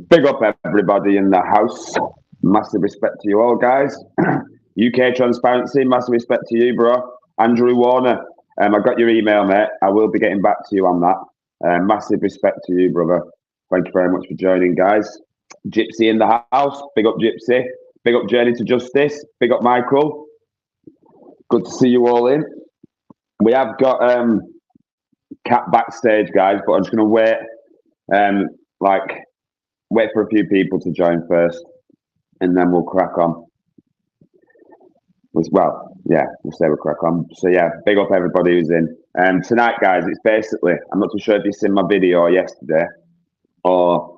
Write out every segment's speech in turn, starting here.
Big up everybody in the house. Massive respect to you all, guys. UK Transparency, massive respect to you, bro. Andrew Warner, I got your email, mate. I will be getting back to you on that. Massive respect to you, brother. Thank you very much for joining, guys. Gypsy in the house. Big up, Gypsy. Big up, Journey to Justice. Big up, Michael. Good to see you all in. We have got Cat backstage, guys, but I'm just going to wait. Like wait for a few people to join first, and then we'll crack on. Well, yeah, we'll say we'll crack on. So yeah, big up everybody who's in. Tonight, guys, it's basically, I'm not too sure if you've seen my video yesterday, or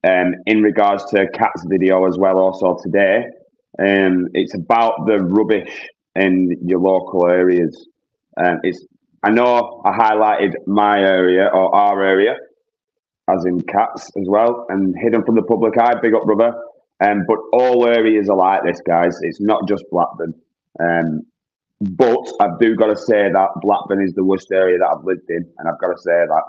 in regards to Cat's video as well, also today. It's about the rubbish in your local areas. I know I highlighted my area or our area, as in Cats as well, and hidden from the public eye. Big up, brother. But all areas are like this, guys. It's not just Blackburn. But I do got to say that Blackburn is the worst area that I've lived in, and I've got to say that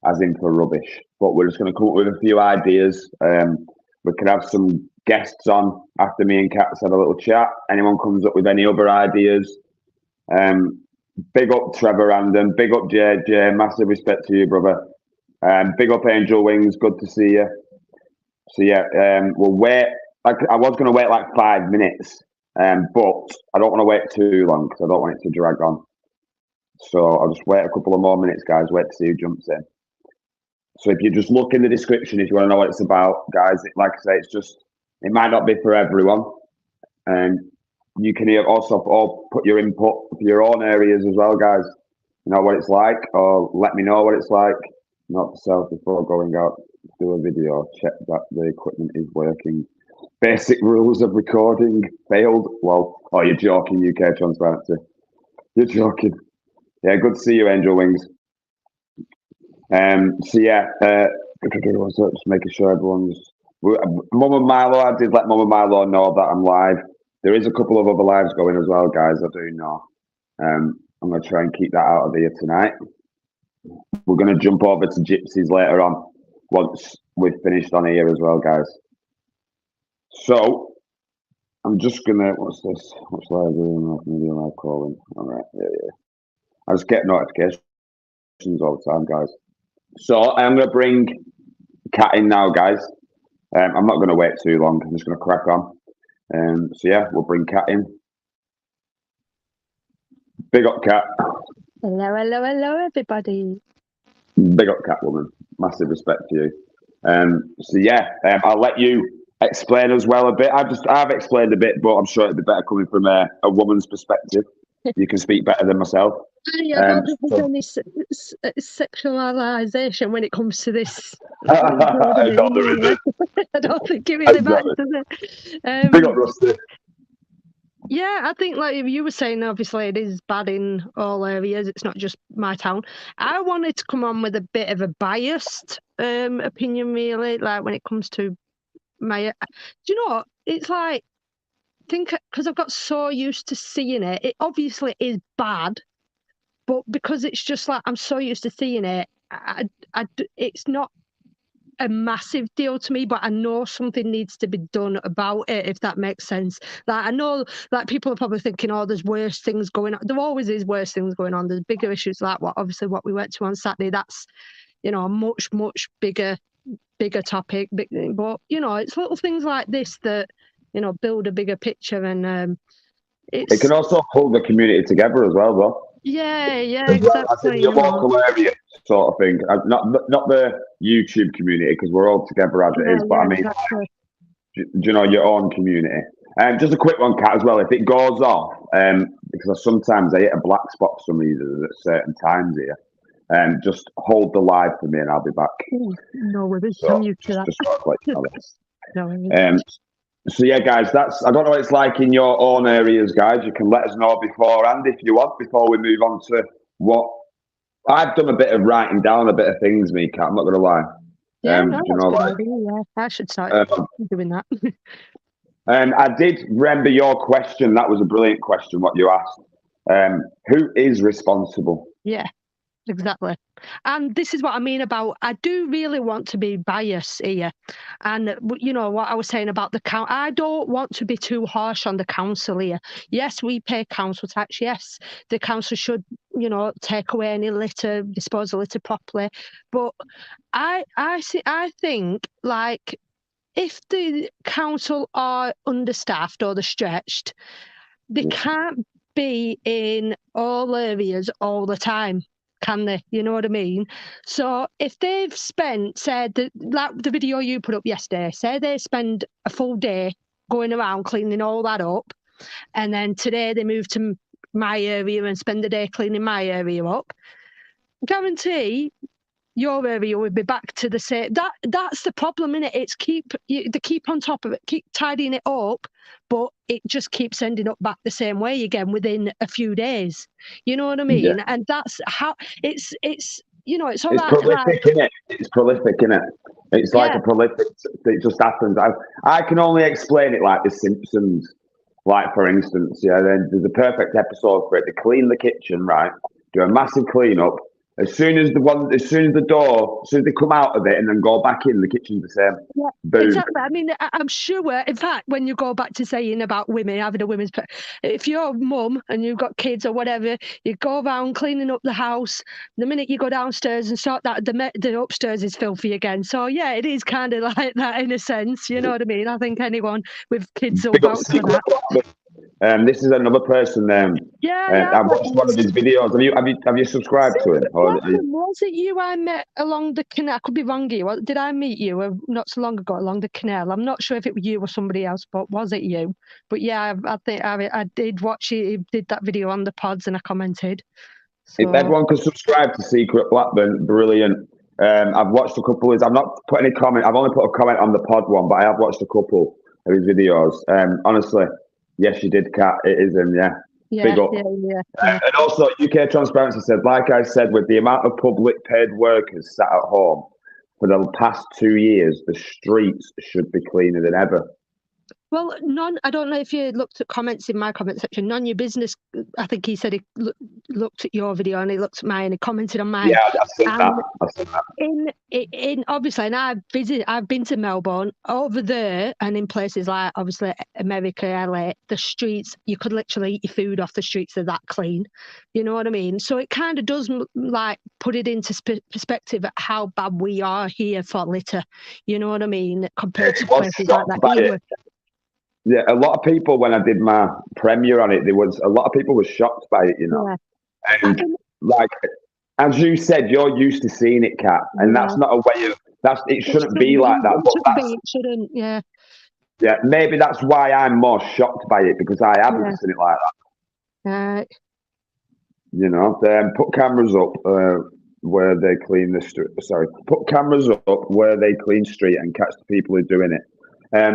as in for rubbish. But we're just going to come up with a few ideas. We can have some guests on after me and Cats have a little chat. Anyone comes up with any other ideas? Big up Trevor Random. Big up JJ. Massive respect to you, brother. Big up Angel Wings. Good to see you. So yeah, we'll wait. I was going to wait like 5 minutes, but I don't want to wait too long because I don't want it to drag on. So I'll just wait a couple of more minutes, guys. Wait to see who jumps in. So if you just look in the description if you want to know what it's about, guys. Like I say, it might not be for everyone, and you can also all put your input for your own areas as well, guys. You know what it's like, or let me know what it's like. Not to self before going out to do a video. Check that the equipment is working. Basic rules of recording failed. Well, oh, you're joking, UK Transparency. You're joking. Yeah, good to see you, Angel Wings. So yeah, just making sure everyone's. Mum and Milo, I did let Mum and Milo know that I'm live. There is a couple of other lives going as well, guys. I do know. I'm going to try and keep that out of here tonight. We're going to jump over to Gypsies later on once we've finished on here as well, guys. So I'm just going to, what's this? What's live doing? Media live calling. All right, yeah. I just get notifications all the time, guys. So I'm going to bring Cat in now, guys. I'm not going to wait too long. I'm just going to crack on. So yeah, we'll bring Cat in. Big up, Cat. Hello, everybody. Big up, Catwoman. Massive respect to you. So yeah, I'll let you explain as well a bit. I've explained a bit, but I'm sure it'd be better coming from a woman's perspective. You can speak better than myself. I don't think there's any sexualisation when it comes to this. I don't think it really matters, does it? Big up, Rusty. Yeah, I think like you were saying, obviously it is bad in all areas. It's not just my town. I wanted to come on with a bit of a biased opinion, really, like when it comes to my. Do you know what? It's like because I've got so used to seeing it. It obviously is bad, but because it's just like I'm so used to seeing it, it's not a massive deal to me, but I know something needs to be done about it, if that makes sense. Like I know like people are probably thinking, oh, there's worse things going on. There always is worse things going on. There's bigger issues like what we went to on Saturday. That's, a much bigger topic. But it's little things like this that, build a bigger picture, and it can also pull the community together as well, though. Yeah, exactly. Your local area sort of thing. Not the YouTube community, because we're all together as it is, but I mean, exactly. Your own community. Just a quick one, Cat, as well. If it goes off, because sometimes I hit a black spot for some reason at certain times here, just hold the live for me and I'll be back. No worries. I'm used to that. Just like you know. So yeah, guys, I don't know what it's like in your own areas, guys. You can let us know beforehand if you want, before we move on to what I've done a bit of writing down a bit of things, me, Cat. I'm not gonna lie. Yeah, I should start doing that. I did remember your question. That was a brilliant question, what you asked. Who is responsible? Yeah. Exactly. And this is what I mean about, I do really want to be biased here. And, you know, what I was saying about the council, I don't want to be too harsh on the council here. Yes, we pay council tax. Yes, the council should, you know, take away any litter, dispose of litter properly. But I think, like, if the council are understaffed or they're stretched, they can't be in all areas all the time, can they? You know what I mean? So if they've spent, say, like the video you put up yesterday, say they spend a full day going around cleaning all that up, and then today they move to my area and spend the day cleaning my area up, guarantee your area would be back to the same. That's the problem, innit? It's they keep on top of it, keep tidying it up, but it just keeps ending up back the same way again within a few days. You know what I mean? Yeah. And that's how it's you know, it's all It's right. prolific, innit? It's prolific, innit? It's like Yeah. a prolific. It just happens. I can only explain it like The Simpsons. Like for instance, yeah. Then there's a perfect episode for it. They clean the kitchen, right? Do a massive clean up. As soon as they come out of it and then go back in, the kitchen's the same. Yeah, Boom. exactly. I mean, I'm sure. In fact, when you go back to saying about women having a women's, if you're a mum and you've got kids or whatever, you go around cleaning up the house. The minute you go downstairs and sort that, the upstairs is filthy again. So yeah, it is kind of like that in a sense. You know what I mean? I think anyone with kids will Big up vouch for that. This is another person. Yeah, I watched one of his videos. Have you subscribed to him? Was it you I met along the canal? I could be wrong here. Did I meet you not so long ago along the canal? I'm not sure if it was you or somebody else, but was it you? But yeah, I think I did watch it. He did that video on the pods and I commented. So. If everyone could subscribe to Secret Blackburn, brilliant. I've watched a couple. I've not put any comment. I've only put a comment on the pod one, but I have watched a couple of his videos. Honestly, yes, you did, Kat. It is him, yeah. Yeah, big up. Yeah. And also, UK Transparency said, like I said, with the amount of public paid workers sat at home for the past 2 years, the streets should be cleaner than ever. Well, I don't know if you looked at comments in my comment section. None your business. I think he said he looked at your video and he looked at mine and he commented on mine. Yeah, I've seen that. In obviously, and I've been to Melbourne over there, and in places like obviously America, LA, the streets, you could literally eat your food off the streets. They're that clean. You know what I mean? So it kind of does like put it into perspective at how bad we are here for litter. You know what I mean? Compared to places like that. Yeah, a lot of people, when I did my premiere on it, a lot of people were shocked by it, you know. Yeah. And like, as you said, you're used to seeing it, Kat, and that's not a way of, it shouldn't be like that. It shouldn't, yeah. Yeah, maybe that's why I'm more shocked by it, because I haven't seen it like that. You know, put cameras up where they clean the street. Sorry, put cameras up where they clean street and catch the people who are doing it.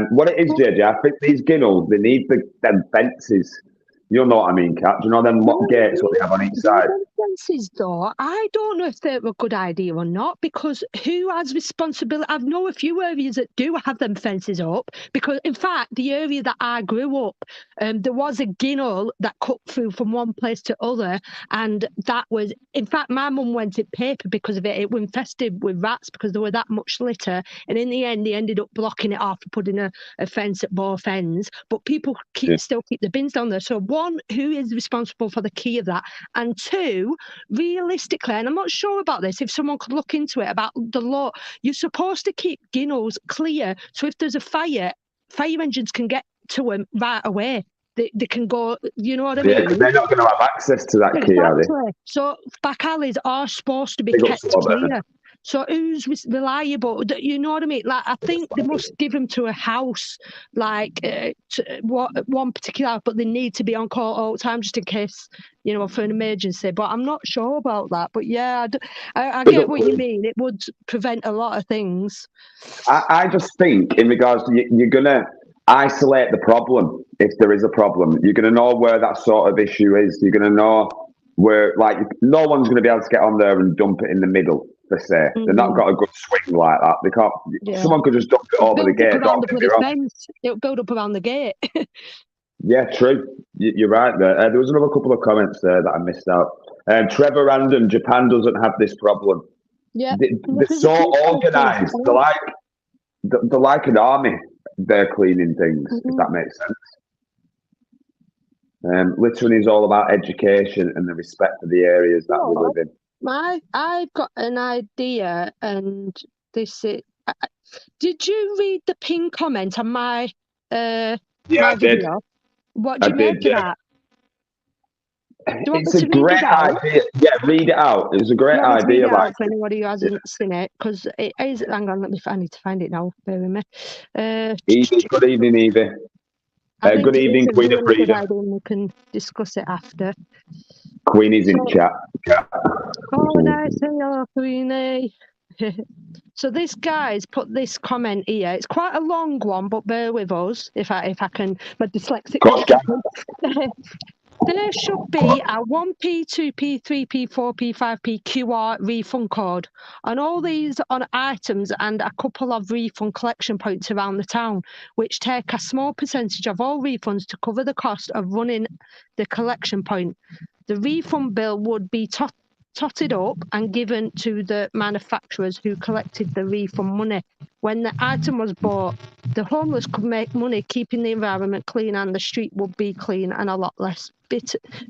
What it is, JJ, I think these ginnels, they need them fences. You'll know what I mean, Kat. Do you know them gates what they have on each side? Fences, though, I don't know if they're a good idea or not, because who has responsibility? I know a few areas that do have them fences up, because, in fact, the area that I grew up, there was a ginnel that cut through from one place to other, and that was, in fact, my mum went in paper because of it. It was infested with rats because there were that much litter, and in the end, they ended up blocking it off and putting a fence at both ends, but people still keep the bins down there. So one, who is responsible for the key of that? And two, realistically, and I'm not sure about this, if someone could look into it about the law, you're supposed to keep ginnels clear. So if there's a fire engines can get to them right away. They can go, you know what I mean? Yeah, because they're not going to have access to that key, are they? So back alleys are supposed to be kept clear. So who's reliable? You know what I mean? Like, I think they must give them to a house, like one particular, but they need to be on call all the time just in case, you know, for an emergency. But I'm not sure about that. But yeah, I get what you mean. It would prevent a lot of things. I just think, in regards to you're going to isolate the problem if there is a problem. You're going to know where that sort of issue is. You're going to know where, like, no one's going to be able to get on there and dump it in the middle, per se. Mm-hmm. They've not got a good swing like that. They can't. Yeah. Someone could just dump it over the gate. It'll build up around the gate. Yeah, true. You're right there. There was another couple of comments there that I missed out. Trevor Random, Japan doesn't have this problem. Yeah, They're so organised. They're like an army. They're cleaning things, if that makes sense. Literally, is all about education and the respect for the areas that we live in. I've got an idea, and this is. Did you read the pinned comment on my my video? Did. What do you make of that? It's a great idea. Yeah, read it out. It's a great idea. Read it out for anybody who hasn't seen it, because it is. Hang on, I need to find it now. Bear with me. Evie, good evening, Evie. Good evening, Queen of Freedom. We can discuss it after. Queenie's in chat. Oh, nice. Hello, Queenie. So this guy's put this comment here. It's quite a long one, but bear with us if I can. My dyslexic. There should be a 1p, 2p, 3p, 4p, 5p QR refund code on all these items and a couple of refund collection points around the town, which take a small percentage of all refunds to cover the cost of running the collection point. The refund bill would be totted up and given to the manufacturers who collected the refund money. When the item was bought, the homeless could make money keeping the environment clean, and the street would be clean, and a lot less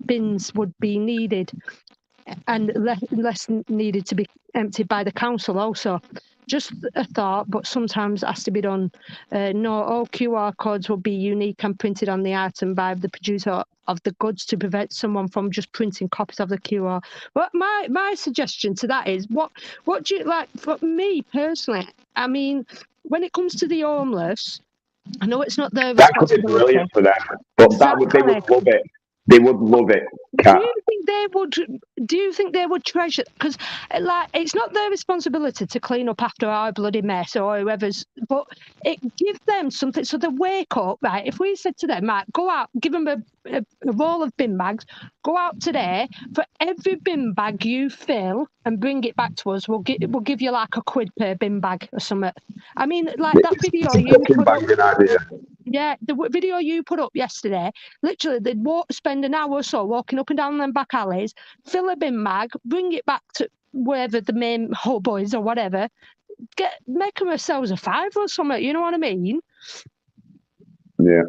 bins would be needed, and less needed to be emptied by the council also. Just a thought, but sometimes it has to be done. No, all QR codes will be unique and printed on the item by the producer of the goods to prevent someone from just printing copies of the QR. But my suggestion to that is, what do you like? For me personally, I mean, when it comes to the homeless, I know it's not their responsibility. That could be brilliant for them, but they would love it. They would love it. Kat. Do you think they would treasure? Because it's not their responsibility to clean up after our bloody mess or whoever's, but it gives them something so they wake up, right? If we said to them, right, go out, give them a roll of bin bags, go out today, for every bin bag you fill and bring it back to us, we'll give you like £1 per bin bag or something. I mean, like that video you put up. Yeah, the video you put up yesterday, literally they'd spend an hour or so walking up and down them back alleys, fill a bin bag, bring it back to wherever the main hub is or whatever, make them themselves a £5 or something, you know what I mean? Yeah.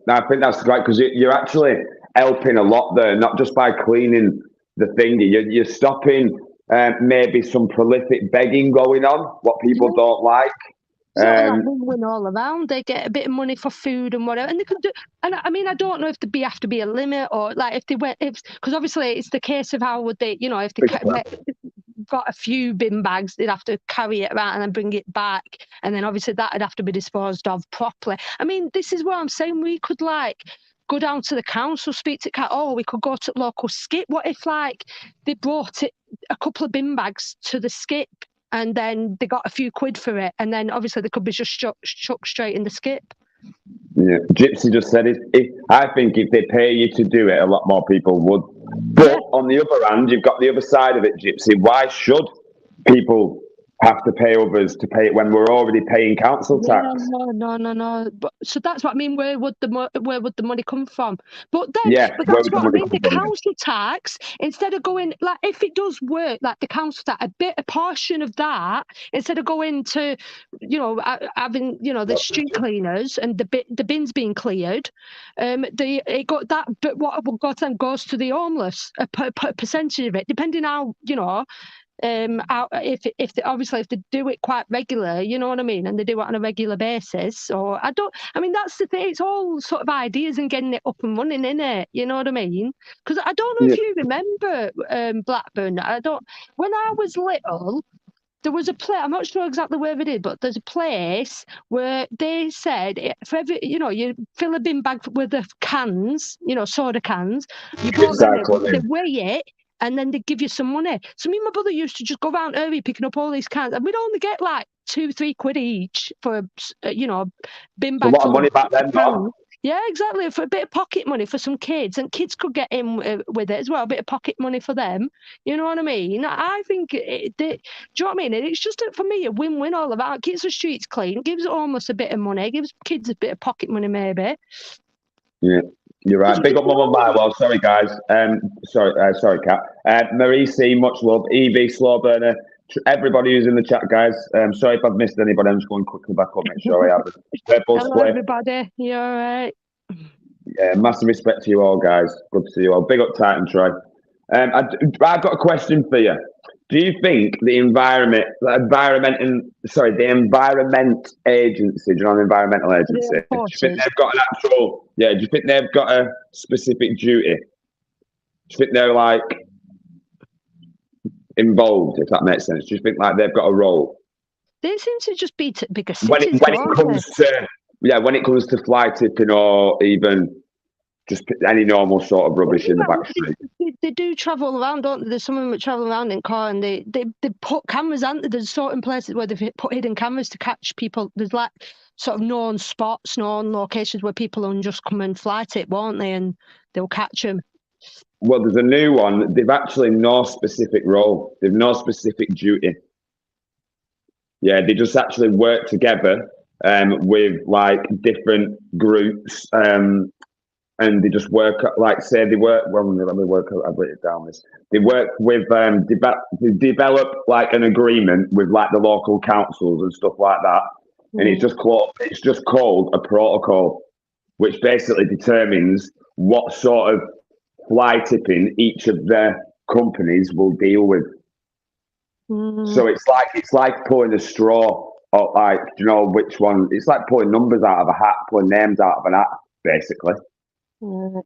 I think that's right, because you're actually helping a lot there, not just by cleaning the thing. You're stopping maybe some prolific begging going on, what people don't like. Win all around. They get a bit of money for food and whatever, and they can do. And I mean, I don't know if there have to be a limit, or like if they went, because obviously it's the case of how would they, if they got a few bin bags, they'd have to carry it around and then bring it back, and then obviously that'd have to be disposed of properly. I mean, this is what I'm saying. We could go down to the council, speak to Kat. Oh, we could go to local skip. What if they brought a couple of bin bags to the skip? And then they got a few £1 for it, and then obviously they could be just chucked straight in the skip. Yeah, Gypsy just said it. I think if they pay you to do it, a lot more people would. But on the other hand, you've got the other side of it, Gypsy. Why should people have to pay others to pay it when we're already paying council tax? No. But so that's what I mean. Where would the money come from? But that's what I mean. The council tax, instead of going if it does work, the council tax, a portion of that, instead of going to, having the street cleaners and the bins being cleared, what goes to the homeless, a percentage of it, depending how if they do it quite regular, you know what I mean, and they do it on a regular basis, that's the thing. It's all sort of ideas and getting it up and running, innit? You know what I mean? Because I don't know if you remember Blackburn. When I was little, there was a place, I'm not sure exactly where it is, but there's a place where they said for every, you fill a bin bag with the cans, soda cans, you put they weigh it, and then they give you some money. So me and my brother used to just go around early picking up all these cans, and we'd only get £2-3 each for bin bag. A lot of money back then, though. Yeah, exactly. For a bit of pocket money for some kids, and kids could get in with it as well. A bit of pocket money for them. You know what I mean? I think do you know what I mean? It's just for me a win-win all about. Keeps the streets clean, gives almost a bit of money, gives kids a bit of pocket money maybe. Yeah. You're right. Big up Mum and Well. Sorry, guys. Sorry, Kat. Marie C, much love. Evie, Slow Burner. Everybody who's in the chat, guys. Sorry if I've missed anybody. I'm just going quickly back up, make sure I have it. Hello, everybody. You all right? Yeah, massive respect to you all, guys. Good to see you all. Big up Titan Troy. I've got a question for you. Do you think the Environment Agency, do you know the Environmental Agency? Do you think they've got an actual, do you think they've got a specific duty? Do you think they're like involved, if that makes sense? Do you think like they've got a role? They seem to just be bigger cities. When it comes to fly tipping or even just any normal sort of rubbish in the back street. They do travel around, don't they? There's some of them that travel around in car and they put cameras, aren't there? There's certain places where they've put hidden cameras to catch people. There's like sort of known spots, known locations where people will just come and fly tip, won't they? And they'll catch them. Well, there's a new one. They've actually no specific role. They've no specific duty. Yeah, they just actually work together with like different groups. And they just work, like say they work, well, let me work, I've written it down this. They work with, they develop like an agreement with like the local councils and stuff like that. And it's just called a protocol, which basically determines what sort of fly tipping each of their companies will deal with. So it's like pulling a straw, or like, do you know which one? It's like pulling numbers out of a hat, pulling names out of an hat, basically. You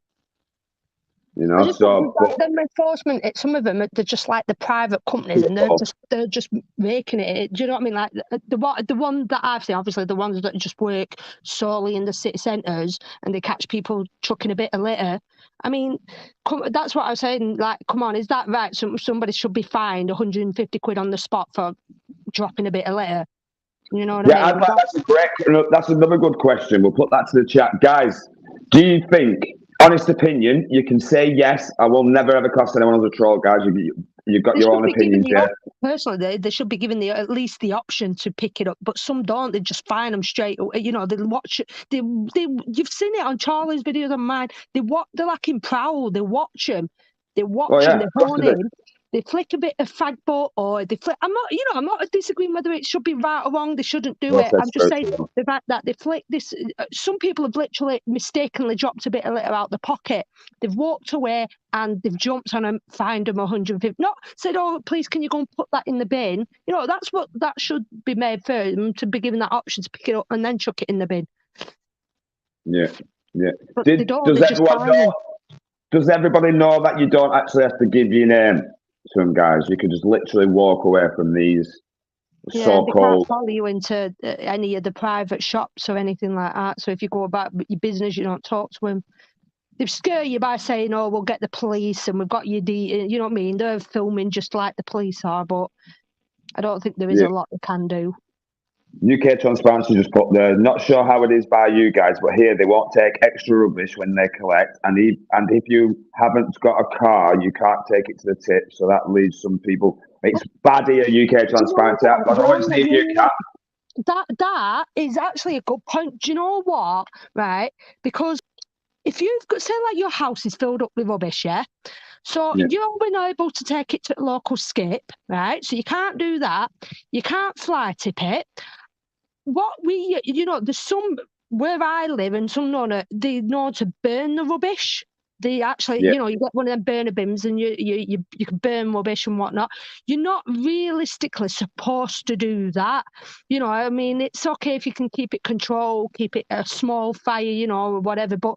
know, so the enforcement, some of them they're just like the private companies, and they're just making it. Do you know what I mean? Like the one that I've seen, obviously the ones that just work solely in the city centres and they catch people chucking a bit of litter. I mean, that's what I was saying. Like, come on, is that right? Somebody should be fined 150 quid on the spot for dropping a bit of litter. You know what I mean? That's another good question. We'll put that to the chat, guys. Do you think, honest opinion, you can say yes, I will never ever cost anyone as a troll, guys. You've got your own opinions here. Personally, they should be given at least the option to pick it up, but some don't. They just fine them straight. You know, they watch it. You've seen it on Charlie's videos on mine. They're like in Prowl. They watch them. They watch them. They hone in. They flick a bit of fag butt, or they flick. I'm not disagreeing whether it should be right or wrong. They shouldn't do it. I'm just saying the fact that they flick this. Some people have literally mistakenly dropped a bit of litter out the pocket. They've walked away and they've jumped on them, fined them 150. Not said, "Oh, please, can you go and put that in the bin?" You know, that's what that should be made for them, to be given that option to pick it up and then chuck it in the bin. Yeah. But they don't. They just fine them. Does everybody know that you don't actually have to give your name to them, guys? You can just literally walk away from these so-called. They can't follow you into any of the private shops or anything like that. So if you go about your business, you don't talk to them. They scare you by saying, "Oh, we'll get the police and we've got your you know what I mean?" They're filming just like the police are, but I don't think there is a lot they can do. UK Transparency just put there, not sure how it is by you guys, but here they won't take extra rubbish when they collect, and if you haven't got a car, you can't take it to the tip, so that leaves some people. It's bad here, UK Transparency. I don't want to see you, Kat. That is actually a good point. Do you know what? Right? Because if you've got, say, like your house is filled up with rubbish, so you're not able to take it to a local skip, right? So you can't do that. You can't fly tip it. There's some where I live and some they know to burn the rubbish. They actually, you get one of them burner bins and you can burn rubbish and whatnot. You're not realistically supposed to do that. You know, I mean, it's okay if you can keep it controlled, keep it a small fire, or whatever. But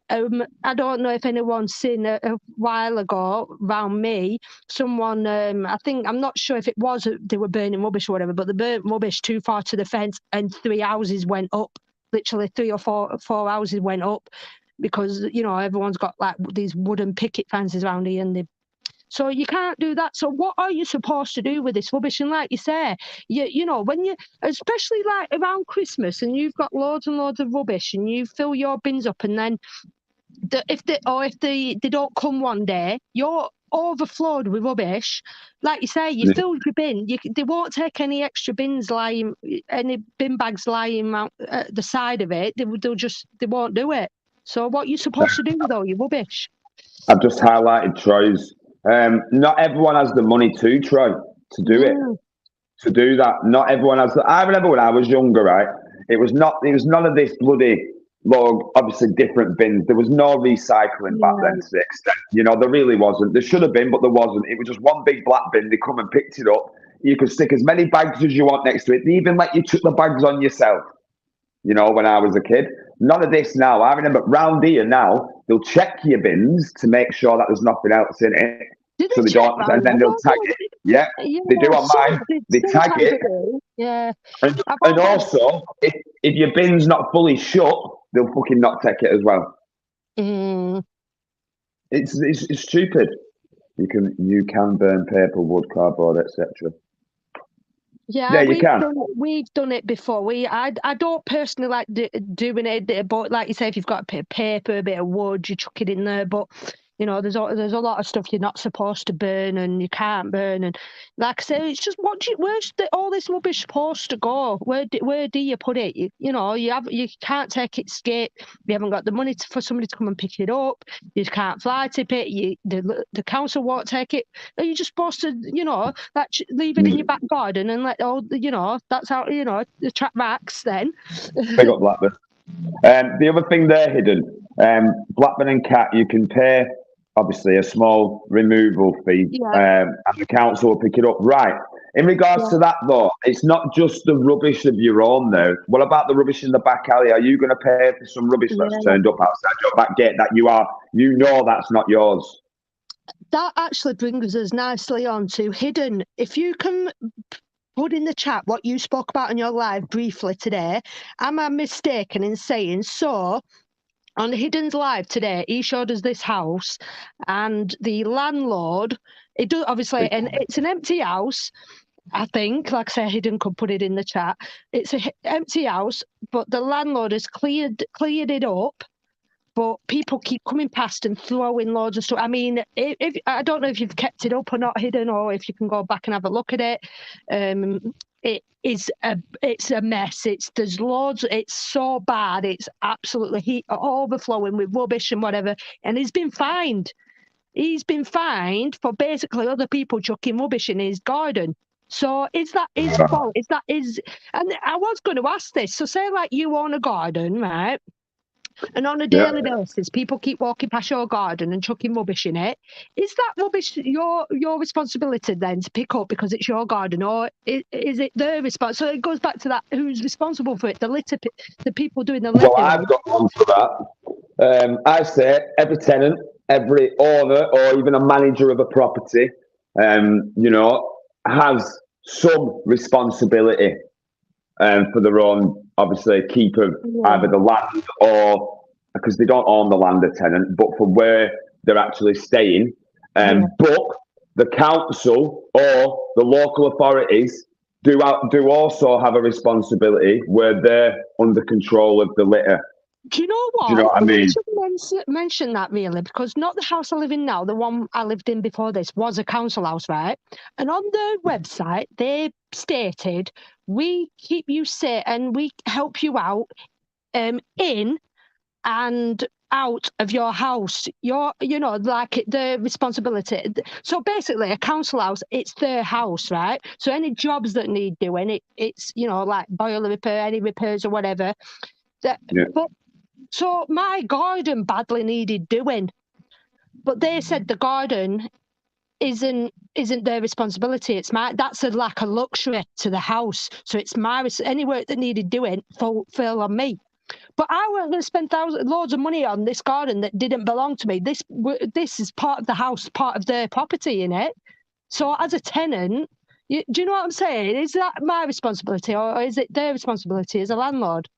I don't know if anyone's seen a while ago around me, someone, I'm not sure if it was they were burning rubbish or whatever, but they burnt rubbish too far to the fence and 3 houses went up. Literally 3 or 4 houses went up. Because, everyone's got like these wooden picket fences around here so you can't do that. So what are you supposed to do with this rubbish? And like you say, when you, especially like around Christmas and you've got loads and loads of rubbish and you fill your bins up and then if they don't come one day, you're overflowed with rubbish. Like you say, you filled your bin. They won't take any extra bins any bin bags lying out at the side of it. They won't do it. So what are you supposed to do with all your rubbish? I've just highlighted Troy's. Not everyone has the money to Troy to do it. To do that, not everyone has. I remember when I was younger, right? It was none of this bloody. Well, obviously different bins. There was no recycling back then to the extent, there really wasn't. There should have been, but there wasn't. It was just one big black bin. They come and picked it up. You could stick as many bags as you want next to it. They even let you chuck the bags on yourself. When I was a kid. None of this now. I remember round here now, they'll check your bins to make sure that there's nothing else in it. So they don't, and then they'll tag it. Yeah, they do on mine. They tag it. Yeah. And also, if your bin's not fully shut, they'll fucking not take it as well. It's stupid. You can burn paper, wood, cardboard, etc. Yeah, we've done it before. I don't personally like doing it, but like you say, if you've got a bit of paper, a bit of wood, you chuck it in there. But there's a lot of stuff you're not supposed to burn and you can't burn. And like I say, it's just where's all this rubbish supposed to go? Where do you put it? You can't take it skip. You haven't got the money for somebody to come and pick it up. You can't fly tip it. The council won't take it. Are you just supposed to leave it in your back garden and let that's how attract racks then? Big up Blackburn. The other thing they're hidden, Blackburn and Cat, you can pay obviously a small removal fee, and the council will pick it up. Right. In regards to that, though, it's not just the rubbish of your own, though. What about the rubbish in the back alley? Are you going to pay for some rubbish that's turned up outside your back gate that that's not yours? That actually brings us nicely on to hidden. If you can put in the chat what you spoke about in your live briefly today, am I mistaken in saying so? On Hidden's live today, he showed us this house, and the landlord, it does obviously, and it's an empty house. I think, like I said, Hidden could put it in the chat. It's an empty house, but the landlord has cleared it up. But people keep coming past and throwing loads of stuff. I mean, if I don't know if you've kept it up or not, Hidden, or if you can go back and have a look at it. It's a mess. There's loads. It's so bad. It's absolutely overflowing with rubbish and whatever. And he's been fined. He's been fined for basically other people chucking rubbish in his garden. So is that his fault? And I was going to ask this. So say like you own a garden, right? And on a daily basis, people keep walking past your garden and chucking rubbish in it. Is that rubbish your responsibility then to pick up because it's your garden, or is it their responsibility? So it goes back to that: who's responsible for it? The people doing the littering. Well, I've got one for that. I say every tenant, every owner, or even a manager of a property, has some responsibility for their own, obviously, keep of either the land or, because they don't own the land, a tenant, but for where they're actually staying. But the council or the local authorities do also have a responsibility where they're under control of the litter. Do you know what? Do you know what I mean? I should mention that really, because not the house I live in now, the one I lived in before this was a council house, right? And on their website, they stated, we keep you safe and we help you out in and out of your house. Like the responsibility. So basically, a council house, it's their house, right? So any jobs that need doing, it's like boiler repair, any repairs or whatever. But so my garden badly needed doing, but they said the garden isn't their responsibility. It's that's like a luxury to the house. So it's any work that needed doing fell on me. But I wasn't going to spend loads of money on this garden that didn't belong to me. This is part of the house, part of their property in it. So as a tenant, do you know what I'm saying? Is that my responsibility or is it their responsibility as a landlord?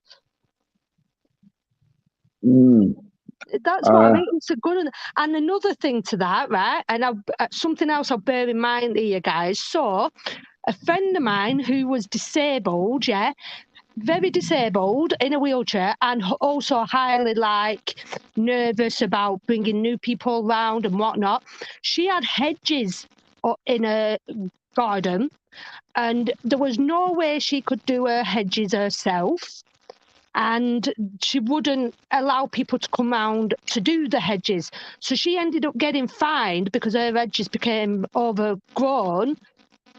That's what I mean. It's a good and another thing to that, right? And something else I'll bear in mind here, guys. So, a friend of mine who was disabled, very disabled in a wheelchair, and also highly nervous about bringing new people around and whatnot. She had hedges in her garden, and there was no way she could do her hedges herself. and she wouldn't allow people to come round to do the hedges. So she ended up getting fined because her hedges became overgrown.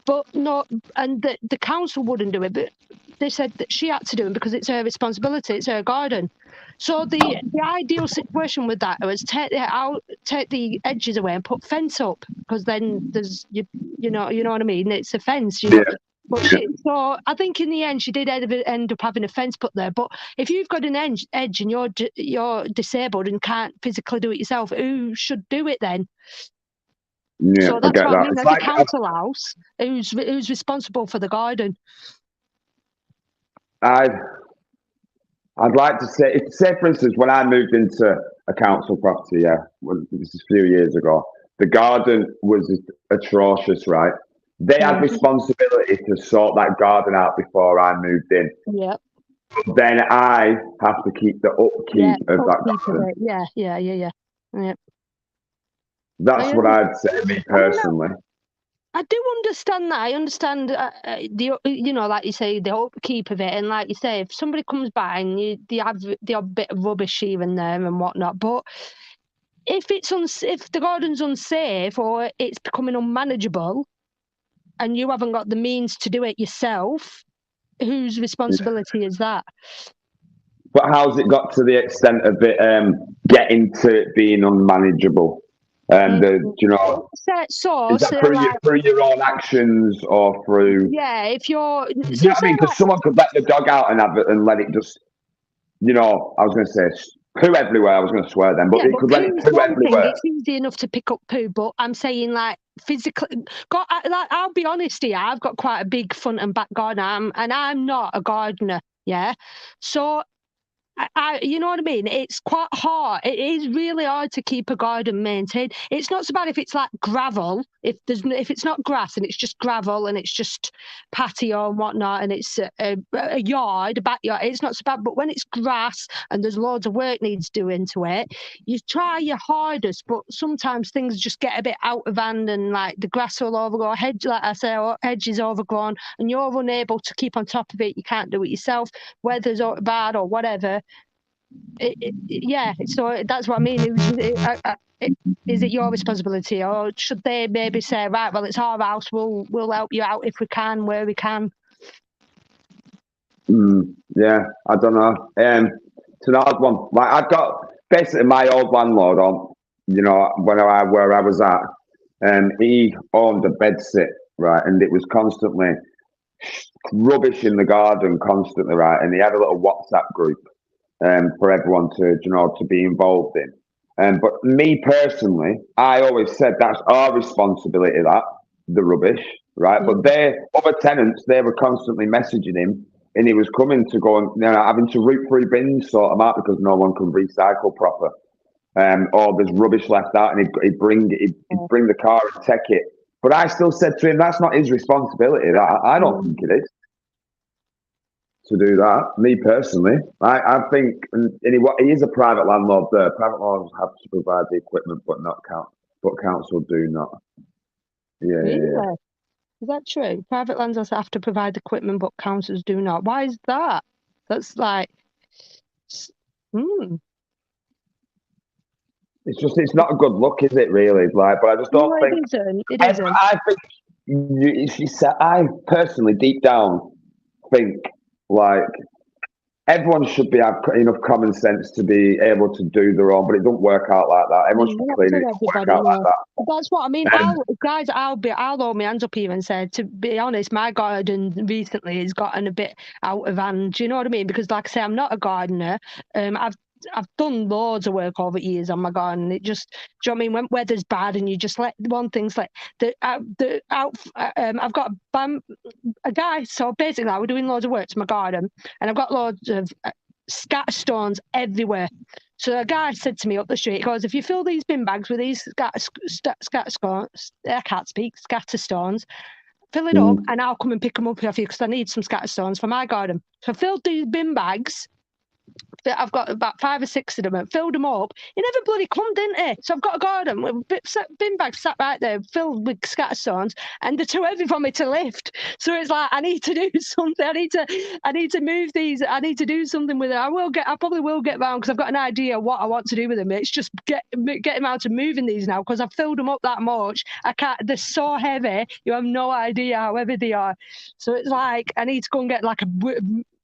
But not, and the council wouldn't do it, but they said that she had to do it because it's her responsibility, it's her garden. So the ideal situation with that was take the edges away and put fence up, because then there's you know what I mean. It's a fence, you know. But so I think in the end she did end up having a fence put there. But if you've got an edge and you're disabled and can't physically do it yourself, who should do it then? Yeah, so that's what I mean. It's There's a council house who's responsible for the garden. I'd like to say, for instance, when I moved into a council property, this is a few years ago, the garden was atrocious, right? They had responsibility to sort that garden out before I moved in. Yeah. Then I have to keep the upkeep of that garden. Yeah. That's what I'd say, me personally. I do understand that. I understand like you say, the upkeep of it, and like you say, if somebody comes by and they have the odd bit of rubbish here and there and whatnot, but if if the garden's unsafe or it's becoming unmanageable, and you haven't got the means to do it yourself, whose responsibility is that? But how's it got to the extent of it getting to it being unmanageable? And do you know? So is that through your own actions or through? Yeah, if you're. You know what I mean? Because someone could let the dog out and have it and let it just. I was going to say poo everywhere. I was going to swear then, but it could let it poo everywhere. It's easy enough to pick up poo, but I'm saying like physically. I'll be honest here. I've got quite a big front and back garden, and I'm not a gardener. Yeah, so. You know what I mean? It's quite hard. It is really hard to keep a garden maintained. It's not so bad if it's like gravel. If it's not grass and it's just gravel and it's just patio and whatnot, and it's a yard, a backyard, it's not so bad. But when it's grass and there's loads of work needs doing to it, you try your hardest, but sometimes things just get a bit out of hand, and like the grass will overgrow, hedge is overgrown, and you're unable to keep on top of it. You can't do it yourself. Weather's bad or whatever. So that's what I mean. Is it your responsibility, or should they maybe say, right, well, it's our house, we'll help you out if we can, where we can? Yeah, I don't know. It's an odd one. Like I've got basically my old landlord on, where I was at, he owned a bedsit, right, and it was constantly rubbish in the garden, constantly, right, and he had a little WhatsApp group. For everyone to be involved in. But me personally, I always said that's our responsibility, the rubbish, right? But their other tenants, they were constantly messaging him, and he was coming to go and having to route through bins, sort them out because no one can recycle proper. Or there's rubbish left out, and he'd bring the car and take it. But I still said to him, that's not his responsibility. I don't think it is. To do that, me personally, I think, and he is a private landlord. There, private landlords have to provide the equipment, but council do not. Yeah, really? Yeah. Is that true? Private landlords have to provide equipment, but councils do not. Why is that? That's like, It's not a good look, is it? Really, but I just don't think it isn't. I think I personally, deep down, think. Like everyone should have enough common sense to be able to do their own, but it don't work out like that. Everyone should clean it. Work out like that. That's what I mean. I'll hold my hands up here and say, to be honest, my garden recently has gotten a bit out of hand. Do you know what I mean? Because, like I say, I'm not a gardener. I've done loads of work over years on my garden. It just, do you know what I mean? When weather's bad and you just let one thing's like I've got a guy. So basically, we're doing loads of work to my garden, and I've got loads of scatter stones everywhere. So a guy said to me up the street, he goes, if you fill these bin bags with these scatter stones, I can't speak, scatter stones, fill it up, and I'll come and pick them up off you because I need some scatter stones for my garden. So I filled these bin bags. I've got about 5 or 6 of them and filled them up. He never bloody come, didn't he? So I've got a garden with bin bags sat right there filled with scatterstones, and they're too heavy for me to lift. So it's like I need to do something. I need to move these. I need to do something with it. I probably will get round because I've got an idea what I want to do with them. It's just getting around to moving these now because I've filled them up that much. I can't. They're so heavy. You have no idea how heavy they are. So it's like I need to go and get like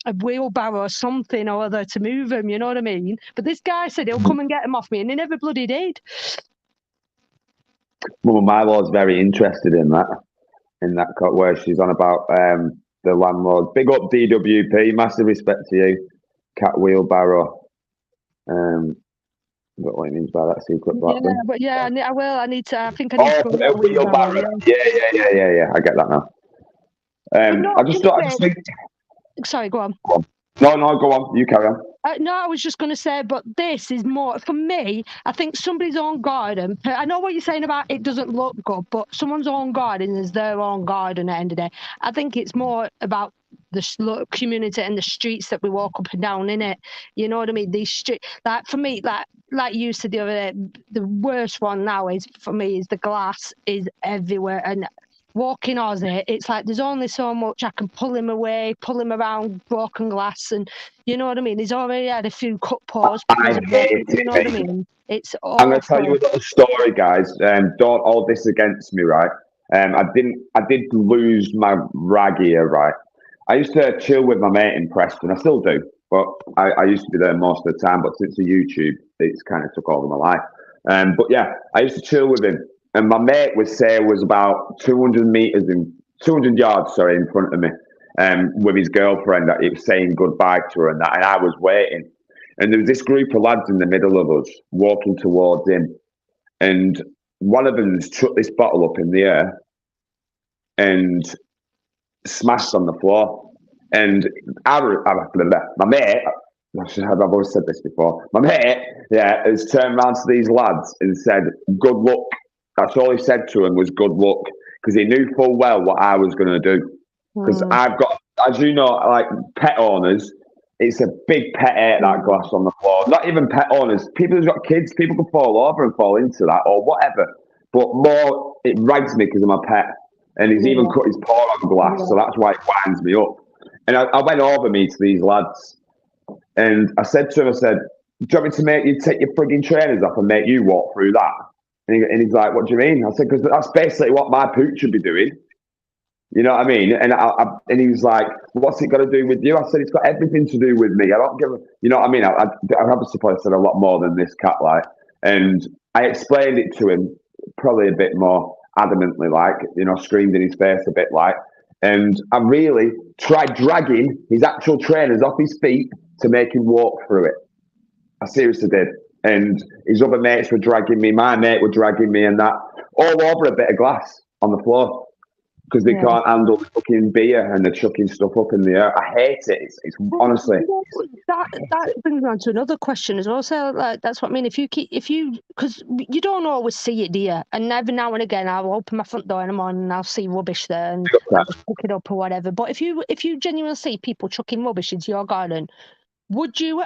a wheelbarrow or something or other to move them, you know what I mean? But this guy said he'll come and get them off me, and he never bloody did. Well, my lord's very interested in that where she's on about the landlord. Big up DWP, massive respect to you, Cat Wheelbarrow. I don't know what it means by that secret black. Yeah, but yeah, I will. I think I need to go get a wheelbarrow. Yeah. I get that now. I just think. Sorry, go on. No, go on. You carry on. No, I was just going to say, but this is more for me. I think somebody's own garden. I know what you're saying about it doesn't look good, but someone's own garden is their own garden at the end of the day. I think it's more about the community and the streets that we walk up and down in it. You know what I mean? These streets, like for me, like you said the other day, the worst one now is for me is the glass is everywhere and. Walking Aussie, it's like there's only so much I can pull him away, pull him around broken glass, and you know what I mean. He's already had a few cut paws. You know what I mean. It's awful. I'm going to tell you a little story, guys. Don't hold this against me, right? I did lose my rag here, right? I used to chill with my mate in Preston. I still do, but I used to be there most of the time. But since the YouTube, it's kind of took over my life. But yeah, I used to chill with him. And my mate was about 200 yards, in front of me, with his girlfriend. That he was saying goodbye to her, and I was waiting. And there was this group of lads in the middle of us walking towards him, and one of them chucked this bottle up in the air and smashed on the floor. And my mate. I've always said this before. My mate, has turned around to these lads and said, "Good luck." That's all he said to him was good luck because he knew full well what I was going to do. Because I've got, as you know, like pet owners, it's a big pet hate that glass on the floor. Not even pet owners, people who've got kids, people can fall over and fall into that or whatever. But more, it rags me because of my pet. And he's even cut his paw on glass, so that's why it winds me up. And I went over to these lads and I said to him, do you want me to make you take your frigging trainers off and make you walk through that? And he's like, "What do you mean?" I said, "Because that's basically what my pooch should be doing." You know what I mean? And he was like, "What's it got to do with you?" I said, "It's got everything to do with me. I don't give a." You know what I mean? I obviously probably said a lot more than this cat like, and I explained it to him probably a bit more adamantly, like screamed in his face a bit like, and I really tried dragging his actual trainers off his feet to make him walk through it. I seriously did. And his other mates were dragging me, my mate were dragging me, and that all over a bit of glass on the floor because they can't handle the fucking beer and they're chucking stuff up in the air. I hate it. It's honestly. That brings me on to another question as well. So that's what I mean. If you because you don't always see it, do you? And every now and again, I'll open my front door in the morning and I'll see rubbish there and I'll just pick it up or whatever. But if you genuinely see people chucking rubbish into your garden, would you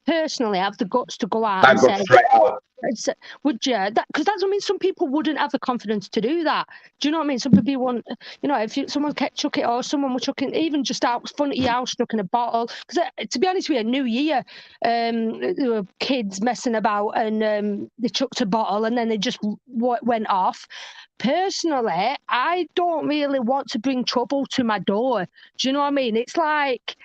personally have the guts to go out and say, would you? Because that's what I mean. Some people wouldn't have the confidence to do that. Do you know what I mean? Some people want, if someone kept chucking or someone was chucking, even just out front of your house, chucking a bottle. Because to be honest with you, New Year, there were kids messing about and they chucked a bottle and then they just went off. Personally, I don't really want to bring trouble to my door. Do you know what I mean? It's like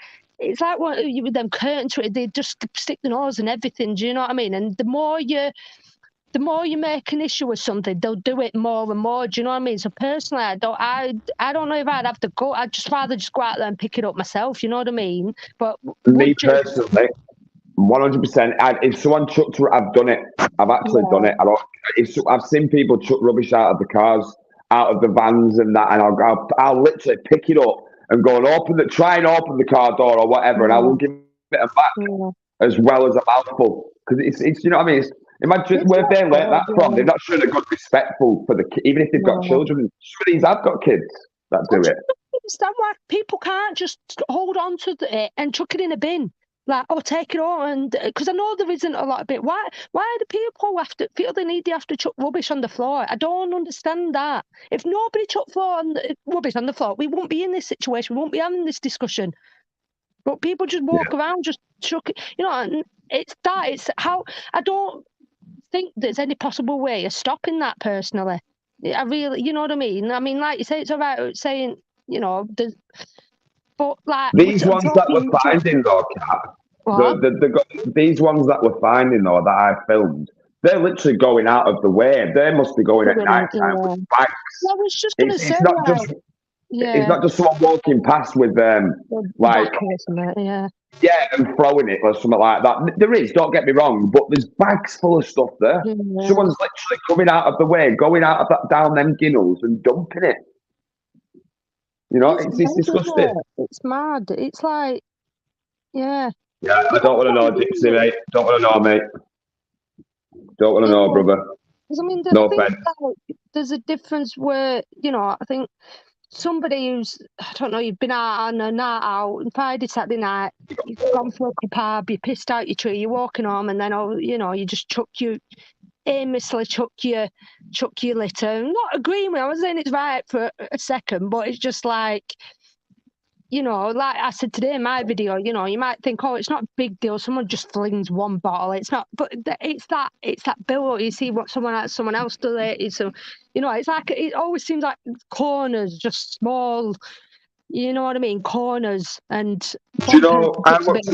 what with them curtains, they just stick the nose and everything. Do you know what I mean? And the more you make an issue with something, they'll do it more and more. Do you know what I mean? So personally, I don't know if I'd have to go. I'd just rather just go out there and pick it up myself. You know what I mean? But me personally, 100%. If someone chucked, I've done it. I've actually done it. I've seen people chuck rubbish out of the cars, out of the vans, and that, and I'll literally pick it up and go and try and open the car door or whatever, and I will give it a back as well as a mouthful because it's you know what I mean. Imagine where they learnt that from. They're not showing a good respectful for the even if they've got children. Some of these have got kids that do it. I understand why people can't just hold on to it and chuck it in a bin. Like, oh, take it on, and because I know there isn't a lot of it. Why do people have to feel the need they have to chuck rubbish on the floor? I don't understand that. If nobody chucked rubbish on the floor, we won't be in this situation. We won't be having this discussion. But people just walk around, just chuck it. You know, and it's that. It's how I don't think there's any possible way of stopping that personally. I really, you know what I mean? I mean, like you say, it's about saying, you know, but like These ones that we're finding though, Kat, these ones that we're finding though that I filmed, they're literally going out of the way. They must be going at night time with bags. I was just going to say, it's not just someone walking past with like and throwing it or something like that. There is, don't get me wrong, but there's bags full of stuff there. Yeah. Someone's literally coming out of the way, going out of that down them ginnels and dumping it. You know, it's disgusting. It's mad. It's like, yeah. Yeah, I don't want to know, Dixie, mate. Don't want to know, mate. Don't want to know, brother. I mean, no offense. There's a difference where, you know, I think somebody who's, I don't know, you've been out on a night out, Friday, Saturday night, you've gone for a pub, you pissed out your tree, you're walking home, and then, you know, you just aimlessly chuck your litter. I'm not agreeing with it. I was saying it's right for a second, but it's just like, you know, like I said today in my video, you know, you might think, oh, it's not a big deal. Someone just flings one bottle. It's not, but it's that bill. You see what someone else does it. It's you know, it's like, it always seems like corners, just small, you know what I mean? Corners. And do you know how much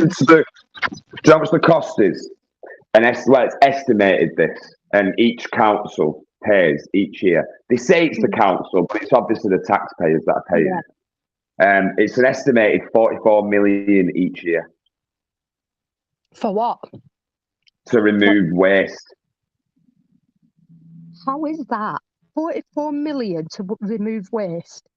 the cost is? And it's estimated this, and each council pays each year. They say it's the council, but it's obviously the taxpayers that are paying. Yeah. It's an estimated 44 million each year. For what? To remove waste. How is that? 44 million to remove waste?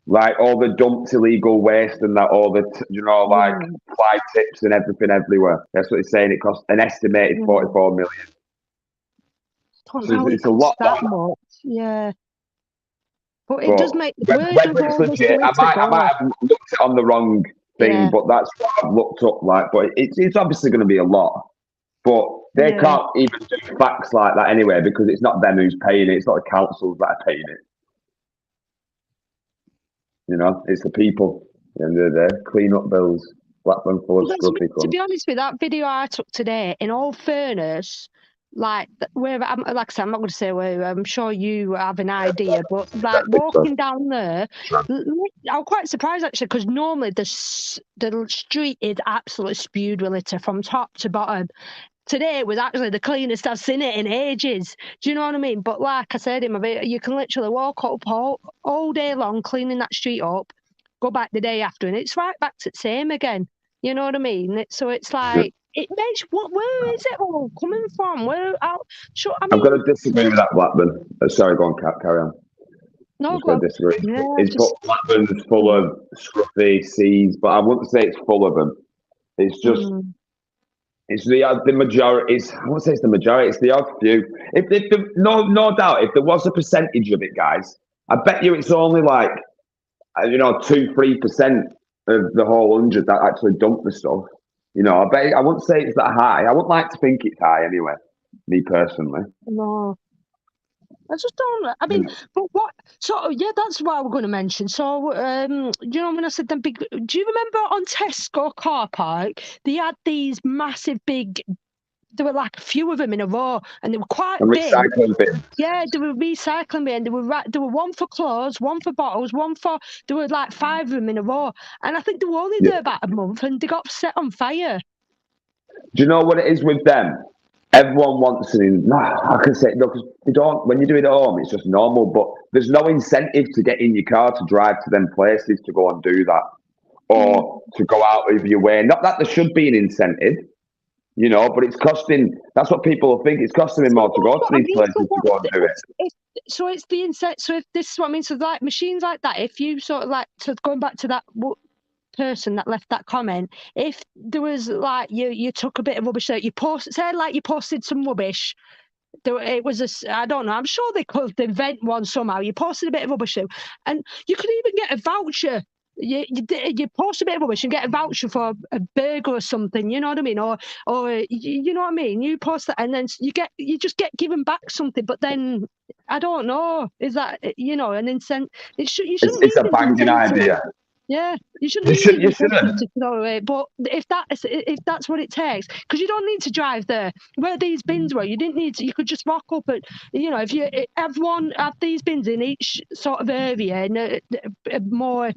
Like all the dumped illegal waste and that, all the, you know, like fly tips and everything everywhere. That's what it's saying. It costs an estimated 44 million. So it's a lot. That much. Yeah. But it does make the whether it's legit, I might have looked on the wrong thing, but that's what I've looked up like. But it's obviously going to be a lot. But they can't even do facts like that anyway, because it's not them who's paying it. It's not the councils that are paying it. You know, it's the people. And they're clean up bills. Blackburn full of scruffy. To be honest with that video I took today, in all fairness, like where I'm, like I said, I'm not going to say where. I'm sure you have an idea, but like walking down there, I'm quite surprised actually, because normally the street is absolutely spewed with litter from top to bottom. Today was actually the cleanest I've seen it in ages. Do you know what I mean? But like I said in my video, you can literally walk up all day long cleaning that street up, go back the day after, and it's right back to the same again. You know what I mean? So it's like, it makes, where is it all coming from? I'm going to disagree with that, Blackburn. Sorry, go on, carry on. No, I'm going to disagree. Blackburn's full of scruffy seas, but I wouldn't say it's full of them. It's just, it's the majority. I won't say it's the majority. It's the odd few. No doubt, if there was a percentage of it, guys, I bet you it's only like, 2-3% of the whole 100 that actually dump the stuff. You know, I wouldn't say it's that high. I wouldn't like to think it's high anyway, me personally. No. I just don't. I mean, but what? So yeah, that's what I was going to mention. So, you know, when I said them big, do you remember on Tesco car park they had these massive big? There were like a few of them in a row, and they were quite big. Recycling bins. Yeah, they were recycling bins. There were one for clothes, one for bottles, there were like 5 of them in a row, and I think they were only there about a month, and they got set on fire. Do you know what it is with them? Everyone wants to. No, I can say no, because they don't. When you do it at home, it's just normal. But there's no incentive to get in your car to drive to them places to go and do that, or to go out of your way. Not that there should be an incentive, you know, but it's costing. That's what people think. It's costing me more to go to these places to go and do it. So it's the incentive. So if this is what I mean, so like machines like that, if you sort of like, so going back to that person that left that comment, if there was like you took a bit of rubbish out, you posted some rubbish, it was I don't know, I'm sure they could invent one somehow. You posted a bit of rubbish out, and you could even get a voucher you post a bit of rubbish and get a voucher for a burger or something, you know what I mean? Or you know what I mean? You post that and then you just get given back something, but then I don't know, is that, you know, an incentive? You shouldn't It's need a an banging incentive. idea. Yeah, you shouldn't You need should. an You incentive shouldn't. to throw away. But if that's what it takes, because you don't need to drive there. Where these bins were, you didn't need to. You could just rock up and, you know, if you have these bins in each sort of area and a more,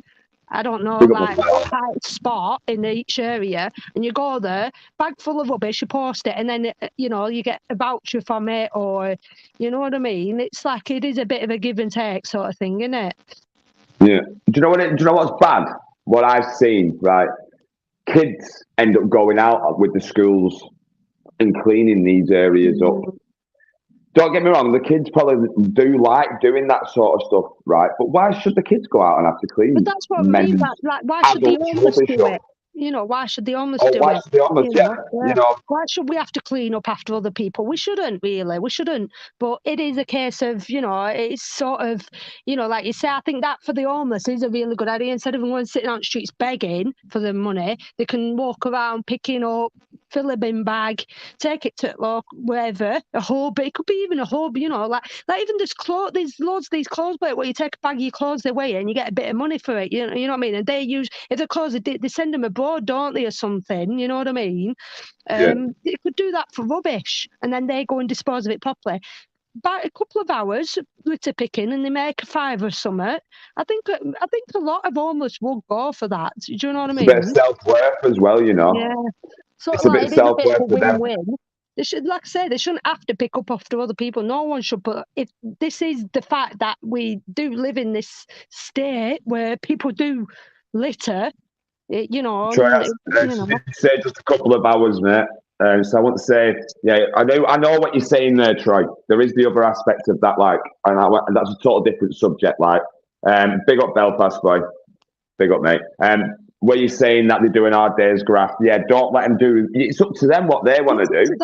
I don't know, Big up like myself. high spot in each area, and you go there, bag full of rubbish, you post it, and then you know, you get a voucher from it, or you know what I mean. It's like it is a bit of a give and take sort of thing, isn't it? Yeah. Do you know what's bad? What I've seen, right? Kids end up going out with the schools and cleaning these areas up. Don't get me wrong, the kids probably do like doing that sort of stuff, right? But why should the kids go out and have to clean But that's what I mean. men's Like, why should the adults' homeless rubbish do up? it? You know, why should the homeless Or do why it? should the honest? You Yeah, know, yeah. Why should we have to clean up after other people? We shouldn't really. We shouldn't. But it is a case of, you know, it's sort of, you know, like you say, I think that for the homeless is a really good idea. Instead of going sitting on the streets begging for the money, they can walk around picking up, fill a bin bag, take it to wherever, a hub. It could be even a hub, you know, like even there's loads of these clothes where you take a bag of your clothes away and you get a bit of money for it. You know what I mean? And they use, if they're clothes, they send them abroad, don't they, or something? You know what I mean? yeah. They could do that for rubbish, and then they go and dispose of it properly. About a couple of hours litter picking, and they make a five or something. I think a lot of homeless will go for that. Do you know what I It's a bit of mean? self worth as well, you know. Yeah. Sort It's of a bit like of it is a self bit of worth a for them. win-win. They should, like I say, they shouldn't have to pick up after other people. No one should. But if this is the fact that we do live in this state where people do litter, you know, Troy, and, you know, say just a couple of hours, mate. So I want to say, yeah, I know what you're saying there, Troy. There is the other aspect of that, like, and that's a total different subject. Like, big up Belfast, boy, big up, mate. Where you're saying that they're doing hard days graft, yeah, don't let them do. It's up to them what they want to do.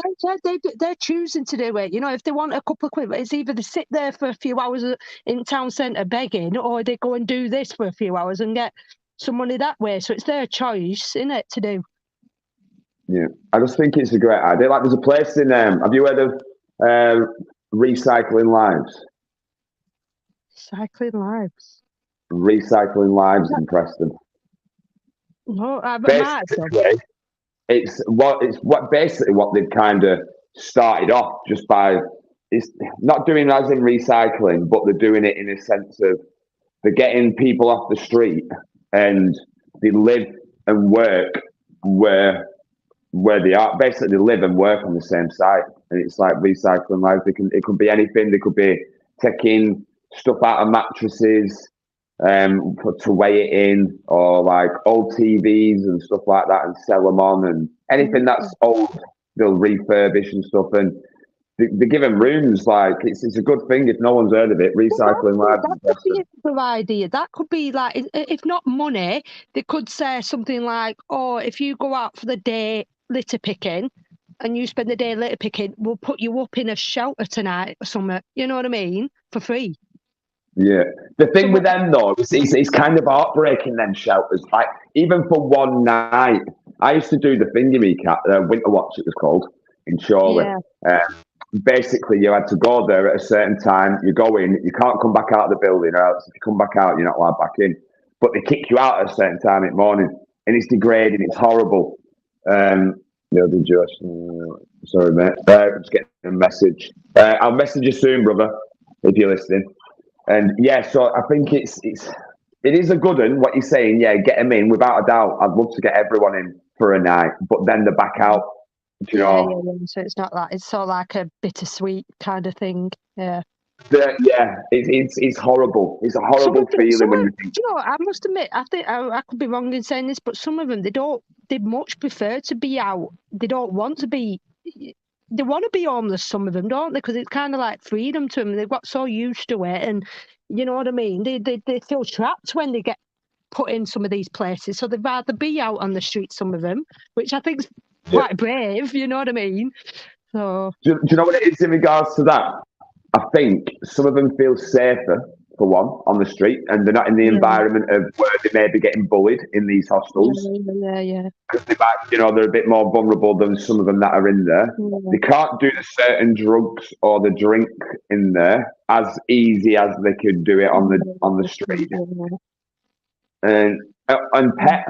they're choosing to do it. You know, if they want a couple of quid, it's either they sit there for a few hours in town centre begging, or they go and do this for a few hours and get some money that way. So it's their choice, isn't it, to do? Yeah, I just think it's a great idea. Like, there's a place in. Have you heard of Recycling Lives? Cycling Lives. Recycling Lives in Preston. No, Basically, it's what basically what they've kind of started off just by, it's not doing as in recycling, but they're doing it in a sense of they're getting people off the street and they live and work where they are. Basically, they live and work on the same site, and it's like Recycling Lives. It could be anything. They could be taking stuff out of mattresses to weigh it in, or like old TVs and stuff like that, and sell them on, and anything that's old they'll refurbish and stuff, and they give them rooms. Like, it's a good thing if no one's heard of it. Recycling Lives. That could be a good idea. That could be like, if not money, they could say something like, "Oh, if you go out for the day litter picking, and you spend the day litter picking, we'll put you up in a shelter tonight or something." You know what I mean? For free. Yeah. The thing with them, though, it's kind of heartbreaking, them shelters. Like, even for one night, I used to do the Thingy Cat, Winter Watch, it was called, in Chorley. Yeah. Basically, you had to go there at a certain time. You go in, you can't come back out of the building, or else if you come back out, you're not allowed back in. But they kick you out at a certain time in the morning, and it's degrading, it's horrible. Sorry, mate. Just getting a message. I'll message you soon, brother, if you're listening. And yeah, so I think it is a good one, what you're saying. Yeah, get them in without a doubt. I'd love to get everyone in for a night, but then they're back out. Do you know? Yeah. So it's not like, it's sort of like a bittersweet kind of thing. Yeah. It's horrible. It's a horrible feeling when you think. You know, I must admit, I think I could be wrong in saying this, but some of them, they much prefer to be out. They don't want to be. They want to be homeless. Some of them, don't they? Because it's kind of like freedom to them. They've got so used to it, and you know what I mean. They feel trapped when they get put in some of these places. So they'd rather be out on the street. Some of them, which I think is quite brave. You know what I mean? So Do you know what it is in regards to that? I think some of them feel safer for one, on the street, and they're not in the environment of where they may be getting bullied in these hostels. Yeah. Because they might, they're a bit more vulnerable than some of them that are in there. They can't do the certain drugs or the drink in there as easy as they could do it on the street. And a pet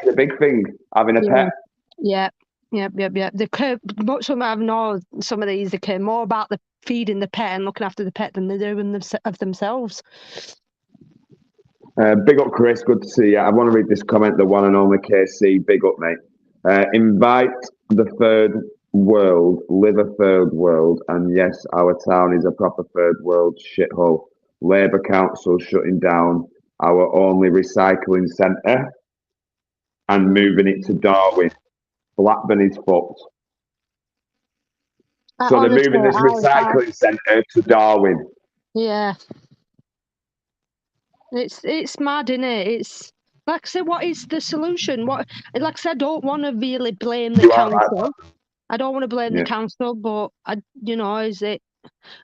is a big thing. Having a pet. Yeah. They care, some of these, they care more about the feeding the pet and looking after the pet than they do of themselves. Big up, Chris. Good to see you. I want to read this comment. The one and only KC. Big up, mate. Invite the third world, live a third world, and yes, our town is a proper third world shithole. Labour Council shutting down our only recycling centre and moving it to Darwin. Blackburn is fucked. So they're moving this recycling centre to Darwin. Yeah. It's mad, isn't it? It's like I said, what is the solution? Like I said, I don't want to really blame the council. I don't want to blame the council, but is it?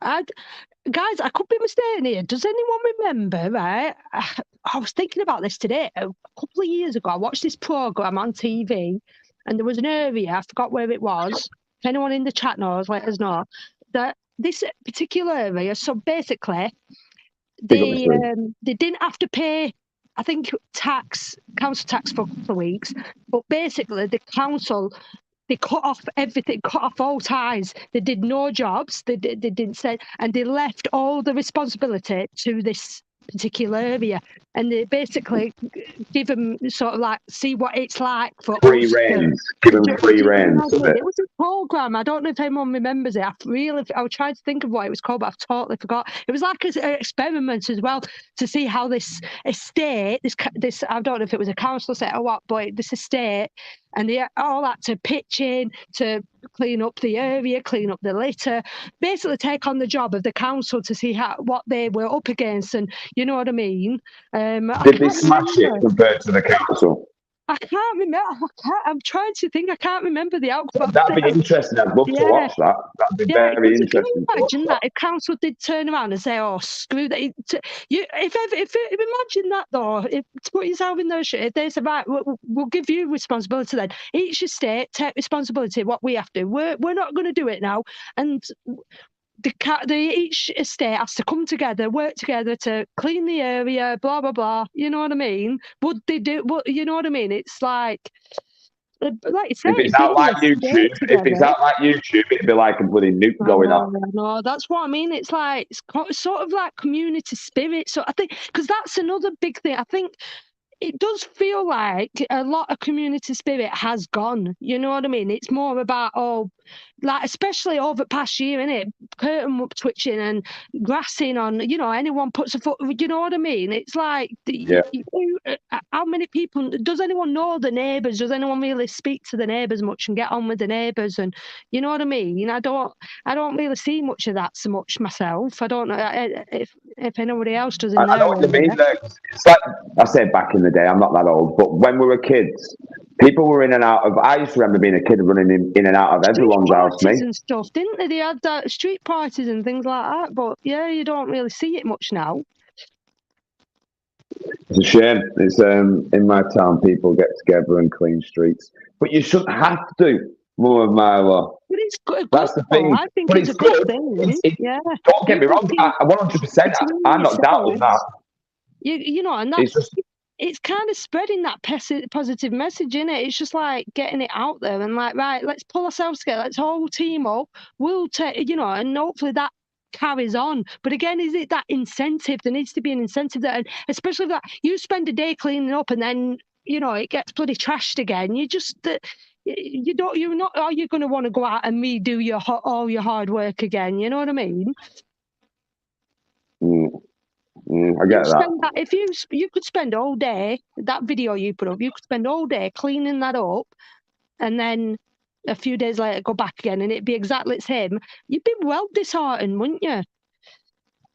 Guys, I could be mistaken here. Does anyone remember? Right, I was thinking about this today. A couple of years ago, I watched this program on TV, and there was an area. I forgot where it was. If anyone in the chat knows, let us know. That this particular area. So basically, they didn't have to pay, I think, council tax for a couple of weeks, but basically the council, they cut off everything, cut off all ties. They did no jobs. They didn't say, and they left all the responsibility to this particular area, and they basically give them sort of like see what it's like for free reins. Give them free reins. It was a program. I don't know if anyone remembers it. I was trying to think of what it was called, but I've totally forgot. It was like an experiment as well to see how this estate, this I don't know if it was a council set or what, but this estate. And they all had to pitch in to clean up the area, clean up the litter, basically take on the job of the council to see what they were up against. And you know what I mean? Did they smash it compared to the council? I can't remember. I'm trying to think. I can't remember the outcome. That'd be interesting. I'd love to watch that. That'd be very interesting. Can you imagine that if council did turn around and say, "Oh, screw that"? If imagine that though, to put yourself in those shoes, if they say, "Right, we'll give you responsibility then. Each estate take responsibility. What we have to. We're not going to do it now." And each estate has to come together, work together to clean the area, blah blah blah. You know what I mean? Would they do? You know what I mean? It's like you say, if it's out like YouTube, it'd be like a bloody nuke going off. No, that's what I mean. It's like it's sort of like community spirit. So I think because that's another big thing. I think it does feel like a lot of community spirit has gone. You know what I mean? It's more about especially over the past year, innit? Curtain twitching and grassing on. Anyone puts a foot. You know what I mean? It's like, how many people? Does anyone know the neighbours? Does anyone really speak to the neighbours much and get on with the neighbours? And you know what I mean? I don't really see much of that so much myself. I don't know if anybody else does. I know what you mean. It's like I said back in the day. I'm not that old, but when we were kids, people were in and out of. I used to remember being a kid running in and out of everyone's house. And stuff, didn't they? They had that street parties and things like that. But yeah, you don't really see it much now. It's a shame. It's in my town, people get together and clean streets, but you shouldn't have to. More of my law. But it's good. That's the thing. I think it's a good thing. Yeah. Don't get me wrong. 100%. I'm not doubting that. And that's it's kind of spreading that positive message, in it. It's just like getting it out there and like, right, let's pull ourselves together. Let's all team up. We'll take, and hopefully that carries on. But again, is it that incentive? There needs to be an incentive that, and especially that you spend a day cleaning up and then, it gets bloody trashed again. You just, you're not, are you going to want to go out and redo all your hard work again? You know what I mean? I get that. If you could spend all day, that video you put up, you could spend all day cleaning that up, and then a few days later go back again, and it'd be exactly the same. You'd be well disheartened, wouldn't you?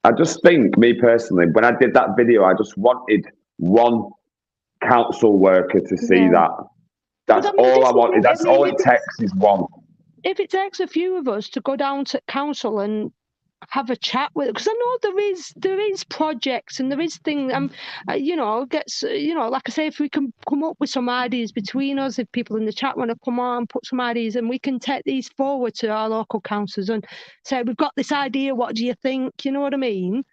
I just think, me personally, when I did that video, I just wanted one council worker to see that. That's all I wanted. That's all it takes is one. If it takes a few of us to go down to council and have a chat with, because I know there is projects and there is things. Like I say, if we can come up with some ideas between us, if people in the chat want to come on, put some ideas, and we can take these forward to our local councils and say, we've got this idea. What do you think? You know what I mean?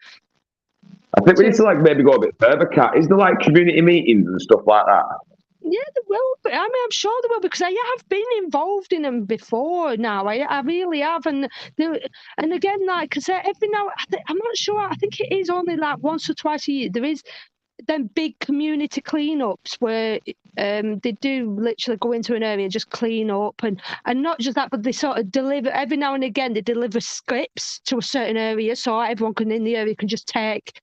I think we need to like maybe go a bit further, Kat. Is there like community meetings and stuff like that? Yeah, there will be. I mean, I'm sure there will, because I have been involved in them before now. I really have. And again, like I said, every now, I'm not sure. I think it is only like once or twice a year. There is then big community cleanups where they do literally go into an area and just clean up. And not just that, but they sort of deliver, every now and again, they deliver scripts to a certain area. So everyone in the area can just take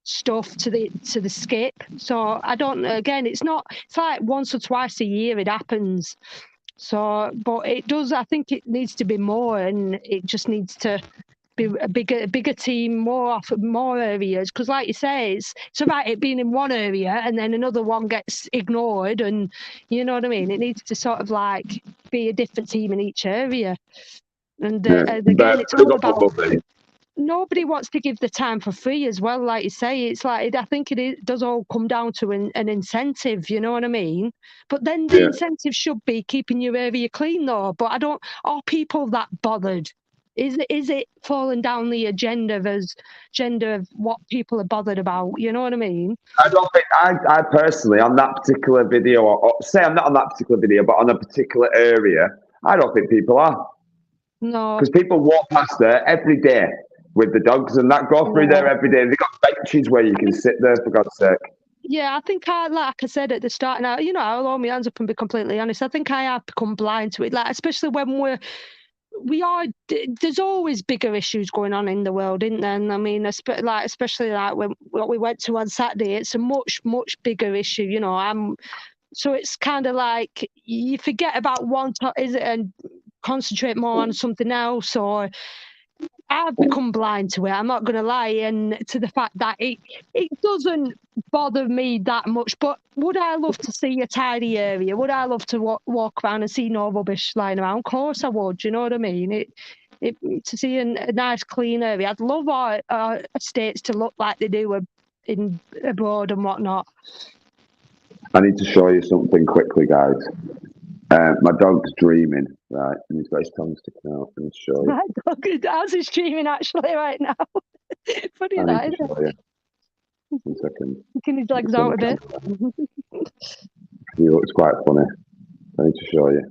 stuff to the skip. So I don't, again, it's like once or twice a year it happens. So, but it does, I think it needs to be more, and it just needs to be a bigger team, more areas, because like you say, it's about it being in one area and then another one gets ignored, and you know what I mean. It needs to sort of like be a different team in each area. And again, it's all about, nobody wants to give the time for free as well. Like you say, it's like, I think it does all come down to an incentive, you know what I mean? But then the incentive should be keeping your area clean though. But are people that bothered? Is it falling down the agenda of what people are bothered about? You know what I mean? I don't think I personally, on that particular video, or say I'm not on that particular video, but on a particular area, I don't think people are. No, because people walk past there every day with the dogs and that go through there every day. And they've got benches where you can sit there, for God's sake. Yeah, I think like I said at the start, now, I'll hold my hands up and be completely honest. I think I have become blind to it, like especially when there's always bigger issues going on in the world, isn't there? And I mean, especially like when what we went to on Saturday, it's a much bigger issue. So it's kind of like you forget about and concentrate more on something else, or I've become blind to it. I'm not going to lie, and to the fact that it doesn't bother me that much. But would I love to see a tidy area? Would I love to walk around and see no rubbish lying around? Of course I would. You know what I mean? To see a nice clean area. I'd love our estates to look like they do abroad and whatnot. I need to show you something quickly, guys. My dog's dreaming, right? And he's got his tongue sticking out. I need to show you. My dog is dreaming actually right now. Funny that, isn't it? 1 second. Kicking his legs out a bit. He looks quite funny. I need to show you.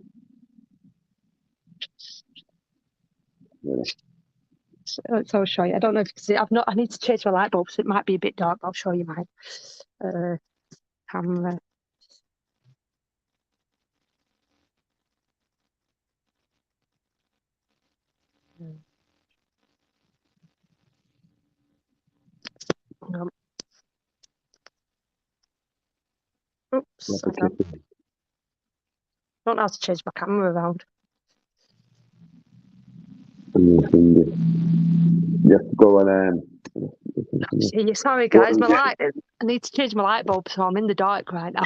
Yeah. So I'll show you. I don't know if you can see it. I need to change my light bulb, so it might be a bit dark. I'll show you my camera. Oops. I don't know how to change my camera around. You have to go on. Sorry, guys. I need to change my light bulb, so I'm in the dark right now.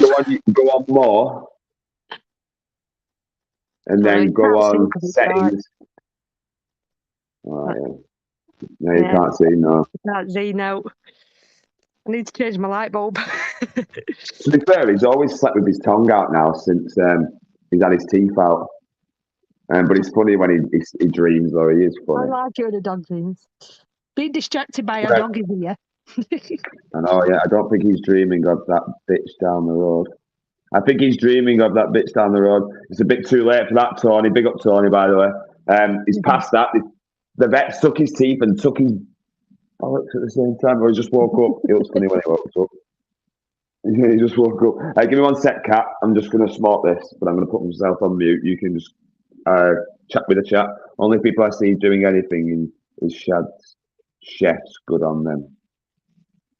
Go on more, and then go on settings. Oh, yeah. No, you can't see. No. Can't see now. I need to change my light bulb. To be fair, he's always slept with his tongue out now since he's had his teeth out. But it's funny when he dreams, though. He is funny. I like hearing a dog dreams. Being distracted by a dog is here. I know, yeah. I don't think he's dreaming of that bitch down the road. I think he's dreaming of that bitch down the road. It's a bit too late for that, Tony. Big up, Tony, by the way. He's past that. The vet stuck his teeth and took his bollocks at the same time. Or he just woke up. It looks funny when he woke up. He just woke up. Give me 1 sec, Kat. I'm just going to smoke this, but I'm going to put myself on mute. You can just chat with the chat. Only people I see doing anything is chefs. Good on them.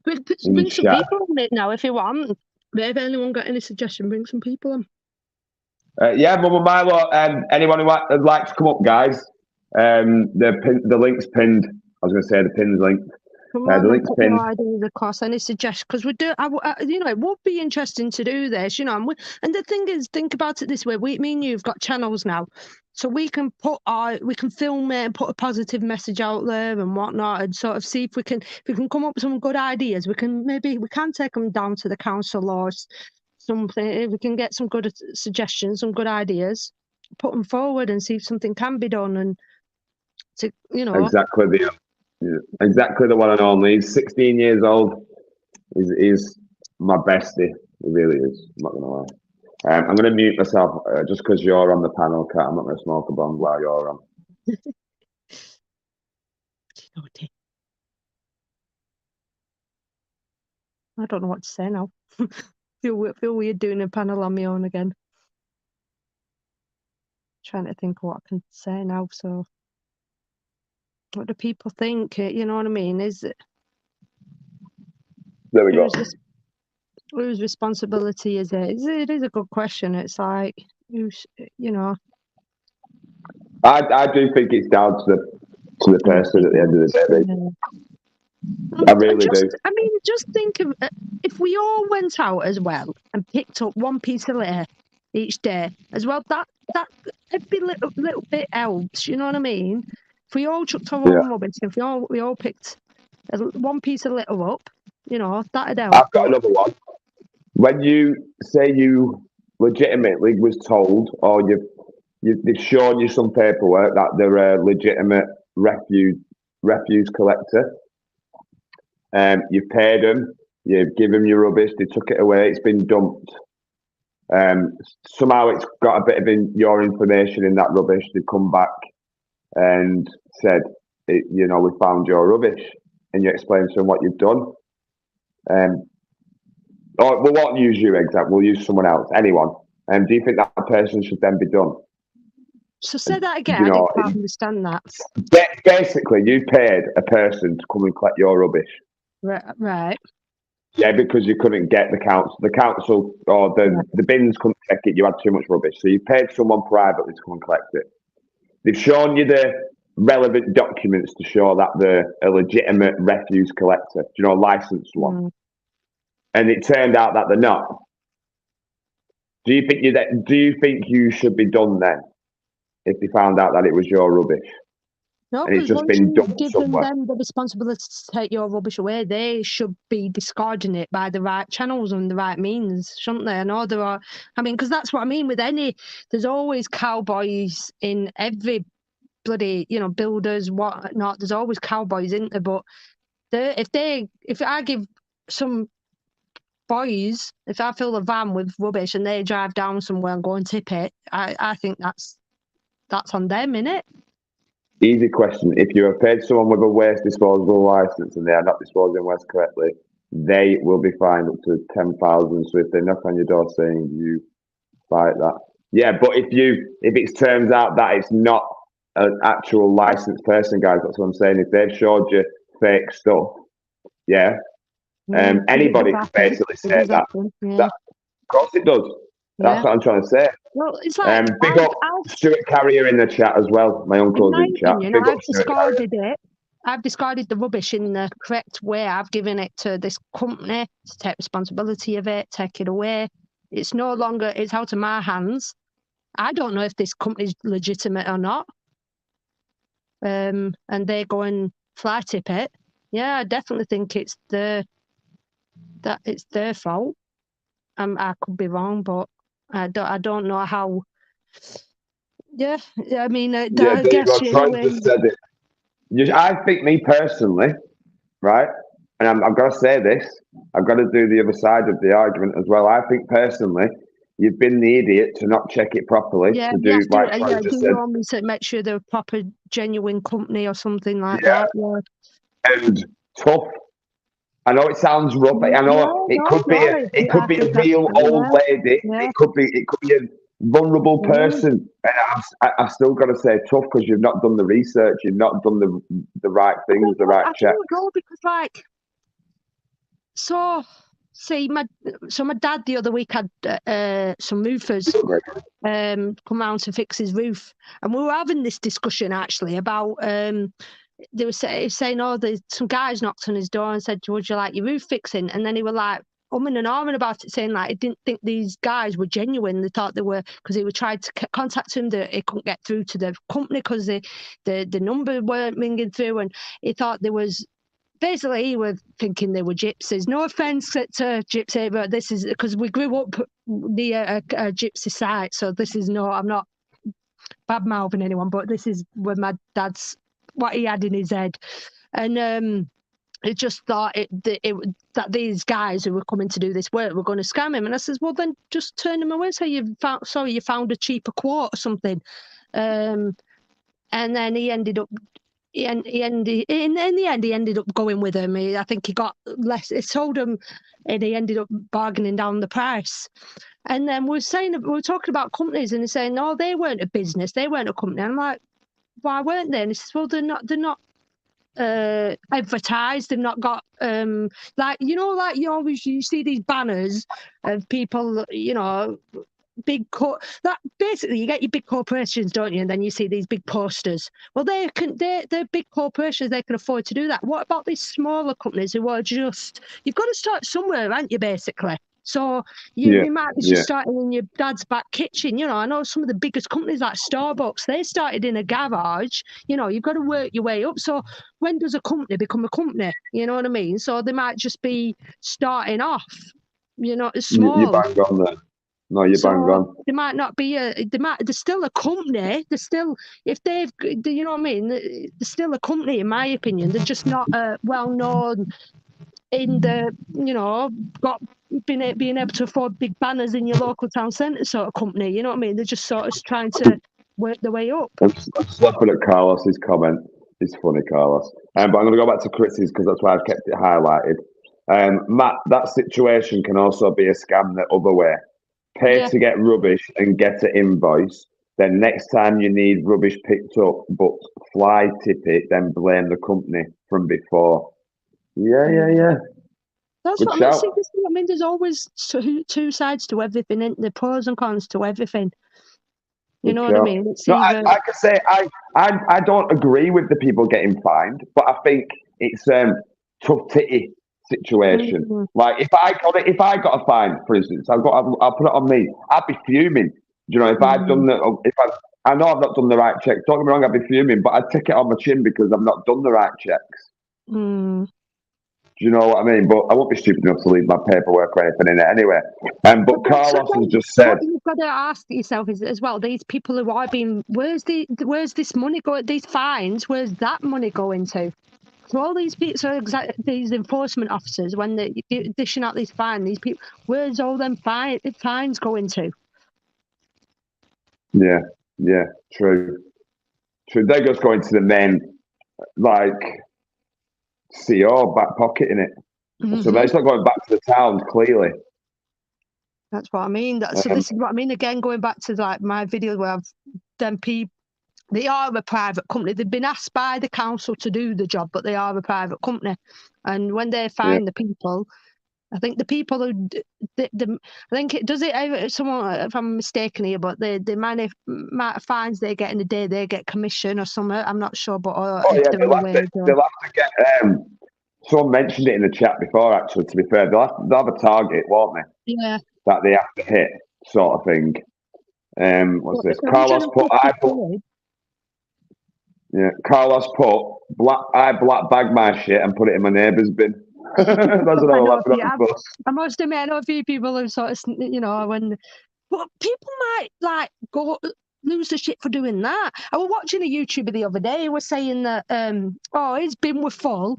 Bring some people on it now if you want. If anyone got any suggestion, bring some people on. Yeah, Mama Milo. Anyone who would like to come up, guys? The link's pinned. I was going to say the pinn's linked. Come The on and link's put pinned. your ideas across. Any suggestions? Because we do, it would be interesting to do this, and the thing is, think about it this way: me and you've got channels now, so we can film it and put a positive message out there and whatnot, and sort of see if we can come up with some good ideas. We can take them down to the council or something. If we can get some good suggestions, some good ideas, put them forward and see if something can be done, and Exactly the one and only. He's 16 years old. He's my bestie. He really is. I'm not gonna lie. I'm gonna mute myself just because you're on the panel, Kat. I'm not gonna smoke a bong while you're on. I don't know what to say now. feel weird doing a panel on my own again. Trying to think of what I can say now. So, what do people think? You know what I mean? Is it? There we go. Whose responsibility is it? It is a good question. It's like, I do think it's down to the person at the end of the day. I really do. I mean, just think of if we all went out as well and picked up one piece of litter each day as well. That every little bit helps. You know what I mean? If we all chucked our own rubbish, if we all picked one piece of litter up, that'd help. I've got another one. When you say you legitimately was told, or they've shown you some paperwork that they're a legitimate refuse collector, you've paid them, you've given them your rubbish, they took it away, it's been dumped. Somehow it's got a bit of your information in that rubbish. They've come back and said, we found your rubbish, and you explain to them what you've done. Or we won't use your example. We'll use someone else, anyone. Do you think that person should then be done? So say that again. I didn't quite understand that. Basically, you paid a person to come and collect your rubbish. Right. Yeah, because you couldn't get the council or the bins couldn't take it. You had too much rubbish, so you paid someone privately to come and collect it. They've shown you the relevant documents to show that they're a legitimate refuse collector. Licensed one. Mm. And it turned out that they're not. Do you think you should be done then if they found out that it was your rubbish? No, and it's just been dumped somewhere. Them the responsibility to take your rubbish away. They should be discarding it by the right channels and the right means, shouldn't they? I know there are. I mean, because that's what I mean with there's always cowboys in every bloody, builders, whatnot. There's always cowboys in there, but if I give some boys, if I fill the van with rubbish and they drive down somewhere and go and tip it, I think that's on them, innit? Easy question. If you have paid someone with a waste disposal license and they are not disposing waste correctly, they will be fined up to 10,000. So if they knock on your door saying you fight that, yeah. But if it turns out that it's not an actual licensed person, guys, that's what I'm saying. If they've showed you fake stuff, yeah. Anybody can basically say that. Yeah. Of course it does. That's what I'm trying to say. Well, it's like big up Stuart Carrier in the chat as well. My uncle's in chat. I've discarded it. I've discarded the rubbish in the correct way. I've given it to this company to take responsibility of it, take it away. It's no longer, it's out of my hands. I don't know if this company's legitimate or not. And they go and fly tip it. Yeah, I definitely think it's their fault. I could be wrong, but I don't know how. Yeah, I mean, I guess just said it. I think me personally, right, and I'm going to say this. I've got to do the other side of the argument as well. I think personally, you've been the idiot to not check it properly. Yeah, to do your research, make sure they're a proper, genuine company or something like that. Yeah. And tough. I know it sounds rough. I know it could be a real old lady. Yeah. It could be a vulnerable person. And I've still got to say tough because you've not done the research. You've not done the right things, the right checks. I don't know because my dad the other week had some roofers come round to fix his roof, and we were having this discussion actually about they were saying, oh, there's some guys knocked on his door and said, would you like your roof fixing? And then he were like, umming and ahhing about it, saying like he didn't think these guys were genuine. They thought they were, because he would try to contact him, that he couldn't get through to the company because the number weren't ringing through, and he thought there was. Basically, he was thinking they were gypsies. No offence to gypsy, but this is because we grew up near a gypsy site, so this is no. I'm not bad mouthing anyone, but this is where my dad's what he had in his head, and he just thought that these guys who were coming to do this work were going to scam him. And I says, well, then just turn them away. So you found a cheaper quote or something. And then he ended up. In the end, he ended up going with him. I think he got less. He told him, and he ended up bargaining down the price. And then we were talking about companies, and he's saying, no, they weren't a business, they weren't a company. And I'm like, why weren't they? And he says, well, they're not advertised. They've not got like you see these banners of people, big that basically you get your big corporations, don't you? And then you see these big posters. Well, they're big corporations, they can afford to do that. What about these smaller companies who are just, you've got to start somewhere, haven't you, basically? So you might be just starting in your dad's back kitchen. I know some of the biggest companies like Starbucks, they started in a garage. You've got to work your way up. So when does a company become a company? You know what I mean? So they might just be starting off, small. You bang on there. No, you're bang on. They might not be they're still a company. They're still, if they've, you know what I mean? They're still a company, in my opinion. They're just not well known in the, being able to afford big banners in your local town centre sort of company. You know what I mean? They're just sort of trying to work their way up. I'm slapping at Carlos's comment. It's funny, Carlos. But I'm going to go back to Chris's because that's why I've kept it highlighted. Matt, that situation can also be a scam the other way. Pay to get rubbish and get an invoice. Then next time you need rubbish picked up, but fly tip it, then blame the company from before. Yeah. That's what I mean. There's always two sides to everything, and the pros and cons to everything. You know what I mean? It's like I say, I don't agree with the people getting fined, but I think it's tough titty situation. Mm-hmm. Like if I got a fine, for instance, I'll put it on me. I'd be fuming. If I've done I know I've not done the right checks. Don't get me wrong, I'd be fuming, but I'd take it on my chin because I've not done the right checks. Mm. Do you know what I mean? But I won't be stupid enough to leave my paperwork or anything in it anyway. But Carlos has just said, what you've got to ask yourself is as well, these people who are being, where's this money going? These fines, where's that money going to? So all these people, these enforcement officers, when they're dishing out these fines, these people, where's all them fines going to? Yeah, true. They're just going to the main, like, CEO back pocket in it. Mm-hmm. So they're not going back to the town, clearly. That's what I mean. So this is what I mean. Again, going back to like my video where they are a private company. They've been asked by the council to do the job, but they are a private company. And when they find the people, I think the people who, I think it does it. Someone, if I'm mistaken here, but the amount of fines they get in a day, they get commission or something. I'm not sure, but they'll have to get. Someone mentioned it in the chat before. Actually, to be fair, they'll have a target, won't they? Yeah. That they have to hit, sort of thing. What's this? Carlos put. Carlos put. I black bag my shit and put it in my neighbour's bin. That's what I must admit, I know a few people who sort of, but people might like go lose the shit for doing that. I was watching a YouTuber the other day who was saying that, his bin was full.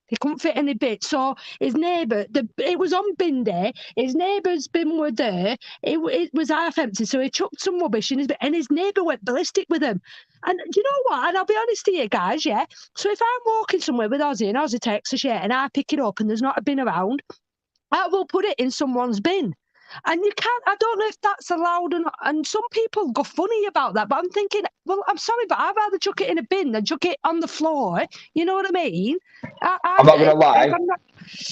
He couldn't fit any bits. So his neighbour, it was on bin day. His neighbour's bin were there. It was half empty. So he chucked some rubbish in his bin, and his neighbour went ballistic with him. And you know what? And I'll be honest to you guys, yeah. So if I'm walking somewhere with Ozzy and Ozzy takes a shit and I pick it up and there's not a bin around, I will put it in someone's bin. And you can't, I don't know if that's allowed or not. And some people go funny about that, but I'm thinking, well, I'm sorry, but I'd rather chuck it in a bin than chuck it on the floor. You know what I mean? I'm not going to lie.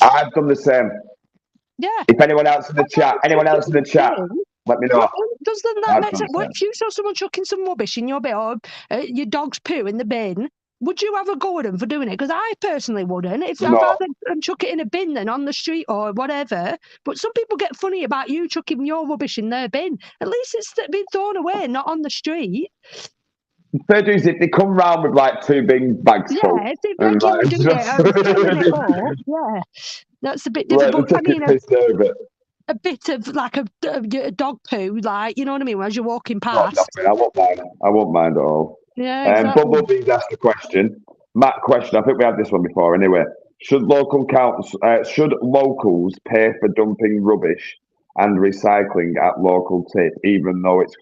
I've done the same. Yeah. If anyone else in the chat, let me know. Doesn't that make sense? If you saw someone chucking some rubbish in your bin or your dog's poo in the bin, would you have a go at them for doing it? Because I personally wouldn't. If No. I'd rather chuck it in a bin than on the street or whatever. But some people get funny about you chucking your rubbish in their bin. At least it's been thrown away, not on the street. Fair dues, if they come round with like 2 big bags full. Yeah, if they and make you like, do it and filling it up, yeah, that's a bit let them difficult. I take mean, a piss over. a bit of like a dog poo, like, you know what I mean, as you're walking Not past. nothing. I won't mind. I won't mind at all. Yeah, exactly. Bumblebee's asked a question. Matt question. I think we had this one before. Anyway, should locals pay for dumping rubbish and recycling at local tip, even though it's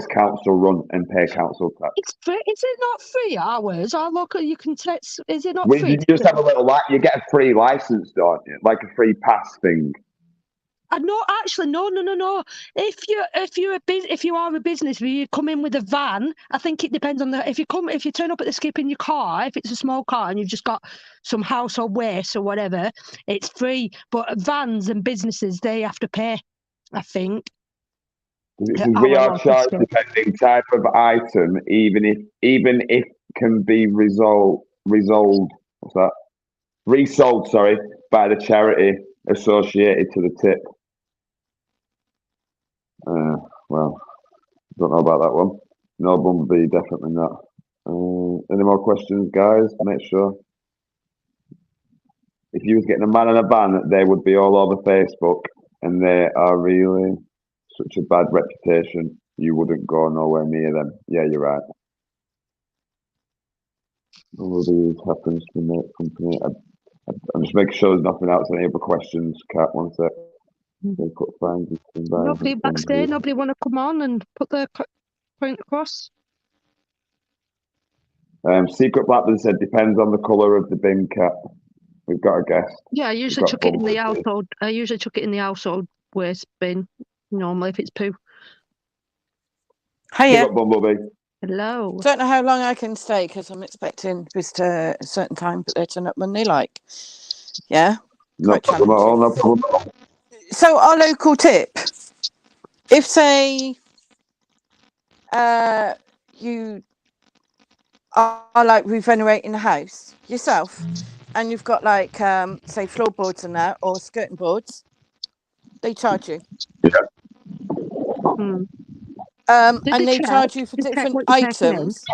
council run and pay council tax? It's free. Is it not free hours? Our local, you can text. Is it not Well, free? you just have a little you get a free license, don't you? Like a free pass thing. No, actually, no. If you are a business, you come in with a van. I think it depends on if you turn up at the skip in your car. If it's a small car and you've just got some household waste or whatever, it's free. But vans and businesses, they have to pay, I think. We are charged depending type of item, even if can be resold. What's that? Resold, sorry, by the charity associated to the tip. Well, don't know about that one. No, Bumblebee, definitely not. Any more questions, guys? Make sure. If you was getting a man in a van, they would be all over Facebook, and they are really such a bad reputation. You wouldn't go nowhere near them. Yeah, you're right. All of these happens to make company. I'm just making sure there's nothing else. Any other questions? Cat, one sec. Nobody backstage. Nobody want to come on and put their point across. Secret Blackburn said depends on the colour of the bin, Cat. We've got a guess. Yeah, I usually chuck it in the household. I usually chuck it in the household waste bin. Normally, if it's poo. Hiya. Bumblebee. Hello. Don't know how long I can stay because I'm expecting visitor at a certain time, but they turn up when they like. Yeah. No problem at all. No problem at all. So our local tip, if say you are like revenerating a house yourself, and you've got like say floorboards and that, or skirting boards, they charge you. Yeah. And they charge you for different items.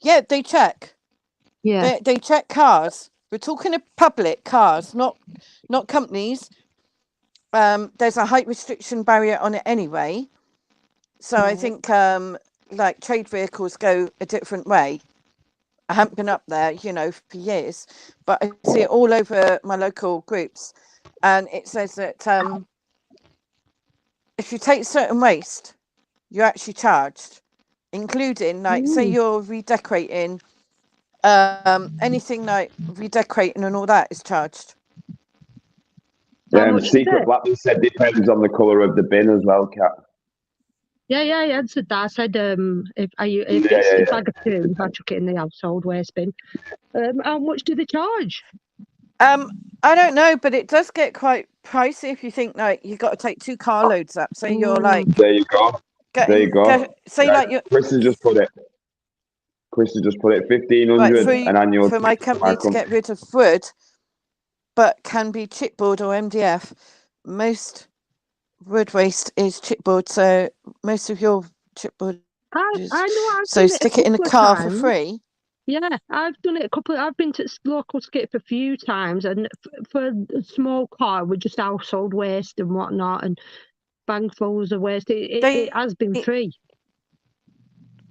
Yeah, they check. Yeah. They check cars. We're talking of public cars, not companies. There's a height restriction barrier on it anyway. So I think like trade vehicles go a different way. I haven't been up there, for years, but I see it all over my local groups. And it says that if you take certain waste, you're actually charged, including like say you're redecorating, anything like redecorating and all that is charged. Secret Blackburn said depends on the colour of the bin as well, Cat. Yeah, I answered that. I said if I get two, I chuck it in the household waste bin. How much do they charge? I don't know, but it does get quite pricey if you think like you've got to take 2 carloads up. So you're like, there you go. There you go. Say like you. Chris has just put it 1,500 an annual for my company to get rid of wood, but can be chipboard or MDF. Most wood waste is chipboard, so most of your chipboard. I know. So stick it in a car for free. Yeah, I've done it I've been to local skip a few times, and for a small car with just household waste and whatnot, and bankfuls of waste, it has been free.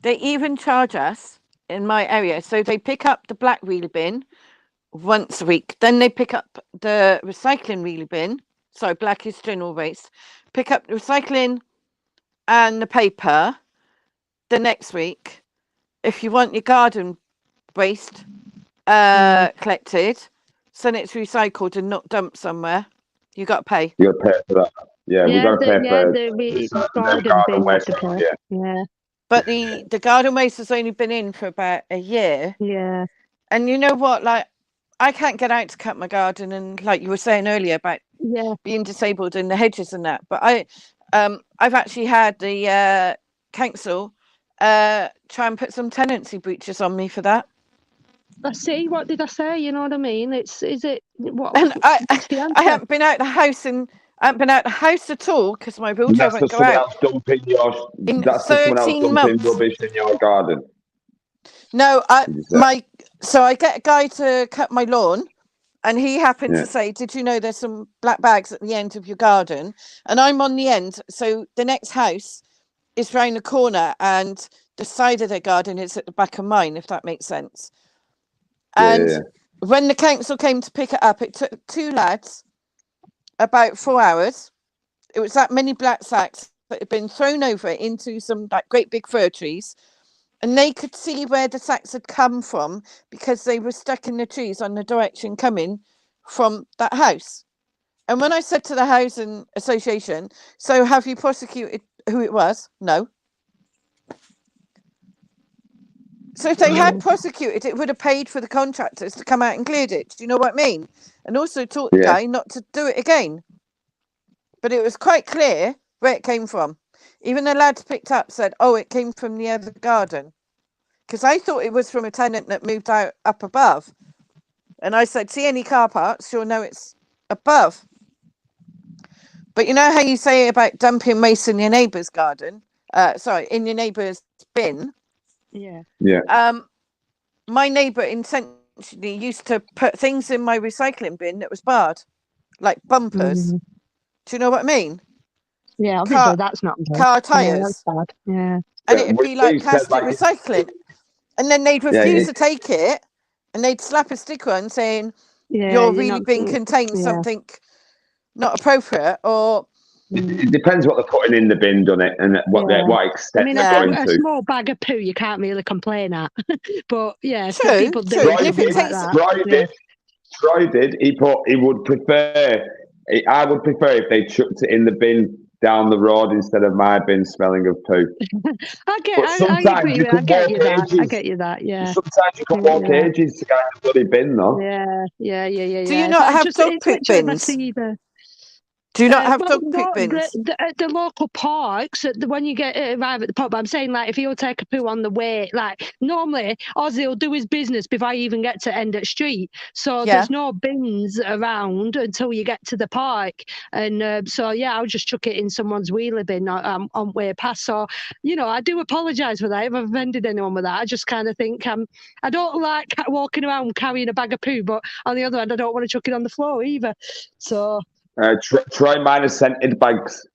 They even charge us in my area, so they pick up the black wheelie bin once a week. Then they pick up the recycling wheelie bin. Sorry, black is general waste. Pick up the recycling and the paper the next week. If you want your garden waste collected, so it's recycled and not dumped somewhere, you got to pay. You got to pay for that. Yeah, we got to pay for the garden waste. Yeah. But the garden waste has only been in for about a year. Yeah. And you know what? Like, I can't get out to cut my garden, and like you were saying earlier about being disabled and the hedges and that. But I've actually had the council try and put some tenancy breaches on me for that. I see. What did I say? You know what I mean? Is it what? And what's the I answer? haven't been out the house at all because my wheelchair That's won't for go someone out. else dumping your. In That's for someone else 13 dumping months. rubbish in your garden. No, Did you say? so I get a guy to cut my lawn, and he happened Yeah. to say, "Did you know there's some black bags at the end of your garden?" And I'm on the end, so the next house is round the corner, and the side of their garden is at the back of mine, if that makes sense. And Yeah. when the council came to pick it up, it took 2 lads about 4 hours. It was that many black sacks that had been thrown over it into some like great big fir trees. And they could see where the sacks had come from because they were stuck in the trees on the direction coming from that house. And when I said to the housing association, "So have you prosecuted who it was?" No. So if they had prosecuted, it would have paid for the contractors to come out and cleared it. Do you know what I mean? And also taught the Yeah. guy not to do it again. But it was quite clear where it came from. Even the lads picked up said, "Oh, it came from the other garden." Because I thought it was from a tenant that moved out up above. And I said, "See any car parks, you'll know it's above." But you know how you say about dumping waste in your neighbour's garden? In your neighbour's bin. Yeah. Yeah. My neighbour intentionally used to put things in my recycling bin that was barred, like bumpers. Mhm. Do you know what I mean? Yeah, obviously Car- that's not good. Car Yeah, tyres. that's bad. Yeah. And Yeah, it'd be we like said, plastic like, recycling. And then they'd Yeah, refuse to take it, and they'd slap a sticker on saying, Yeah. "Your you're really not- bin contains yeah. something not appropriate," or It depends what they're putting in the bin, doesn't it? And what Yeah. what I extent mean, they're a, going a to. small bag of poo you can't really complain at, but yeah, some True, people do true. it And if it like takes- that. Troy did. He would prefer. I would prefer if they chucked it in the bin down the road instead of my bin smelling of poo. I sometimes agree you with. can I get walk you that. I ages. get you that. Yeah. Sometimes you can I get walk you that. ages to get in the bloody bin, though. Yeah. Do you not have dog it's poop literally bins? either. Do you not have Well, dog no, poop bins? at the local parks, when you get arrive at the pub, I'm saying like if you'll take a poo on the way, like normally Ozzy will do his business before I even get to end at street. So Yeah. there's no bins around until you get to the park, and so yeah, I'll just chuck it in someone's wheelie bin on way past. So I do apologise for that if I've offended anyone with that. I just kind of think I don't like walking around carrying a bag of poo, but on the other hand, I don't want to chuck it on the floor either. So. Try mine as scented bags.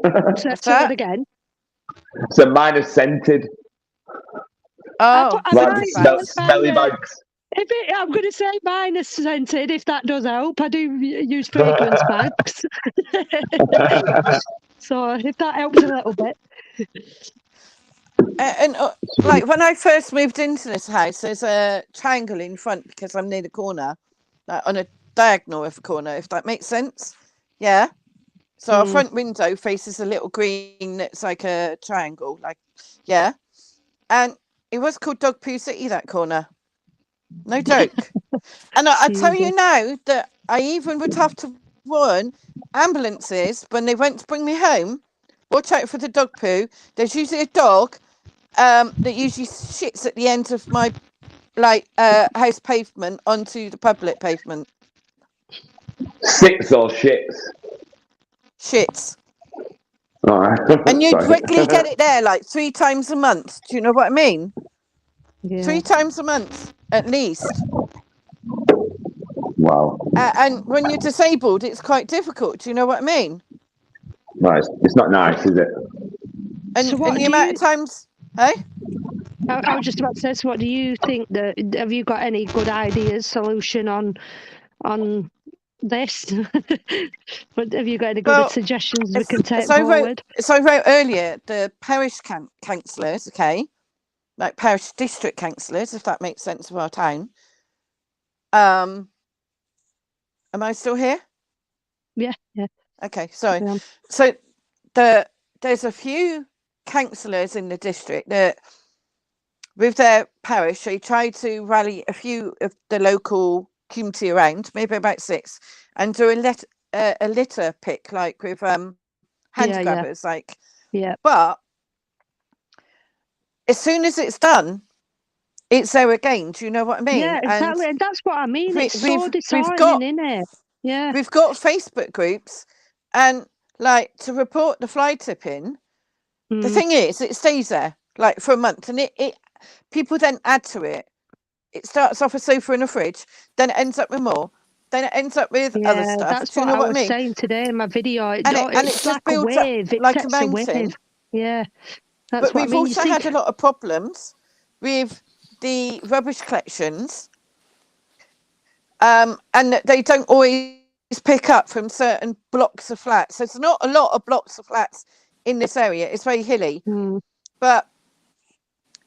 Say What's that that? again. So mine is scented, Oh, like scented bags. smelly bags. I'm going to say mine is scented, if that does help. I do use fragrance bags. So if that helps a little bit. And like when I first moved into this house, there's a triangle in front because I'm near the corner, like on a diagonal of the corner, if that makes sense. Yeah. So our front window faces a little green that's like a triangle, like, yeah. And it was called Dog Poo City, that corner. No joke. And I tell you now that I even would have to warn ambulances when they went to bring me home. Watch out for the dog poo. There's usually a dog that usually shits at the end of my house pavement onto the public pavement. Six or shits? Shits. All right. And you'd regularly get it there like 3 times a month. Do you know what I mean? Yeah. 3 times a month at least. Wow. And when you're disabled, it's quite difficult. Do you know what I mean? Right. It's not nice, is it? And, So what and the do amount of times, hey? I was just about to say, so what do you think have you got any good ideas, solution on this? But have you got any good suggestions we can take forward? I wrote earlier, the parish councillors, okay, like parish district councillors, if that makes sense of our town. Am I still here? Yeah. Okay, sorry. Yeah. So there's a few councillors in the district that, with their parish, they try to rally a few of the local community around, maybe about 6, and do a litter pick, like with hand grabbers, like. Yeah. But as soon as it's done, it's there again. Do you know what I mean? Yeah, exactly. And that's what I mean. It's so disheartening, isn't it? Yeah. We've got Facebook groups, and like to report the fly tipping. The thing is, it stays there like for a month, and it people then add to it. It starts off a sofa in a fridge, then it ends up with more, then it ends up with other stuff. That's Do you what know I was mean? saying today in my video. And it It's just like a builds up wave. It like a takes a mountain. wave. Yeah. That's But what I we've mean. also had a lot of problems with the rubbish collections, and they don't always pick up from certain blocks of flats. There's not a lot of blocks of flats in this area. It's very hilly, but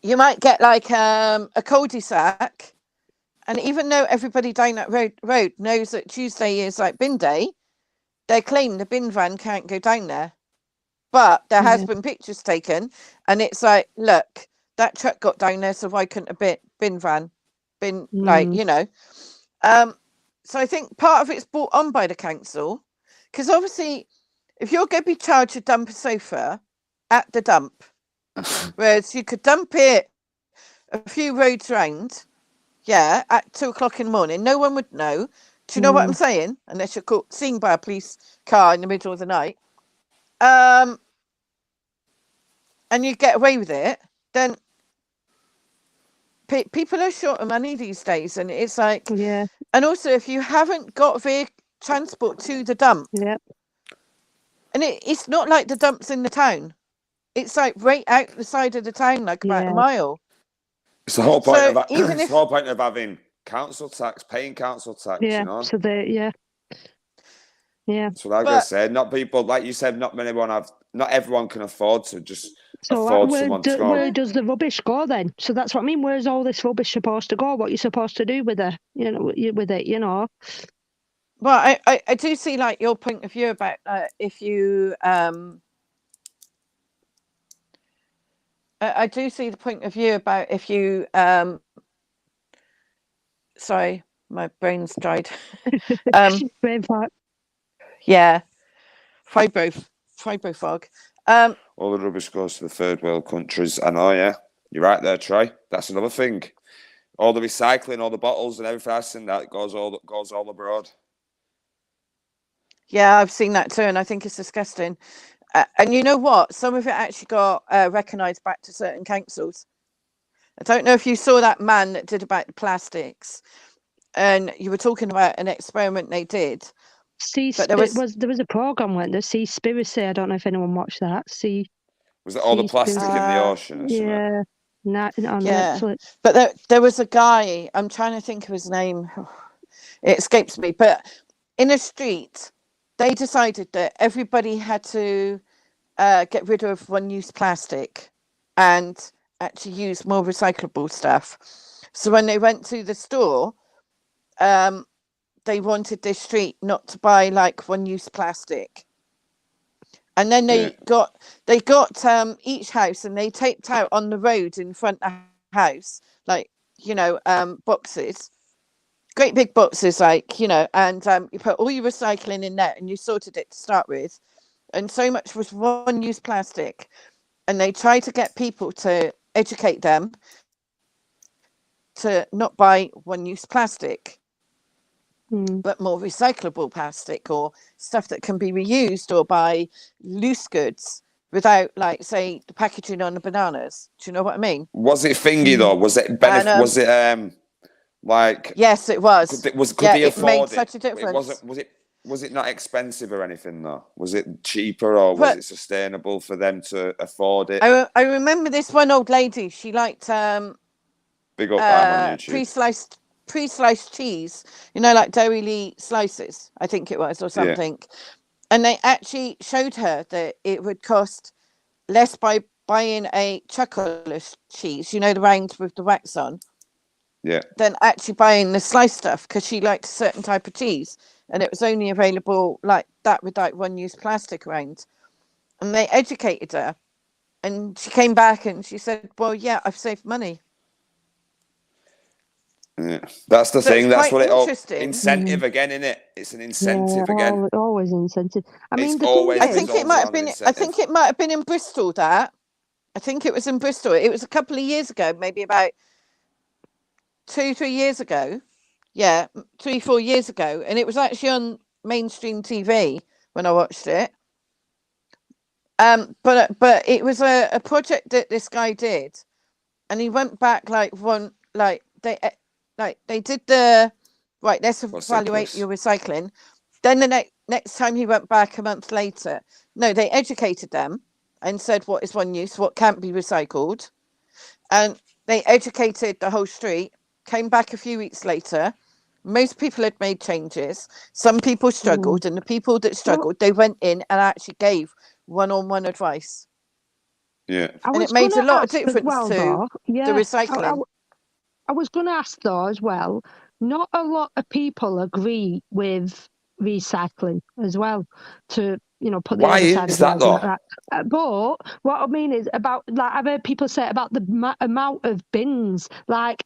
you might get like a cul-de-sac, and even though everybody down that road knows that Tuesday is like bin day, they claim the bin van can't go down there. But there has been pictures taken, and it's like, look, that truck got down there, so why couldn't a bin van been like, you know? So I think part of it's brought on by the council, because obviously, if you're going to be charged to dump a sofa at the dump, whereas you could dump it a few roads round, at 2 o'clock in the morning, no one would know. Do you know what I'm saying? Unless you're seen by a police car in the middle of the night. And you get away with it, then people are short of money these days, and it's like, and also if you haven't got vehicle transport to the dump, and it's not like the dump's in the town, it's like right out the side of the town, like about a mile. It's the whole point the whole point of having council tax, paying council tax, you know. So So like I said, not people like you said, not everyone can afford to just afford someone to go. Where does the rubbish go then? So that's what I mean. Where's all this rubbish supposed to go? What you're supposed to do with it? With it, you know. Well, I do see like your point of view about if you I do see the point of view about if you sorry, my brain's dried. Brain fart. Yeah, fibro fog. All the rubbish goes to the third world countries. I know, yeah. You're right there, Trey. That's another thing. All the recycling, all the bottles and everything else, and that goes all abroad. Yeah, I've seen that too, and I think it's disgusting. And you know what? Some of it actually got recognised back to certain councils. I don't know if you saw that man that did about the plastics, and you were talking about an experiment they did. There was a program, weren't there? Seaspiracy. I don't know if anyone watched that. Was it all the plastic in the ocean? Or yeah, on Netflix. But there was a guy. I'm trying to think of his name. It escapes me. But in a street, they decided that everybody had to get rid of one-use plastic and actually use more recyclable stuff. So when they went to the store, they wanted this street not to buy like one-use plastic, and then they got each house, and they taped out on the road in front of the house, like boxes, great big boxes, like and you put all your recycling in there, and you sorted it to start with, and so much was one-use plastic, and they tried to get people to educate them to not buy one-use plastic, but more recyclable plastic or stuff that can be reused, or buy loose goods without, like, say, the packaging on the bananas. Do you know what I mean? Was it thingy though? Was it was it like? Yes, it was. Could they afford it? Made such a difference. Was it not expensive or anything though? Was it cheaper, or was it sustainable for them to afford it? I remember this one old lady. She liked big up time on YouTube. pre-sliced cheese, like Dairy slices, I think it was, or something. And they actually showed her that it would cost less by buying a chuckless cheese, the round with the wax on, than actually buying the sliced stuff, because she liked a certain type of cheese, and it was only available like that without one-use plastic around. And they educated her, and she came back and she said, well, yeah, I've saved money. Yeah. That's the thing. That's what incentive again, isn't it? It's an incentive again. Always incentive. I mean, I think it might have been in Bristol that I think it was in Bristol. It was a couple of years ago, maybe about 2-3 years ago. Yeah, 3-4 years ago, and it was actually on mainstream TV when I watched it. But it was a project that this guy did, and he went back they did the right. Let's evaluate your recycling. Then the next time he went back a month later, no, they educated them and said what is one use, what can't be recycled, and they educated the whole street. Came back a few weeks later. Most people had made changes. Some people struggled, and the people that struggled, they went in and actually gave one-on-one advice. Yeah, and it made a lot of difference to the recycling. I was going to ask though as well. Not a lot of people agree with recycling as well. To put the why other side is of the that though? argument, right? But what I mean is about, like, I've heard people say about the amount of bins. Like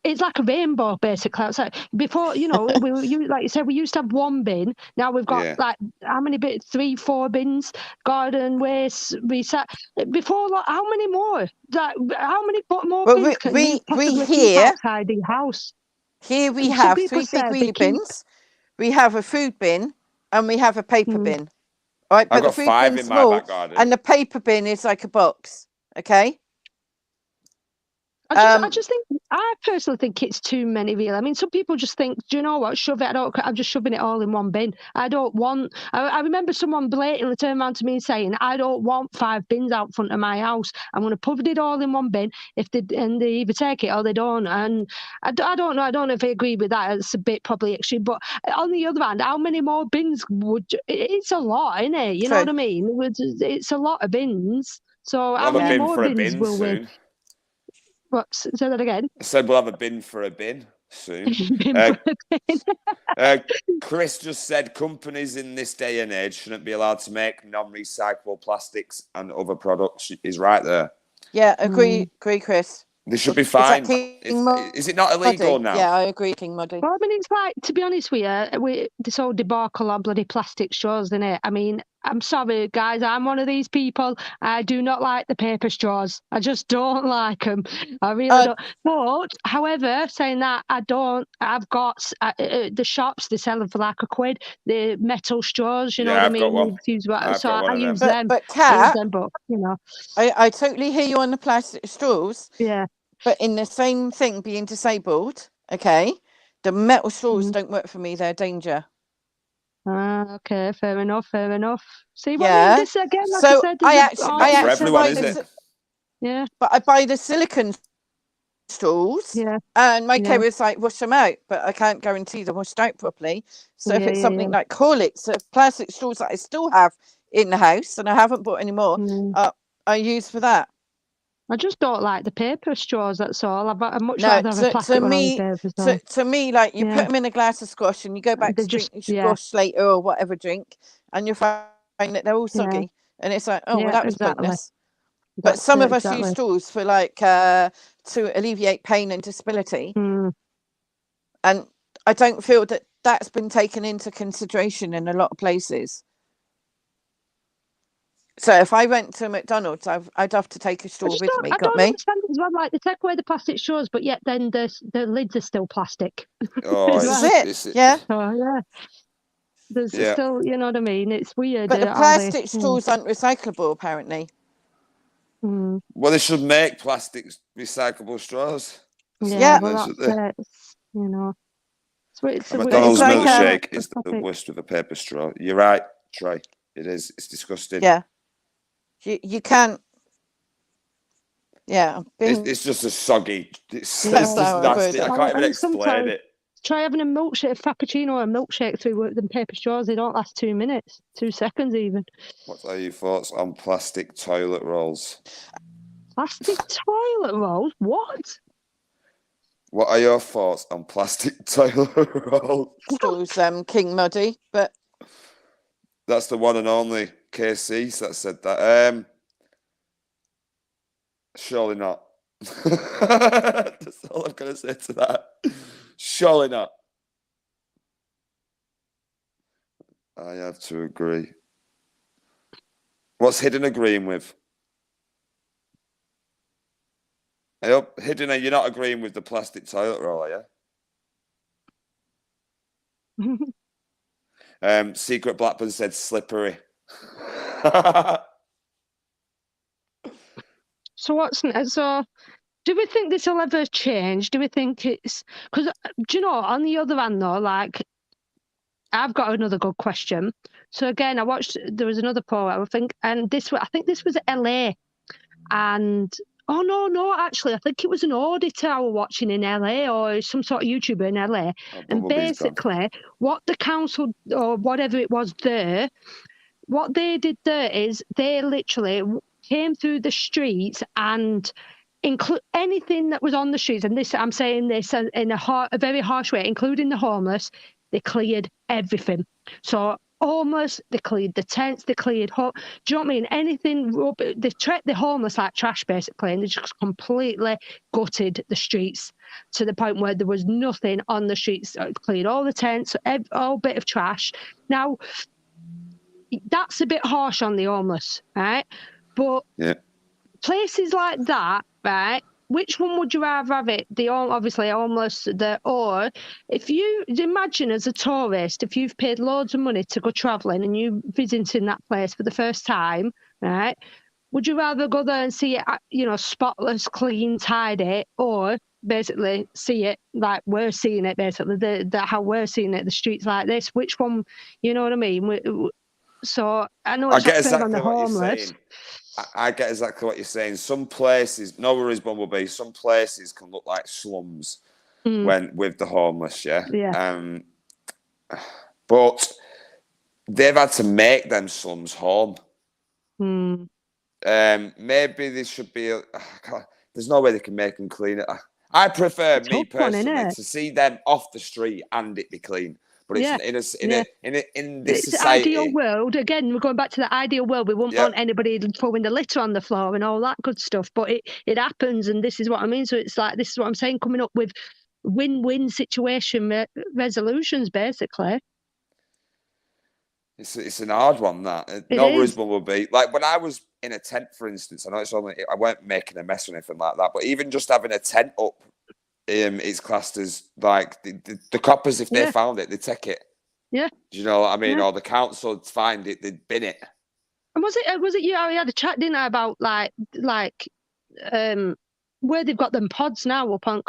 it's like a rainbow, basically. It's like before, like you said, we used to have one bin. Now we've got like how many bins? 3-4 bins. Garden waste, recycle. Before, like, how many more? Like, how many more bins can you possibly keep outside your house? Here we have 3 big wheelie bins. We have a food bin and we have a paper bin. All right, but the food bin's small, and the paper bin is like a box. Okay. I just think, I personally think it's too many, really. I mean, some people just think, do you know what, shove it. I'm just shoving it all in one bin. I don't want, I remember someone blatantly turned around to me saying, I don't want 5 bins out front of my house. I'm going to put it all in one bin and they either take it or they don't. And I don't know. I don't know if I agree with that. It's a bit probably extreme. But on the other hand, how many more bins it's a lot, isn't it? You know what I mean? It's a lot of bins. So how many more bins will we? What? Say that again. I said we'll have a bin for a bin soon. Chris just said companies in this day and age shouldn't be allowed to make non-recyclable plastics and other products. He's right there. Yeah, agree, Chris. They should be fine. Is it not illegal now? Yeah, I agree, King Muddy. Well, I mean, it's like, to be honest with you, this whole debacle on bloody plastic straws, isn't it? I mean, I'm sorry, guys, I'm one of these people. I do not like the paper straws. I just don't like them. I really don't. But, however, saying that, I've got the shops, they sell them for like £1. The metal straws, you know what I mean? I use them. But Kat, I totally hear you on the plastic straws. Yeah. But in the same thing, being disabled, okay, the metal straws don't work for me. They're danger. Okay, fair enough. See what I mean? This again, like I said, I actually buy it. Yeah. But I buy the silicone straws. Yeah. And my carer's like, wash them out, but I can't guarantee they're washed out properly. So if it's something like Horlicks, plastic straws that I still have in the house and I haven't bought any more, I use for that. I just don't like the paper straws, that's all. I'd much rather have a plastic one on the paper. To me, like, you put them in a glass of squash and you go back to drink squash later or whatever drink, and you find that they're all soggy. And it's like, well, that was pointless. But some of us use straws for, like, to alleviate pain and disability. And I don't feel that that's been taken into consideration in a lot of places. So if I went to McDonald's, I'd have to take a straw with me. I don't understand as well. Like, they take away the plastic straws, but yet then the lids are still plastic. Oh, this is it. Yeah. Oh, yeah. There's still, you know what I mean? It's weird. But the plastic straws aren't recyclable, apparently. Well, they should make plastic recyclable straws. Yeah, well, that's you know. It's McDonald's milkshake is the worst with a paper straw. You're right, Trey. It is. It's disgusting. Yeah. You can't. Yeah. It's just a soggy. It's nasty. I can't even explain it. Try having a milkshake, frappuccino or a milkshake through the paper straws. They don't last 2 minutes, 2 seconds even. What are your thoughts on plastic toilet rolls? Plastic toilet rolls? What? What are your thoughts on plastic toilet rolls? King Muddy, but that's the one and only KC that said that. Surely not. That's all I'm going to say to that. Surely not. I have to agree. What's Hidden agreeing with? I hope, Hidden, you're not agreeing with the plastic toilet roll, are you? Secret Blackburn said slippery. So do we think this will ever change? Do we think it's because do you know? On the other hand, though, like I've got another good question. So again, there was another poll I think, and I think this was LA, and oh no, actually, I think it was an auditor I was watching in LA or some sort of YouTuber in LA, and basically what the council or whatever it was there, what they did there is they literally came through the streets and include anything that was on the streets, and this I'm saying this in a very harsh way, including the homeless. They cleared everything. So homeless, they cleared the tents, they cleared. Do you know what I mean? Anything. They treat the homeless like trash, basically, and they just completely gutted the streets to the point where there was nothing on the streets. Cleared all the tents, all bit of trash. Now, that's a bit harsh on the homeless, right? But places like that, right? Which one would you rather have it? Obviously homeless, or if you imagine as a tourist, if you've paid loads of money to go travelling and you visiting that place for the first time, right? Would you rather go there and see it, spotless, clean, tidy, or basically see it like we're seeing it, basically how we're seeing it, the streets like this? Which one? You know what I mean? So I know it's not fair on the homeless. I get exactly what you're saying. Some places, no worries, Bumblebee. Some places can look like slums when with the homeless, yeah. But they've had to make them slums home. Maybe this should be. There's no way they can make them clean it. I prefer me personally to see them off the street and it be clean. But it's in this society. The ideal world. Again, we're going back to the ideal world. We wouldn't want anybody throwing the litter on the floor and all that good stuff. But it happens, and this is what I mean. So it's like this is what I'm saying. Coming up with win-win situation resolutions, basically. It's an hard one. That no worries, Bumblebee. Like when I was in a tent, for instance. I know I weren't making a mess or anything like that. But even just having a tent up. It's classed as like the coppers, if they found it, they take it. Yeah. Do you know what I mean? Or the council would find it, they'd bin it. And was it you? I had a chat, didn't I, about like where they've got them pods now up on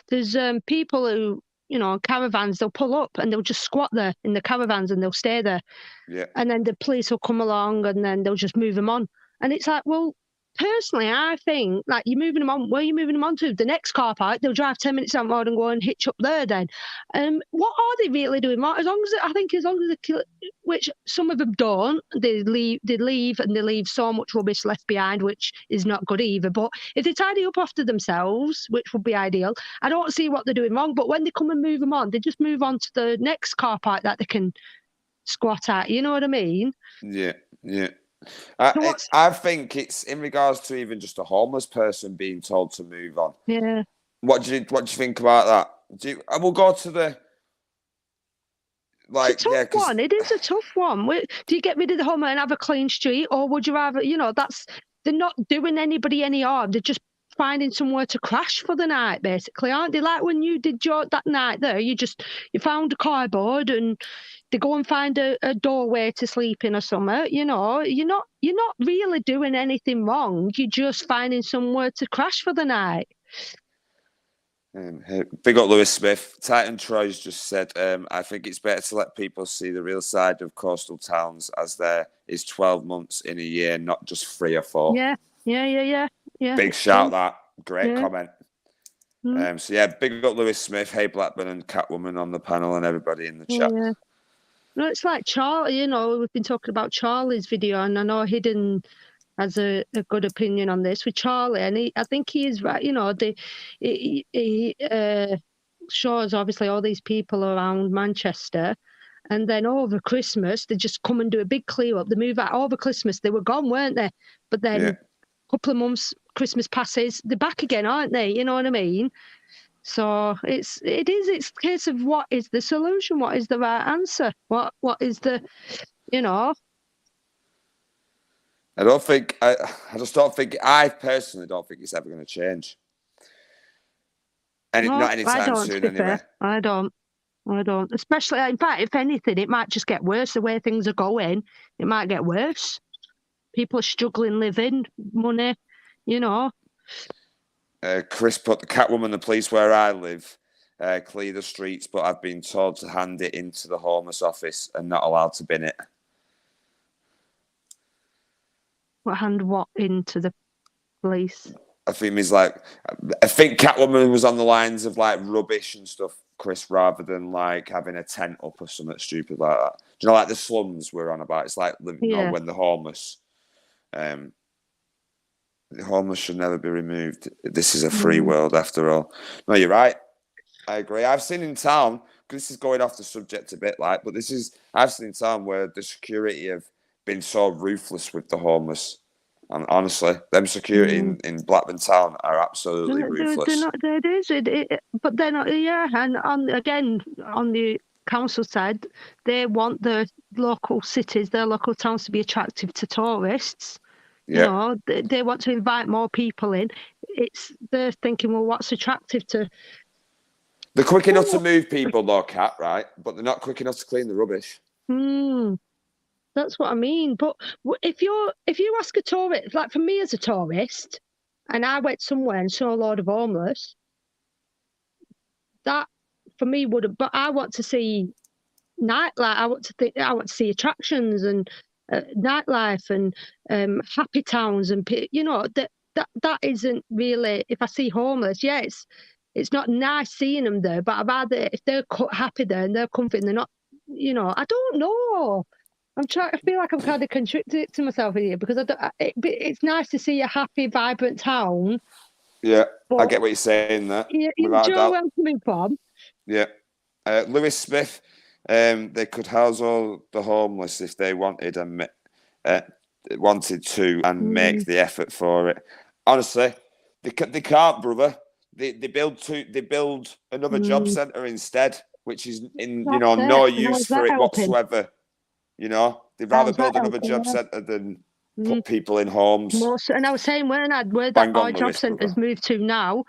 there's people who caravans, they'll pull up and they'll just squat there in the caravans and they'll stay there. Yeah. And then the police will come along and then they'll just move them on. And it's like, well, personally, I think like you're moving them on. Where are you moving them on to? The next car park. They'll drive 10 minutes down the road and go and hitch up there. Then, what are they really doing? As long as they, which some of them don't, they leave and they leave so much rubbish left behind, which is not good either. But if they tidy up after themselves, which would be ideal, I don't see what they're doing wrong. But when they come and move them on, they just move on to the next car park that they can squat at. You know what I mean? Yeah. I think it's in regards to even just a homeless person being told to move on. Yeah. What do you think about that? We'll go to the it's a tough one. It is a tough one. Do you get rid of the homeless and have a clean street, or would you rather? They're not doing anybody any harm. They're just finding somewhere to crash for the night, basically, aren't they? Like when you did that night there, you found a cardboard and they go and find a doorway to sleep in or something. You're not really doing anything wrong. You're just finding somewhere to crash for the night. Big up Lewis Smith. Titan Troy's just said, I think it's better to let people see the real side of coastal towns, as there is 12 months in a year, not just 3 or 4. Yeah. Big shout that. Great comment. So big up Lewis Smith, Hey Blackburn and Catwoman on the panel and everybody in the chat. Yeah. No, it's like Charlie, we've been talking about Charlie's video, and I know Hidden has a good opinion on this with Charlie, and I think he is right. He shows obviously all these people around Manchester, and then over Christmas they just come and do a big clear up. They move out over Christmas. They were gone, weren't they? But then a couple of months, Christmas passes, they're back again, aren't they? You know what I mean? So it's a case of what is the solution? What is the right answer? What is the, I personally don't think it's ever going to change. Not anytime soon, anyway. I don't. Especially, in fact, if anything, it might just get worse. The way things are going, it might get worse. People are struggling living, money, Chris put the Catwoman, the police where I live, clear the streets, but I've been told to hand it into the homeless office and not allowed to bin it. Hand what into the police? I think Catwoman was on the lines of like rubbish and stuff, Chris, rather than like having a tent up or something stupid like that. Do you know, like the slums we're on about? It's like living on when the homeless. The homeless should never be removed. This is a free world after all. No, you're right. I agree. I've seen in town, because this is going off the subject a bit, like, but I've seen in town where the security have been so ruthless with the homeless. And honestly, them security in Blackburn town are absolutely ruthless. But then, and on the council side, they want the local cities, their local towns to be attractive to tourists. Yeah. They want to invite more people in. They're thinking, well, what's attractive to... They're quick enough to move people, though, Kat, right? But they're not quick enough to clean the rubbish. That's what I mean. But if you ask a tourist, like for me as a tourist, and I went somewhere and saw a load of homeless, that for me would have. But I want to see nightlife. I want to see attractions and nightlife and happy towns, and that isn't really. If I see homeless, it's not nice seeing them there. But I'd rather if they're happy there and they're comfy and they're not. I don't know. I feel like I'm kind of contradicting myself here because it's nice to see a happy, vibrant town. Yeah, I get what you're saying there. Yeah, you know where I'm coming from. Yeah. Lewis Smith, they could house all the homeless if they wanted to and make the effort for it. Honestly, they can't, brother. They build another job centre instead, which is no use for it whatsoever. They'd rather build another job centre than put people in homes. And I was saying, where that our job centre's moved to now,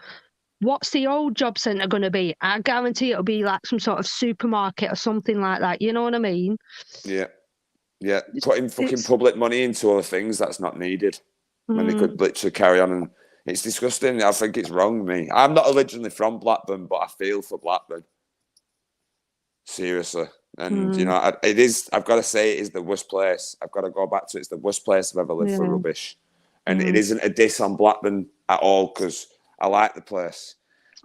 what's the old job centre going to be? I guarantee it'll be like some sort of supermarket or something like that. You know what I mean? Yeah. Yeah. Putting fucking public money into other things that's not needed when they could literally carry on. And it's disgusting. I think it's wrong, me. I'm not originally from Blackburn, but I feel for Blackburn. Seriously. And, it is, I've got to say, it is the worst place. I've got to go back to it. It's the worst place I've ever lived for rubbish. And it isn't a diss on Blackburn at all because I like the place.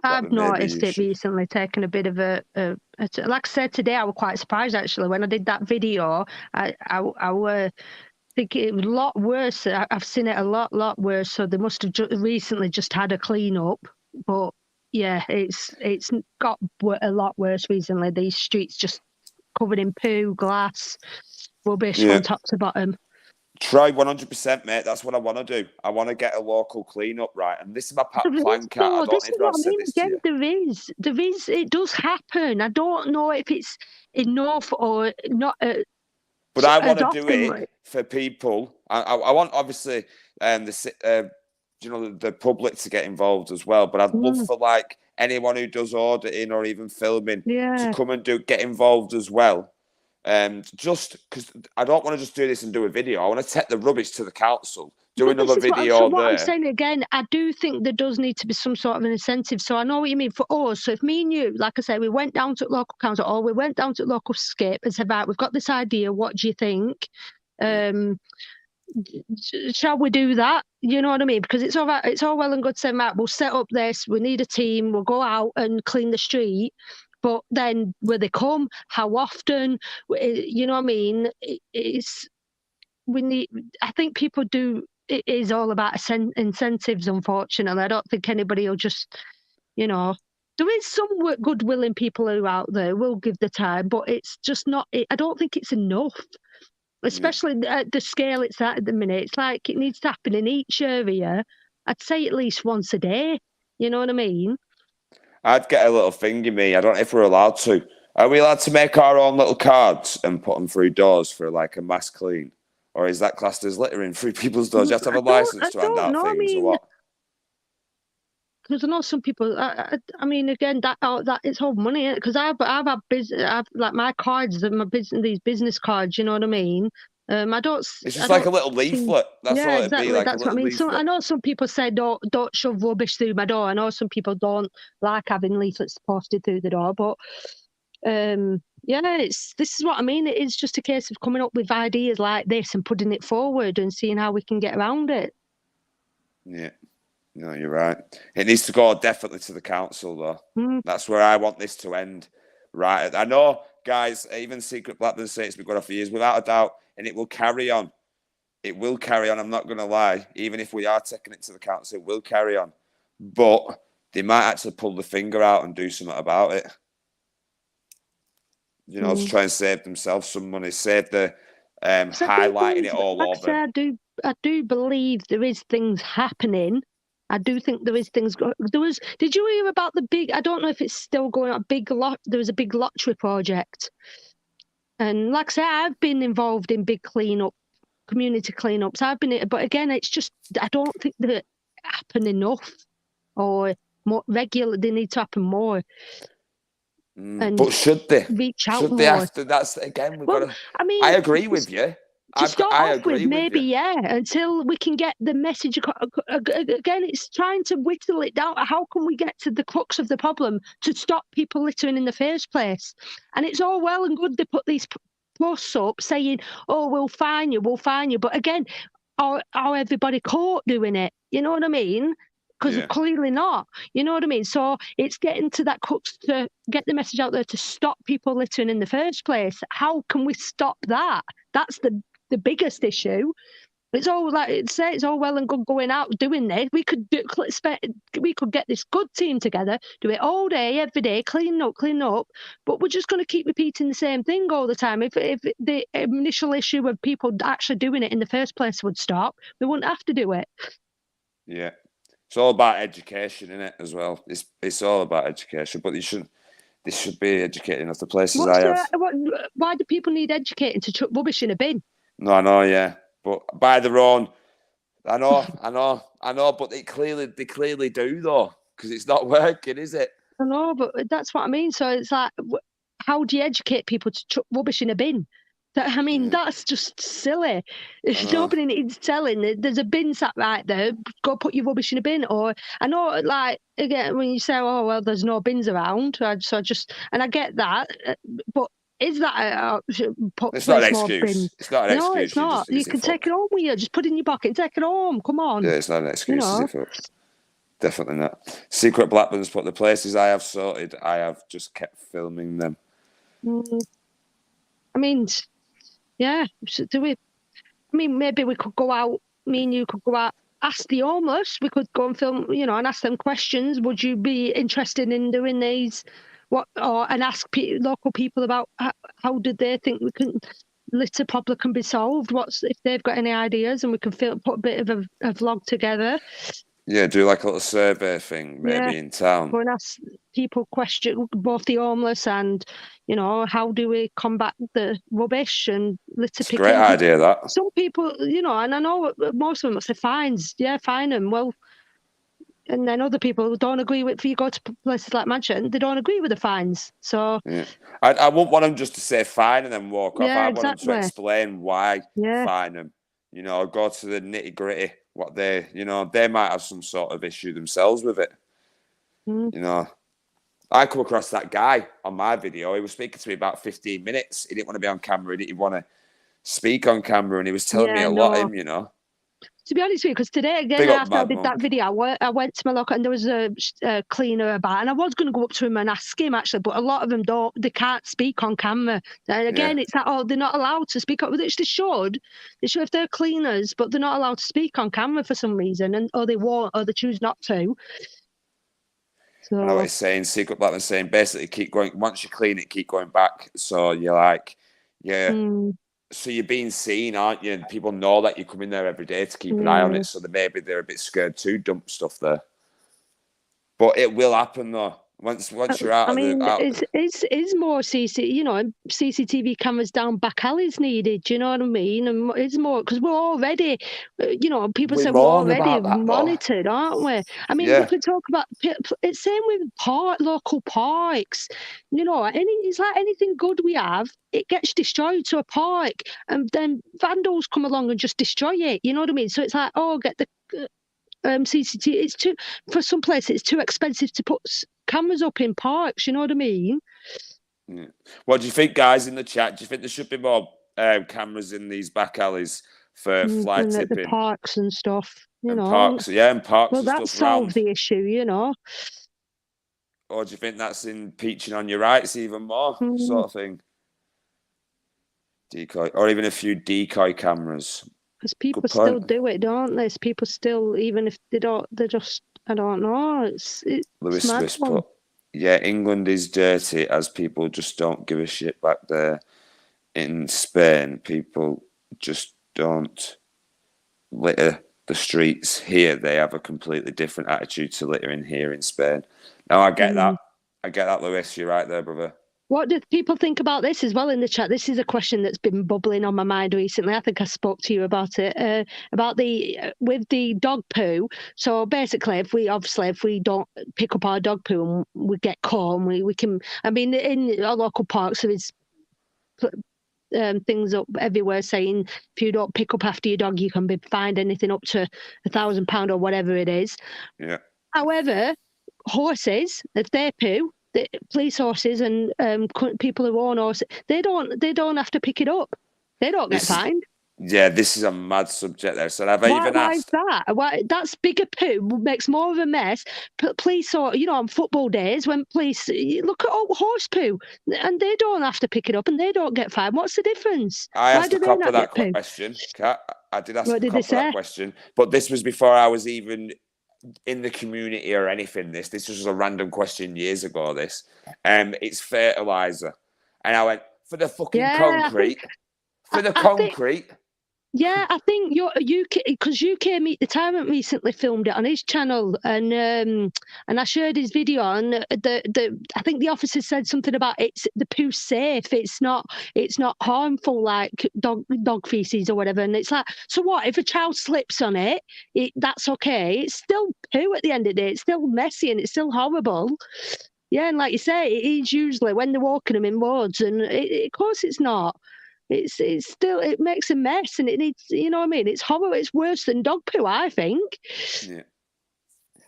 I've noticed it recently, taking a bit of a like I said today, I was quite surprised actually when I did that video. I think it was a lot worse. I've seen it a lot worse. So they must have recently just had a clean up. But yeah, it's got a lot worse recently. These streets just covered in poo, glass, rubbish from top to bottom. Try 100%, mate. That's what I want to do. I want to get a local clean-up, right? And this is my plan, Kat. I don't know if I've said this to you. There is. It does happen. I don't know if it's enough or not. But I want to do it for people. I want, obviously, the public to get involved as well. But I'd love for, like, anyone who does auditing or even filming to come and get involved as well. Just because I don't want to just do this and do a video. I want to take the rubbish to the council, do another video what I'm saying again, I do think there does need to be some sort of an incentive. So I know what you mean for us. So if me and you, like I say, we went down to local council or we went down to local skip and said, right, we've got this idea. What do you think? Shall we do that? You know what I mean? Because it's all right. It's all well and good saying, Matt, we'll set up this. We need a team. We'll go out and clean the street. But then will they come? How often? You know what I mean? I think people do. It is all about incentives, unfortunately. I don't think anybody will just, there is some good willing people who are out there will give the time, but it's just not, I don't think it's enough. Especially at the scale it's at the minute. It's like it needs to happen in each area. I'd say at least once a day. You know what I mean? I'd get a little thing in me. I don't know if we're allowed to. Are we allowed to make our own little cards and put them through doors for like a mass clean? Or is that classed as littering through people's doors? You have to have a license to hand out things or what? because I know some people. I mean, again, that it's all money. Because I've had business. I've like my cards, my business, these business cards. You know what I mean? I don't. It's just like a little leaflet. That's all it'd be, like that's a what I little mean. So I leaflet. know some people say don't shove rubbish through my door. I know some people don't like having leaflets posted through the door, but yeah, this is what I mean. It is just a case of coming up with ideas like this and putting it forward and seeing how we can get around it. Yeah, no, you're right. It needs to go definitely to the council, though. That's where I want this to end. Right, I know, guys. Even Secret Blackburn say it's been going on for years, without a doubt, and it will carry on. It will carry on. I'm not going to lie. Even if we are taking it to the council, it will carry on. But they might actually pull the finger out and do something about it. You know, to try and save themselves some money, save the highlighting it all over. I do believe there is things happening. I do think there is things. Did you hear about the big? I don't know if it's still going on. There was a big lottery project, and like I say, I've been involved in big community cleanups. But again, it's just I don't think they happen enough, or more regular. They need to happen more. But should they? Reach out should more? They have to? That's again. We've got to. I mean, I agree with you. To start off with, maybe, yeah, until we can get the message. Again, it's trying to whittle it down. How can we get to the crux of the problem to stop people littering in the first place? And it's all well and good they put these posts up saying, oh, we'll fine you. But again, are everybody caught doing it? You know what I mean? Because clearly not. You know what I mean? So it's getting to that crux to get the message out there to stop people littering in the first place. How can we stop that? That's the biggest issue. It's all it's all well and good going out doing this. We could get this good team together, do it all day, every day, clean up. But we're just going to keep repeating the same thing all the time. If the initial issue of people actually doing it in the first place would stop, we wouldn't have to do it. Yeah, it's all about education, isn't it? As well, it's all about education. But they should be educating us. The places why do people need educating to chuck rubbish in a bin? No, I know, yeah, but by their own. I know, but they clearly do though, because it's not working, is it? I know, but that's what I mean. So it's like, how do you educate people to chuck rubbish in a bin? I mean, that's just silly. Nobody needs telling. There's a bin sat right there. Go put your rubbish in a bin. Or I know, like, again, when you say, oh well, there's no bins around. And I get that, but. Is that it's not an excuse? It's not an excuse. No, it's not. You can take it home with you. Just put it in your pocket. Take it home. Come on. Yeah, it's not an excuse. Is it? Definitely not. Secret Blackburn's put the places I have sorted. I have just kept filming them. I mean, yeah. Maybe we could go out. Me and you could go out. Ask the homeless. We could go and film. And ask them questions. Would you be interested in doing these? And ask local people about how did they think litter problem can be solved? If they've got any ideas, and we can put a bit of a vlog together. Yeah, do like a little survey thing, maybe in town. Go and ask people question both the homeless and how do we combat the rubbish and litter picking. Great idea, that. Some people, and I know most of them say fines. Yeah, fine them. Well. And then other people don't agree with. If you go to places like Manchester, they don't agree with the fines. So I wouldn't want them just to say fine and then walk off. I want them to explain why fine them. Go to the nitty gritty. What they might have some sort of issue themselves with it. I come across that guy on my video. He was speaking to me about 15 minutes. He didn't want to be on camera. He didn't want to speak on camera, and he was telling me a lot of him. To be honest with you, because today, again, after I did that video, I went to my local and there was a cleaner about, and I was going to go up to him and ask him, actually, but a lot of them they can't speak on camera. And again, it's like, they're not allowed to speak, which they should. They should if they're cleaners, but they're not allowed to speak on camera for some reason, or they won't, or they choose not to. So, I know what he's saying. Secret Blackburn saying, basically, keep going. Once you clean it, keep going back. So you're like, So you're being seen, aren't you? And people know that you come in there every day to keep an eye on it. So maybe they're a bit scared to dump stuff there. But it will happen, though. Once you're out of the... Is more CCTV cameras down back alleys needed? Do you know what I mean? And it's more because we're already, people say we're already monitored, aren't we? I mean, we could talk about it's same with local parks. It's like anything good we have, it gets destroyed to a park, and then vandals come along and just destroy it. You know what I mean? So it's like, get the CCTV. It's too, for some places it's too expensive to put cameras up in parks. You know what I mean? Yeah. What do you think, guys, in the chat? Do you think there should be more cameras in these back alleys for fly tipping? The parks and stuff. Parks. Well, that solves the issue. Or do you think that's impeaching on your rights even more, sort of thing? Decoy, or even a few decoy cameras. Because people still do it, don't they? People still, even if they don't, they just, I don't know. It's Lewis Smith put, England is dirty as people just don't give a shit back there. In Spain, people just don't litter the streets. Here, they have a completely different attitude to littering here in Spain. Now, I get that. I get that, Lewis. You're right there, brother. What do people think about this as well in the chat? This is a question that's been bubbling on my mind recently. I think I spoke to you about it, with the dog poo. So basically, if we don't pick up our dog poo and we get caught, and we can, in our local parks, there is things up everywhere saying if you don't pick up after your dog, you can be fined anything up to £1,000 or whatever it is. Yeah. However, horses, if they poo, the police horses and people who own horses, they don't have to pick it up. They don't get fined. Yeah, this is a mad subject there. So why is that? Why that's bigger poo makes more of a mess. Police, on football days when police look at horse poo and they don't have to pick it up and they don't get fined. What's the difference? I asked a cop that question. Kat, I did ask a cop that question, but this was before I was even in the community or anything. This was a random question years ago. It's fertilizer, and I went for the fucking concrete. Concrete. I think your UK, because UK Meet the Tyrant recently filmed it on his channel, and I shared his video, and I think the officer said something about the poo safe. It's not harmful like dog feces or whatever. And it's like, so what if a child slips on it? That's okay. It's still poo at the end of the day. It's still messy and it's still horrible. Yeah, and like you say, it is usually when they're walking them in roads, and of course it's not. It's still, it makes a mess, and it needs, it's horrible. It's worse than dog poo, I think.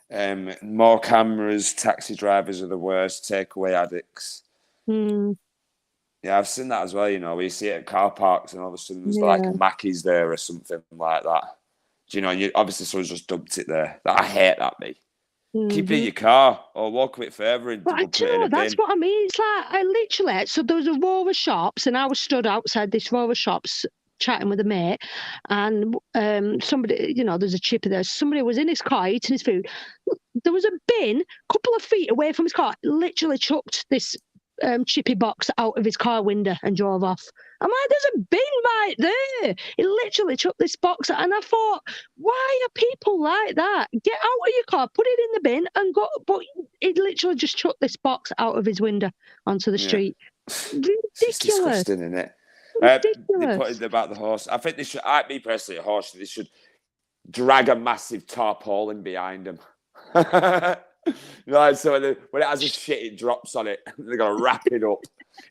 Yeah. More cameras, taxi drivers are the worst, takeaway addicts. Yeah, I've seen that as well, where you see it at car parks and all of a sudden there's like a Mackey's there or something like that. Do obviously someone's just dumped it there. I hate that, me. Keep it in your car or walk a bit further and put it in a bin. That's what I mean. It's like so there was a row of shops and I was stood outside this row of shops chatting with a mate, and somebody, there's a chipper there. Somebody was in his car eating his food. There was a bin a couple of feet away from his car, literally chucked this chippy box out of his car window and drove off. I'm like, there's a bin right there. He literally chucked this box out, and I thought, why are people like that? Get out of your car, put it in the bin, and go. But he literally just chucked this box out of his window onto the street. Ridiculous. It's disgusting, isn't it? Ridiculous. They put it about the horse. I think they should. Me personally, a horse. They should drag a massive tarpaulin behind them. So when it has a shit, it drops on it. They're gonna wrap it up.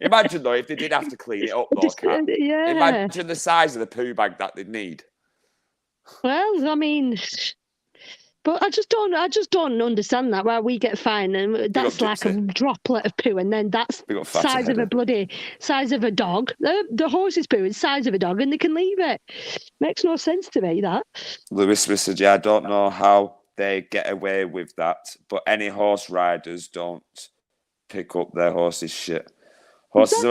Imagine though, if they did have to clean it up, though, Kat. Yeah. Imagine the size of the poo bag that they'd need. Well, I mean, but I just don't understand that. Why we get fined and that's like a droplet of poo, and then that's size of a dog. The horse's poo is the size of a dog, and they can leave it. Makes no sense to me, that. Lewis said, I don't know how they get away with that, but any horse riders don't pick up their horse's shit. Horses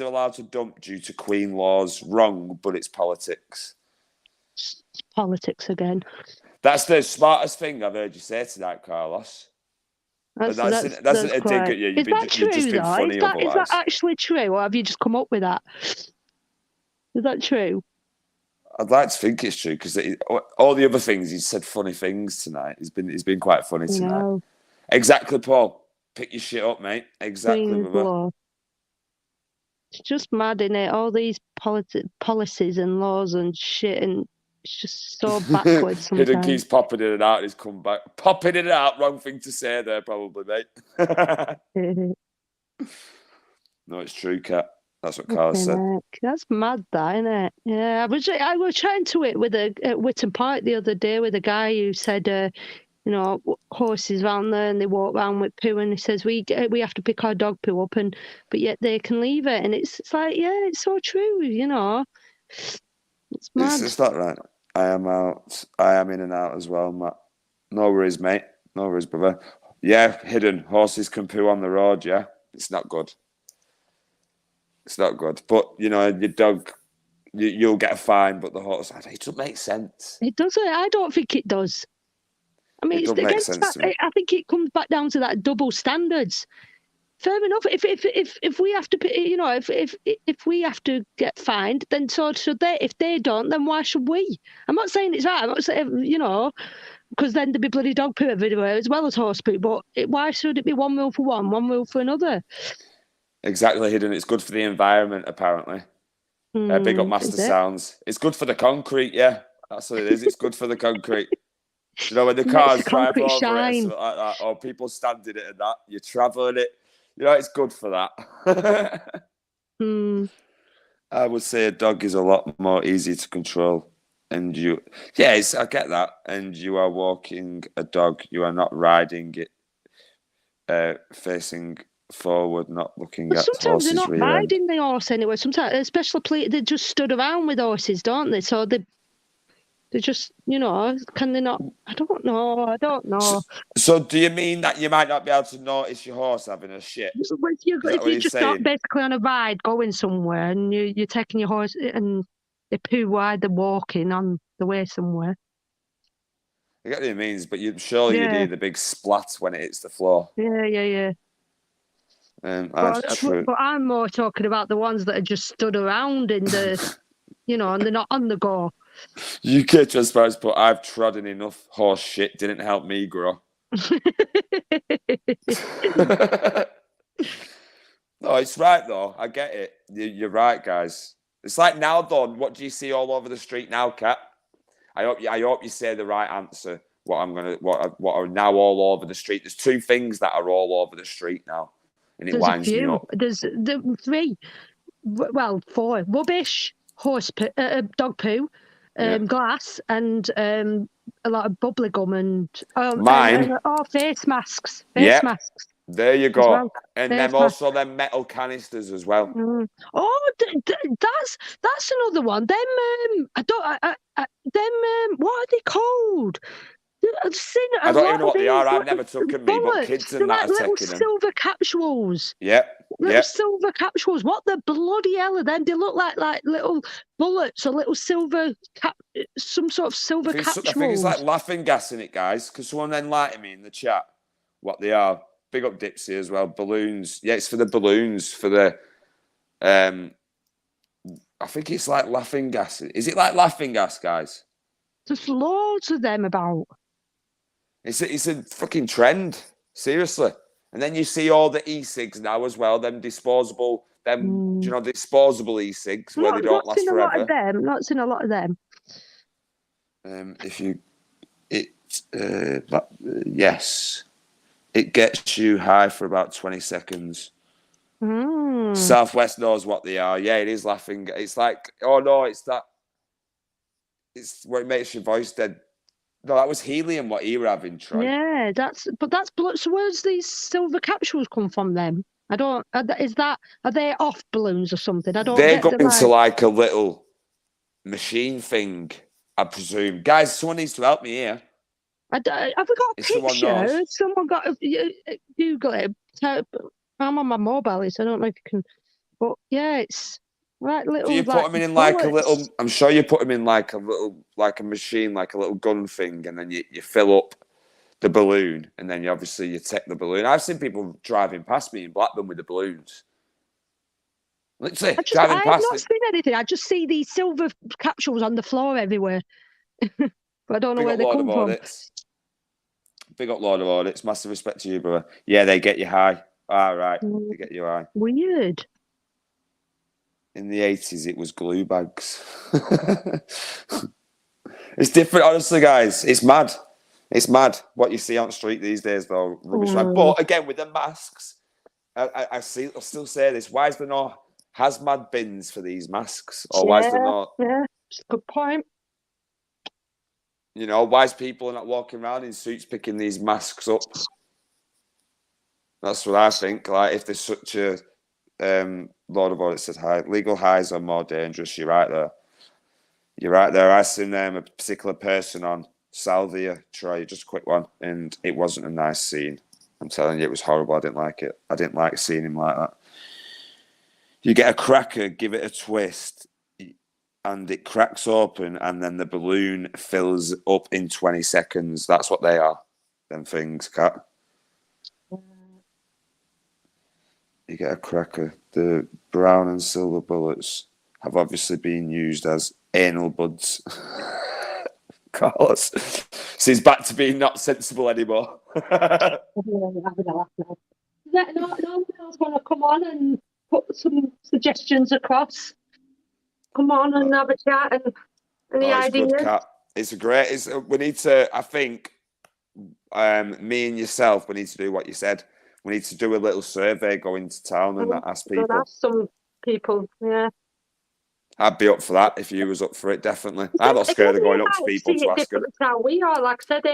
are allowed to dump due to Queen laws. Wrong, but it's politics. Politics again. That's the smartest thing I've heard you say tonight, Carlos. That's a dig at you. Is that true, though? Is that actually true, or have you just come up with that? Is that true? I'd like to think it's true, because all the other things, he's said funny things tonight. He's been quite funny tonight. No. Exactly, Paul. pick your shit up, mate. Exactly, brother. It's just mad, innit? All these policies and laws and shit, and it's just so backwards sometimes. Hidden keeps popping in and out. He's come back. Popping in and out. Wrong thing to say there, probably, mate. No, it's true, Kat. That's what Carl said. That's mad, that, isn't it? Yeah, I was chatting to it with at Witton Park the other day with a guy who said, you know, horses around there and they walk around with poo, and he says we have to pick our dog poo up, but yet they can leave it, and it's like, yeah, it's so true, you know. It's mad. It's not right. I am out. I am in and out as well, Matt. No worries, mate. No worries, brother. Yeah, hidden horses can poo on the road. Yeah, it's not good. It's not good. But you know, your dog, you'll get a fine. But the horse, it doesn't make sense. It doesn't. I don't think it does. I mean, it it's against that. I think it comes back down to that double standards. Fair enough. If we have to, you know, if we have to get fined, then so should they. If they don't, then why should we? I'm not saying it's right. I'm not saying, you know, because then there'd be bloody dog poo everywhere as well as horse poo. But why should it be one rule for one rule for another? Exactly, hidden. It's good for the environment, apparently. Big up Master Sounds. It's good for the concrete. Yeah, that's what it is. It's good for the concrete. You know, when the cars drive over it, something like that, or people stand in it and that, you're travelling it. You know, it's good for that. I would say a dog is a lot more easy to control. And I get that. And you are walking a dog. You are not riding it, facing forward, not looking at horses. Sometimes they're not riding the horse anyway. Sometimes, especially, they just stood around with horses, don't they? So they just, you know, can they not? I don't know. So do you mean that you might not be able to notice your horse having a shit? If you're just not basically on a ride going somewhere and you're taking your horse and they poo while they're walking on the way somewhere. I get what it means, but you'd hear the big splat when it hits the floor. Yeah. But I'm more talking about the ones that are just stood around in the, you know, and they're not on the go. UK Transparency, but I've trodden enough horse shit. Didn't help me grow. No, it's right though. I get it. You're right, guys. It's like now, though. What do you see all over the street now, Kat? I hope you say the right answer. What are now all over the street? There's two things that are all over the street now, and it winds me up. There's the three. Well, four: rubbish, horse poo, dog poo. Glass and a lot of bubbly gum and face masks. Masks. There you go. Well. And then also them metal canisters as well. Oh, that's another one. Them what are they called? I don't even know what they are. I've never taken me, but kids and that are taking them. Silver capsules. Yep. Silver capsules. What the bloody hell are them? They look like little bullets or little silver some sort of silver capsules. I think it's like laughing gas in it, guys. Because someone then enlightened me in the chat what they are. Big up Dipsy as well. Balloons. Yeah, it's for the balloons. For the I think it's like laughing gas. Is it like laughing gas, guys? There's loads of them about. It's a fucking trend, seriously. And then you see all the e-cigs now as well, them disposable, disposable e-cigs where they don't last forever. Not seen a lot of them. Yes, it gets you high for about 20 seconds. Southwest knows what they are. Yeah, it is laughing. It's like, oh no, it's that. It's where it makes your voice dead. No, that was helium. What you were having, Troy? Yeah, that's so. Where's these silver capsules come from? Then I don't. Are they off balloons or something? I don't. They go into like a little machine thing, I presume. Guys, someone needs to help me here. Have we got a picture? Someone got Google it. I'm on my mobile, so I don't know if you can. But yeah, it's. Right, little, do you put them in like a little? I'm sure you put them in like a machine, like a little gun thing, and then you fill up the balloon, and then you take the balloon. I've seen people driving past me in Blackburn with the balloons. Literally, driving past. I've not seen anything. I just see these silver capsules on the floor everywhere, but I don't know where they come from. Big up Lord of Audits. Massive respect to you, brother. Yeah, they get you high. All right, they get you high. Weird. In the 80s, it was glue bags. It's different, honestly, guys. It's mad. It's mad what you see on the street these days, though. Rubbish. But again, with the masks, I still say this. Why is there no hazmat bins for these masks? Or why is there not? Yeah, good point. You know, why is people not walking around in suits picking these masks up? That's what I think. Like, if there's such a Lord of Audits said high, legal highs are more dangerous. You're right there. You're right there. I seen a particular person on Salvia, Troy, just a quick one, and it wasn't a nice scene. I'm telling you, it was horrible. I didn't like it. I didn't like seeing him like that. You get a cracker, give it a twist, and it cracks open, and then the balloon fills up in 20 seconds. That's what they are, them things, Kat. You get a cracker. The brown and silver bullets have obviously been used as anal buds. Carlos. So he's back to being not sensible anymore. No one else want to come on and put some suggestions across? Come on and have a chat and any ideas? Good, Kat. It's a great. We need to. I think me and yourself. We need to do what you said. We need to do a little survey, go into town and ask people. Ask some people, yeah. I'd be up for that if you was up for it, definitely. I'm not scared of going up to people to ask them. How we are, like I said,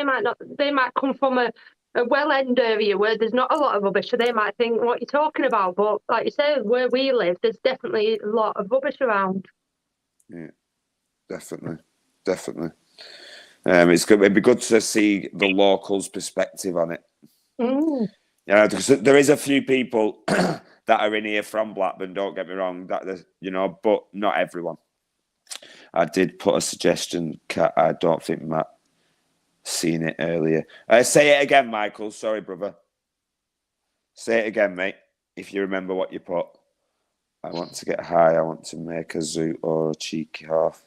they might come from a well-end area where there's not a lot of rubbish, so they might think what you're talking about. But like you said, where we live, there's definitely a lot of rubbish around. Yeah, definitely. It'd be good to see the locals' perspective on it. Yeah, because there is a few people that are in here from Blackburn. Don't get me wrong, but not everyone. I did put a suggestion. I don't think Matt seen it earlier. Say it again, Michael. Sorry, brother. Say it again, mate. If you remember what you put. I want to get high. I want to make a zoot or a cheeky half.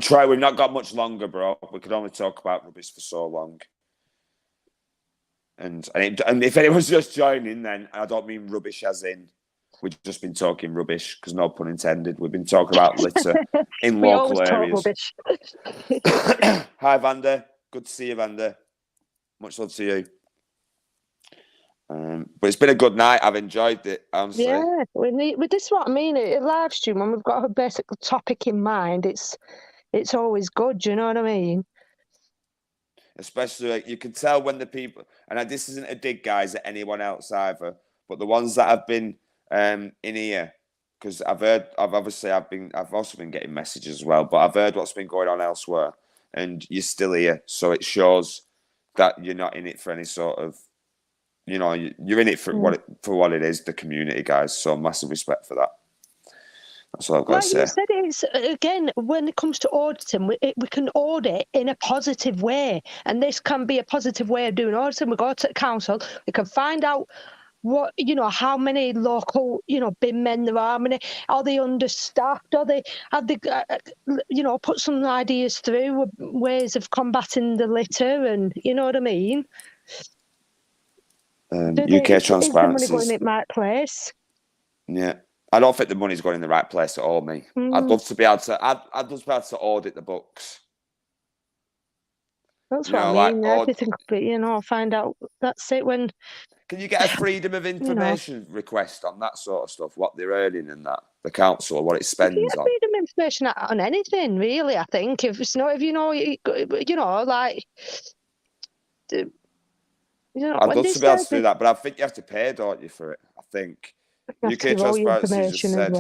Try. We've not got much longer, bro. We could only talk about rubbish for so long. And if anyone's just joining, then I don't mean rubbish as in we've just been talking rubbish, because no pun intended. We've been talking about litter in local areas. Hi, Vanda. Good to see you, Vanda. Much love to you. But it's been a good night. I've enjoyed it, honestly. Yeah, with this is what I mean. A live stream, when we've got a basic topic in mind, it's always good. Do you know what I mean? Especially, like, you can tell when the people, and this isn't a dig, guys, at anyone else either, but the ones that have been in here, because I've also been getting messages as well, but I've heard what's been going on elsewhere, and you're still here, so it shows that you're not in it for any sort of, you're in it for what it is, the community, guys. So massive respect for that. That's all I've got to say. You said, it's again, when it comes to auditing, we can audit in a positive way, and this can be a positive way of doing auditing. We go to the council, we can find out what how many local bin men there are they understaffed, have they put some ideas through ways of combating the litter, and you know what I mean. UK transparency. Is the money going in the right place? Yeah. I don't think the money's going in the right place at all, me. I'd love to be able to. I'd love to be able to audit the books. That's what I mean. Everything, find out. That's it. When can you get a freedom of information request on that sort of stuff? What they're earning and that the council or what it spends on. Freedom of information on anything, really. I think if I'd love to be able to do that, but I think you have to pay, don't you, for it? I think. UK Transparency just said,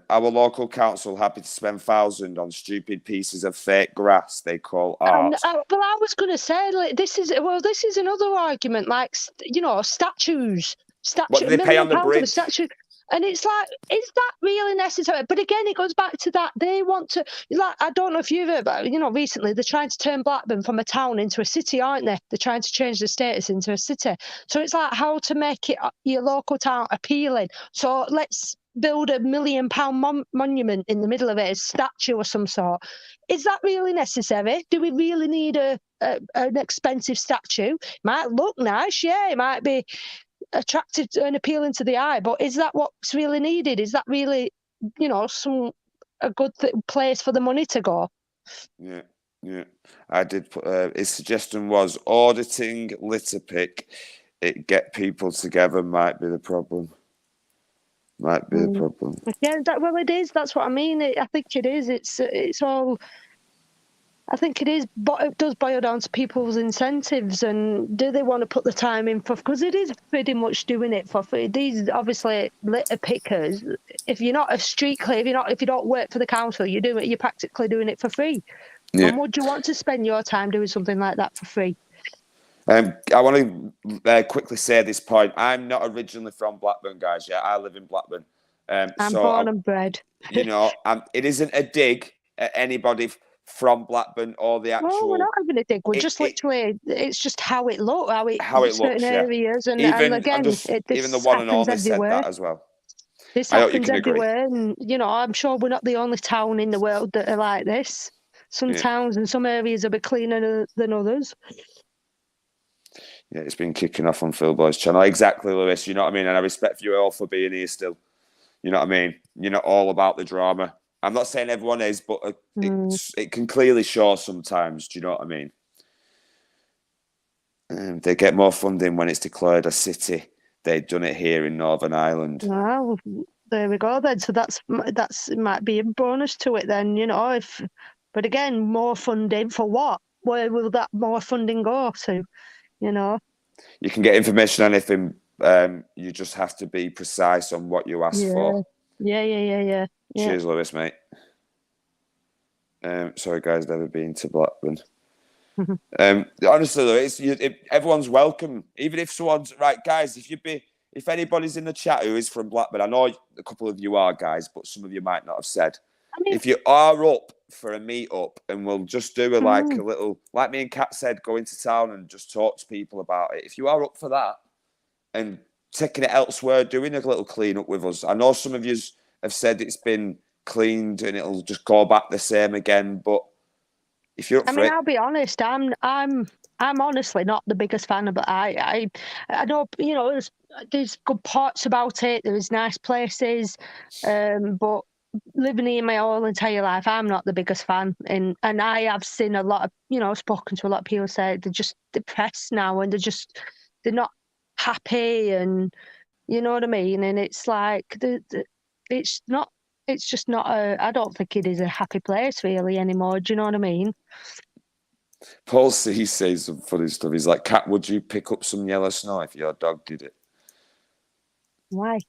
our local council happy to spend thousands on stupid pieces of fake grass they call art. Well, I was going to say, this is another argument, like, statues. What do they pay on the bridge? And it's like, is that really necessary? But again, it goes back to that. They want to, I don't know if you've heard about, recently they're trying to turn Blackburn from a town into a city, aren't they? They're trying to change the status into a city. So it's like how to make it your local town appealing. So let's build a £1 million monument in the middle of it, a statue of some sort. Is that really necessary? Do we really need an expensive statue? It might look nice, yeah, it might be attractive and appealing to the eye, but is that what's really needed? Is that really, a good place for the money to go? Yeah. I did put, his suggestion was auditing litter pick. It get people together might be the problem. Yeah, it is. That's what I mean. I think it is. It's all. I think it is, but it does boil down to people's incentives and do they want to put the time in for? Because it is pretty much doing it for free. These obviously litter pickers. If you're not a street cleaner, if you don't work for the council, you're practically doing it for free. Yeah. And would you want to spend your time doing something like that for free? I want to quickly say this point. I'm not originally from Blackburn, guys. Yeah, I live in Blackburn. I'm born and bred. It isn't a dig at anybody from Blackburn or the actual. No, we're not having a dig. We're it's just how it looks. How it looks. Areas, and again, even the one and all they said that as well. This happens everywhere, and I'm sure we're not the only town in the world that are like this. Some towns and some areas are a bit cleaner than others. Yeah, it's been kicking off on Phil Boy's channel. Exactly, Lewis. You know what I mean? And I respect you all for being here still. You know what I mean? You're not all about the drama. I'm not saying everyone is, but it can clearly show sometimes. Do you know what I mean? They get more funding when it's declared a city. They've done it here in Northern Ireland. Well, there we go then. So that's it might be a bonus to it then, but again, more funding for what? Where will that more funding go to? You can get information on anything. You just have to be precise on what you ask for. Yeah. Cheers, Lewis, mate. Sorry, guys, never been to Blackburn. Honestly, Lewis, everyone's welcome. Even if someone's right, guys. If anybody's in the chat who is from Blackburn, I know a couple of you are, guys, but some of you might not have said. If you are up for a meet up, and we'll just do a little, like me and Kat said, go into town and just talk to people about it. If you are up for that and taking it elsewhere, doing a little clean up with us. I know some of you have said it's been cleaned and it'll just go back the same again. But if you're up for it, I'll be honest. I'm honestly not the biggest fan of it. I know there's good parts about it. There's nice places, but living here my whole entire life, I'm not the biggest fan, and I have seen a lot of spoken to a lot of people say they're just depressed now and they're not happy, and you know what I mean. And it's like it's just not I don't think it is a happy place really anymore. Do you know what I mean? Paul C says some funny stuff. He's like, Kat, would you pick up some yellow snow if your dog did it? Why?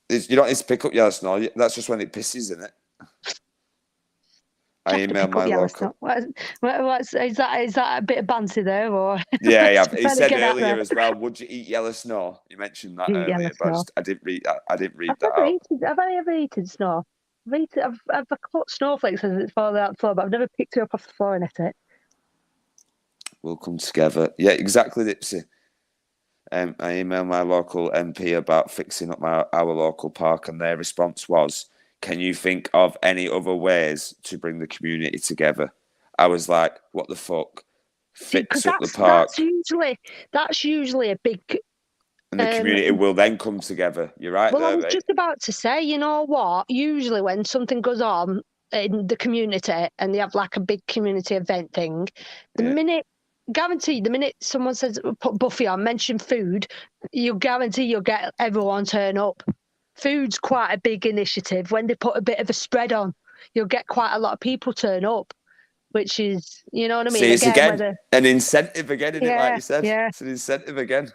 You don't need to pick up yellow snow. That's just when it pisses, isn't it? I emailed my local. Is that a bit of banter there, or? Yeah. He said earlier as well. Would you eat yellow snow? You mentioned that earlier, but I didn't read that. Have I ever eaten snow? I've caught snowflakes as it's falling out the floor, but I've never picked it up off the floor and ate it. We'll come together. Yeah, exactly, Dipsy. I emailed my local MP about fixing up our local park, and their response was, can you think of any other ways to bring the community together? I was like, what the fuck? Fix up the park. That's usually a big... And the community will then come together. You're right. Well, I was just about to say, you know what? Usually when something goes on in the community and they have like a big community event thing, the minute someone says put Buffy on, mention food, you guarantee you'll get everyone turn up. Food's quite a big initiative. When they put a bit of a spread on, you'll get quite a lot of people turn up, which is, you know what I mean? See, it's again an incentive again, isn't it? Like you said, it's an incentive again.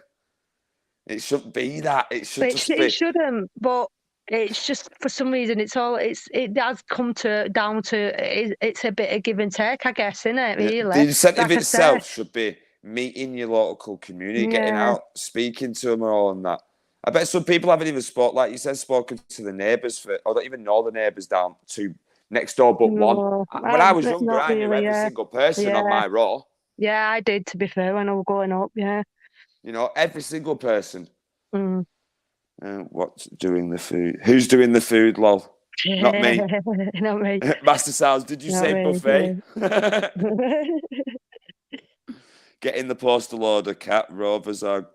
It shouldn't be that. It shouldn't, but it's just for some reason it has come down to it's a bit of give and take, I guess, isn't it? Really, the incentive itself should be meeting your local community, getting out, speaking to them, and all and that. I bet some people haven't even spoken to the neighbours or don't even know the neighbours down to next door but one. When I was younger, I knew every single person on my row. Yeah, I did, to be fair, when I was growing up. Yeah. You know, every single person. What's doing the food? Who's doing the food, lol? Not me. Not me. Master Sounds, did you Not say me, buffet? Get in the postal order, Cat. Rovers are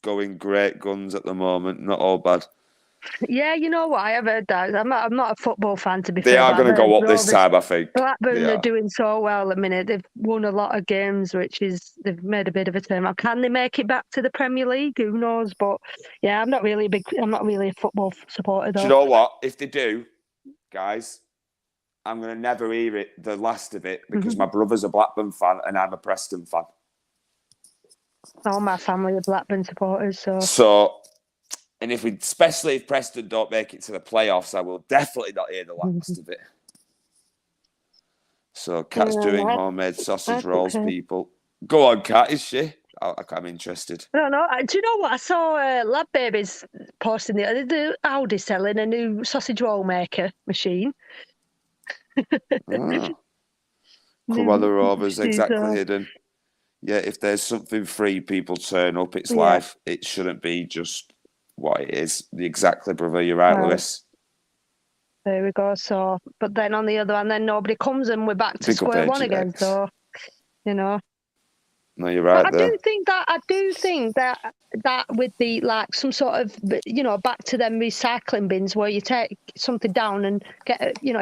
going great guns at the moment. Not all bad. Yeah, you know what? I have heard that. I'm not a football fan, to be fair. They are going to go up this time, I think. Blackburn are doing so well at the minute. They've won a lot of games, they've made a bit of a turnaround. Can they make it back to the Premier League? Who knows? But yeah, I'm not really a football supporter, though. Do you know what? If they do, guys, I'm going to never hear the last of it, because my brother's a Blackburn fan and I'm a Preston fan. All my family are Blackburn supporters, so. And especially if Preston don't make it to the playoffs, I will definitely not hear the last of it. So Kat's doing homemade sausage rolls, people. Go on, Kat, is she? I'm interested. I don't know. Do you know what? I saw Lab Babies posting the Audi selling a new sausage roll maker machine. Come on, the Rovers, exactly hidden. Yeah, if there's something free, people turn up. It's life. It shouldn't be just what it is. Exactly, brother. You're right, Lewis. There we go. So, but then on the other hand, then nobody comes and we're back to square one again. So, you know. No, you're right. But I do think that with the some sort of back to them recycling bins where you take something down and get you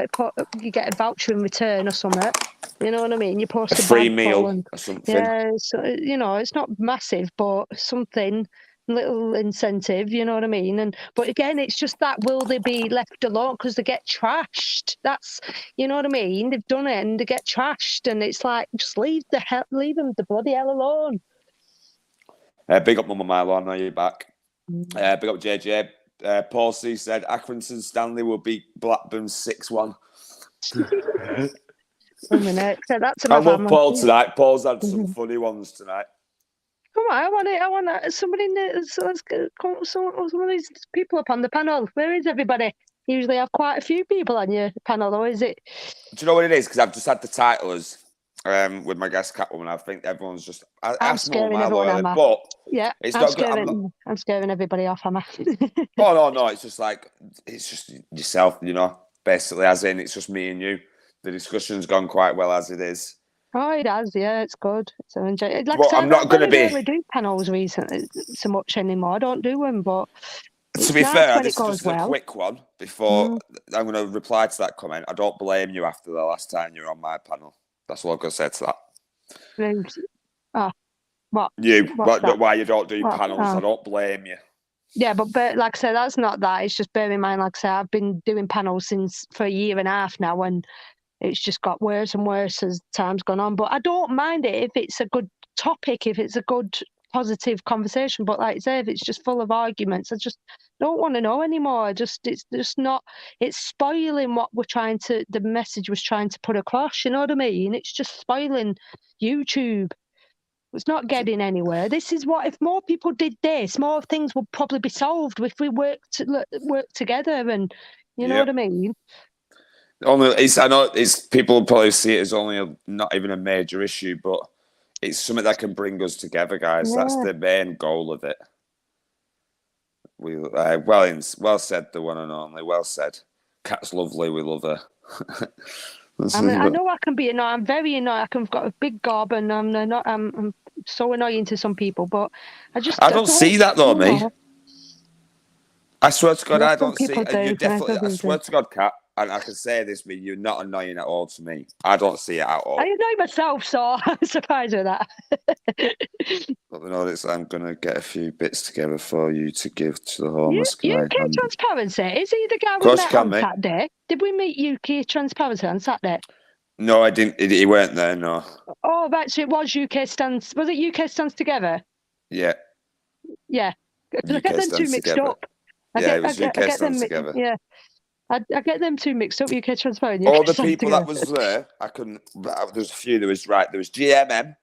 get a voucher in return or something. You know what I mean? You post a free meal or something. Yeah, so it's not massive, but something. Little incentive, you know what I mean? But again, it's just that, will they be left alone because they get trashed? That's, you know what I mean? They've done it and they get trashed, and it's like, just leave them the bloody hell alone. Big up Mama Milo, I know you're back. Big up JJ. Paul C said Accrington Stanley will beat Blackburn 6-1. A minute. So that's I love Paul tonight. Paul's had some funny ones tonight. Come on, I want somebody. Let's get some of these people up on the panel. Where is everybody? Usually have quite a few people on your panel, or is it? Do you know what it is? Because I've just had the titles with my guest Catwoman. I think everyone's just. I'm scaring everyone, but yeah, it's I'm not scaring, good. I'm scaring everybody off, am I? Oh no, it's just yourself, basically, as in it's just me and you. The discussion's gone quite well as it is. Oh, it has. Yeah, it's good. So enjoy it. I'm not going to be. I don't really do panels recently so much anymore. I don't do them, but to be fair, this is just a quick one before I'm going to reply to that comment. I don't blame you after the last time you're on my panel. That's all I'm going to say to that. What? Why you don't do panels? I don't blame you. Yeah, but like I said, that's not that. It's just bear in mind, like I said, I've been doing panels for a year and a half now, and it's just got worse and worse as time's gone on. But I don't mind it if it's a good topic, if it's a good, positive conversation. But like I say, if it's just full of arguments, I just don't want to know anymore. It's just not. It's spoiling what the message was trying to put across. You know what I mean? It's just spoiling YouTube. It's not getting anywhere. This is what, if more people did this, more things would probably be solved if we work together. And you know what I mean? I know people probably see it as not even a major issue, but it's something that can bring us together, guys. Yeah. That's the main goal of it. Well said, the one and only. Well said. Kat's lovely. We love her. I know I can be annoying. I'm very annoying. I've got a big gob, and I'm so annoying to some people. But I don't see that though, me. I swear to God, I don't see. You definitely. I swear to God, Kat. And I can say this, but you're not annoying at all to me. I don't see it at all. I annoy myself, so I'm surprised with that. I'm going to get a few bits together for you to give to the homeless guy. UK Transparency? Is he the guy we met on Saturday? Did we meet UK Transparency on Saturday? No, I didn't. He weren't there, no. Oh, right, so it was UK Stands. Was it UK Stands Together? Yeah. Yeah. I get them two mixed up. It was UK Stands Together. Yeah. I get them two mixed up. UK Transparent. All the people that was there, I couldn't. There was a few. There was GMM,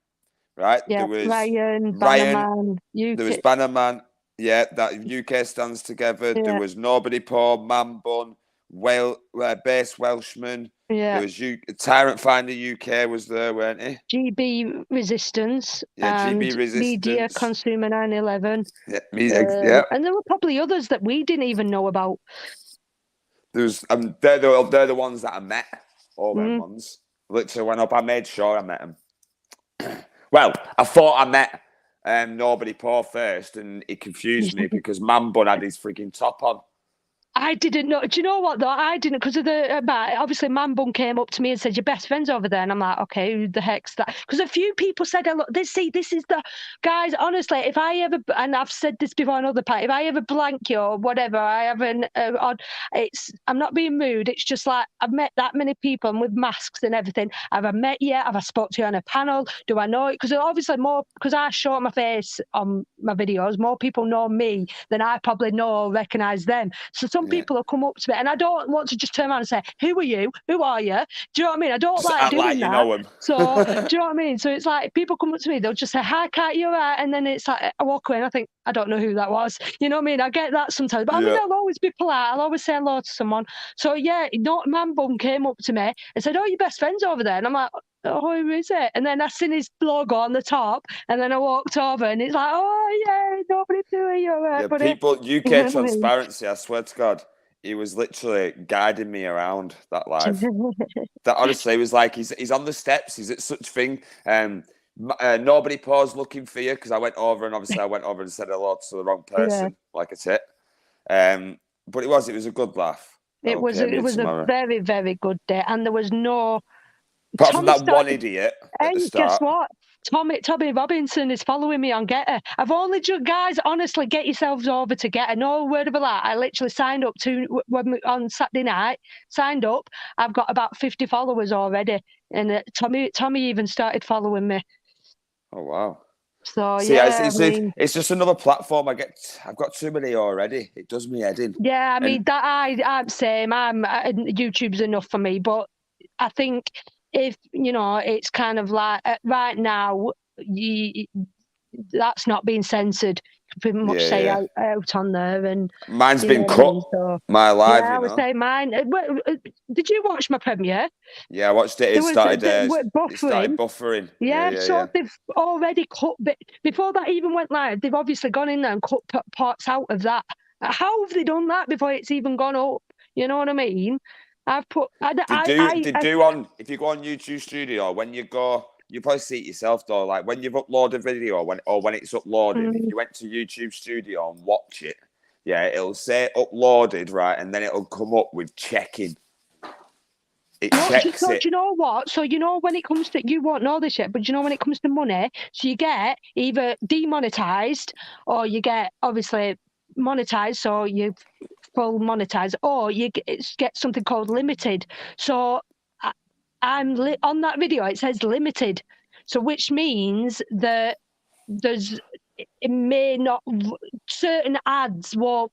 right? Yeah. There was Ryan, Bannerman, UK. There was Bannerman. Yeah, that UK Stands Together. Yeah. There was Nobody Poor, Man Bun, Bass Welshman. Yeah. There was Tyrant Finder UK was there, weren't he? GB Resistance. Yeah, and GB Resistance. Media Consumer 911. Yeah, And there were probably others that we didn't even know about. There's they're the ones that I met. All them ones. Literally went up. I made sure I met them. Well, I thought I met Nobody Poor first, and it confused me because Man Bun had his freaking top on. I didn't know. Do you know what though? I didn't, because of the obviously Man Bun came up to me and said, "Your best friend's over there," and I'm like, "Okay, who the heck's that?" Because a few people said, "Look, this is the guys." Honestly, if I ever, and I've said this before on other part, if I ever blank you or whatever, I have an odd. I'm not being rude. It's just like I've met that many people and with masks and everything. Have I met you? Have I spoke to you on a panel? Do I know it? Because obviously because I show my face on my videos, more people know me than I probably know or recognise them. So some people will come up to me, and I don't want to just turn around and say, "Who are you? Who are you?" Do you know what I mean? I don't Just like act doing like that. You know him. So do you know what I mean? So it's like people come up to me, they'll just say, "Hi, Kat, you alright?" And then it's like I walk away and I think, I don't know who that was. You know what I mean? I get that sometimes, but I mean, I'll always be polite. I'll always say hello to someone. So yeah, Man Bun came up to me and said, "Oh, your best friend's over there," and I'm like, "Oh, who is it?" And then I seen his logo on the top, and then I walked over, and it's like, "Oh yeah, nobody doing you alright." Yeah, but people, UK transparency. I swear to God, he was literally guiding me around that live. That honestly was like he's on the steps. He's at such thing. Nobody Poor's looking for you, because I went over and said hello to the wrong person, like a tit. But it was a good laugh. It was a very, very good day, and there was no. Apart from that one idiot at the start. Guess what? Tommy Robinson is following me on Getter. I've only just, guys, honestly, get yourselves over to Getter. No word of a lie. I literally signed up on Saturday night. Signed up. I've got about 50 followers already, and Tommy even started following me. Oh wow! So see, yeah, it's just another platform. I've got too many already. It does me head in. Yeah, I mean I'm same. YouTube's enough for me, but I think. If it's kind of like right now, that's not being censored. You can pretty much say out on there, and mine's been cut. So, my live, I would say mine. Did you watch my premiere? Yeah, I watched it. It started buffering. Yeah, so they've already cut. Before that even went live, they've obviously gone in there and cut parts out of that. How have they done that before it's even gone up? You know what I mean? I've put. If you go on YouTube Studio, when you go, you probably see it yourself though. Like when you've uploaded a video, when it's uploaded, if you went to YouTube Studio and watch it, it'll say uploaded, right, and then it'll come up with checking. It checks it. Do you know what? So when it comes to, you won't know this yet, but when it comes to money, so you get either demonetized or you get obviously monetized. So you full monetize, or you get something called limited. So I'm on that video, it says limited, so which means that it may not, certain ads won't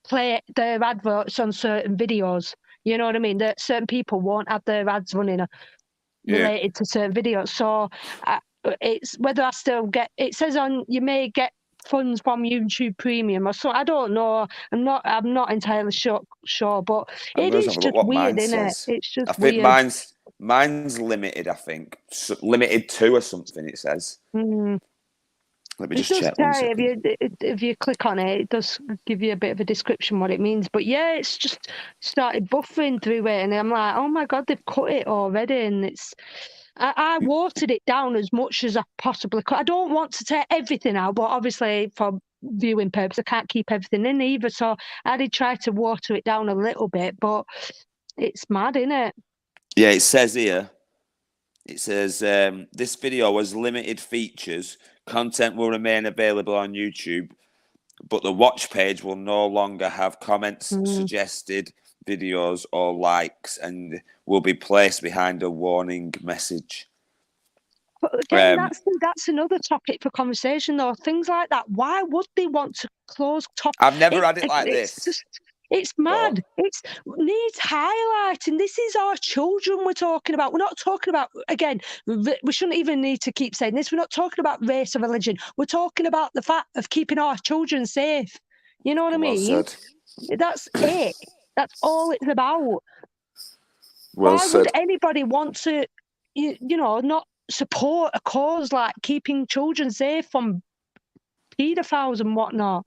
play their adverts on certain videos. You know what I mean? That certain people won't have their ads running related to certain videos. So it's whether I still get. It says on you may get funds from YouTube Premium or so. I don't know. I'm not entirely sure, but it is just weird, isn't it? It's just. I think weird. Mine's limited. I think limited 2 or something. It says. Let me just check. If you click on it, it does give you a bit of a description what it means. But yeah, it's just started buffering through it, and I'm like, oh my God, they've cut it already, and it's. I watered it down as much as I possibly could. I don't want to take everything out, but obviously for viewing purpose, I can't keep everything in either. So I did try to water it down a little bit, but it's mad, isn't it? Yeah, it says here. It says this video has limited features. Content will remain available on YouTube, but the watch page will no longer have comments, suggested videos or likes, and will be placed behind a warning message. But again, that's another topic for conversation, though. Things like that. Why would they want to close topics? I've never had it like this. It's mad. It needs highlighting. This is our children we're talking about. We're not talking about, again, we shouldn't even need to keep saying this. We're not talking about race or religion. We're talking about the fact of keeping our children safe. You know what I mean? Said. That's it. That's all it's about. Why would anybody want to, not support a cause like keeping children safe from paedophiles and whatnot?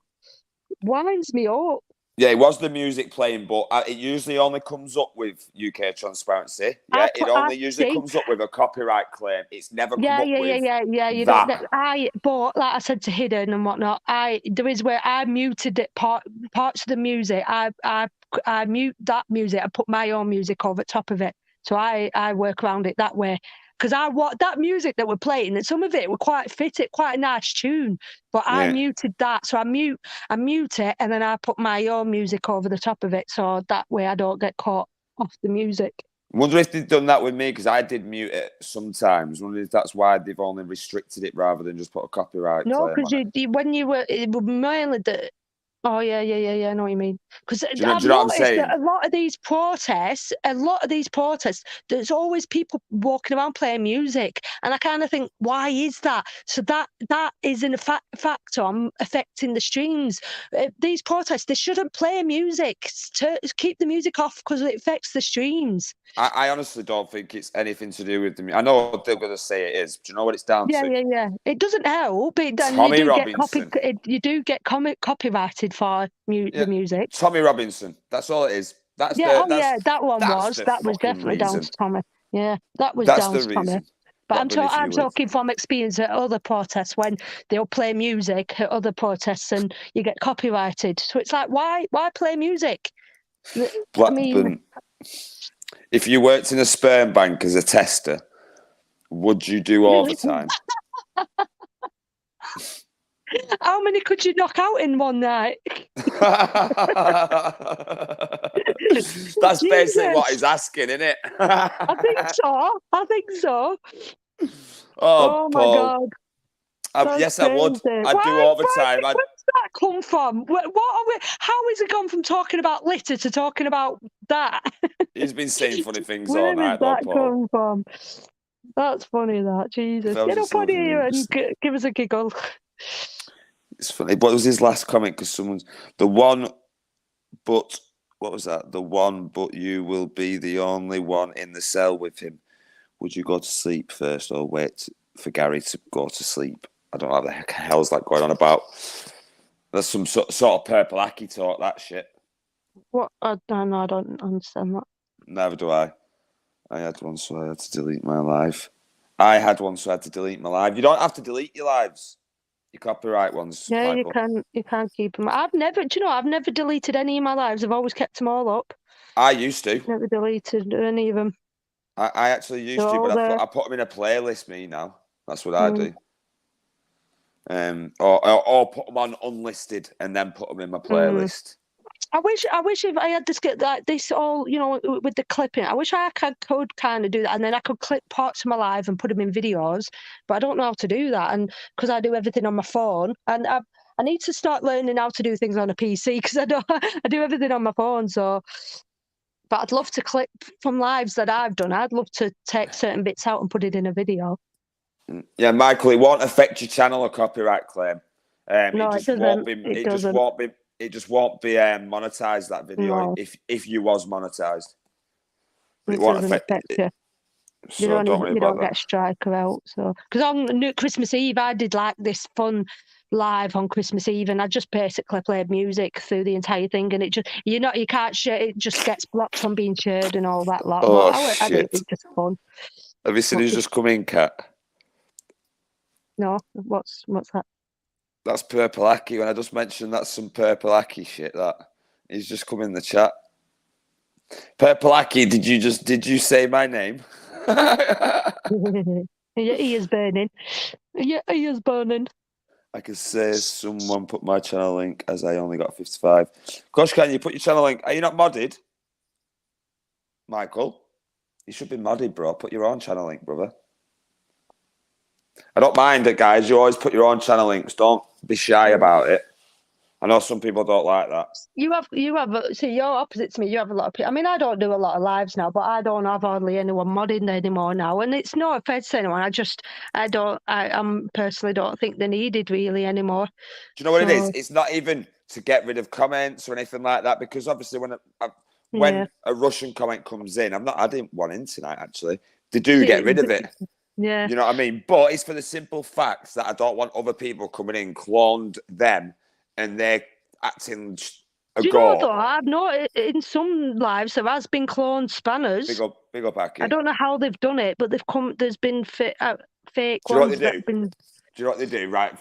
Winds me up. Yeah, it was the music playing, but it usually only comes up with UK transparency. Yeah, it only usually comes up with a copyright claim. It's never come up with You that. But like I said to Hidden and whatnot, there is where I muted it, parts of the music. I mute that music. I put my own music over top of it, so I work around it that way. Because that music that we're playing, and some of it were quite a nice tune, but I muted that. So I mute it, and then I put my own music over the top of it, so that way I don't get caught off the music. I wonder if they've done that with me, because I did mute it sometimes. I wonder if that's why they've only restricted it rather than just put a copyright. No, because when you were, it was mainly the. Oh yeah, I know what you mean. Because I've noticed that a lot of these protests, there's always people walking around playing music, and I kind of think, why is that? So that is in a factor on affecting the streams. These protests, they shouldn't play music. To keep the music off because it affects the streams. I honestly don't think it's anything to do with the. I know they're going to say it is. Do you know what it's down to? Yeah. It doesn't help. Tommy Robinson. You do get copyrighted for the music. Tommy Robinson. That's all it is. That was definitely down to Tommy. Yeah, that was down to Tommy. But I'm talking from experience at other protests when they'll play music at protests and you get copyrighted. So it's like, why play music? Blackburn. If you worked in a sperm bank as a tester, would you do overtime? How many could you knock out in one night? That's basically what he's asking, isn't it? I think so. Oh my God. Yes, I would. I'd do overtime. Where does that come from? How has it gone from talking about litter to talking about that? He's been saying funny things all night. Where does that come from? That's funny, that. Jesus. Get up on here and give us a giggle. It's funny. What was his last comment? Because someone's... The one, but... What was that? The one, but you will be the only one in the cell with him. Would you go to sleep first or wait for Gary to go to sleep? I don't know what the hell's that going on about. There's some sort of purple hacky talk, that shit. What? I don't understand that. Neither do I. I had one, so I had to delete my live. You don't have to delete your lives. Your copyright ones. Yeah, Michael. You can keep them. I've never deleted any of my lives. I've always kept them all up. I used to. Never deleted any of them. I actually used to, but I put them in a playlist. Me now. That's what I do. Or put them on unlisted and then put them in my playlist. I wish if I had this all, with the clipping. I wish I could kind of do that, and then I could clip parts of my live and put them in videos. But I don't know how to do that, and because I do everything on my phone, and I need to start learning how to do things on a PC because I do everything on my phone. So, but I'd love to clip from lives that I've done. I'd love to take certain bits out and put it in a video. Yeah, Michael, it won't affect your channel or copyright claim. No, it doesn't. It just won't be monetized, that video, if you was monetized. It won't affect you. So you don't get a striker out. So because on Christmas Eve I did like this fun live on Christmas Eve, and I just basically played music through the entire thing, and it just you can't share it. Just gets blocked from being shared and all that lot. Oh, I did, it was just fun. Have you seen who's just come in, Kat? No, what's that? That's Purple Hacky. When I just mentioned that's some Purple Hacky shit, that he's just come in the chat. Purple Hacky, did you say my name? Yeah, he is burning. Yeah, he is burning. I can say someone put my channel link as I only got 55. Gosh, can you put your channel link? Are you not modded? Michael, you should be modded, bro. Put your own channel link, brother. I don't mind it, guys. You always put your own channel links. Don't be shy about it. I know some people don't like that. You have. See, you're opposite to me. You have a lot of people. I mean, I don't do a lot of lives now, but I don't have hardly anyone modding anymore now. And it's not offensive to anyone. I personally don't think they're needed really anymore. Do you know what it is? It's not even to get rid of comments or anything like that, because obviously when a Russian comment comes in, I didn't want in tonight, actually. They do get rid of it. Yeah. You know what I mean? But it's for the simple facts that I don't want other people coming in, cloned them, and they're acting a Do you goal. know, though, I've noticed in some lives there has been cloned spanners. Big up, Aki. I don't know how they've done it, but there's been fake do you ones know what they do? Do you know what they do? Right,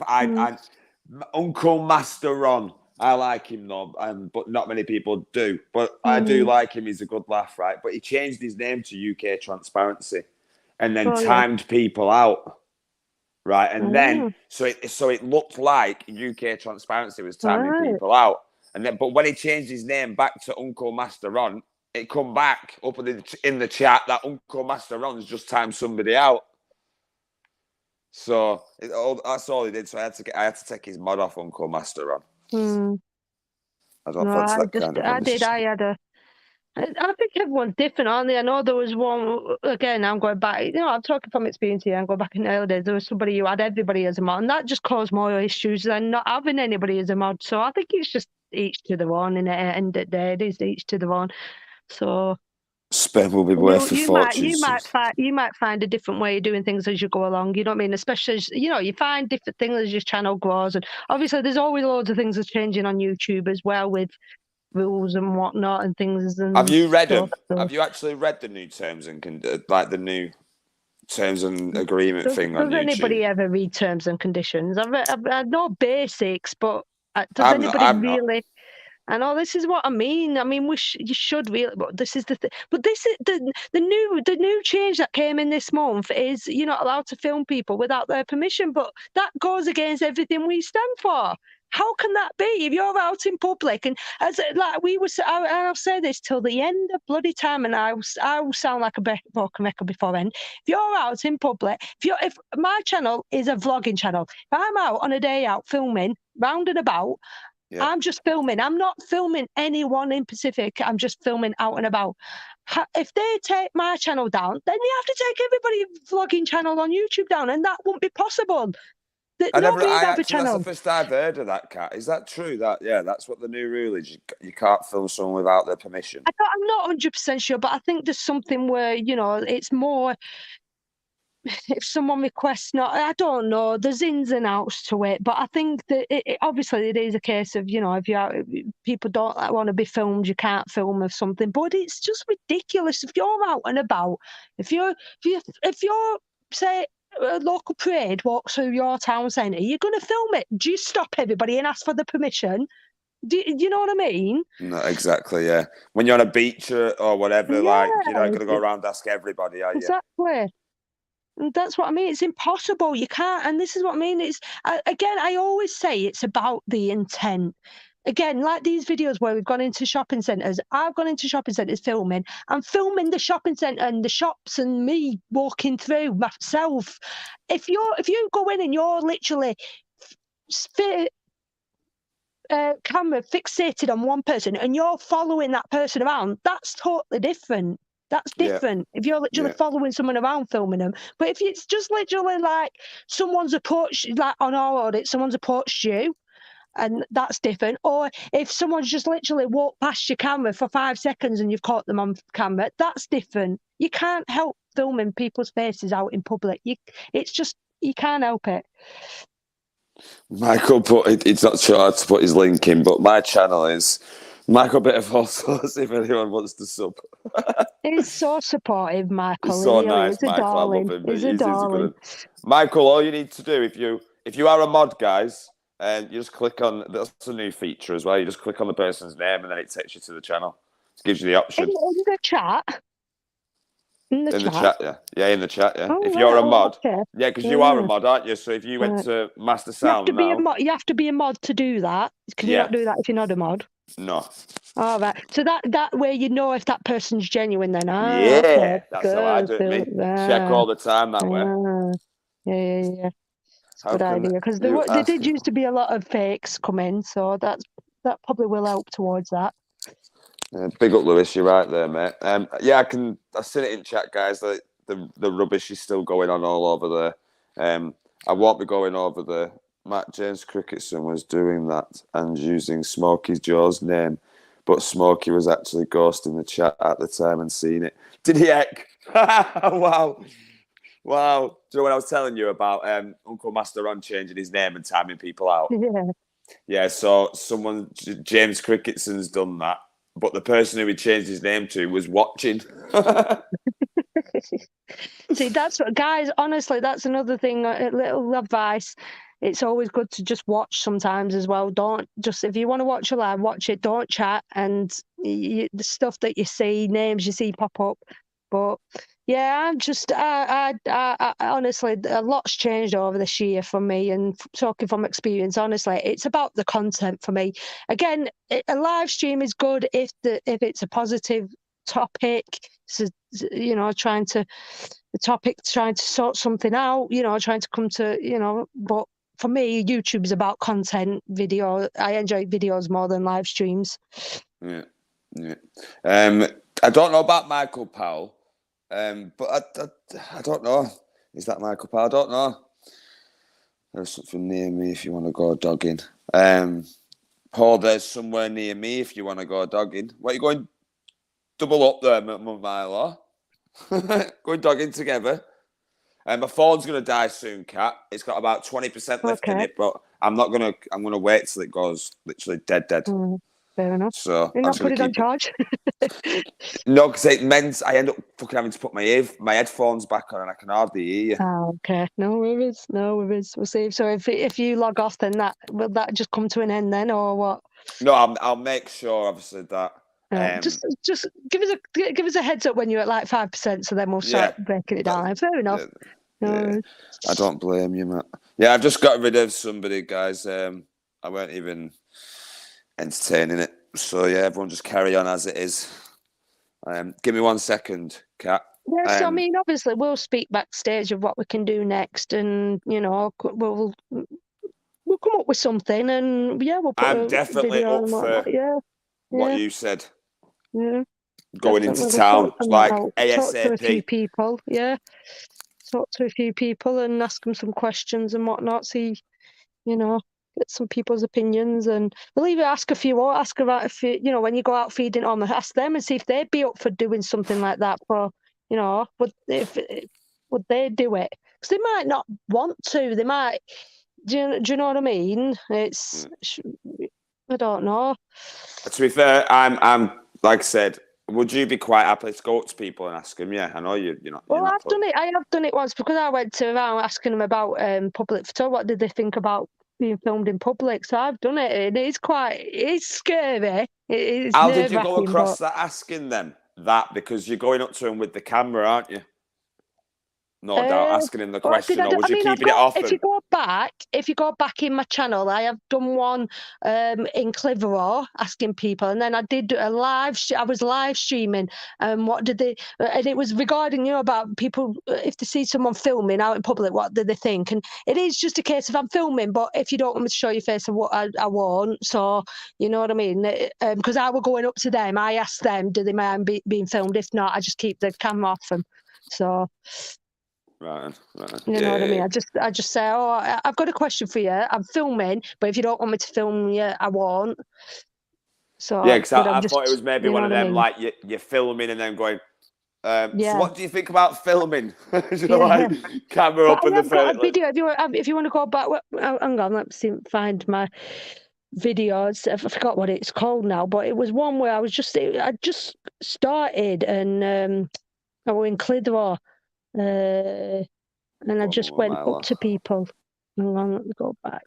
Uncle Master Ron. I like him though, but not many people do. But I do like him. He's a good laugh, right? But he changed his name to UK Transparency, and then timed people out, right? And then so it looked like UK Transparency was timing people out, and then but when he changed his name back to Uncle Master Ron, it come back up in the chat that Uncle Master Ron's just timed somebody out. So that's all he did. So I had to take his mod off Uncle Master Ron. I don't fancy that kind of one. I think everyone's different, aren't they? I know there was one, again, I'm going back, I'm talking from experience here, I'm going back in the early days, there was somebody who had everybody as a mod, and that just caused more issues than not having anybody as a mod. So I think it's just each to their own, and at the end of the day, it is each to their own. So spend will be worth a fortune. You might find a different way of doing things as you go along. You know what I mean? Especially as, you find different things as your channel grows, and obviously there's always loads of things that's changing on YouTube as well with rules and whatnot and things. And have you read them? Have you actually read the new terms and the new terms and agreement thing on YouTube? Does anybody ever read terms and conditions? I know basics, but does anybody really? I know this is what I mean. I mean, you should really, but this is the thing. But this is the new change that came in this month is you're not allowed to film people without their permission. But that goes against everything we stand for. How can that be? If you're out in public, and I'll say this till the end of bloody time, and I will sound like a broken record before then. If you're out in public, if my channel is a vlogging channel, if I'm out on a day out filming round and about. Yeah. I'm just filming. I'm not filming anyone in Pacific. I'm just filming out and about. If they take my channel down, then you have to take everybody's vlogging channel on YouTube down, and that wouldn't be possible. That's the first I've heard of that, Kat. Is that true? That's what the new rule is. You can't film someone without their permission. I'm not 100% sure, but I think there's something where it's more. If someone requests I don't know, there's ins and outs to it, but I think that obviously it is a case of, if people don't want to be filmed, you can't film of something, but it's just ridiculous. If you're out and about, if you're say a local parade walks through your town centre, you're going to film it. Do you stop everybody and ask for the permission? Do you know what I mean? No, exactly, yeah. When you're on a beach or whatever, you're not going to go around and ask everybody, are you? Exactly. And that's what I mean. It's impossible. You can't. And this is what I mean. It's again, I always say it's about the intent. Again, like these videos where we've gone into shopping centres. I've gone into shopping centres filming. I'm filming the shopping centre and the shops and me walking through myself. If you go in and you're literally camera fixated on one person and you're following that person around, that's totally different. That's different if you're literally following someone around filming them. But if it's just literally like someone's approached, like on our audit, someone's approached you, and that's different. Or if someone's just literally walked past your camera for 5 seconds and you've caught them on camera, that's different. You can't help filming people's faces out in public. You can't help it. Michael it's not sure how to put his link in, but my channel is Michael Bit of All Sorts, if anyone wants to sub. He's so supportive, Michael. He's so nice, He's Michael. I love him. He's a darling. Michael, all you need to do, if you are a mod, guys, and you just click on, that's a new feature as well, you just click on the person's name and then it takes you to the channel. It gives you the option. In the chat? In the chat, yeah. Yeah, in the chat, yeah. If you're a mod. Okay. Yeah, because you are a mod, aren't you? So if you went to Master Sound you have to be a mod to do that. Can you not do that if you're not a mod? No. All right. So that way you know if that person's genuine then. That's how I do it. Check all the time that way. Yeah. It's a good idea. Because there did used to be a lot of fakes come in, so that probably will help towards that. Big up, Lewis. You're right there, mate. I've seen it in chat, guys. The rubbish is still going on all over there. I won't be going over there. Matt James Cricketson was doing that and using Smokey Joe's name but Smokey was actually ghosting the chat at the time and seeing it. Did he heck? Wow. Wow. Do you know what I was telling you about Uncle Master Ron changing his name and timing people out? Yeah. Yeah, so James Cricketson's done that, but the person who he changed his name to was watching. See, that's what, guys, honestly, that's another thing, a little advice. It's always good to just watch sometimes as well. Don't just, if you want to watch a live, watch it, don't chat. And the stuff that you see, names you see pop up. But yeah, I'm just, I honestly, a lot's changed over this year for me. And talking from experience, honestly, it's about the content for me. Again, a live stream is good if it's a positive topic. So, you know, trying to sort something out, you know, trying to come to, you know, but for me, YouTube is about content, video. I enjoy videos more than live streams. Yeah. I don't know about Michael Powell, but I don't know. Is that Michael Powell? I don't know. There's something near me if you want to go dogging. Paul, there's somewhere near me if you want to go dogging. What are you going double up there, Milo? Going dogging together. My phone's going to die soon, Kat. It's got about 20% left in it, but I'm going to wait till it goes literally dead. Fair enough. So You're not put it on charge? No, because it means I end up fucking having to put my headphones back on and I can hardly hear you. Oh, okay. No worries. We'll see. So if you log off, then will that just come to an end then, or what? No, I'll make sure, obviously, that. Just give us a heads up when you're at like 5%, so then we'll start breaking it down. Fair enough. Yeah. I don't blame you, Matt. Yeah, I've just got rid of somebody, guys. I weren't even entertaining it. So yeah, everyone just carry on as it is. Give me 1 second, Kat. Yeah, so I mean, obviously, we'll speak backstage of what we can do next, and you know, we'll come up with something, and yeah, we'll put. I'm definitely up for what you said. Yeah, going into town, like ASAP. Talk to a few people, talk to a few people and ask them some questions and whatnot. See, you know, get some people's opinions, and we'll either ask a few or ask about if you know, when you go out feeding on, ask them and see if they'd be up for doing something like that. For, you know, would they do it? Because they might not want to. They might. Do you know what I mean? It's I don't know. To be fair, I'm like I said. Would you be quite happy to go up to people and ask them? Yeah, I know you're not. Well, I've done it. I have done it once because I went around asking them about public photo. What did they think about being filmed in public? So I've done it, and it's scary. How did you go across that asking them that? Because you're going up to them with the camera, aren't you? No doubt, asking him the question, or was you keeping it off? If you go back in my channel, I have done one in Clitheroe asking people, and then I did a live. I was live streaming, what did they? And it was regarding, you know, about people if they see someone filming out in public, what do they think? And it is just a case of I'm filming, but if you don't want me to show your face, I won't. So you know what I mean? Because I were going up to them, I asked them, do they mind being filmed? If not, I just keep the camera off them. So. Right. You know what I mean? I just say, oh, I've got a question for you. I'm filming, but if you don't want me to film you, I won't. So yeah, because I thought it was maybe one of them, like you're filming and then going. So what do you think about filming? Like camera up in the front. Video. If you want to go back, hang on, let me find my videos. I forgot what it's called now, but it was one where I just started and I was in Clitheroe. And I just went up to people. Hang on, let me go back.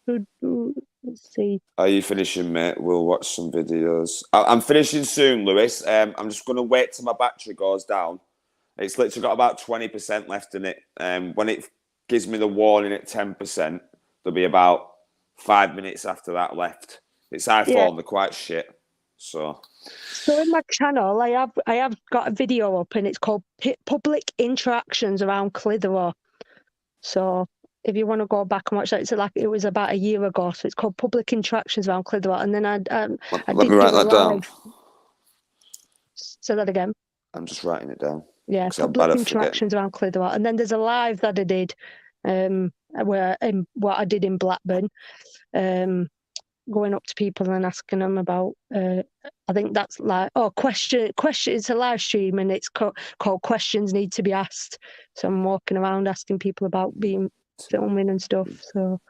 Let's see. Are you finishing, mate? We'll watch some videos. I'm finishing soon, Lewis. I'm just going to wait till my battery goes down. It's literally got about 20% left in it. When it gives me the warning at 10%, there'll be about 5 minutes after that left. It's iPhone, they're quite shit. So in my channel, I have got a video up, and it's called Public Interactions Around Clitheroe. So if you want to go back and watch that, it was about a year ago. So it's called Public Interactions Around Clitheroe, and then let me write that down. Say that again. I'm just writing it down. Yeah, Public Interactions Around Clitheroe, and then there's a live that I did, what I did in Blackburn. going up to people and asking them about. I think that's like question. It's a live stream and it's called Questions Need to Be Asked. So I'm walking around asking people about being filming and stuff. So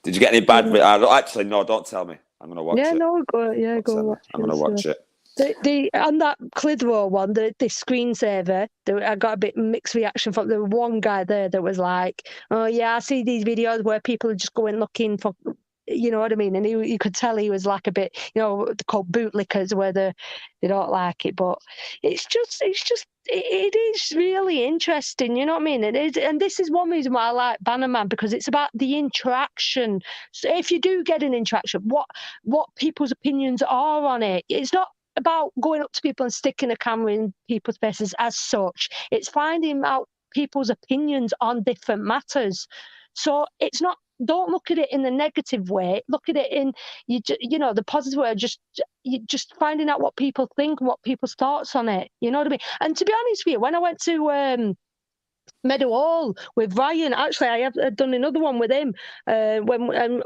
did you get any bad? Actually, no. Don't tell me. I'm gonna watch it. No, go. Yeah, go watch it. I'm gonna watch it. The on that Clitheroe one, the screensaver, I got a bit mixed reaction from the one guy there that was like, "Oh yeah, I see these videos where people are just going looking for." You know what I mean? And you could tell he was like a bit, they're called bootlickers, where they don't like it. But it is really interesting. You know what I mean? It is, and this is one reason why I like Bannerman, because it's about the interaction. So if you do get an interaction, what people's opinions are on it. It's not about going up to people and sticking a camera in people's faces as such. It's finding out people's opinions on different matters. So it's not. Don't look at it in the negative way. Look at it in the positive way. Just finding out what people think and what people's thoughts on it. You know what I mean? And to be honest with you, when I went to Meadowhall with Ryan, actually, I have done another one with him. When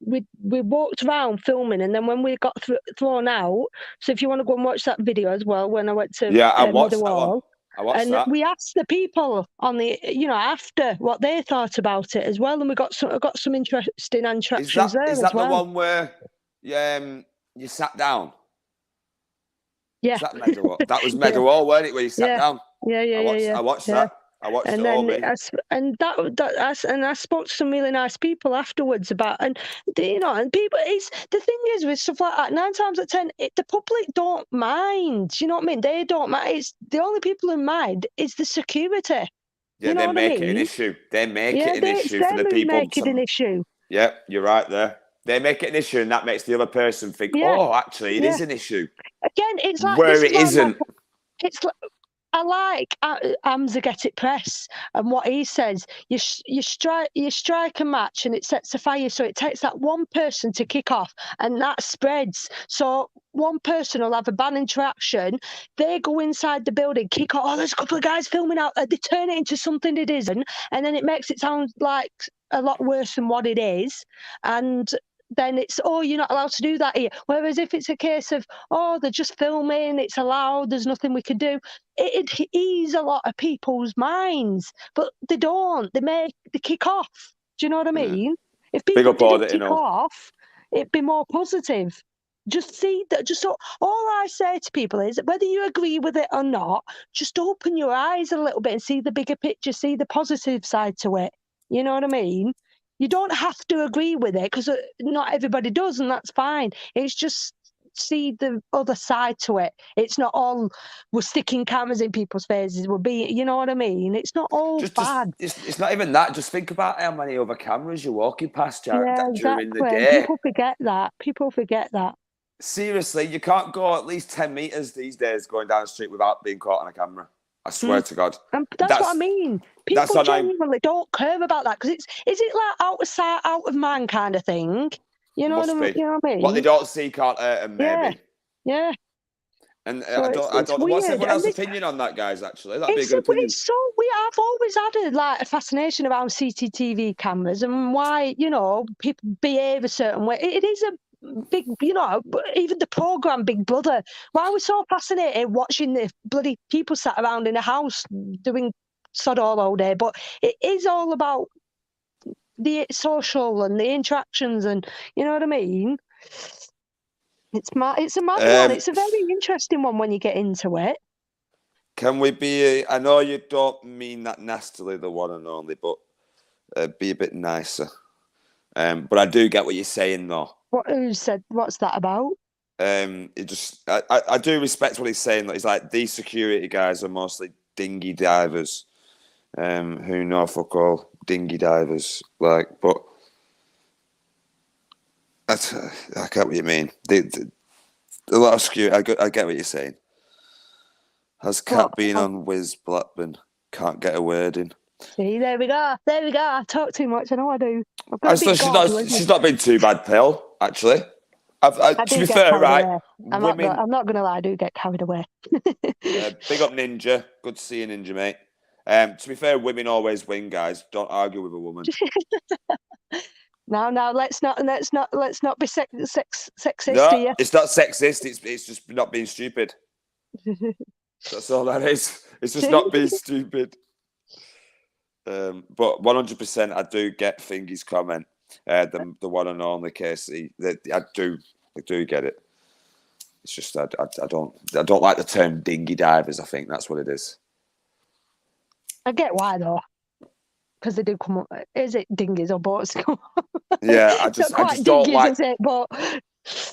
we walked around filming, and then when we got thrown out. So if you want to go and watch that video as well, when I went to I watched that one. And we asked the people on the, after what they thought about it as well, and we got some interesting interactions there as well. Is that the one where you sat down? Yeah. Is that Meadowhall? That was Meadowhall, weren't it? Where you sat down? Yeah. I watched that. I watched it all. And I spoke to some really nice people afterwards about, and people. It's the thing is with stuff like that. 9 times out of 10, the public don't mind. You know what I mean? They don't mind. It's the only people who mind is the security. Yeah, they make it an issue. They make it an issue for the people. Make it an issue. Yeah, you're right there. They make it an issue, and that makes the other person think, "Oh, actually, it is an issue." Again, it's like where it isn't. It's like. I like Hamza Get It Press and what he says. You strike a match and it sets a fire, so it takes that one person to kick off, and that spreads. So one person will have a bad interaction. They go inside the building, kick off. Oh, there's a couple of guys filming out. They turn it into something it isn't, and then it makes it sound like a lot worse than what it is. And then it's, you're not allowed to do that here. Whereas if it's a case of, they're just filming, it's allowed, there's nothing we can do, it'd ease a lot of people's minds. But they don't. They kick off. Do you know what I mean? If people didn't kick off, it'd be more positive. Just see that. All I say to people is, whether you agree with it or not, just open your eyes a little bit and see the bigger picture, see the positive side to it. You know what I mean? You don't have to agree with it, because not everybody does, and that's fine. It's just see the other side to it. It's not all we're sticking cameras in people's faces. You know what I mean? It's not all bad. It's not even that. Just think about how many other cameras you're walking past during the day. People forget that. Seriously, you can't go at least 10 meters these days going down the street without being caught on a camera. I swear to God. And that's what I mean. People genuinely don't care about that, because is it like out of sight, out of mind kind of thing? You know what I mean? What they don't see can't hurt them, maybe. Yeah. And I don't know. What's everyone else's opinion on that, guys, actually? That'd be a good opinion. We have always had a fascination around CCTV cameras and why, people behave a certain way. It is a big, even the program Big Brother. Why we're so fascinated watching the bloody people sat around in a house doing sod all day, but it is all about the social and the interactions, and you know what I mean. It's a mad one. It's a very interesting one when you get into it. Can we be? I know you don't mean that nastily, the one and only, but be a bit nicer. But I do get what you're saying, though. Who said? What's that about? I do respect what he's saying. He's like, these security guys are mostly dinghy divers, who know fuck all, dinghy divers. But I get what you mean. A lot of security. I get what you're saying. Has Kat been on Wiz Blackburn? Can't get a word in. See, there we go. I talk too much. I know I do. She's not been too bad, Pearl, actually. To be fair, right? I'm not going to lie, I do get carried away. Big up Ninja. Good to see you, Ninja, mate. To be fair, women always win, guys. Don't argue with a woman. Now, let's not be sexist No, here. it's not sexist. It's just not being stupid. That's all that is. It's just not being stupid. But 100%, I do get Thingy's comment. The one and only Casey. I do get it. It's just I don't like the term dinghy divers. I think that's what it is. I get why though, because they do come up. Is it dinghies or boats? Yeah, I just don't like. Is it? But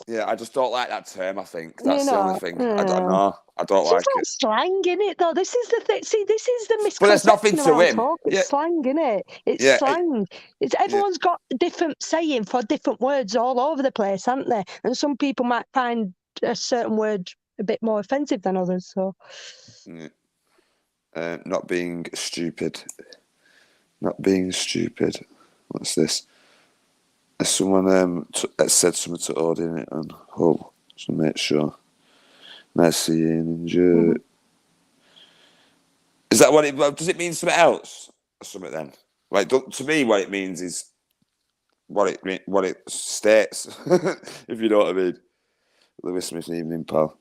yeah, I just don't like that term. I think that's the only thing. I don't know. I don't like it. It's slang, innit? Though this is the thing. See, this is the misconception. But there's nothing to him. It's slang, innit? It's slang. Everyone's got different saying for different words all over the place, haven't they? And some people might find a certain word a bit more offensive than others. So, not being stupid. Not being stupid. What's this? Someone said something to Odin it and Hull to make sure. Merci and enjoy. Is that what it? Does it mean something else or something then? Like to me, what it means is what it states. If you know what I mean. Lewis Smith evening, pal.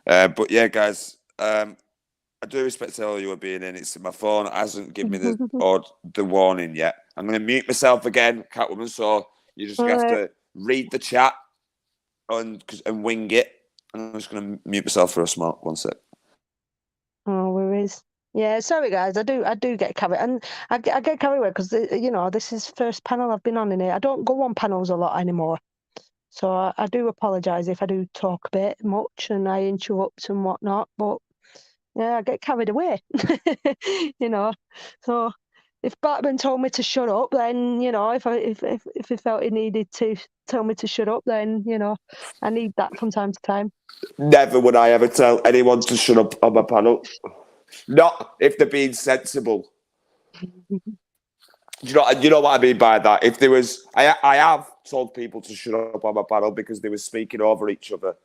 But yeah, guys. I do respect all you are being in. It's my phone hasn't given me the warning yet. I'm going to mute myself again, Catwoman. So you just have to read the chat and wing it. I'm just going to mute myself for a small 1 sec. Oh, where is? Yeah, sorry guys. I do get carried, and I get carried away because this is first panel I've been on in it. I don't go on panels a lot anymore, so I do apologise if I do talk a bit much and I interrupt and whatnot. But yeah, I get carried away, So if Batman told me to shut up, then if he felt he needed to tell me to shut up, then I need that from time to time. Never would I ever tell anyone to shut up on my panel. Not if they're being sensible. You know what I mean by that? If there was, I have told people to shut up on my panel because they were speaking over each other,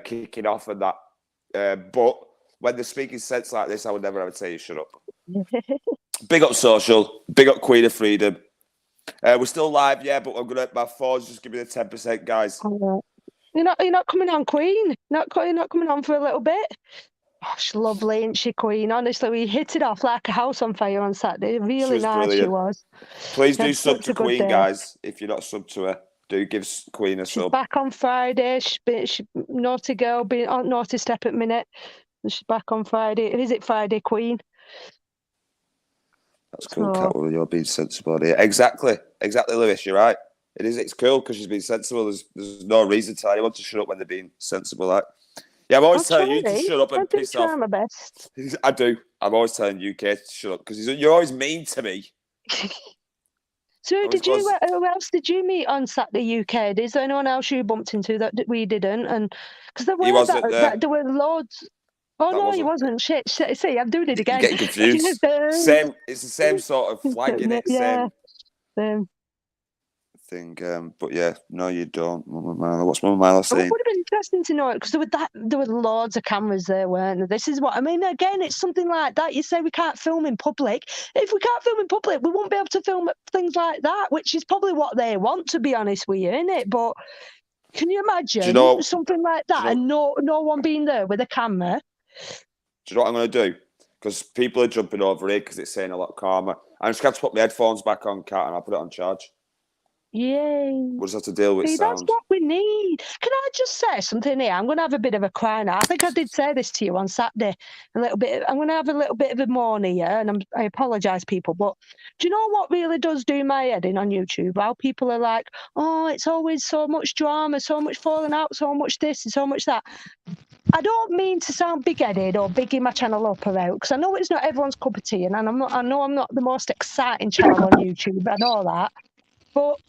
kicking off and that. But when they're speaking sense like this, I would never ever tell you shut up. Big up Social. Big up Queen of Freedom. We're still live, yeah, but my phone's just give me the 10%, guys. You're not coming on, Queen. Not coming on for a little bit. Oh, she's lovely, isn't she, Queen? Honestly, we hit it off like a house on fire on Saturday. Really nice, brilliant. She was. Please do sub to Queen, guys. If you're not sub to her, do give Queen a sub. She's back on Friday. She's naughty girl, being on naughty step at minute. She's back on Friday. Is it Friday, Queen? That's cool, Catwoman. You're being sensible here. Exactly, Lewis. You're right. It is. It's cool because she's being sensible. There's no reason to tell anyone to shut up when they're being sensible. Like, yeah, I'm always telling you to shut up and piss off. My best. I do. I'm always telling you, Kate, to shut up because you're always mean to me. So, who else did you meet on Saturday, UK? Is there anyone else you bumped into that we didn't? And because there were loads. Oh no, he wasn't. Shit. See, I'm doing it again. You're getting confused. It's the same sort of flag in it. Yeah. Same thing. But yeah, no, you don't. What's Mama Milo saying? It would have been interesting to know it because there were loads of cameras there, weren't there? This is what I mean. Again, it's something like that. You say we can't film in public. If we can't film in public, we won't be able to film things like that, which is probably what they want, to be honest with you, innit? But can you imagine something like that and no one being there with a camera? Do you know what I'm going to do? Because people are jumping over here because it's saying a lot calmer. I'm just going to put my headphones back on, Kat, and I'll put it on charge. Yay. We'll just have to deal with sound. That's what we need. Can I just say something here? I'm going to have a bit of a cry now. I think I did say this to you on Saturday. I'm going to have a little bit of a moan here, and I apologise, people. But do you know what really does do my head in on YouTube? How people are like, oh, it's always so much drama, so much falling out, so much this and so much that. I don't mean to sound big-headed or bigging my channel up or out, because I know it's not everyone's cup of tea, and I know I'm not the most exciting channel on YouTube. I know that. But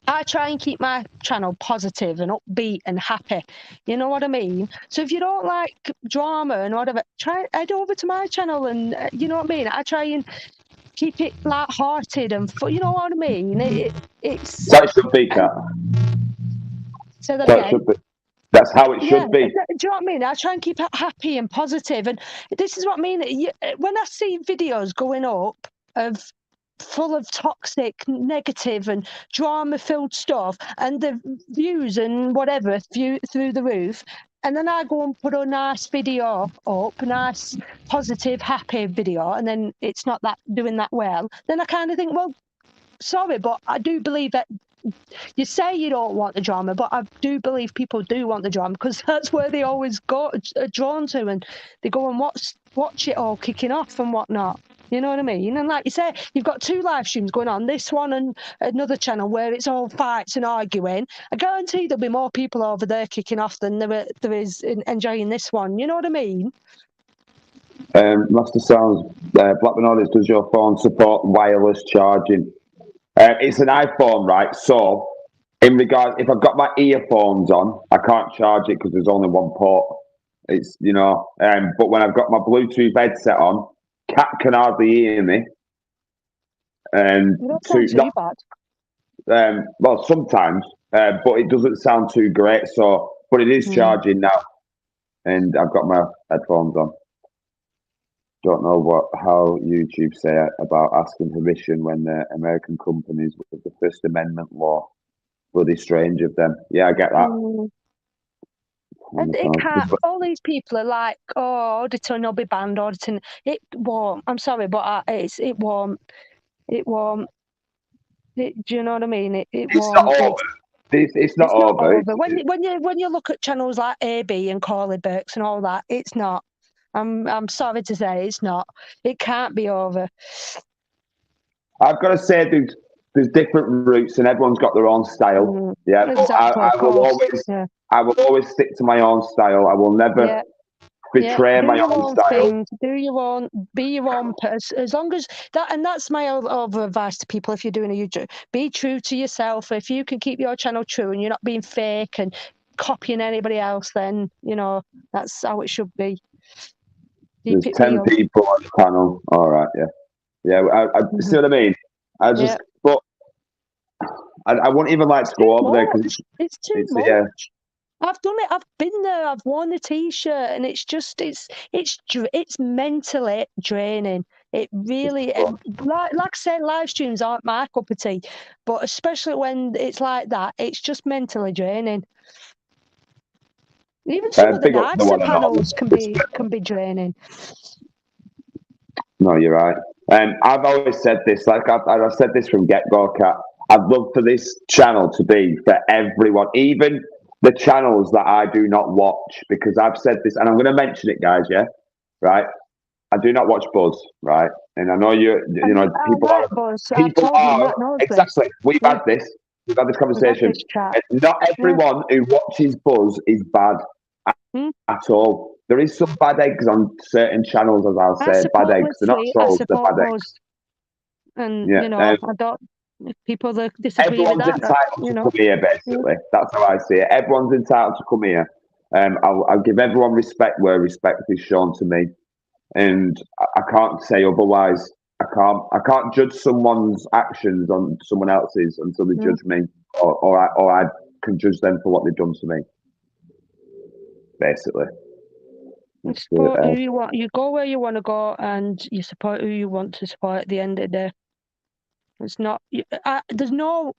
I try and keep my channel positive and upbeat and happy. You know what I mean? So if you don't like drama and whatever, head over to my channel and, you know what I mean? I try and keep it light-hearted and fun. You know what I mean? It's... That should be, Kat. Say that again. Should be. That's how it should be. Do you know what I mean? I try and keep it happy and positive. And this is what I mean. When I see videos going up of full of toxic, negative, and drama-filled stuff, and the views and whatever through the roof. And then I go and put a nice video up, a nice, positive, happy video, and then it's not doing that well. Then I kind of think, well, sorry, but I do believe that you say you don't want the drama, but I do believe people do want the drama, because that's where they always are drawn to, and they go and watch it all kicking off and whatnot. You know what I mean? And like you say, you've got 2 live streams going on, this one and another channel where it's all fights and arguing. I guarantee there'll be more people over there kicking off than there is enjoying this one. You know what I mean? Master Sounds, Blackburn Audits, does your phone support wireless charging? It's an iPhone, right? So, in regard, if I've got my earphones on, I can't charge it because there's only one port. It's, you know, but when I've got my Bluetooth headset on, Cat can hardly hear me. And not too bad. Well, sometimes, but it doesn't sound too great. So, but it is charging now, and I've got my headphones on. Don't know how YouTube say about asking permission when the American companies with the First Amendment law. Bloody strange of them. Yeah, I get that. And it can't. All these people are like, "Oh, auditing will be banned. Auditing, it won't." I'm sorry, but it won't. It won't. Do you know what I mean? It's won't. Not over. It's not over. When you look at channels like AB and Corley Burks and all that, it's not. I'm sorry to say, it's not. It can't be over. I've got to say, there's different routes, and everyone's got their own style. Yeah, exactly. I will always stick to my own style. I will never betray my own style. Do your own, be your own person. As long as that, and that's my other advice to people. If you're doing a YouTube, be true to yourself. If you can keep your channel true and you're not being fake and copying anybody else, then you know that's how it should be. There's 10 people on the panel. All right, yeah. I see what I mean. But I wouldn't even like to go over there because it's too much. Yeah. I've done it. I've been there. I've worn the T-shirt, and it's just it's mentally draining. It really, like I said, live streams aren't my cup of tea, but especially when it's like that, it's just mentally draining. Even some of the nicer panels can be draining. No, you're right. I've always said this. Like I've said this from get-go, Kat. I'd love for this channel to be for everyone, even the channels that I do not watch, because I've said this, and I'm going to mention it, guys. Yeah, right. I do not watch Buzz, right? And I know people are exactly. We've had this conversation. And not everyone who watches Buzz is bad at all. There is some bad eggs on certain channels, as I'll say. Bad eggs. They're not trolls, they're bad eggs. And I don't. If people disagree with that, everyone's entitled to come here, basically. That's how I see it. Everyone's entitled to come here. I'll give everyone respect where respect is shown to me, and I can't say otherwise. I can't judge someone's actions on someone else's until they judge me, or I can judge them for what they've done to me. Basically, you support who you want. You go where you want to go, and you support who you want to support. At the end of the day. It's not. There's no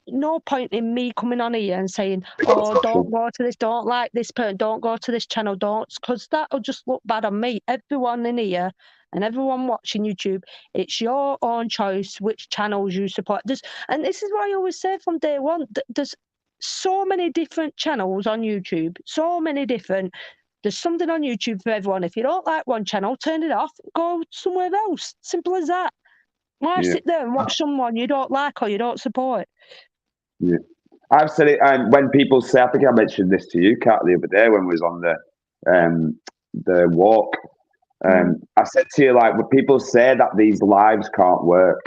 point in me coming on here and saying, "Oh, don't go to this. Don't like this person. Don't go to this channel. Don't," because that'll just look bad on me. Everyone in here and everyone watching YouTube, it's your own choice which channels you support. And this is what I always say from day one. There's so many different channels on YouTube. So many different. There's something on YouTube for everyone. If you don't like one channel, turn it off. Go somewhere else. Simple as that. Why sit there and watch someone you don't like or you don't support? Yeah, I've said it. And when people say, I think I mentioned this to you, Kat, the other day when we was on the walk. I said to you, like, when people say that these lives can't work,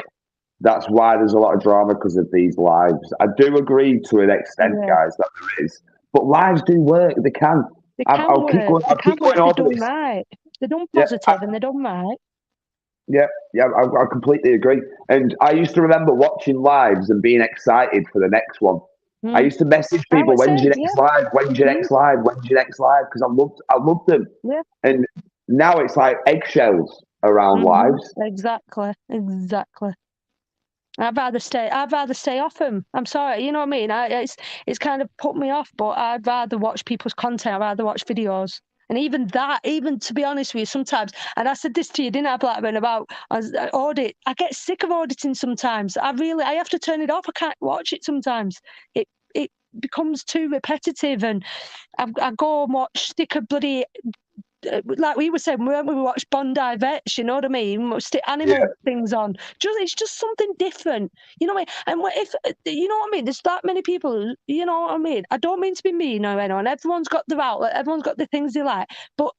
that's why there's a lot of drama because of these lives. I do agree to an extent, guys, that there is. But lives do work. They can. I'll keep going over this. Right. They're done positive and they're done right. Yeah, I completely agree. And I used to remember watching lives and being excited for the next one. I used to message people, "When's your next live? When's your next live? When's your next live?" Because I loved them. Yeah. And now it's like eggshells around lives. Exactly. I'd rather stay off them. I'm sorry, you know what I mean? It's kind of put me off, but I'd rather watch people's content. I'd rather watch videos. And even to be honest with you, sometimes, and I said this to you, didn't I, Blackburn, about audit. I get sick of auditing sometimes. I have to turn it off. I can't watch it sometimes. It becomes too repetitive, and I go and stick a bloody, like we were saying, when we watch Bondi Vets, you know what I mean? Stick animal things on. It's just something different, you know what I mean? And if you know what I mean, there's that many people, you know what I mean? I don't mean to be mean or anyone. Everyone's got their outlet. Everyone's got the things they like, but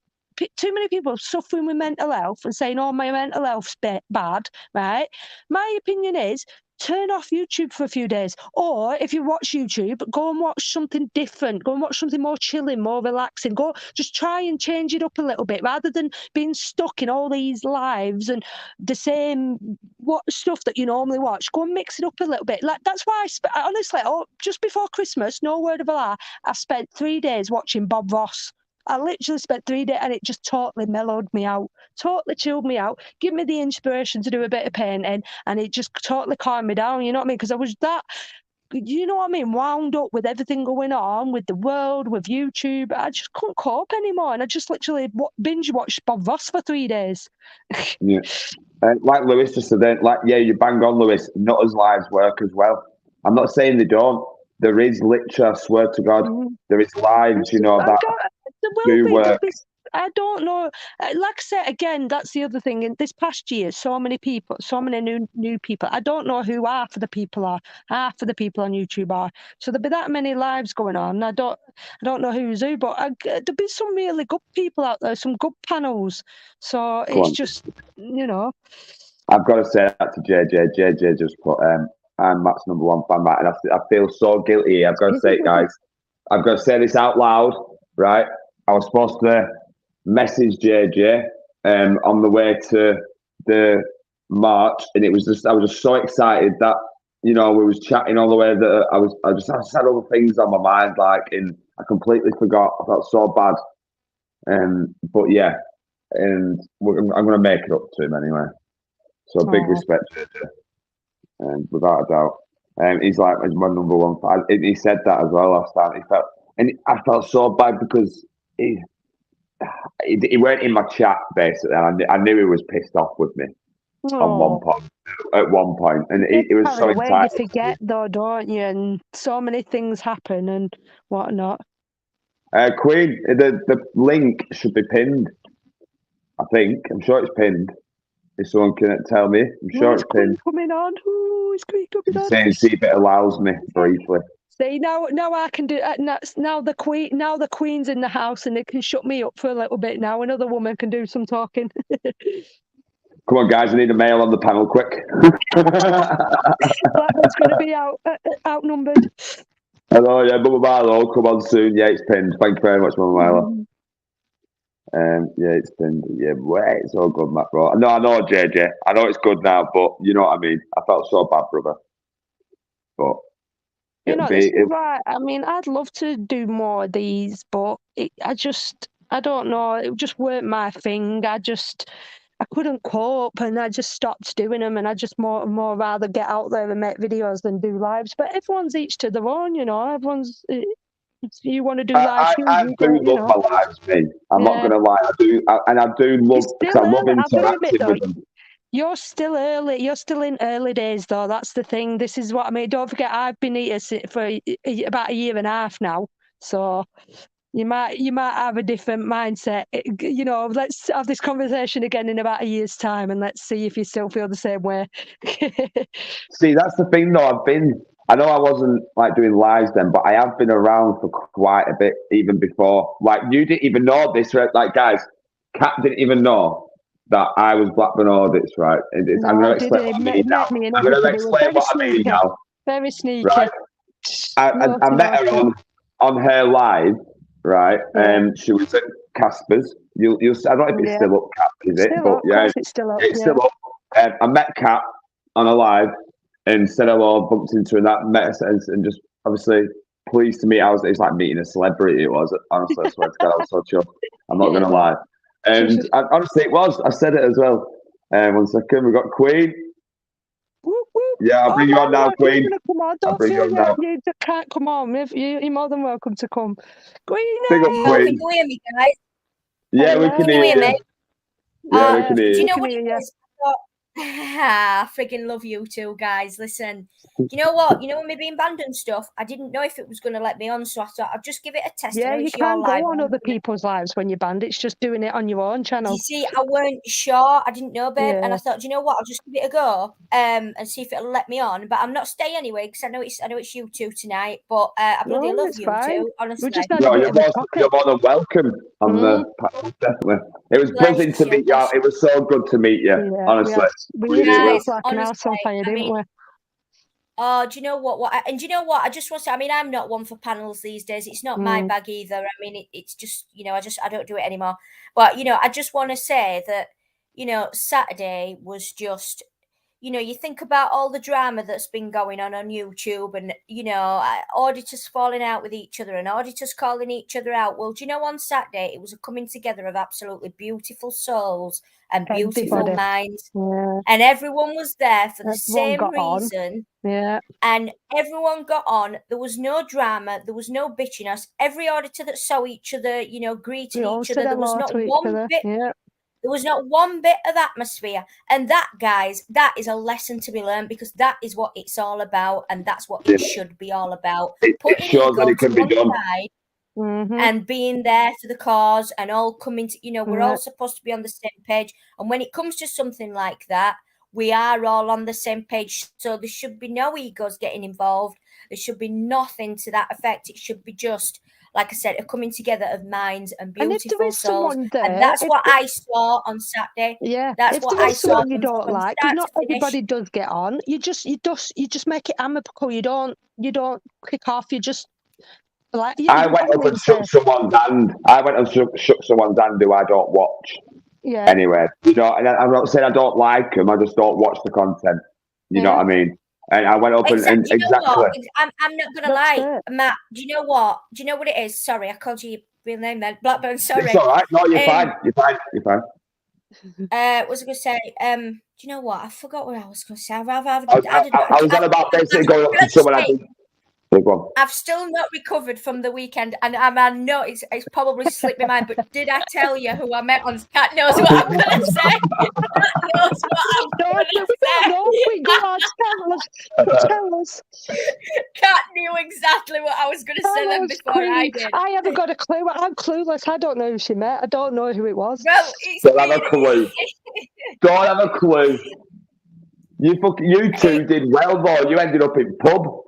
too many people suffering with mental health and saying, "Oh, my mental health's bad," right? My opinion is, turn off YouTube for a few days. Or if you watch YouTube, go and watch something different. Go and watch something more chilling, more relaxing. Just try and change it up a little bit rather than being stuck in all these lives and the same stuff that you normally watch. Go and mix it up a little bit. Like, that's why honestly, just before Christmas, no word of a lie, I spent 3 days watching Bob Ross. I literally spent 3 days and it just totally mellowed me out, totally chilled me out, give me the inspiration to do a bit of painting, and it just totally calmed me down, you know what I mean? Because I was you know what I mean, wound up with everything going on, with the world, with YouTube. I just couldn't cope anymore. And I just literally binge watched Bob Ross for 3 days. Yeah. Like Lewis just said, you bang on, Lewis. Not as lives work as well. I'm not saying they don't. There is literally, I swear to God, there is lives, you know, that do work. I don't know. Like I said, again, that's the other thing. In this past year, so many new people. I don't know who half of the people are. Half of the people on YouTube are. So there'll be that many lives going on. I don't know who's who, but there'll be some really good people out there, some good panels. So it's just, you know. I've got to say that to JJ. JJ just put, I'm Matt's #1 fan, Matt, and I feel so guilty. I've got to say it, guys. I've got to say this out loud, right? I was supposed to message JJ on the way to the march, and I was just so excited that, you know, we was chatting all the way that I just had other things on my mind, like, and I completely forgot. I felt so bad. But yeah, and I'm going to make it up to him anyway. So big respect, JJ, without a doubt. He's my #1 fan. He said that as well last time. I felt so bad because he weren't in my chat basically, and I knew he was pissed off with me at one point, and it was so exciting. You forget though, don't you? And so many things happen and whatnot. Queen, the link should be pinned. I think. I'm sure it's pinned. If someone can tell me, I'm sure it's pinned. Coming on. Is Queen coming on? See if it allows me briefly. See, now I can do. Now the Queen's in the house, and it can shut me up for a little bit. Now another woman can do some talking. Come on, guys! I need a male on the panel, quick. Blackman's going to be outnumbered. Hello, yeah, Mama Marlo, come on soon. Yeah, it's pinned. Thank you very much, Mama Marlo. Yeah, it's pinned. Yeah, wait, it's all good, Matt, bro. No, I know, JJ. I know it's good now, but you know what I mean. I felt so bad, brother. But you know, this is right. I mean, I'd love to do more of these, but I don't know. It just weren't my thing. I couldn't cope, and I just stopped doing them. And I just more rather get out there and make videos than do lives. But everyone's each to their own, you know. Everyone's. You want to do lives? I do love my lives, me. I'm not going to lie. I do love because I love interacting with them. You're still early. You're still in early days, though. That's the thing. This is what I mean. Don't forget, I've been here for about 1.5 years now. So you might have a different mindset. You know, let's have this conversation again in about 1 year's time, and let's see if you still feel the same way. See, that's the thing, though. I know I wasn't like doing lives then, but I have been around for quite a bit, even before. Like, you didn't even know this, right? Like, guys, Kat didn't even know that I was Blackburn Audits, right? No, I'm going to explain what I mean now. I'm going to explain what I mean now. Very sneaky. Right? I met her on her live, right? She was at Casper's. I don't know if it's still up, Kat, is it? But yeah, it's still up. It's still up. I met Kat on a live and said hello, bumped into her, and that met her, and just obviously pleased to meet. It's like meeting a celebrity. It was, honestly, I swear to God, I was so chuffed. I'm not going to lie. And honestly, it was. I said it as well. 1 second, we got Queen. Woo, woo. Yeah, I'll bring you on now, Queen. Come on, don't feel that you can't come on. You're more than welcome to come. Queen. Big up, Queen. Can you hear me, guys? Yeah, we can hear you. Me? Yeah, we can hear you. Do you know what it is? I friggin' love you two guys. Listen, do you know what? You know, when me being banned and stuff, I didn't know if it was going to let me on, so I thought I'd just give it a test. Yeah, you can't go on other people's lives when you're banned. It's just doing it on your own channel. You see, I weren't sure. I didn't know, babe, and I thought, do you know what? I'll just give it a go, and see if it'll let me on. But I'm not staying anyway because I know it's you two tonight. But I bloody love you two, honestly. You're more than welcome on the definitely. It was buzzing to meet you. It was so good to meet you, honestly. We like an house on fire, didn't we? Oh, do you know what? And do you know what? I just want to say, I mean, I'm not one for panels these days. It's not my bag either. I mean, it's just, you know, I don't do it anymore. But, you know, I just want to say that, you know, Saturday was just, you know, you think about all the drama that's been going on YouTube and, you know, auditors falling out with each other and auditors calling each other out. Well, do you know, on Saturday, it was a coming together of absolutely beautiful souls and beautiful minds. Yeah. And everyone was there for the same reason. Yeah. And everyone got on. There was no drama. There was no bitchiness. Every auditor that saw each other, you know, greeted each other. There was not one bit. Yeah. There was not one bit of atmosphere. And that, guys, that is a lesson to be learned because that is what it's all about. And that's what it should be all about. It shows that it can be done. And being there for the cause and all coming to, you know, we're all supposed to be on the same page. And when it comes to something like that, we are all on the same page. So there should be no egos getting involved. There should be nothing to that effect. It should be just, like I said, a coming together of minds and beautiful souls. And that's what I saw on Saturday. Yeah, that's what I saw. You don't like, because not everybody does get on. You just make it amicable. You don't kick off. You just like. I went up and shook someone's hand. I went and shook someone's hand who I don't watch. Yeah. Anyway, you know, and I'm not saying I don't like them. I just don't watch the content. You know what I mean? And I went up and exactly. I'm not gonna lie, Matt. Do you know what? Do you know what it is? Sorry, I called you your real name then, Blackburn. Sorry. It's all right. No, you're fine. You're fine. You're fine. What was I gonna say? Do you know what? I forgot what I was gonna say. I was on about basically going up to someone. I've still not recovered from the weekend, and I know it's probably slipped my mind. But did I tell you who I met on? Cat knows what I'm gonna say. Cat knows what I'm gonna say. No, go on, tell us. Cat knew exactly what I was gonna say then before I did. I haven't got a clue. I'm clueless. I don't know who she met. I don't know who it was. Well, don't have a clue. Don't have a clue. You two did well though. You ended up in pub.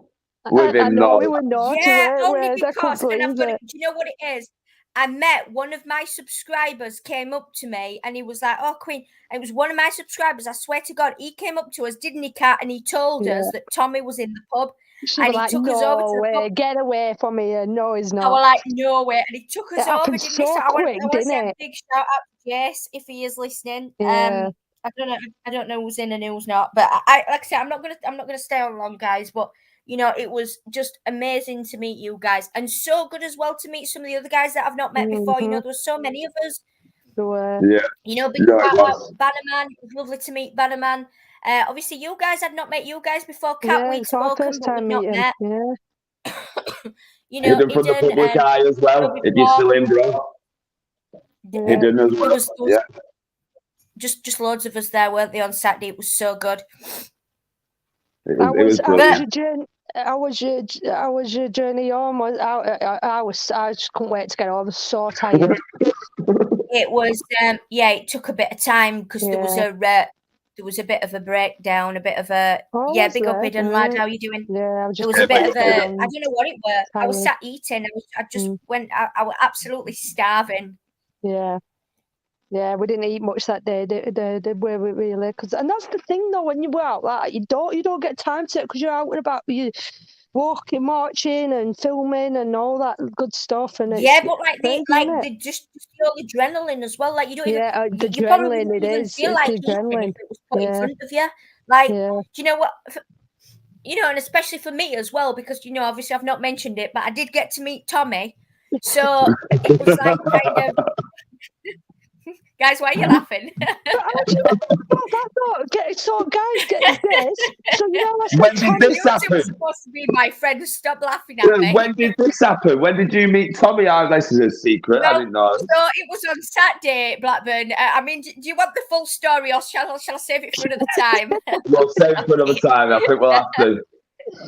I know we were naughty. Yeah, only because, and I've got it. Do you know what it is? I met one of my subscribers came up to me and he was like, "Oh, Queen," and it was one of my subscribers. I swear to God, he came up to us, didn't he, Kat? And he told us that Tommy was in the pub. And he took us over to the pub. Get away from here. No, he's not. I was like, no way. And he took us over, didn't he? So I want to say a big shout out to Jace if he is listening. Yeah. I don't know who's in and who's not. But I like I said, I'm not gonna stay on long, guys, but you know, it was just amazing to meet you guys, and so good as well to meet some of the other guys that I've not met before. You know, there were so many of us. Yeah. You know, big Bannerman. It was lovely to meet Bannerman. Obviously, you guys had not met you guys before. Cat we'd spoken, but we've not met. Yeah. You know, hidden from the public eye as well. If you're still in, bro. Hidden as well. Yeah. Just loads of us there, weren't they, on Saturday? It was so good. It was How was your journey home? I just couldn't wait to get home. I was so tired. It was it took a bit of time because there was a bit of a breakdown, a bit of a big up hidden lad. How you doing? Yeah, there was a bit of a I don't know what it was. I was sat eating. I just went. I was absolutely starving. Yeah. Yeah, we didn't eat much that day, did we really? And that's the thing, though, when you go out like you don't get time to it because you're out and about, you walking, marching, and filming, and all that good stuff. And but the just the adrenaline as well. Like you don't even the you adrenaline. It is. Feel like adrenaline. If it was put in front of you. Like, do you know what? You know, and especially for me as well, because you know, obviously I've not mentioned it, but I did get to meet Tommy, so it was like kind of. Guys, why are you laughing? So, guys, get this. So, you know, I When said, did this You happen? two are supposed to be my friends. Stop laughing at me. When did this happen? When did you meet Tommy? This is a secret. I didn't know. So it was on Saturday, Blackburn. I mean, do you want the full story, or shall I save it for another time? We'll save it for another time. I think we'll have to.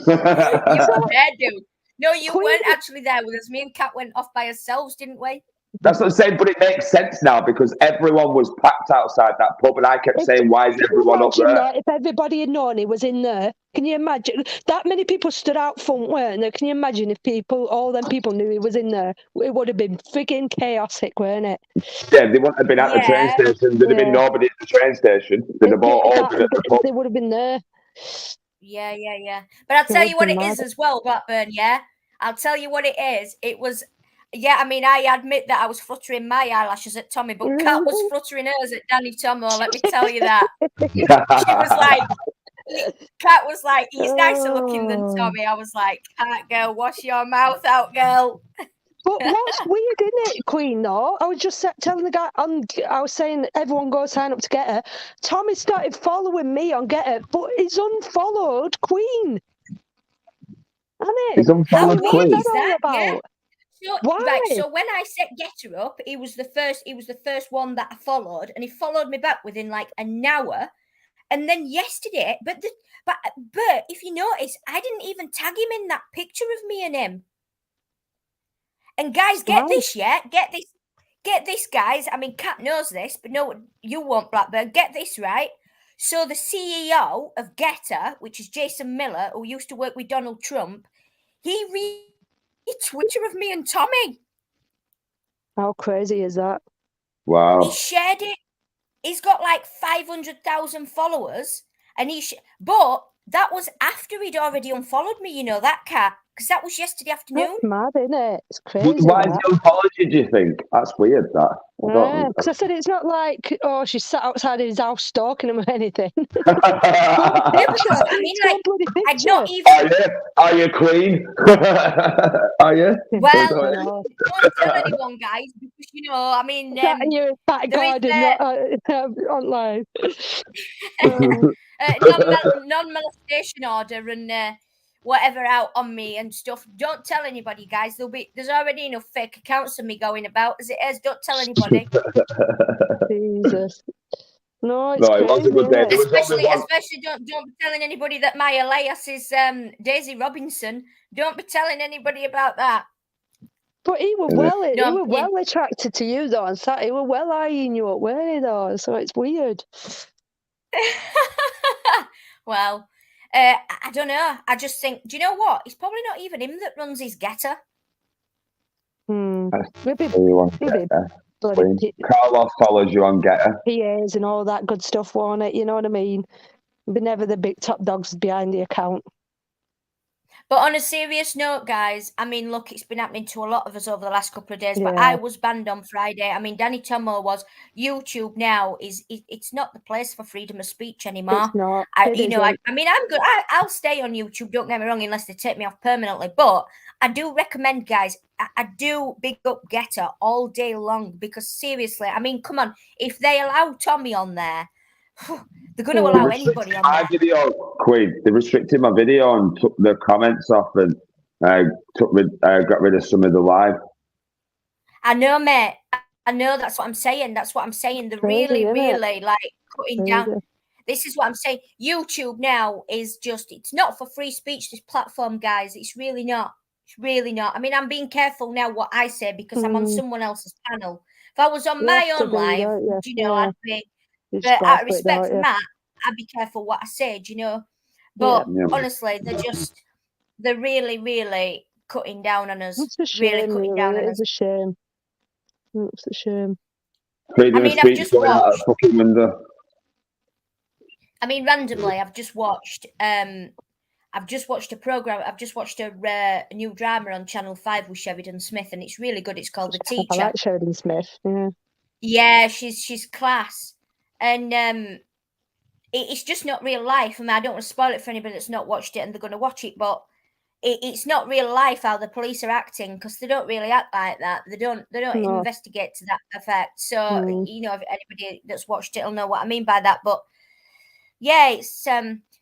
You there, dude. No, you weren't actually there with us. Me and Kat went off by ourselves, didn't we? That's what I'm saying, but it makes sense now because everyone was packed outside that pub, and I kept saying, "Why is everyone up there?" If everybody had known he was in there, can you imagine? That many people stood out front, weren't there? Can you imagine if all them people knew he was in there? It would have been frigging chaotic, weren't it? Yeah, they wouldn't have been at the train station. There'd have been nobody at the train station. They'd have all been at the pub. They would have been there. Yeah. But I'll tell you what it is as well, Blackburn. Yeah, I'll tell you what it is. It was. Yeah, I mean, I admit that I was fluttering my eyelashes at Tommy, but Kat was fluttering hers at Danny Tomo, let me tell you that. She was like, Kat was like, he's nicer looking than Tommy. I was like, Kat, girl, wash your mouth out, girl. But what's weird, isn't it, Queen, though? I was just telling the guy, I was saying everyone go sign up to Get Her. Tommy started following me on Get Her, but he's unfollowed Queen. Hasn't it? He's unfollowed Queen. What's that about? Yeah. So, why? Right, so when I set Get Her up, he was the first one that I followed, and he followed me back within like an hour. And then yesterday, but if you notice, I didn't even tag him in that picture of me and him. And guys, get this, yeah? Get this, guys. I mean, Kat knows this, but no, you won't, Blackburn. Get this, right? So the CEO of Get Her, which is Jason Miller, who used to work with Donald Trump, he retweeted of me and Tommy. How crazy is that? Wow. He shared it. He's got like 500,000 followers, and but that was after he'd already unfollowed me. You know that, Kat, because that was yesterday afternoon. That's mad, isn't it? It's crazy. Why is he unfollowed you, do you think? That's weird, that. Because I said it's not like, she's sat outside his house stalking him or anything. I mean, like, I'd not even... Are you Queen? Are you? Well, don't tell anyone, guys, because, you know, I mean... you're back garden online. Non-molestation order and... whatever out on me and stuff. Don't tell anybody, guys. There's already enough fake accounts of me going about as it is. Don't tell anybody. Jesus. No, it was a good day. Especially don't be telling anybody that my alias is Daisy Robinson. Don't be telling anybody about that. But he was well attracted to you though on Saturday. He was well eyeing you up, weren't he though? So it's weird. Well, I don't know. I just think, do you know what? It's probably not even him that runs his Get Her. Maybe Carlos follows you on Get Her. PAs and all that good stuff, won't it? You know what I mean? But never the big top dogs behind the account. But on a serious note, guys, I mean, look, it's been happening to a lot of us over the last couple of days, but I was banned on Friday. I mean, Danny Tomo was. YouTube now it's not the place for freedom of speech anymore. It's not. I mean, I'm good. I'll stay on YouTube, don't get me wrong, unless they take me off permanently. But I do recommend, guys, I do big up Get Her all day long because seriously, I mean, come on, if they allow Tommy on there, they're going to allow anybody on my there. video, Queen. They restricted my video and took the comments off and got rid of some of the live. I know, mate. I know. That's what I'm saying. They're really like cutting down. This is what I'm saying. YouTube now is it's not for free speech, this platform, guys. It's really not. I mean, I'm being careful now what I say because I'm on someone else's panel. If I was on my own live, I'd be... But out of respect for Matt, I'd be careful what I say, But honestly, they're really, really cutting down on us. It's a shame, It's a shame. It's a shame. Freedom of speech going out of fucking window. I mean, randomly, I've just watched a program. I've just watched a new drama on Channel 5 with Sheridan Smith, and it's really good. It's called The Teacher. I like Sheridan Smith. Yeah, she's class. And it's just not real life. I mean, I don't want to spoil it for anybody that's not watched it and they're going to watch it, but it's not real life how the police are acting, because they don't really act like that. They don't investigate to that effect. So you know, if anybody that's watched it will know what I mean by that. But yeah, it's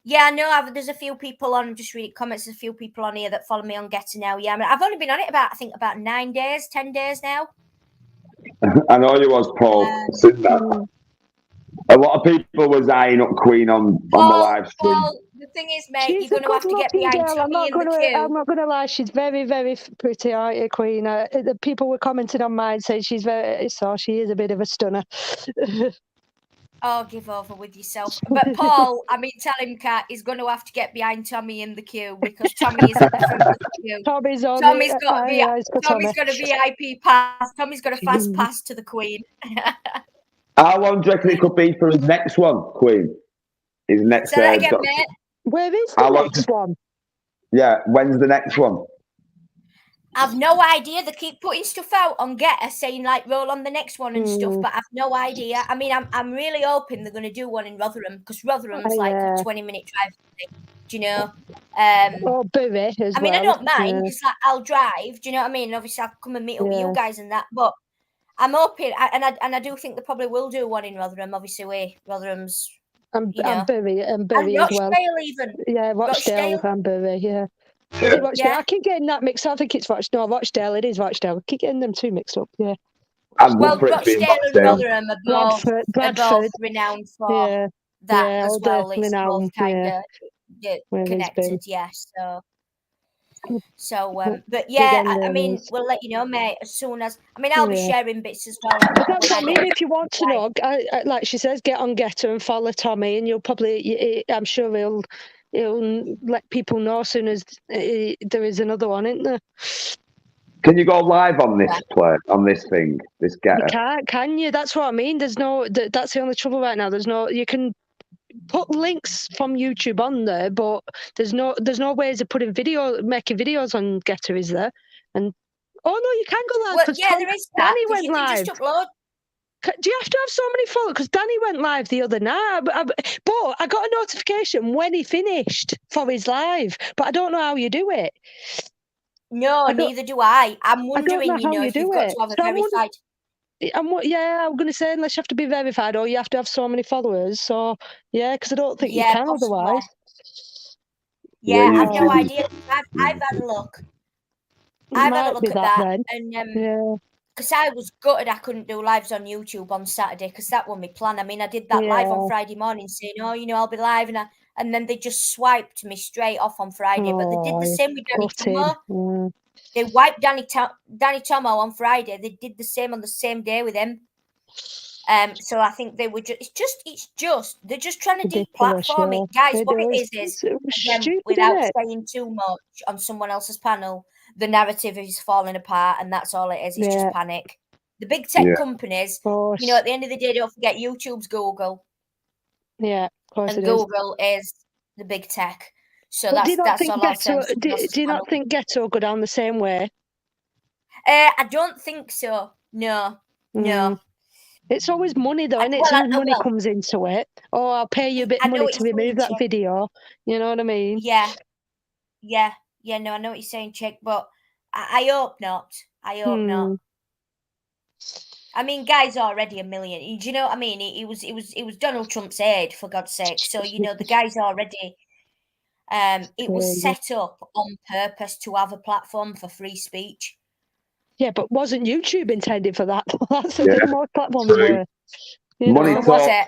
yeah, I know there's a few people on, just reading comments, there's a few people on here that follow me on Getter now. Yeah, I mean, I've only been on it about 9 days, 10 days now. I know you was, Paul. A lot of people was eyeing up Queen on the live stream. Paul, the thing is, mate, you're going to have to get behind Tommy in the queue. I'm not going to lie, she's very, very pretty, aren't you, Queen? The people were commenting on mine saying she is a bit of a stunner. Oh, give over with yourself. But Paul, I mean, tell him, Kat, he's going to have to get behind Tommy in the queue, because Tommy is at the front of the queue. Tommy's got a VIP pass. Tommy's got a fast pass to the Queen. How long do you reckon it could be for his next one, Queen? His next. Say that again, mate. Where is the next one? Yeah, when's the next one? I've no idea. They keep putting stuff out on Getter saying like roll on the next one and stuff, but I've no idea. I mean, I'm really hoping they're going to do one in Rotherham, because Rotherham's like a 20-minute drive. Do you know? Or Bury as I mean, I don't mind. It's like I'll drive. Do you know what I mean? Obviously, I'll come and meet up with you guys and that. But I'm hoping, and I do think they probably will do one in Rotherham. Obviously, Rotherham's. And Bury as well. Rochdale even. Yeah, Rochdale and Bury. Yeah. I keep getting that mixed up. I think it's Rochdale. It is Rochdale. I keep getting them two mixed up. Yeah. Well, Rochdale and Rotherham are both renowned for that as well. It's both kind of connected. Yeah. So, but yeah, I mean, we'll let you know, mate, as soon as. I mean, I'll be sharing bits as well. That's what I mean. If you want to know, like she says, get on Getter and follow Tommy, and you'll probably, I'm sure he'll let people know as soon as there is another one, isn't there? Can you go live on this thing, this Getter? You can't, can you? That's what I mean. There's no. That's the only trouble right now. There's no. You can put links from YouTube on there, but there's no ways of making videos on Getter, is there? And no, you can go live. Well, yeah, there is that. Danny went live. Just upload. Do you have to have so many followers? Because Danny went live the other night, but I got a notification when he finished for his live, but I don't know how you do it. No, neither do I. I'm wondering, if you've got to have a verified. I'm going to say, unless you have to be verified or you have to have so many followers. So, yeah, because I don't think you can possibly. Otherwise. Yeah, I've no idea. I've had a look. I've had a look at that. And because I was gutted I couldn't do lives on YouTube on Saturday, because that was my plan. I mean, I did that live on Friday morning saying, I'll be live. And then they just swiped me straight off on Friday. But they did the same with Danny Tomo. They wiped Danny Tomo on Friday. They did the same on the same day with him. So I think they were they're just trying to deplatform it. Guys, what it is again, without saying too much on someone else's panel, the narrative is falling apart, and that's all it is. It's just panic. The big tech companies, at the end of the day, don't forget YouTube's Google. Yeah, of course. And Google is the big tech. So that's all I'll say. Do you not think Getter will go down the same way? I don't think so. No. It's always money, though, and it's money comes into it. Oh, I'll pay you a bit of money to remove that video. You know what I mean? Yeah. No, I know what you're saying, Chick, but I hope not. I hope not. I mean, guy's already $1 million. Do you know what I mean? It was Donald Trump's aide, for God's sake. So the guy's already. It was set up on purpose to have a platform for free speech. Yeah, but wasn't YouTube intended for that? That's what most platforms were. Money talk. Was it?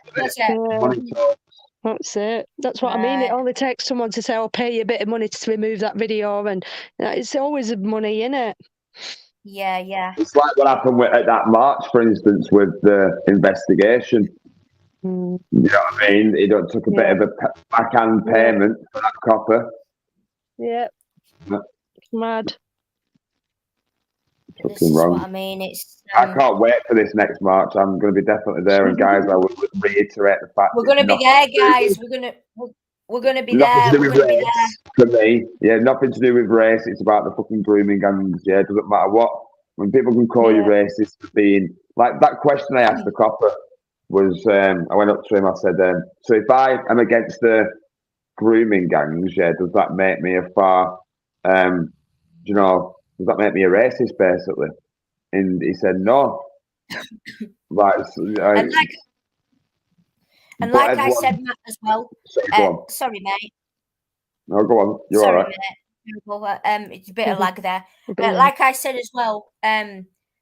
Money talk. That's it. That's what I mean. It only takes someone to say, "I'll pay you a bit of money to remove that video," and it's always money, isn't it? Yeah. It's like what happened at that march, for instance, with the investigation. You know what I mean? It took a bit of a backhand payment for that copper. Yeah. Mad. Fucking wrong. What I mean, it's. I can't wait for this next march. I'm going to be definitely there, and guys, I will reiterate the fact we're going to be there, guys. We're going to be there. We're going to be there. For me, nothing to do with race. It's about the fucking grooming gangs. Yeah, it doesn't matter what. When people can call you racist for being like that question I asked the copper was, I went up to him. I said, so if I am against the grooming gangs, does that make me a far you know, does that make me a racist, basically? And he said, no. Like, and like I said, Matt, as well. Sorry, mate. No, go on. You're all right. Mate. It's a bit of lag there. Like I said as well,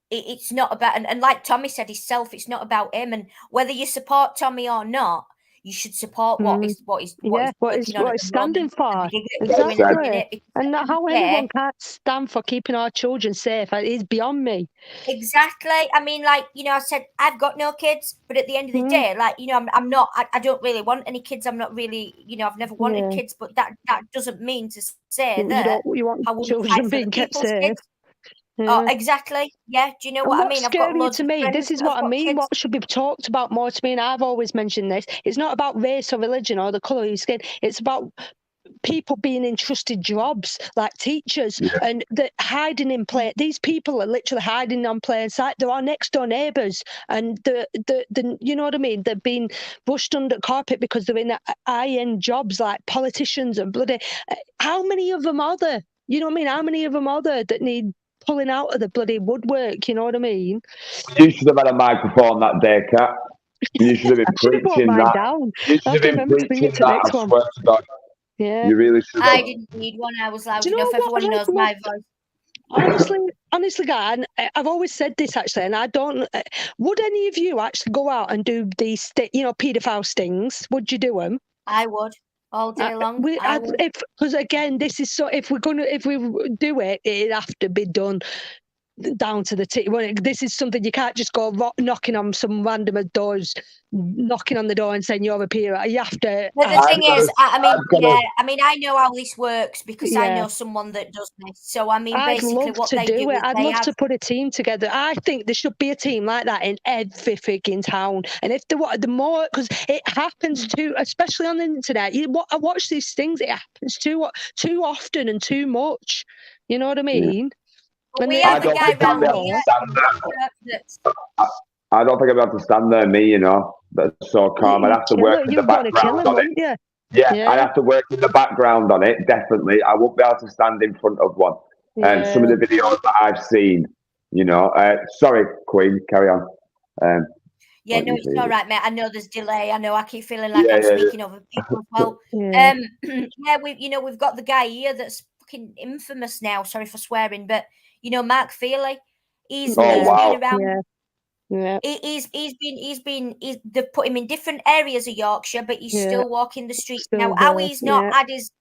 it's not about, and like Tommy said himself, it's not about him. And whether you support Tommy or not, you should support what he's standing for. Exactly. And how anyone can't stand for keeping our children safe is beyond me. Exactly. I mean, like, you know, I said I've got no kids, but at the end of the day, like, you know, I'm not. I don't really want any kids. I'm not really, you know, I've never wanted kids, but that doesn't mean to say that you want children being kept safe. Kids. Oh, exactly. Yeah. Do you know what I mean? I've got loads to me. This is what I mean. Kids. What should be talked about more to me, and I've always mentioned this. It's not about race or religion or the colour of your skin. It's about people being entrusted jobs like teachers and the hiding in plain. These people are literally hiding on plain sight. They're our next door neighbours, and the you know what I mean. They're being brushed under carpet because they're in high-end jobs like politicians and bloody. How many of them are there? You know what I mean? How many of them are there that need pulling out of the bloody woodwork, you know what I mean? You should have had a microphone that day, Kat. You should have been preaching that. Down. You should have been preaching that, I swear to God. Yeah. You really should have. I didn't need one. I was loud enough. Everyone knows my voice. Honestly, guys, I've always said this actually, and I don't. Would any of you actually go out and do these, paedophile stings? Would you do them? I would. All day long. Because again, this is so. If we do it, it'd have to be done down to the T. This is something you can't just go knocking on some random doors, knocking on the door and saying you're a peer. You have to. But the thing is, I mean, I know how this works because I know someone that does this. So I mean, basically, what they do is I'd love to put a team together. I think there should be a team like that in every freaking town. And if the more, because it happens too, especially on the internet. I watch these things. It happens too often and too much. You know what I mean? We have a guy around here. I don't think I'd have to stand there, me, you know. That's so calm. I'd have to work in the background on it. Yeah, I'd have to work in the background on it, definitely. I won't be able to stand in front of one. And some of the videos that I've seen, you know. Sorry, Queen, carry on. Yeah, no, it's all right, mate. I know there's delay. I know I keep feeling like I'm speaking over people as well. We've got the guy here that's fucking infamous now. Sorry for swearing, but you know, Mark Feely, he's been around. Yeah. They've put him in different areas of Yorkshire, but he's still walking the streets now. How he's not had his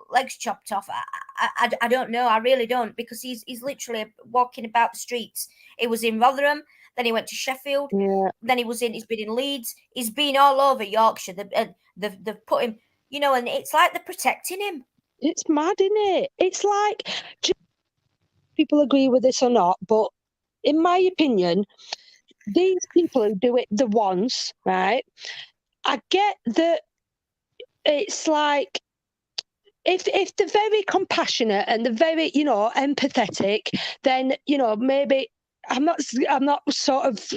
legs chopped off, I don't know. I really don't, because he's literally walking about the streets. He was in Rotherham, then he went to Sheffield, then he's been in Leeds. He's been all over Yorkshire. They've put him, you know, and it's like they're protecting him. It's mad, isn't it? It's like, people agree with this or not, but in my opinion, these people who do it the once, right? I get that it's like, if they're very compassionate and they're very, you know, empathetic, then, you know, maybe I'm not sort of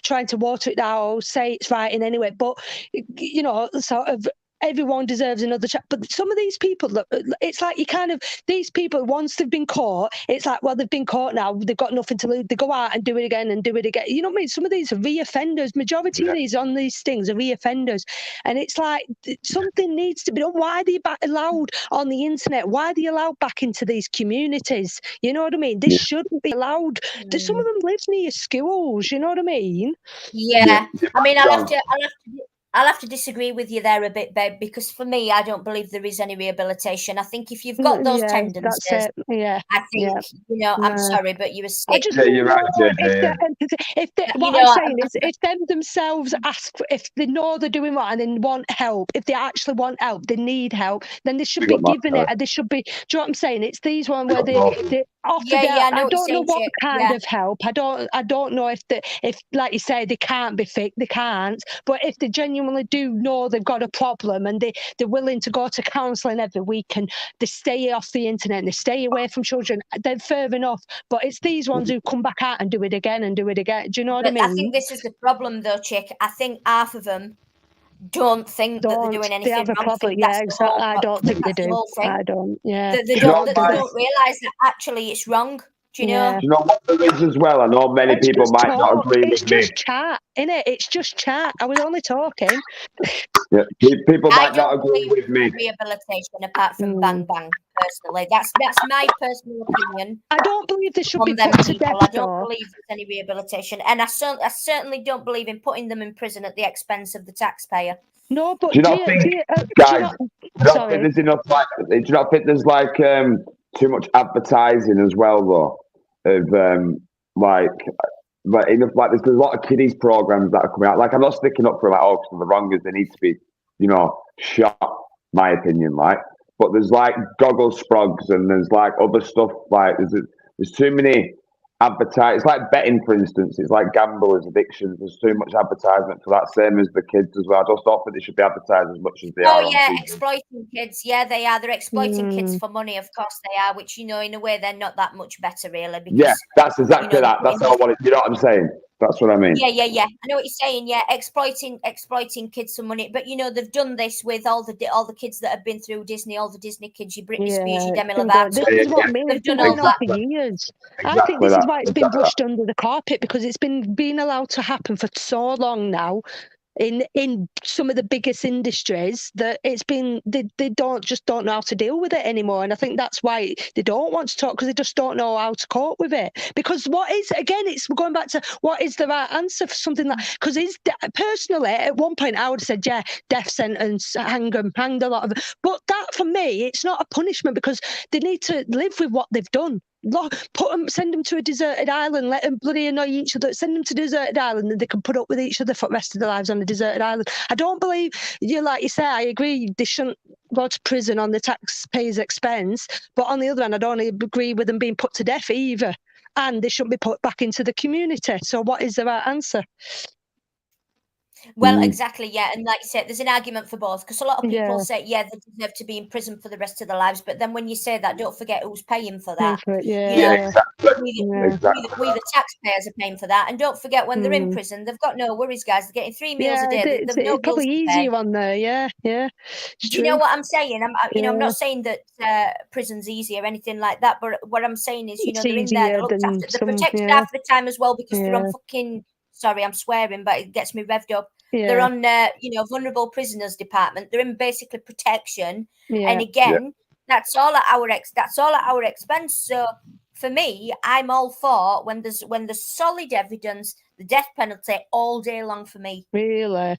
trying to water it down or say it's right in any way, but, you know, sort of, everyone deserves another chance. But some of these people, it's like these people, once they've been caught, it's like, well, they've been caught now, they've got nothing to lose. They go out and do it again and do it again. You know what I mean? Some of these are reoffenders. Majority of these on these things are reoffenders. And it's like, something needs to be done. Why are they allowed on the internet? Why are they allowed back into these communities? You know what I mean? This shouldn't be allowed. Some of them live near schools. You know what I mean? Yeah. I mean, I'll have to disagree with you there a bit, babe, because for me, I don't believe there is any rehabilitation. I think if you've got those tendencies, I think, you know, I'm sorry, but you're a sick. You're right, if them themselves ask, if they know they're doing right and they want help, if they actually want help, they need help, then they should be given it. And they should be, do you know what I'm saying? It's these ones where they offer I don't know what kind of help. I don't know if like you say, they can't be fixed, they can't, but if they genuinely do know they've got a problem and they're willing to go to counselling every week and they stay off the internet and they stay away from children, then fair enough. But it's these ones who come back out and do it again and do it again. Do you know what I mean? I think this is the problem though, Chick. I think half of them don't think that they're doing anything wrong. I don't think they do. I don't. Yeah. They don't realise that actually it's wrong. Do you know? Do you know what there is as well? I know many people might not agree with me. It's just chat, innit? It's just chat. I was only talking. Yeah, people might not agree with me. Rehabilitation, apart from Bang Bang, personally, that's my personal opinion. I don't believe they should be put to death. I don't believe there's any rehabilitation, and I certainly don't believe in putting them in prison at the expense of the taxpayer. No, but do you not think there's enough? Do you not think there's like too much advertising as well, though? Of enough, like there's a lot of kiddies programs that are coming out. Like I'm not sticking up for like because the wrongers, they need to be, shot. My opinion, but there's like goggle sprogs and there's like other stuff. Like there's too many advertise. It's like betting, for instance. It's like gamblers' addictions. There's too much advertisement for that. Same as the kids as well. I just don't think they should be advertised as much as they are. Oh yeah, exploiting kids. Yeah, they are. They're exploiting kids for money. Of course they are. Which in a way they're not that much better, really. Because, that's exactly that. That's how I want it. You know what I'm saying? That's what I mean. Yeah. I know what you're saying. Yeah, exploiting kids for money. But they've done this with all the kids that have been through Disney, all the Disney kids, your Britney Spears, your Demi Lovato. This is what they've done all that for years. Exactly, I think this is why it's been brushed under the carpet, because it's been allowed to happen for so long now. In some of the biggest industries, that it's been they don't know how to deal with it anymore, and I think that's why they don't want to talk, because they just don't know how to cope with it. Because it's going back to what is the right answer for something like, because personally at one point I would have said death sentence, hang a lot of it, but that for me it's not a punishment, because they need to live with what they've done. Send them to a deserted island, let them bloody annoy each other, send them to a deserted island, and they can put up with each other for the rest of their lives on a deserted island. I don't believe, like you say, I agree they shouldn't go to prison on the taxpayer's expense, but on the other hand I don't agree with them being put to death either, and they shouldn't be put back into the community. So what is the right answer? Well, exactly, yeah. And like you said, there's an argument for both, because a lot of people say, they deserve to be in prison for the rest of their lives. But then when you say that, don't forget who's paying for that. Exactly. We the taxpayers are paying for that. And don't forget, when they're in prison, they've got no worries, guys. They're getting 3 meals a day. They've no probably easier on there, yeah. Do you know what I'm saying? I'm not saying that prison's easy or anything like that, but what I'm saying is, they're in there, they're protected half the time as well, because they're on fucking... Sorry, I'm swearing, but it gets me revved up. They're on, vulnerable prisoners department. They're in basically protection, and again, that's all at our expense. So for me, I'm all for when there's solid evidence, the death penalty all day long for me. Really.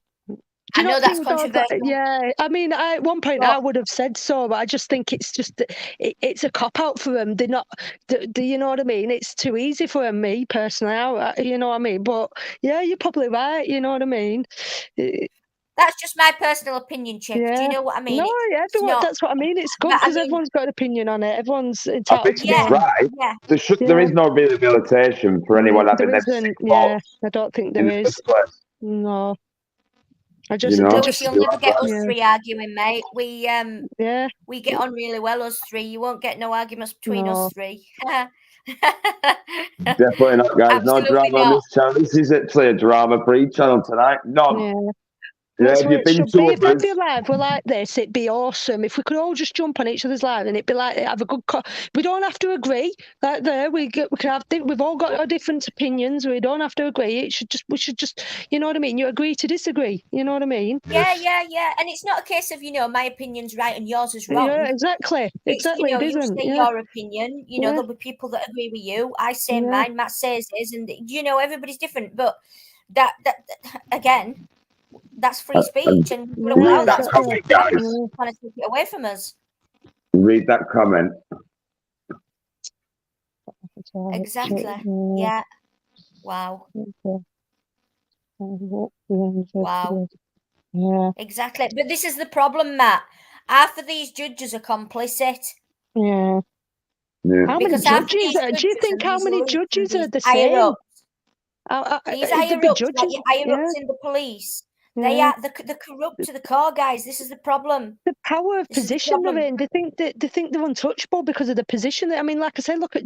I know that's controversial. I mean, at one point I would have said so, but I just think it's just it's a cop out for them. They're not, do you know what I mean? It's too easy for them, me personally. You know what I mean? But yeah, you're probably right. You know what I mean? That's just my personal opinion, Chick. Do you know what I mean? No, everyone. That's what I mean. It's good because everyone's got an opinion on it. Everyone's entitled to it. Right. Yeah. There is no rehabilitation for anyone having them. Yeah, I don't think there is. No. Lewis, you'll never get us three arguing, mate. We get on really well, us three. You won't get no arguments between us three. Definitely not, guys. Absolutely no drama on this channel. This is actually a drama-free channel tonight. None. If every live were like this, it'd be awesome. If we could all just jump on each other's live, and it'd be like have a good. We don't have to agree. Like there, we can have. We've all got our different opinions. We don't have to agree. We should just. You know what I mean? You agree to disagree. You know what I mean? Yeah. And it's not a case of my opinion's right and yours is wrong. Yeah, exactly. You say your opinion. There'll be people that agree with you. I say mine. Matt says his, and everybody's different. But that again. That's free speech, and we're allowed that comment, guys. Trying to take it away from us. Read that comment. Exactly. Yeah. Wow. Wow. Yeah. Exactly. But this is the problem, Matt. Half of these judges are complicit. Yeah. How many judges? Do you think how many judges are the same? These higher ups in the police. They are the corrupt to the core, guys. This is the problem. The power of position they're in. They think they're untouchable because of the position. I mean, like I say, look at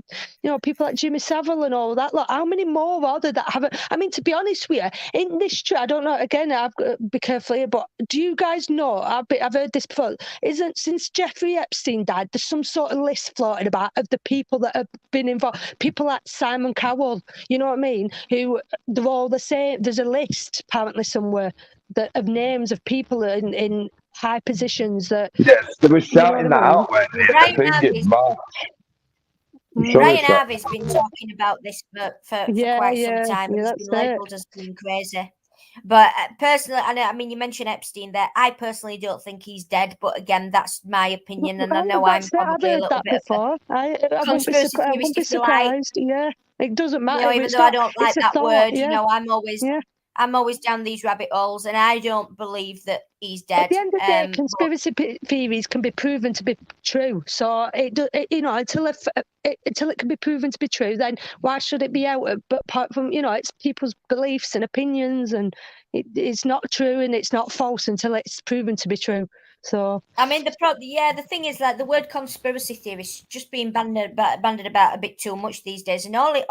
people like Jimmy Savile and all that. Look, how many more are there that haven't? I mean, to be honest with you, in this I don't know. Again, I've got to be careful here, but do you guys know? I've heard this before. Isn't since Jeffrey Epstein died, there's some sort of list floating about of the people that have been involved. People like Simon Cowell, you know what I mean? Who they're all the same. There's a list apparently somewhere of names of people in high positions that. Yes, they were shouting that out. Brian Harvey's been talking about this for quite some time. He's been labelled as being crazy. But personally, I mean, you mentioned Epstein there. I personally don't think he's dead, but again, that's my opinion, and I know I'm probably a little bit of a conspiracy theorist if you like. Yeah, it doesn't matter. Even though I don't like that word, I'm always down these rabbit holes, and I don't believe that he's dead. At the end of the day, conspiracy theories can be proven to be true. So until it can be proven to be true, then why should it be out? But apart from it's people's beliefs and opinions, and it's not true and it's not false until it's proven to be true. So I mean, the thing is, like, the word conspiracy theory is just being bandied about a bit too much these days, and all it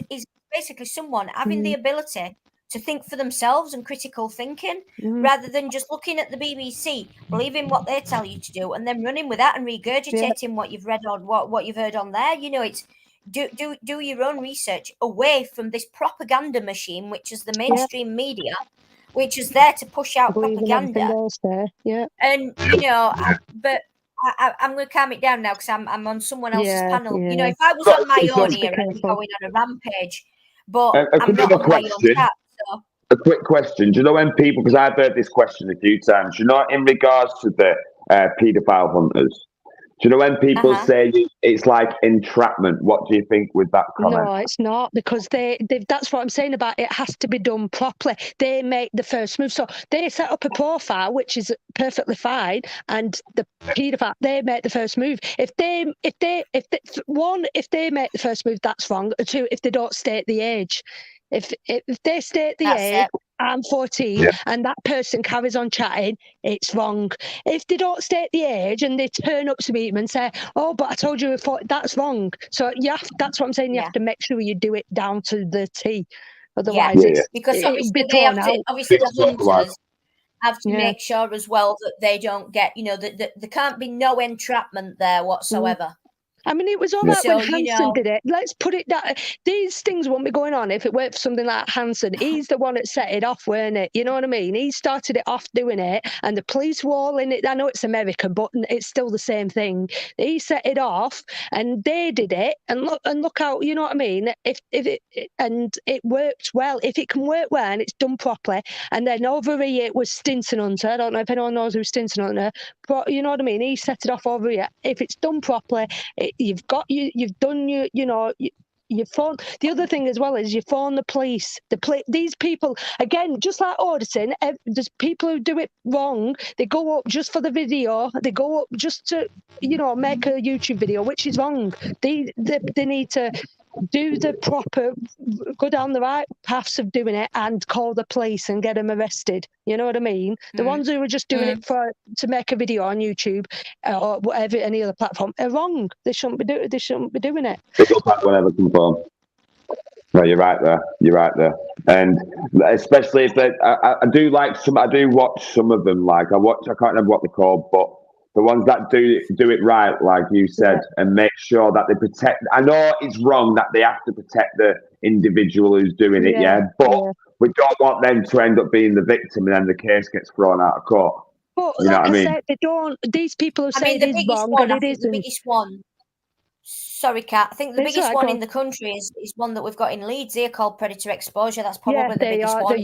is basically someone having the ability to think for themselves and critical thinking, rather than just looking at the BBC, believing what they tell you to do, and then running with that and regurgitating what you've read on what you've heard on there. It's do your own research away from this propaganda machine, which is the mainstream media, which is there to push out propaganda. And but I'm going to calm it down now because I'm on someone else's panel. If I was on my own here, I'd be going on a rampage. But I'm not on my own chat. So. A quick question. Do you know when people, because I've heard this question a few times, in regards to the paedophile hunters, do you know when people say it's like entrapment? What do you think with that comment? No, it's not, because that's what I'm saying about it has to be done properly. They make the first move. So they set up a profile, which is perfectly fine, and the paedophile, they make the first move. If they make the first move, that's wrong. Two, if they don't state the age. If they state the age, I'm 14, and that person carries on chatting, it's wrong. If they don't state the age and they turn up to meet them and say, "Oh, but I told you before," that's wrong. So that's what I'm saying. You have to make sure you do it down to the T. Otherwise, because obviously the hunters have to make sure as well that they don't get, that there can't be no entrapment there whatsoever. I mean, it was all right when Hansen did it. Let's put it that these things won't be going on if it weren't for something like Hansen. He's the one that set it off, weren't it? You know what I mean? He started it off doing it, and the police were all in it. I know it's American, but it's still the same thing. He set it off, and they did it. And look out, you know what I mean? If it worked well, if it can work well and it's done properly, and then over here it was Stinson Hunter. I don't know if anyone knows who Stinson Hunter, but you know what I mean? He set it off over here. If it's done properly, you've done you phone. The other thing as well is you phone the police. These people, again, just like auditing, there's people who do it wrong. They go up just for the video. They go up just to make a YouTube video, which is wrong. They need to do the proper, go down the right paths of doing it and call the police and get them arrested. You know what I mean? The ones who are just doing it to make a video on YouTube or whatever, any other platform, are wrong. They shouldn't be doing it. Whenever confirmed. No, you're right there. And especially if I do watch some of them. Like I can't remember what they're called, but the ones that do it right, like you said, and make sure that they protect. I know it's wrong that they have to protect the individual who's doing it, but we don't want them to end up being the victim and then the case gets thrown out of court. But you know what I mean? Said, they don't. These people who say it is wrong, but it isn't. The biggest one. Sorry, Kat. I think the biggest one in the country is one that we've got in Leeds here called Predator Exposure. That's probably the biggest one. They're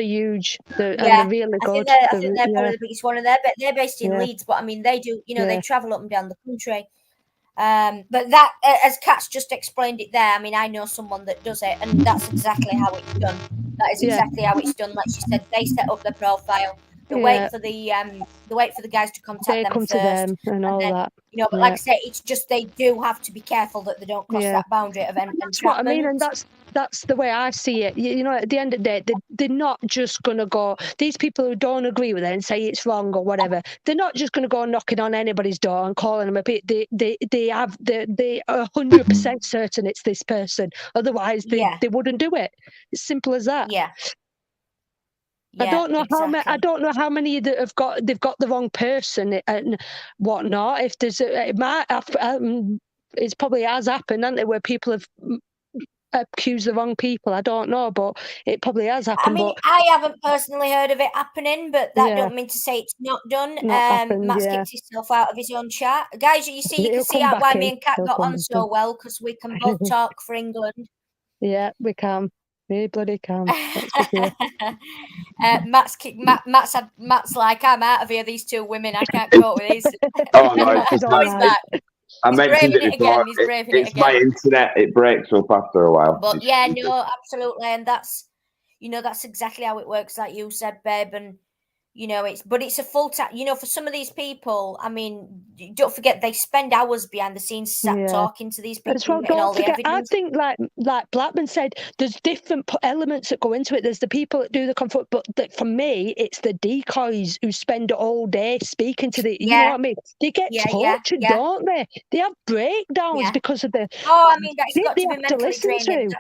huge. They're really good. I think they're probably the biggest one. And they're based in Leeds, but I mean, they do, they travel up and down the country. But that, as Kat's just explained it there, I mean, I know someone that does it, and that's exactly how it's done. That is exactly how it's done. Like she said, they set up the profile. wait for the guys to contact them first. To them and all then, that. You know, but like I say, it's just they do have to be careful that they don't cross that boundary of entrapment. That's what I mean, and that's the way I see it. You know, at the end of the day, they're not just going to go. These people who don't agree with it and say it's wrong or whatever, they're not just going to go knocking on anybody's door and calling them a bit. They are 100% certain it's this person. Otherwise, they wouldn't do it. It's simple as that. Yeah. I don't know how many that they've got the wrong person and whatnot. If there's it's probably has happened, hasn't it, where people have accused the wrong people. I don't know, but it probably has happened. I mean, I haven't personally heard of it happening, but that don't mean to say it's not done. Matt's kicked himself out of his own chat. Guys, you see, you can see why me and Kat got on so well, because we can both talk for England. Yeah, we can. We bloody can. Matt's like, I'm out of here. These two women, I can't cope with these. Oh no, I mentioned it before. It's my internet. It breaks up after a while. But yeah, no, absolutely, and that's exactly how it works, like you said, babe. And you know, it's a full time. You know, for some of these people, I mean, don't forget they spend hours behind the scenes talking to these people. Well, don't forget, I think like Blackman said, there's different elements that go into it. There's the people that do the confront, but for me, it's the decoys who spend all day speaking to the. You know what I mean? They get tortured, don't they? They have breakdowns because of the. Oh, I mean, that's got to be mentally draining.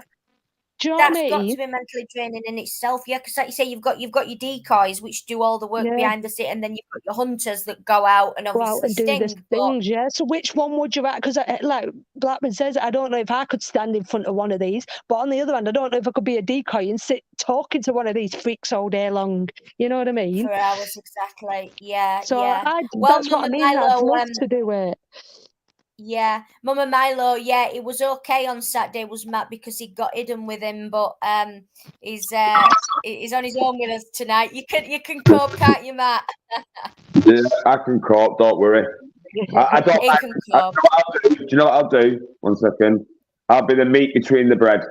Do you know what I mean? That's got to be mentally draining in itself, because like you say, you've got your decoys which do all the work behind the scene, and then you've got your hunters that go out and obviously do the things. So which one would you rather? Because like Blackman says, I don't know if I could stand in front of one of these, but on the other hand, I don't know if I could be a decoy and sit talking to one of these freaks all day long. You know what I mean? For hours, exactly. Yeah. So that's what I mean. I'd love to do it. Yeah, Mama Milo. Yeah, it was okay on Saturday. Was Matt, because he got hidden with him, but he's on his own with us tonight. You can cope, can't you, Matt? Yeah, I can cope. Don't worry. I don't. Do you know what I'll do? 1 second. I'll be the meat between the bread.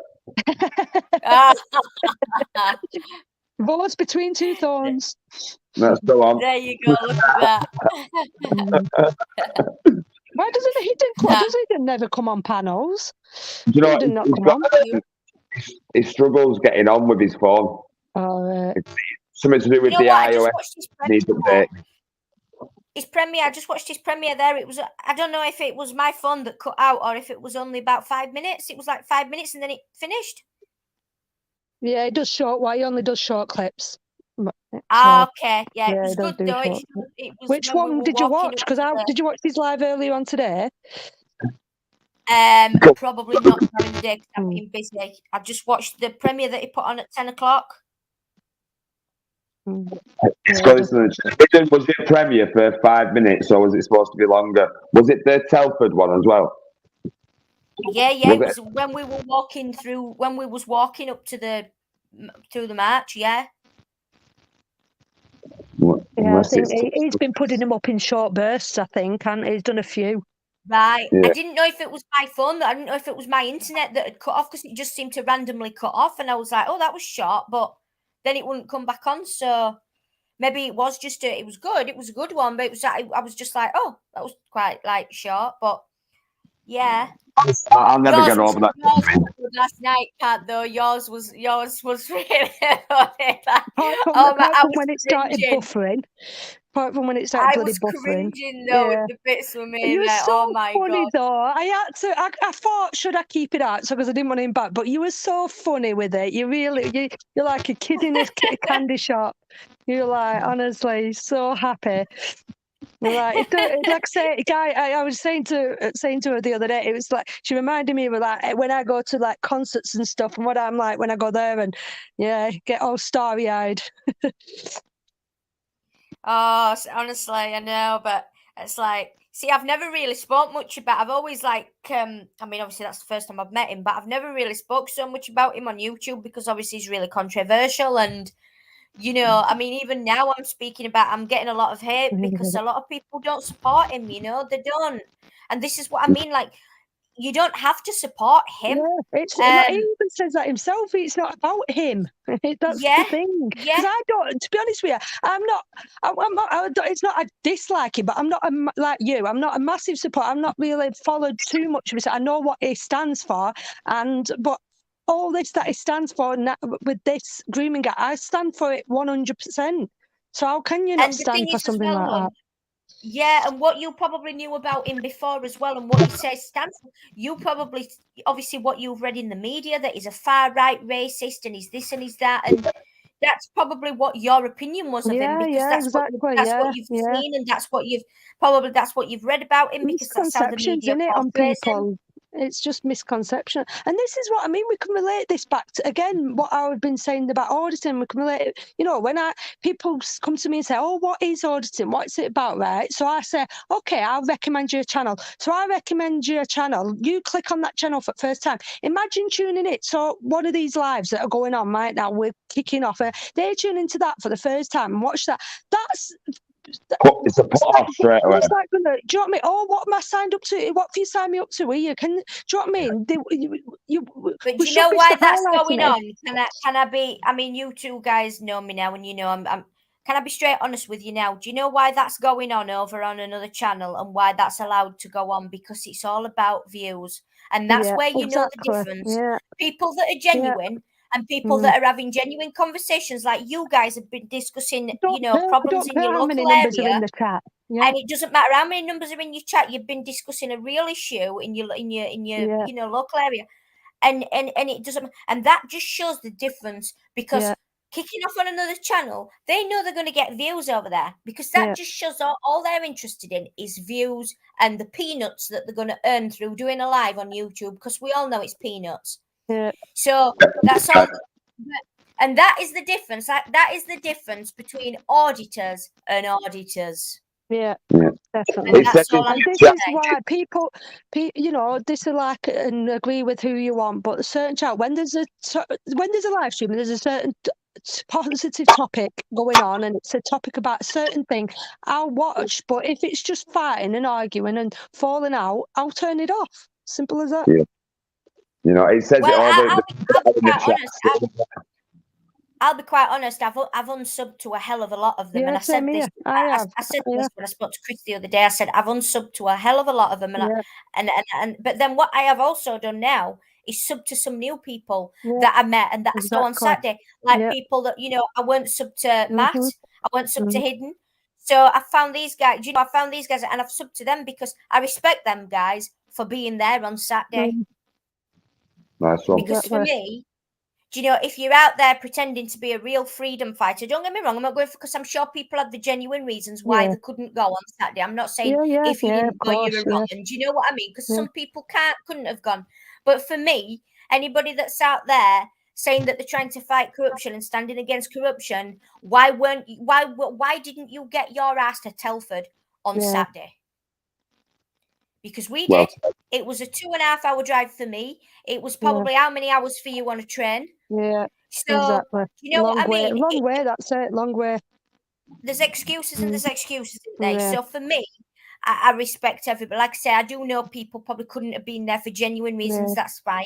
Rose between two thorns. That's the one. There you go. Look at that. Why doesn't he never come on panels? Do you know he struggles getting on with his phone. It's something to do with the iOS. Needs update. His premiere, I just watched his premiere there. It was, I don't know if it was my phone that cut out or if it was only about 5 minutes. It was like 5 minutes and then it finished. Yeah, it does short. He only does short clips. Okay, yeah, it was good though. It was Which one did you watch? Because did you watch these live earlier on today? Probably not during the day because I've been busy. I've just watched the premiere that he put on at 10 o'clock. Was it premiere for 5 minutes or was it supposed to be longer? Was it the Telford one as well? Yeah, it was when we were walking through, when we was walking up to the march, yeah. Yeah, I think he's been putting them up in short bursts, I think, and he's done a few. Right. Yeah. I didn't know if it was my phone, I didn't know if it was my internet that had cut off, because it just seemed to randomly cut off, and I was like, oh, that was short, but then it wouldn't come back on, so maybe it was just it was good, it was a good one, but it was I was just like, oh, that was quite like short, but yeah. I'll never get over that. Last night, Kat, though, yours was really funny. Apart from when it started buffering. Apart from when it started bloody buffering. I was cringing though with the bits with me. You were like, so oh my funny God. though. I thought, should I keep it out? So because I didn't want him back, but you were so funny with it. You're like a kid in a candy shop. You're like, honestly, so happy. Like I say, guy, I was saying to her the other day, it was like she reminded me of like when I go to like concerts and stuff, and what I'm like when I go there, and get all starry eyed. Oh, honestly, I know, but it's like, see, I've never really spoke much about. I've always like, I mean, obviously that's the first time I've met him, but I've never really spoke so much about him on YouTube because obviously he's really controversial and. You know, I mean, even now I'm getting a lot of hate because a lot of people don't support him, you know, they don't. And this is what I mean, like, you don't have to support him. Yeah, he even says that himself. It's not about him. That's the thing. Because I don't. To be honest with you, I'm not. It's not I dislike him, but I'm not like you. I'm not a massive supporter. I'm not really followed too much of it. I know what he stands for, but all this that he stands for with this grooming guy, I stand for it 100%. So how can you not stand for something like that? Yeah, and what you probably knew about him before as well, and what he says stands for, you probably, obviously, what you've read in the media, that he's a far-right racist and he's this and he's that, and that's probably what your opinion was of him, because that's what you've seen, and that's what you've read about him, because that's how the media portrays him. It's just misconception. And this is what I mean. We can relate this back to, again, what I've been saying about auditing. We can relate it, when people come to me and say, oh, what is auditing? What's it about, right? So I say, okay, I'll recommend you a channel. So I recommend you a channel. You click on that channel for the first time. Imagine tuning in. So one of these lives that are going on right now, we're kicking off. They tune into that for the first time and watch that. It's a put off straight away. Do you know what I mean? Oh, what am I signed up to? What have you signed me up to? Do you know what I mean? But do you know why that's going on? Can I be? I mean, you two guys know me now, and I'm. Can I be straight honest with you now? Do you know why that's going on over on another channel, and why that's allowed to go on? Because it's all about views, and that's where you know the difference. Yeah. People that are genuine. Yeah. And people that are having genuine conversations, like you guys have been discussing, problems in your local area, and it doesn't matter how many numbers are in your chat. You've been discussing a real issue in your local area, and it doesn't, and that just shows the difference, because kicking off on another channel, they know they're going to get views over there, because that just shows all they're interested in is views and the peanuts that they're going to earn through doing a live on YouTube, because we all know it's peanuts. Yeah. So that's all, and that is the difference. That is the difference between auditors and auditors. Yeah, definitely. That's all I'm this is why people, dislike and agree with who you want, but a certain chat when there's a live stream and there's a certain positive topic going on, and it's a topic about a certain thing, I'll watch. But if it's just fighting and arguing and falling out, I'll turn it off. Simple as that. Yeah. It says I'll be quite honest. I've unsubbed to a hell of a lot of them, and I said this. I said this when I spoke to Chris the other day. I said I've unsubbed to a hell of a lot of them, but then what I have also done now is sub to some new people that I met and that I saw on Saturday, like people that I weren't sub to Matt, I weren't sub to Hidden. So I found these guys. I found these guys, and I've subbed to them because I respect them guys for being there on Saturday. Nice one. Because for me, if you're out there pretending to be a real freedom fighter, don't get me wrong, I'm not going because I'm sure people have the genuine reasons why they couldn't go on Saturday. I'm not saying if you didn't go, you were wrong. And do you know what I mean? Because some people couldn't have gone. But for me, anybody that's out there saying that they're trying to fight corruption and standing against corruption, why didn't you get your ass to Telford on Saturday? Because we did. It was a 2.5 hour drive for me. It was probably how many hours for you on a train? Yeah. So exactly. You know long what I mean? Long way, that's it. Long way. There's excuses and there's excuses, isn't there? Yeah. So for me, I respect everybody. Like I say, I do know people probably couldn't have been there for genuine reasons. That's fine,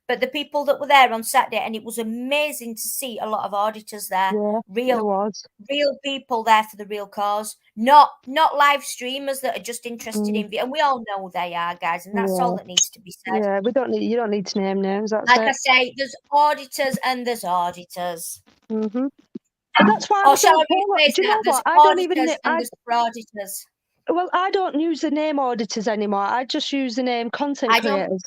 But the people that were there on Saturday, and it was amazing to see a lot of auditors there, real people there for the real cause, not live streamers that are just interested in. And we all know they are, guys, and that's all that needs to be said. Yeah, you don't need to name names. That's like I say, there's auditors and there's auditors. Mm-hmm. And that's why. Or shall I replace that? There's auditors and there's auditors. Well, I don't use the name auditors anymore. I just use the name content creators.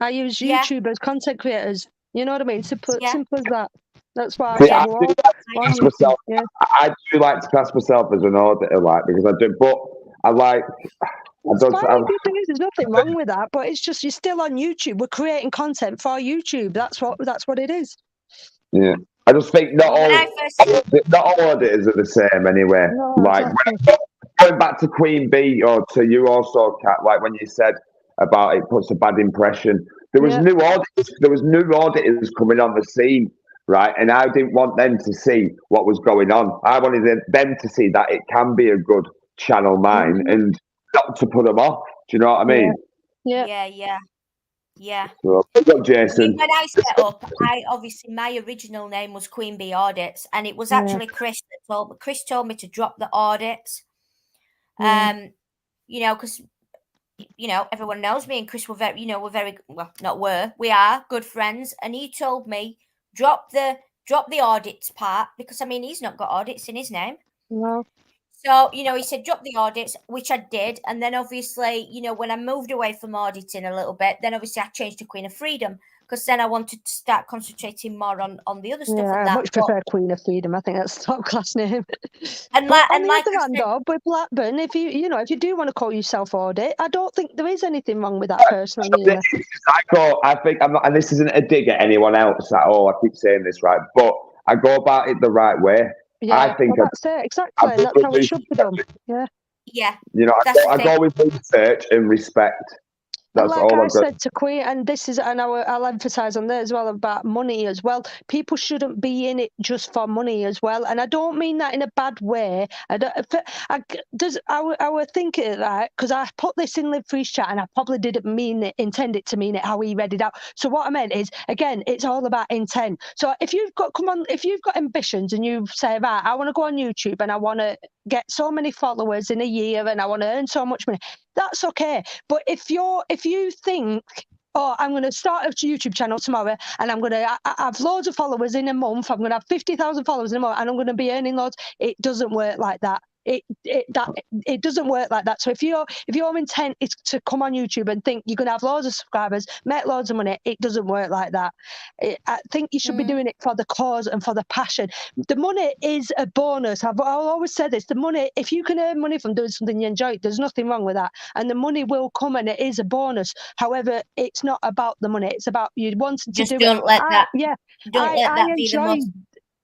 I use YouTubers, content creators. You know what I mean? Simple as that. That's why I do like to class myself as an auditor, because I do. But I like. There's nothing wrong with that, but it's just you're still on YouTube. We're creating content for YouTube. That's what it is. Yeah. I just think not all auditors are the same anyway. No, going back to Queen Bee or to you also, Kat, like when you said about it puts a bad impression. There was new auditors. There was new auditors coming on the scene, right? And I didn't want them to see what was going on. I wanted them to see that it can be a good channel mine and not to put them off. Do you know what I mean? Yeah. Yeah. So, good luck, Jason. When I set up, obviously my original name was Queen Bee Audits, and it was actually Chris that told me to drop the audits. You know, because everyone knows me and Chris were we are good friends, and he told me drop the audits part, because I mean he's not got audits in his name. No. So, he said drop the audits, which I did. And then obviously, when I moved away from auditing a little bit, then obviously I changed to Queen of Freedom, because then I wanted to start concentrating more on the other stuff. Yeah, I much prefer Queen of Freedom. I think that's a top class name. And on the other hand, though, with Blackburn, if you do want to call yourself audit, I don't think there is anything wrong with that personally. I think I'm not, and this isn't a dig at anyone else at all. I keep saying this right, but I go about it the right way. Yeah, I think that's it, exactly. That's how it should be done. Yeah. Yeah. I go with research and respect. That's like all I said to Queen, and I'll emphasise on that as well about money as well. People shouldn't be in it just for money as well, and I don't mean that in a bad way. I was thinking that because I put this in Live Free's chat, and I probably didn't intend it to mean it how he read it out. So what I meant is, again, it's all about intent. So if you've got ambitions and you say, right, I want to go on YouTube and I want to get so many followers in a year and I want to earn so much money, that's okay. But if you think, oh, I'm going to start a YouTube channel tomorrow and I'm going to have loads of followers in a month, I'm going to have 50,000 followers in a month and I'm going to be earning loads, it doesn't work like that. It doesn't work like that. So if your intent is to come on YouTube and think you're going to have loads of subscribers, make loads of money, it doesn't work like that. I think you should be doing it for the cause and for the passion. The money is a bonus. I'll always say this: the money, if you can earn money from doing something you enjoy, there's nothing wrong with that, and the money will come, and it is a bonus. However, it's not about the money; it's about you wanting to do it. Don't let that be the most.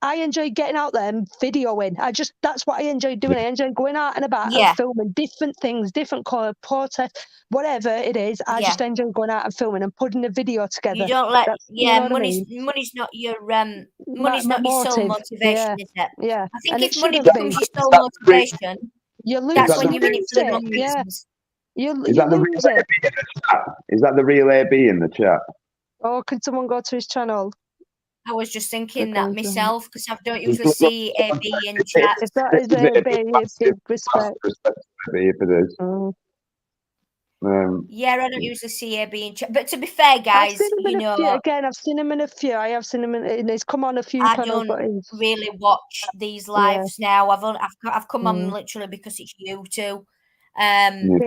I enjoy getting out there and videoing. That's what I enjoy doing. I enjoy going out and about and filming different things, different colour, protests, whatever it is. I just enjoy going out and filming and putting a video together. You don't let, money's not your your sole motivation, is it? Yeah. I think if money becomes your sole motivation, that's when you're in it for the wrong reasons. Is that the real AB in the chat? Oh, could someone go to his channel? I was just thinking that myself, because I don't usually see AB in chat. If that is AB, big respect. If it is. Yeah, I don't usually see AB in chat. But to be fair, guys, I've seen him in a few. I have seen him in. He's come on a few. I don't really watch these lives now. I've come on literally because it's you two. Do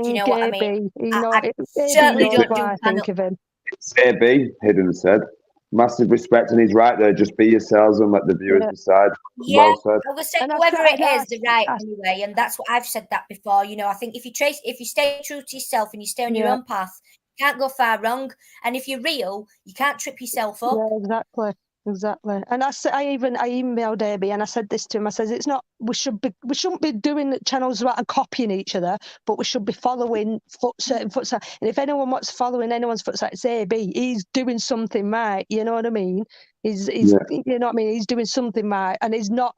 you know what I mean? I certainly don't do think of him. It's AB, Hidden said. Massive respect, and he's right there. Just be yourselves and let the viewers decide. Yeah, I was saying whoever it is, they're right anyway, and that's what I've said that before. I think if you stay true to yourself and you stay on your own path, you can't go far wrong. And if you're real, you can't trip yourself up. Yeah, exactly. And I emailed AB and I said this to him. I said it's not. We shouldn't be doing channels and copying each other, but we should be following certain footsteps. And if anyone wants following anyone's footsteps, it's AB. He's doing something right. You know what I mean? He's you know what I mean? He's doing something right, and he's not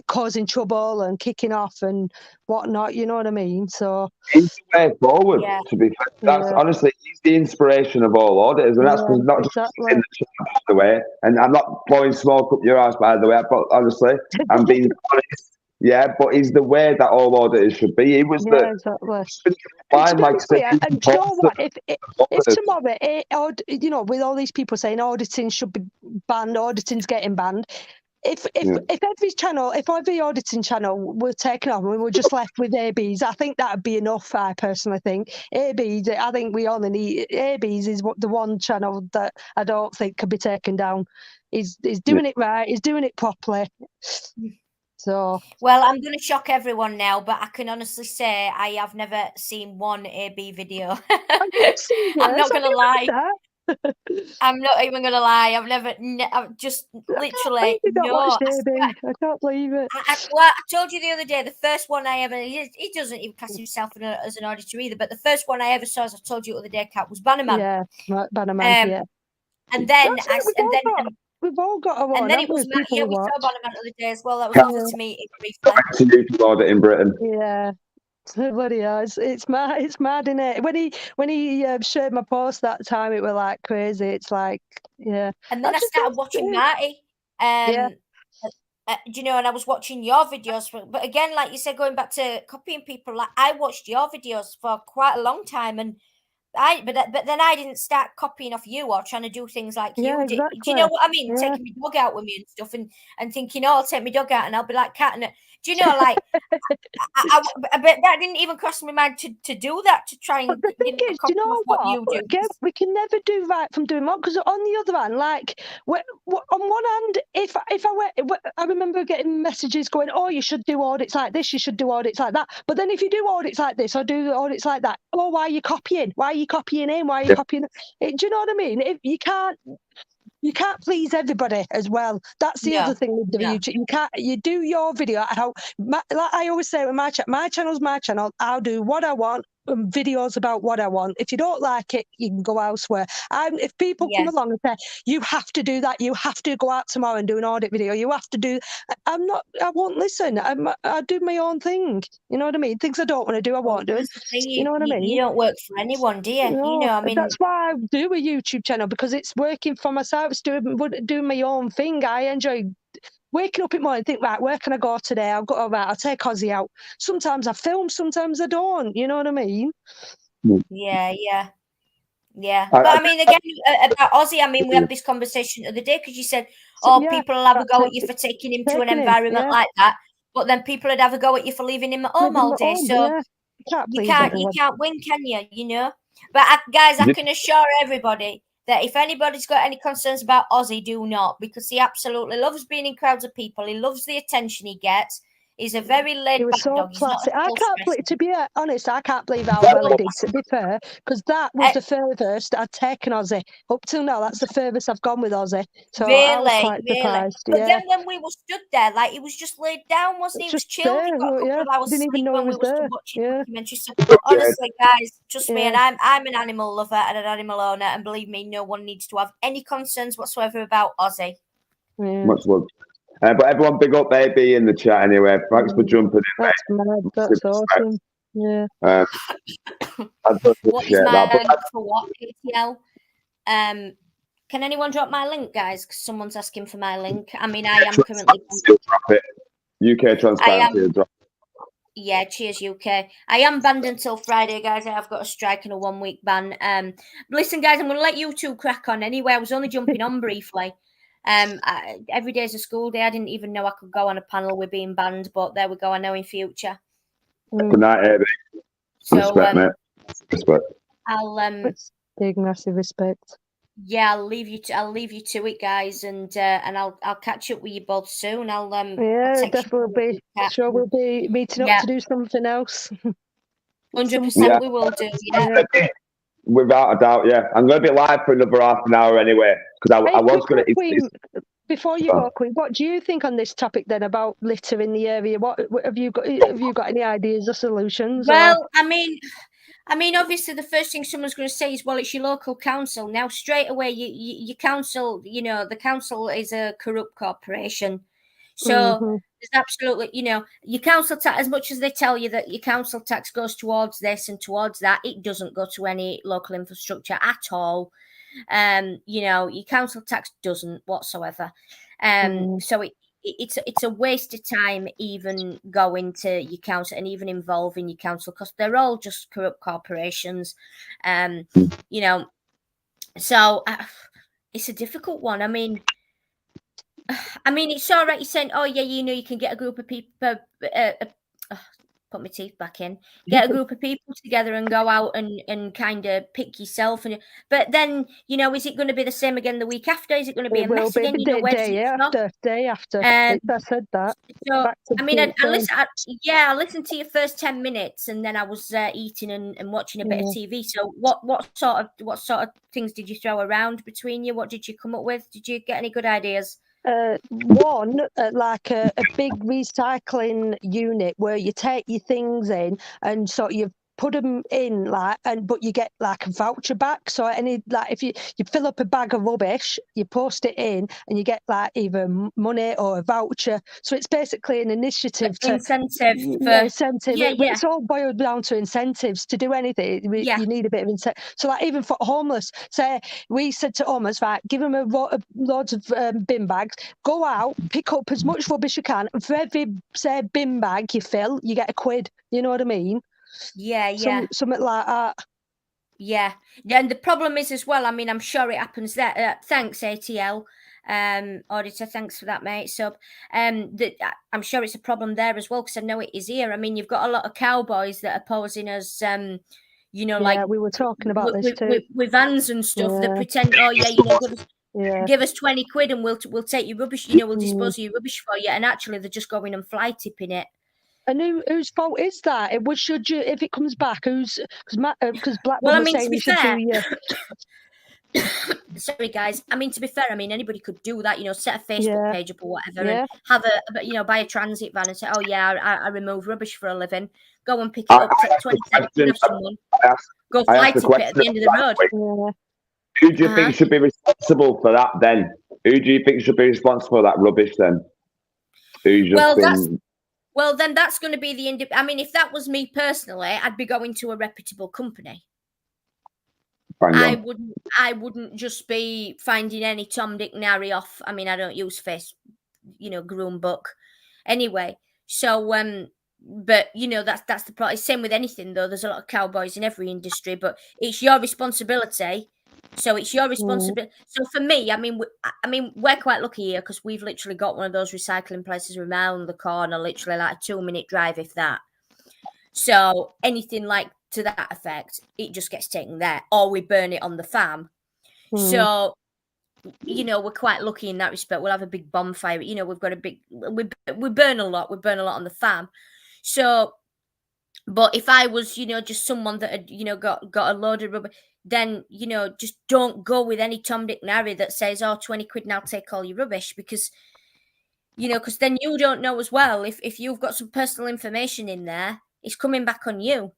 causing trouble and kicking off and whatnot. You know what I mean? So he's the way forward. To be fair, that's honestly, he's the inspiration of all auditors, and that's not just in the chat, by the way. And I'm not blowing smoke up your ass, by the way. But honestly, I'm being honest. Yeah, but he's the way that all auditors should be. He was and you know what? If tomorrow, with all these people saying auditing should be banned, auditing's getting banned. If every auditing channel were taken off and we were just left with ABs, I think that would be enough. I personally think ABs. I think we only need ABs is the one channel that I don't think could be taken down. He's doing it right. He's doing it properly. So well, I'm going to shock everyone now, but I can honestly say I have never seen one AB video. I'm not going to lie. I'm not even going to lie. I've just literally I can't believe it. I told you the other day, the first one I ever, he doesn't even class himself as an auditor either, but the first one I ever saw, as I told you the other day, Kat, was Bannerman. Yeah, Bannerman, And then we've all got a one. And then it was Matt. Yeah, we saw Bannerman the other day as well. That was awful to me. To auditing Britain. Yeah. Bloody hell, it's mad, isn't it? When he shared my post that time, it was like crazy. It's like, yeah. And then I started watching Marty. Do you know? And I was watching your videos, but again, like you said, going back to copying people, like I watched your videos for quite a long time, and but then I didn't start copying off you or trying to do things like you did. Exactly. Do you know what I mean? Taking my dog out with me and stuff, and thinking, oh, I'll take my dog out and I'll be like cat. And do you know, like, but that didn't even cross my mind to do that, to try and the thing is, do you know what you do? Again, we can never do right from doing wrong, because on the other hand, like, on one hand, if I remember getting messages going, oh, you should do audits like this, you should do audits like that. But then if you do audits like this or do audits like that, oh, why are you copying? Why are you copying in? Why are you copying? Do you know what I mean? If you can't please everybody as well. That's the other thing with the YouTube. You do your video like I always say with my channel's my channel. I'll do what I want, videos about what I want. If you don't like it, you can go elsewhere. If people come along and say, you have to do that, you have to go out tomorrow and do an audit video, you have to do, I won't listen. I do my own thing. You know what I mean? Things I don't want to do, I won't do it. You know what I mean? You don't work for anyone, do you? No, you know, I mean, that's why I do a YouTube channel, because it's working for myself. It's doing my own thing. I enjoy waking up in the morning and think, right, where can I go today? I'll take Ozzy out. Sometimes I film, sometimes I don't. You know what I mean? Yeah. But I mean, again, about Ozzy, I mean, we had this conversation the other day, because you said, people will have a go at you for taking him to an environment like that, but then people would have a go at you for leaving him at home all day. So you can't win, can you? You know. But guys, I can assure everybody that if anybody's got any concerns about Ozzy, do not, because he absolutely loves being in crowds of people. He loves the attention he gets. He's a very laid back dog. To be honest, I can't believe how well he did, to be fair, because that was the furthest I'd taken Ozzy. Up till now, that's the furthest I've gone with Ozzy. So I was quite surprised. But then when we were stood there, like, he was just laid down, wasn't he? He was chilled. He got a couple of hours sleep when we were stood watching documentaries. So honestly, guys, trust me, and I'm an animal lover and an animal owner, and believe me, no one needs to have any concerns whatsoever about Ozzy. Much love. But everyone, big up AB in the chat anyway. Thanks for jumping in, mate. That's awesome. Yeah. What is my link for what, ATL? Can anyone drop my link, guys? Because someone's asking for my link. I mean, I am currently... UK Transparency. Yeah, cheers, UK. I am banned until Friday, guys. I have got a strike and a 1 week ban. Listen, guys, I'm going to let you two crack on anyway. I was only jumping on briefly. Every day is a school day. I didn't even know I could go on a panel with being banned, but there we go. I know in future. Good night, AB. So, respect, mate. Respect. I'll big massive respect. Yeah, I'll leave you to it, guys, and I'll catch up with you both soon. I'll definitely be sure we'll be meeting up to do something else. 100% we will do. Yeah. Without a doubt, yeah. I'm going to be live for another half an hour anyway, because I was going to... Before you go, Queen, what do you think on this topic then about litter in the area? What have you got? Have you got any ideas or solutions? Well, I mean, obviously, the first thing someone's going to say is, well, it's your local council. Now, straight away, your council, the council is a corrupt corporation. So there's absolutely, your council tax, as much as they tell you that your council tax goes towards this and towards that, it doesn't go to any local infrastructure at all. Your council tax doesn't whatsoever. So it's a waste of time even going to your council and even involving your council, because they're all just corrupt corporations. So it's a difficult one. I mean, it's all right. You're saying, oh yeah, you can get a group of people. Put my teeth back in. Get a group of people together and go out and kind of pick yourself. But then, is it going to be the same again the week after? Is it going to be a mess again? Day after. I said that. So I listened to your first 10 minutes, and then I was eating and watching a bit of TV. So what sort of things did you throw around between you? What did you come up with? Did you get any good ideas? One, like a big recycling unit where you take your things in and sort of put them in but you get like a voucher back. So if you fill up a bag of rubbish, you post it in and you get like either money or a voucher. So it's basically an initiative to incentive. It's all boiled down to incentives to do anything. You need a bit of incentive. So like even for homeless, say we said to homeless, right, give them loads of bin bags, go out, pick up as much rubbish you can. For every say bin bag you fill, you get £1. You know what I mean? Yeah. Something like that. Yeah. And the problem is as well, I mean, I'm sure it happens there. Thanks, ATL. Auditor, thanks for that, mate. So I'm sure it's a problem there as well, because I know it is here. I mean, you've got a lot of cowboys that are posing as like we were talking about this too. With vans and stuff that pretend, give us 20 quid and we'll take your rubbish, we'll dispose of your rubbish for you, and actually they're just going and fly tipping it. And whose fault is that? Should you, if it comes back, because Blackburn was saying you should do Sorry, guys. I mean, to be fair, I mean, anybody could do that, set a Facebook page up or whatever, and have buy a transit van and say, oh, yeah, I remove rubbish for a living. Go and pick it up, take 20 cents of someone, go fly tip it at the end of the road. Who do you think should be responsible for that then? Who do you think should be responsible for that rubbish then? Well, then that's going to be the I mean, if that was me personally, I'd be going to a reputable company. I wouldn't just be finding any Tom, Dick, and Harry off. I mean, I don't use Groom Book anyway. So, but that's the problem. Same with anything though. There's a lot of cowboys in every industry, but it's your responsibility. So it's your responsibility. So for me, I mean, we're quite lucky here because we've literally got one of those recycling places around the corner, literally like a 2-minute drive, if that. So anything like to that effect, it just gets taken there, or we burn it on the farm. So, we're quite lucky in that respect. We'll have a big bonfire. We've got a big. We burn a lot. We burn a lot on the farm. So, but if I was, just someone that had, got a load of rubber, then, just don't go with any Tom, Dick, and Harry that says, 20 quid and I'll take all your rubbish, because then you don't know as well. If you've got some personal information in there, it's coming back on you.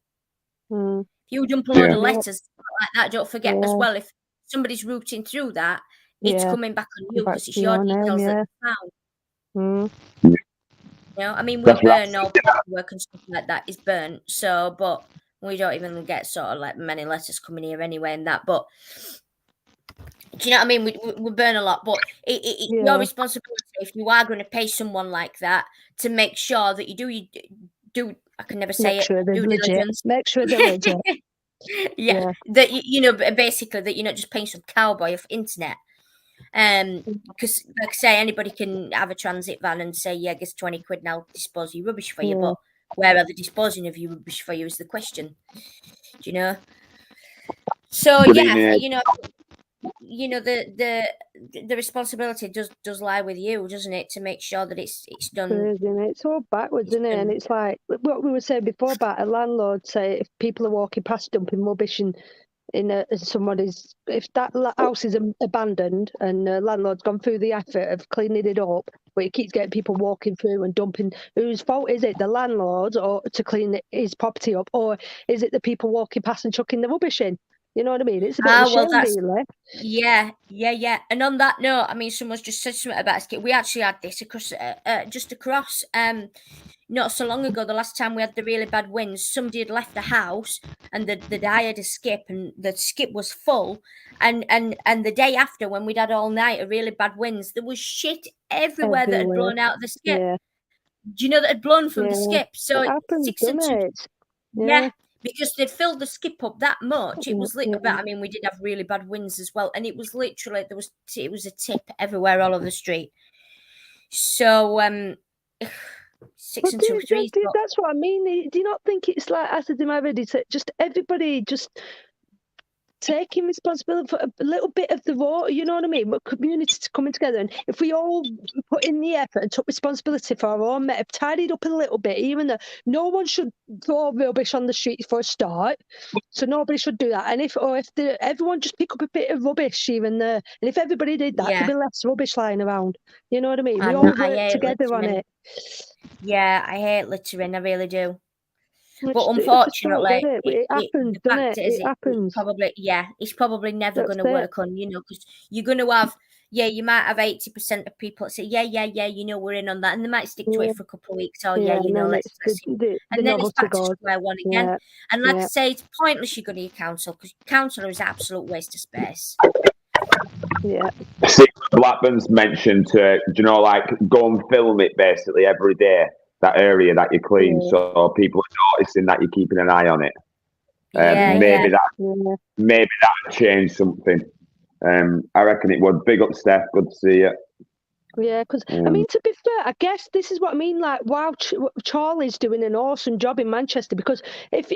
If you dump a load of letters like that, don't forget as well, if somebody's routing through that, it's coming back on you because it's your details that are found. I mean, we burn all paperwork and stuff like that is burnt. So, but we don't even get sort of like many letters coming here anyway and that. But do you know what I mean? We burn a lot, but it's your responsibility if you are going to pay someone like that to make sure that you do. I can never say it. Due diligence. Make sure they're legit. That basically that you're not just paying some cowboy off internet. Because like I say, anybody can have a transit van and say, give 20 quid and I'll dispose of your rubbish for you. But where are they disposing of your rubbish for you is the question. Do you know? So the responsibility does lie with you, doesn't it, to make sure that it's done. It's all backwards, isn't it? And it's like what we were saying before about a landlord. Say if people are walking past dumping rubbish if that house is abandoned and the landlord's gone through the effort of cleaning it up, but he keeps getting people walking through and dumping, whose fault is it? The landlord or to clean his property up, or is it the people walking past and chucking the rubbish in? You know what I mean? It's a bit of a shame, really. Yeah. And on that note, I mean, someone's just said something about skip. We actually had this across not so long ago. The last time we had the really bad winds, somebody had left the house and they hired a skip, and the skip was full. And the day after, when we'd had all night of really bad winds, there was shit everywhere that had blown out of the skip. Yeah. Do you know that had blown from the skip? So it happens, because they'd filled the skip up that much. It was literally, I mean, we did have really bad winds as well, and it was literally it was a tip everywhere all over the street. So 6 and 2 3. That's what I mean. Do you not think it's like, I said in my video, just everybody just taking responsibility for a little bit of the role, you know what I mean? We're communities coming together, and if we all put in the effort and took responsibility for our own, tidied up a little bit, even though no one should throw rubbish on the street for a start, so nobody should do that. And if everyone just pick up a bit of rubbish even there, and if everybody did that, there'd be less rubbish lying around. You know what I mean? We all work together on it. Yeah, I hate littering. I really do. But unfortunately, it happens, the fact is, it happens. It's probably never going to work on, because you're going to have, you might have 80% of people that say, we're in on that, and they might stick to it for a couple of weeks, or let's and then it's back to square one again. And like I say, it's pointless you go to your council, because council is an absolute waste of space. Yeah. See, Blackburn's mentioned to, like, go and film it basically every day, that area that you clean, so people are noticing that you're keeping an eye on it. Maybe that changed something. I reckon it would. Big up, Steph. Good to see you. Yeah, because I mean, to be fair, I guess this is what I mean. Like, wow, Charlie's doing an awesome job in Manchester, because if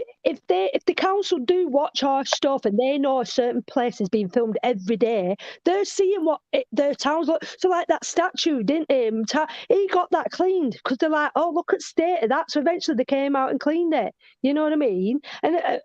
the council do watch our stuff and they know a certain place is being filmed every day, they're seeing what their towns look. So, like that statue, didn't he got that cleaned because they're like, oh, look at the state of that. So eventually they came out and cleaned it. You know what I mean? And and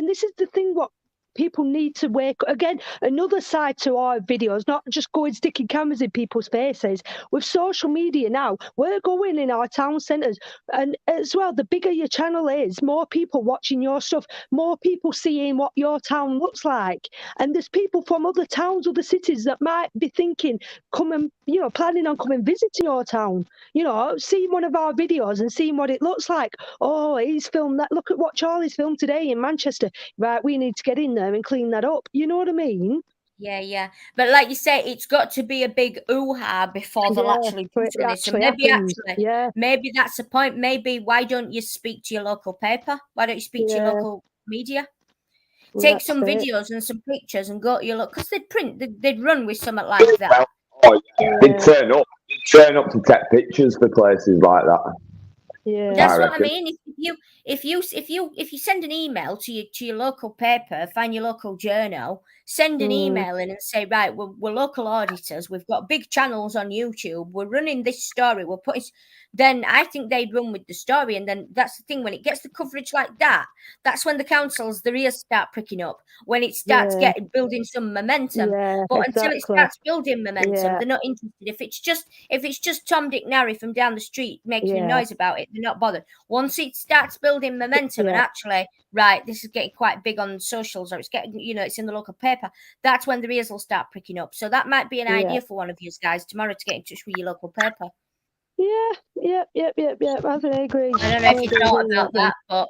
this is the thing. What people need to wake again, another side to our videos, not just going sticking cameras in people's faces. With social media now, we're going in our town centres, and as well, the bigger your channel is, more people watching your stuff, more people seeing what your town looks like. And there's people from other towns, other cities that might be thinking, planning on coming visiting your town, seeing one of our videos and seeing what it looks like. Oh, he's filmed that, look at what Charlie's filmed today in Manchester. Right, we need to get in there and clean that up. You know what I mean? Yeah. But like you say, it's got to be a big ooh-ha before they'll actually do this. So maybe that's the point. Maybe why don't you speak to your local paper? Why don't you speak to your local media? Take some videos and some pictures and go to your local, because they'd run with something like that. They'd turn up to take pictures for places like that. Yeah, that's what I mean. If you send an email to your local paper, find your local journal, send an email in and say, right, we're local auditors, we've got big channels on YouTube, we're running this story, we're putting. Then I think they'd run with the story, and then that's the thing. When it gets the coverage like that, that's when the councils, their ears start pricking up. When it starts building some momentum, but until it starts building momentum, they're not interested. If it's just Tom, Dick, and Harry from down the street making a noise about it, they're not bothered. Once it starts building momentum and actually, right, this is getting quite big on socials, or it's getting, it's in the local paper, that's when the ears will start pricking up. So that might be an idea for one of you guys tomorrow to get in touch with your local paper. Yeah. I agree. I don't know if you thought about that, but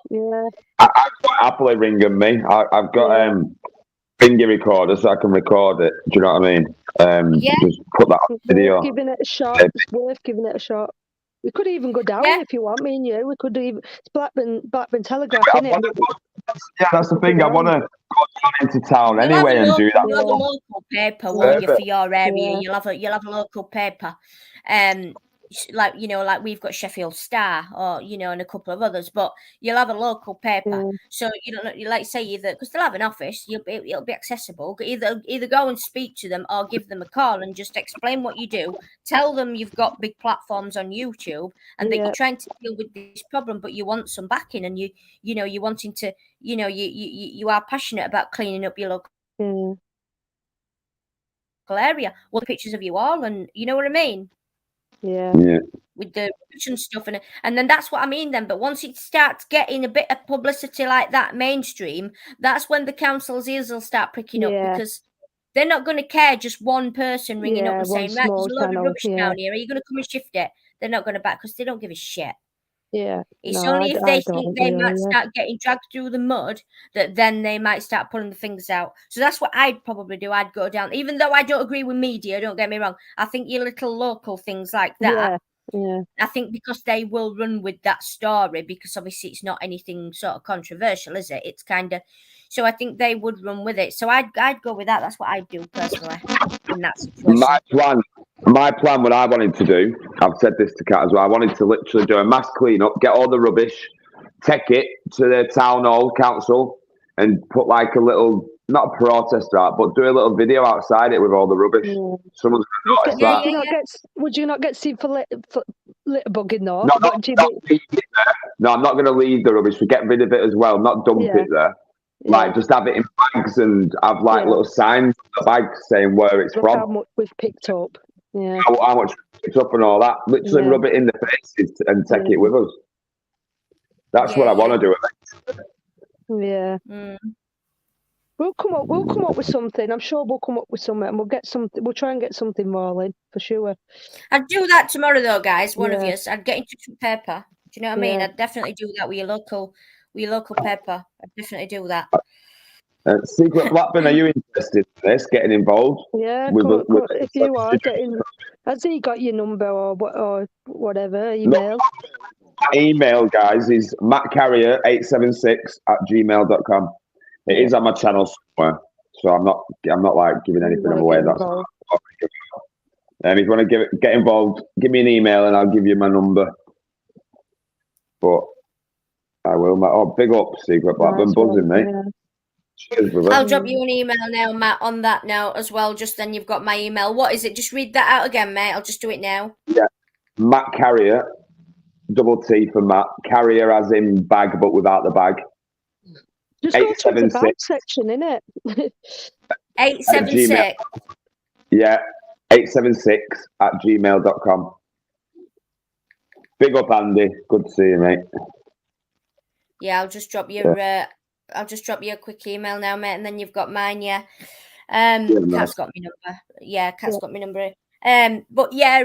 I've got happily ringing me. I've got finger recorder, so I can record it. Do you know what I mean? Just put that on video. Giving it a shot. It's worth giving it a shot. We could even go down if you want, me and you. We could even. It's Blackburn Telegraph, isn't it? Yeah, that's the thing. I want to go down into town anyway and do that. You'll have a local paper, won't you, for your area? You'll have a local paper, like we've got Sheffield Star, or and a couple of others, but you'll have a local paper. So you like say either, because they'll have an office, it'll be accessible. Either go and speak to them or give them a call and just explain what you do. Tell them you've got big platforms on YouTube and that you're trying to deal with this problem, but you want some backing, and you're wanting to, you are passionate about cleaning up your local area. Well, pictures of you all, and you know what I mean. Yeah. With the and stuff, and then that's what I mean then. But once it starts getting a bit of publicity like that mainstream, that's when the council's ears will start pricking up, because they're not going to care just one person ringing up and saying, right, there's a load of rubbish down here, are you going to come and shift it? They're not going to back, because they don't give a shit. It's only if they think they might start getting dragged through the mud that then they might start pulling the fingers out. So that's what I'd probably do. I'd go down, even though I don't agree with media, don't get me wrong. I think your little local things like that, I think because they will run with that story, because obviously it's not anything sort of controversial, is it? It's kind of, so I think they would run with it. So I'd go with that. That's what I'd do personally in that situation. My plan, what I wanted to do, I've said this to Kat as well, I wanted to literally do a mass clean-up, get all the rubbish, take it to the town hall council, and put like a little, not a protest out, but do a little video outside it with all the rubbish. Someone's going to notice that. Would you not get seen for litter bugging though? No, I'm not going to leave the rubbish. We get rid of it as well, not dump it there. Like, just have it in bags and have like little signs on the bags saying where it's from. How much we've picked up. How much we've picked up and all that. Literally rub it in the faces and take it with us. That's what I want to do. Yeah. We'll come up with something. I'm sure we'll come up with something, and we'll get something. We'll try and get something rolling for sure. I'd do that tomorrow, though, guys. One of you. I'd get in touch with Pepper. Do you know what I mean? I'd definitely do that with your local Pepper. I'd definitely do that. Secret Blackburn, are you interested in this? Getting involved? Yeah, if you are getting. Has he got your number or whatever email? Email, guys, is mattcarrier876@gmail.com. It is on my channel somewhere, so I'm not like giving anything away. That's if you want to get involved, give me an email and I'll give you my number. But I will. Big up, Secret Blackburn, buzzing, mate. Yeah. Cheers, brother. I'll drop you an email now, Matt, on that now as well. Just then you've got my email. What is it? Just read that out again, mate. I'll just do it now. Yeah, Matt Carrier, double T for Matt. Carrier as in bag, but without the bag. Just go to the bag section, innit? 876. Yeah, 876@gmail.com. Big up, Andy. Good to see you, mate. Yeah, I'll just drop you. I'll just drop you a quick email now, mate, and then you've got mine. Yeah. Kat's got my number. Yeah, Kat's got my number. But yeah,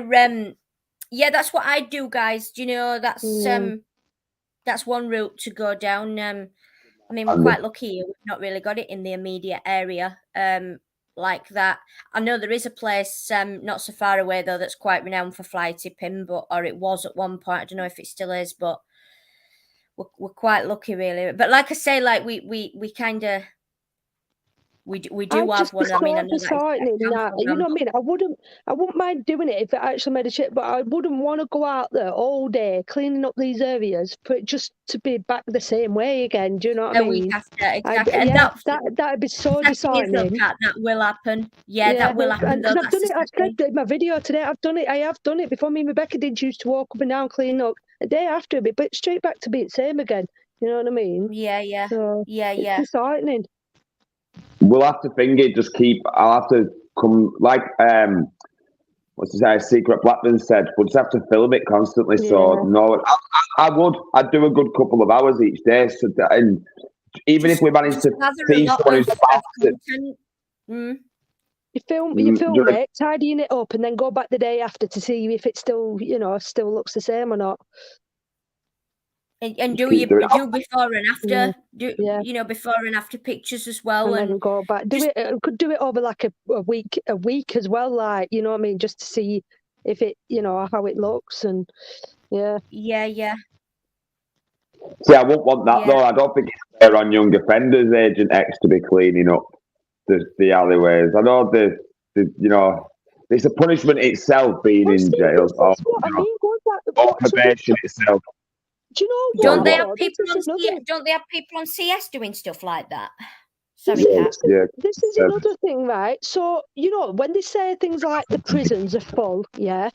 that's what I do, guys. Do you know that's one route to go down. I mean, we're quite lucky. We've not really got it in the immediate area like that. I know there is a place not so far away, though, that's quite renowned for fly tipping, or it was at one point. I don't know if it still is, but we're quite lucky, really. But like I say, like we kind of we do have one. I mean, I know you know what I mean? I wouldn't mind doing it if it actually made a shit, but I wouldn't want to go out there all day cleaning up these areas for it just to be back the same way again. Do you know what I mean? Exactly. That'd be so disheartening. That will happen. Yeah, that will happen. Though, I've done it. I've said in my video today. I have done it before. Me and Rebecca did used to walk up and down cleaning up. A day after, but straight back to being the same again. You know what I mean? Yeah. So, yeah. It's disheartening. We'll have to I'll have to come like what's to say? Secret Blackburn said. We'll just have to film it constantly. Yeah. So no, I'd do a good couple of hours each day. So and even if we manage to see someone who's you film it, tidying it up, and then go back the day after to see if it still looks the same or not. And do before and after, before and after pictures as well, and then go back. Could do it over like a week as well, like you know what I mean, just to see if it how it looks and yeah. See, I won't want that though. I don't think it's fair on young offenders, Agent X, to be cleaning up the alleyways. I know it's a punishment itself being in jail. Or probation itself. Do you know Don't they have people on CS doing stuff like that? Sorry, Kat. This is another thing, right? So when they say things like the prisons are full, yeah.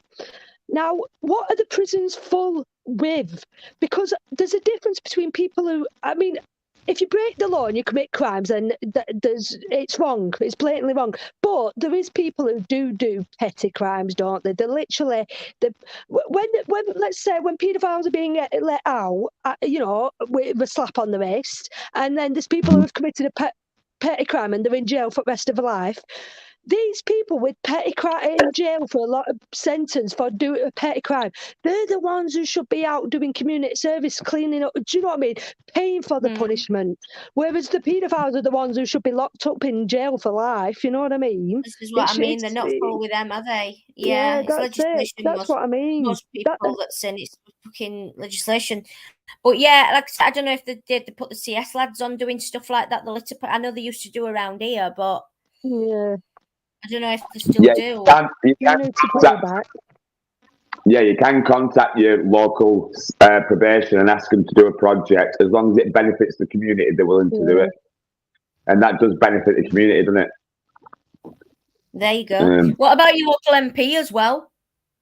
Now, what are the prisons full with? Because there's a difference between people who, I mean, if you break the law and you commit crimes, then it's wrong. It's blatantly wrong. But there is people who do petty crimes, don't they? They're literally when let's say when paedophiles are being let out, with a slap on the wrist, and then there's people who have committed a petty crime and they're in jail for the rest of their life. These people with petty crime in jail for a lot of sentence for doing a petty crime, they're the ones who should be out doing community service, cleaning up. Do you know what I mean? Paying for the punishment. Whereas the paedophiles are the ones who should be locked up in jail for life. You know what I mean? This is what I mean. They're not full with them, are they? Yeah, it's legislation. That's what I mean. Most people that's in it's fucking legislation. But yeah, like I said, I don't know if they put the CS lads on doing stuff like that. I know they used to do around here, but yeah. I don't know if they still do. You can contact your local probation and ask them to do a project. As long as it benefits the community, they're willing to do it. And that does benefit the community, doesn't it? There you go. What about your local MP as well?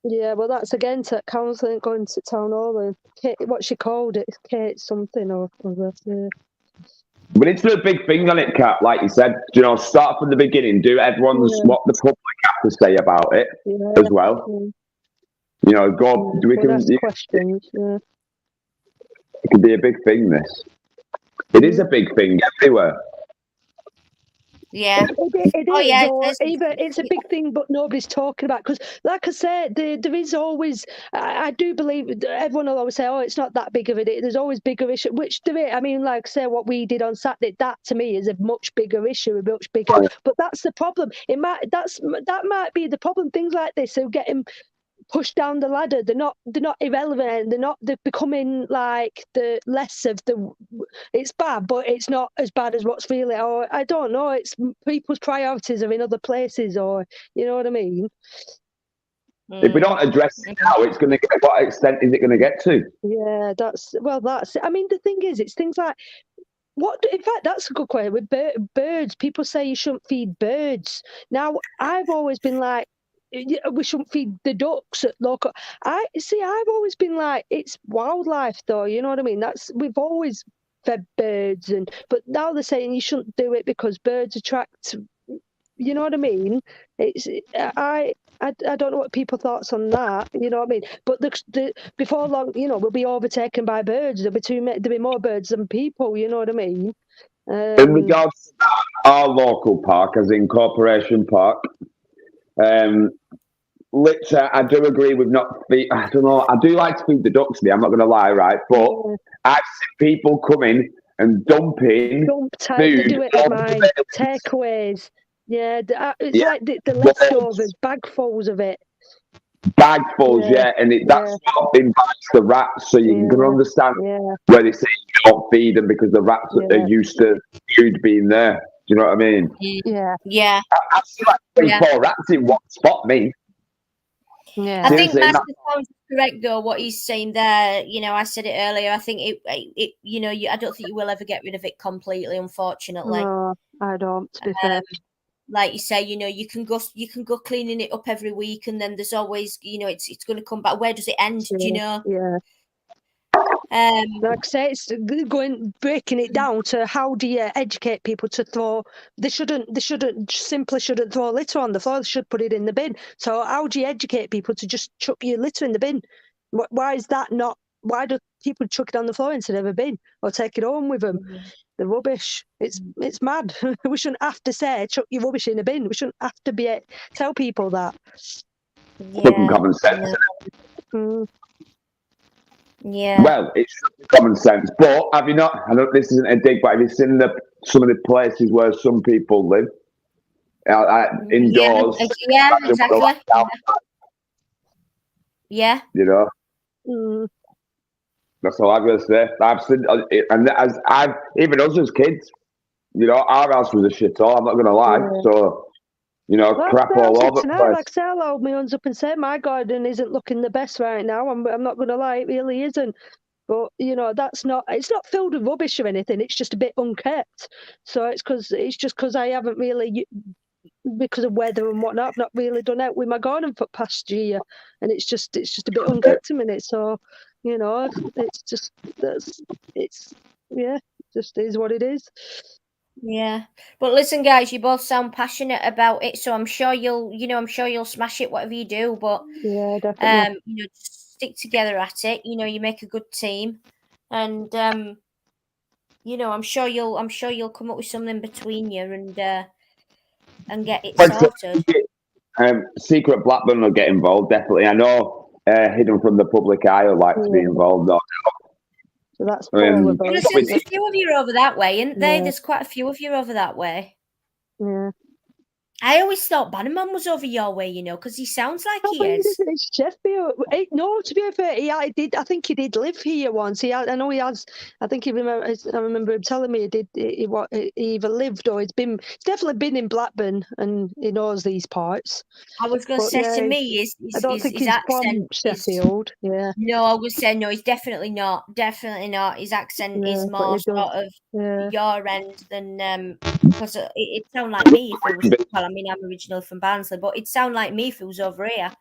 Yeah, well, that's again to counselling, going to town hall. And Kate, what she called it, Kate something or other. Yeah. But it's a big thing on it, Kat. Like you said, start from the beginning. Do everyone's what the public have to say about it as well. Yeah. We can questions. Yeah. It could be a big thing, this. It is a big thing everywhere. Yeah. It is. It's a big thing, but nobody's talking about. Because, like I said, there is always. I do believe everyone will always say, "Oh, it's not that big of it." There's always bigger issue. Which there is. I mean, like say what we did on Saturday. That to me is a much bigger issue, a much bigger. But that's the problem. That might be the problem. Things like this are getting pushed down the ladder. They're not irrelevant. They're becoming like the less of the. It's bad, but it's not as bad as what's really. Or I don't know. It's people's priorities are in other places, or you know what I mean. If we don't address it now, it's going to get. What extent is it going to get to? Yeah, that's. I mean, the thing is, it's things like. In fact, that's a good question. With birds, people say you shouldn't feed birds. Now, I've always been like, we shouldn't feed the ducks at local. I've always been like, it's wildlife, though. You know what I mean? We've always fed birds, but now they're saying you shouldn't do it because birds attract. You know what I mean? I don't know what people's thoughts on that. You know what I mean? But before long, we'll be overtaken by birds. There'll be more birds than people. You know what I mean? In regards to our local park, as in Corporation Park, literally, I do agree with not feed. I don't know. I do like to feed the ducks. I'm not going to lie, right? But I've seen people come in and dumping food. They do it at my takeaways. Yeah, it's like the leftovers, bagfuls of it. Bagfuls, and that's what invites the rats. So you can understand where they say you don't feed them because the rats are used to food being there. Do you know what I mean? Yeah. I've seen like 4 rats in one spot, me. Yeah. I think Master sounds correct though. What he's saying there, I said it earlier. I think it I don't think you will ever get rid of it completely. Unfortunately, no, I don't. To be fair, like you say, you can go cleaning it up every week, and then there's always, it's going to come back. Where does it end? Do you know? Yeah. Like I say, it's breaking it down to how do you educate people to throw. They simply shouldn't throw litter on the floor. They should put it in the bin. So how do you educate people to just chuck your litter in the bin? Why is that not? Why do people chuck it on the floor instead of a bin or take it home with them? The rubbish. It's mad. We shouldn't have to say chuck your rubbish in a bin. We shouldn't have to tell people that. Fucking common sense. Yeah. Well, it's common sense, but have you not? I know this isn't a dig, but have you seen some of the places where some people live indoors? Yeah, exactly. Yeah. That's all I'm gonna say. I've seen, and even us as kids, our house was a shithole. I'm not gonna lie. So. Crap all over the place. Like I say, I'll hold my hands up and say my garden isn't looking the best right now. I'm not going to lie, it really isn't. But it's not filled with rubbish or anything. It's just a bit unkept. So it's just because I haven't really, because of weather and whatnot, I've not really done out with my garden for past year, and it's just a bit unkept a minute. So it's just just is what it is. Yeah, but listen, guys, you both sound passionate about it, so I'm sure you'll smash it, whatever you do. But yeah, definitely. Just stick together at it. You make a good team, and I'm sure you'll come up with something between you and get it sorted. Secret Blackburn will get involved, definitely. I know Hidden from the Public Eye would like to be involved. So that's there's a few of you over that way, isn't there? There's quite a few of you over that way. Yeah. I always thought Bannerman was over your way, because he sounds like he is. It's Sheffield. No, to be fair, I think he did live here once. I know he has. I think I remember him telling me he either lived or he's definitely been in Blackburn, and he knows these parts. I was going to say to me, I don't think his he's accent from Sheffield. Yeah. No, I would say no. He's definitely not. Definitely not. His accent is more sort of your end than because it sounds like me if it was. Well, I mean, I'm originally from Barnsley, but it'd sound like me if it was over here.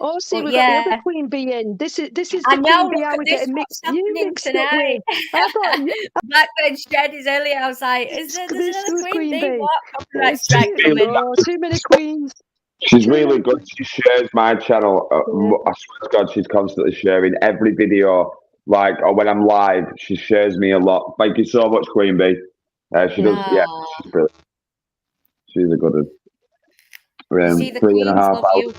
Oh, see, we've got the other Queen Bee in. This is the I know, Queen Bee. I would get mixed. You mixed tonight. Up with. Blackburn shared his earlier. I was like, is there another Queen Bee? What? Copyright strike coming. Too many queens. She's really good. She shares my channel. I swear to God, she's constantly sharing every video like, or when I'm live, she shares me a lot. Thank you so much, Queen Bee. She does, yeah, she's brilliant. She's a good one. See, the 3.5 queens love you,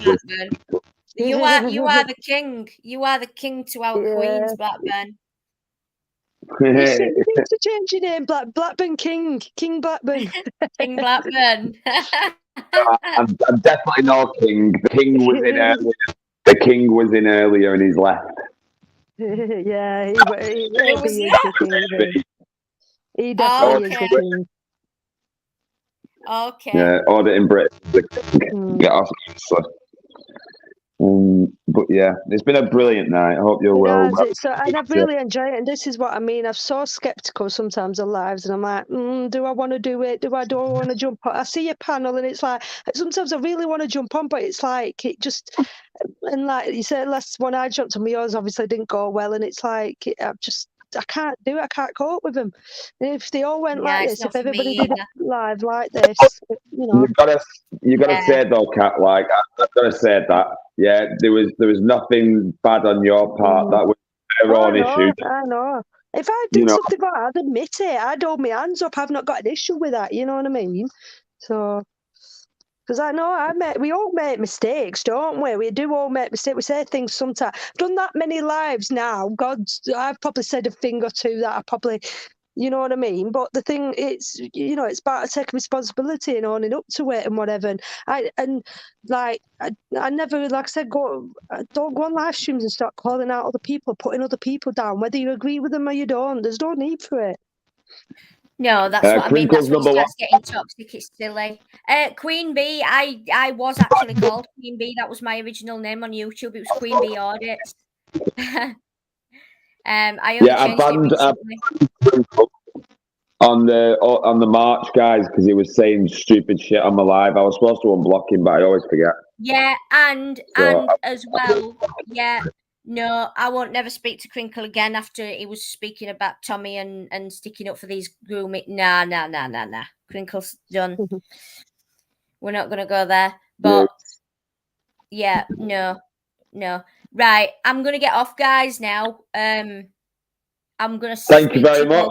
Blackburn. You are the king. You are the king to our queens, Blackburn. You need to change your name, Blackburn King Blackburn. King Blackburn. I'm definitely no king. The king was in earlier. The king was in earlier, and he's left. Yeah, he definitely is the king. Okay. Yeah, Audit in Britain. Get off. But yeah, it's been a brilliant night. I hope you're well. And I've really enjoyed it. And this is what I mean. I'm so skeptical sometimes of lives, and I'm like, do I want to do it? Do I want to jump on? I see your panel, and it's like sometimes I really want to jump on, but it's like it just. And like you said, last one I jumped on, yours obviously didn't go well, and it's like I can't do it. I can't cope with them. And if they all went like this, if everybody did live like this, you've got to say though, Kat. Like I've got to say that. Yeah, there was nothing bad on your part. That was their own issue. I know. If I did something like that, I'd admit it. I'd hold my hands up. I've not got an issue with that. You know what I mean? So. Because I know we all make mistakes, don't we? We do all make mistakes. We say things sometimes. I've done that many lives now. I've probably said a thing or two that I probably, you know what I mean? But the thing, it's about taking responsibility and owning up to it and whatever. And I never, like I said, don't go on live streams and start calling out other people, putting other people down, whether you agree with them or you don't. There's no need for it. No, that's what I mean. That's when it starts getting toxic. It's silly. Queen Bee, I was actually called Queen Bee. That was my original name on YouTube. It was Queen Bee Audits. I banned on the March guys because he was saying stupid shit on my live. I was supposed to unblock him, but I always forget. Yeah, and as well, yeah. No, I won't never speak to Crinkle again after he was speaking about Tommy and sticking up for these grooming. Nah. Crinkle's done. We're not going to go there. But, yeah, no. Right, I'm going to get off, guys, now. I'm going to thank you very much.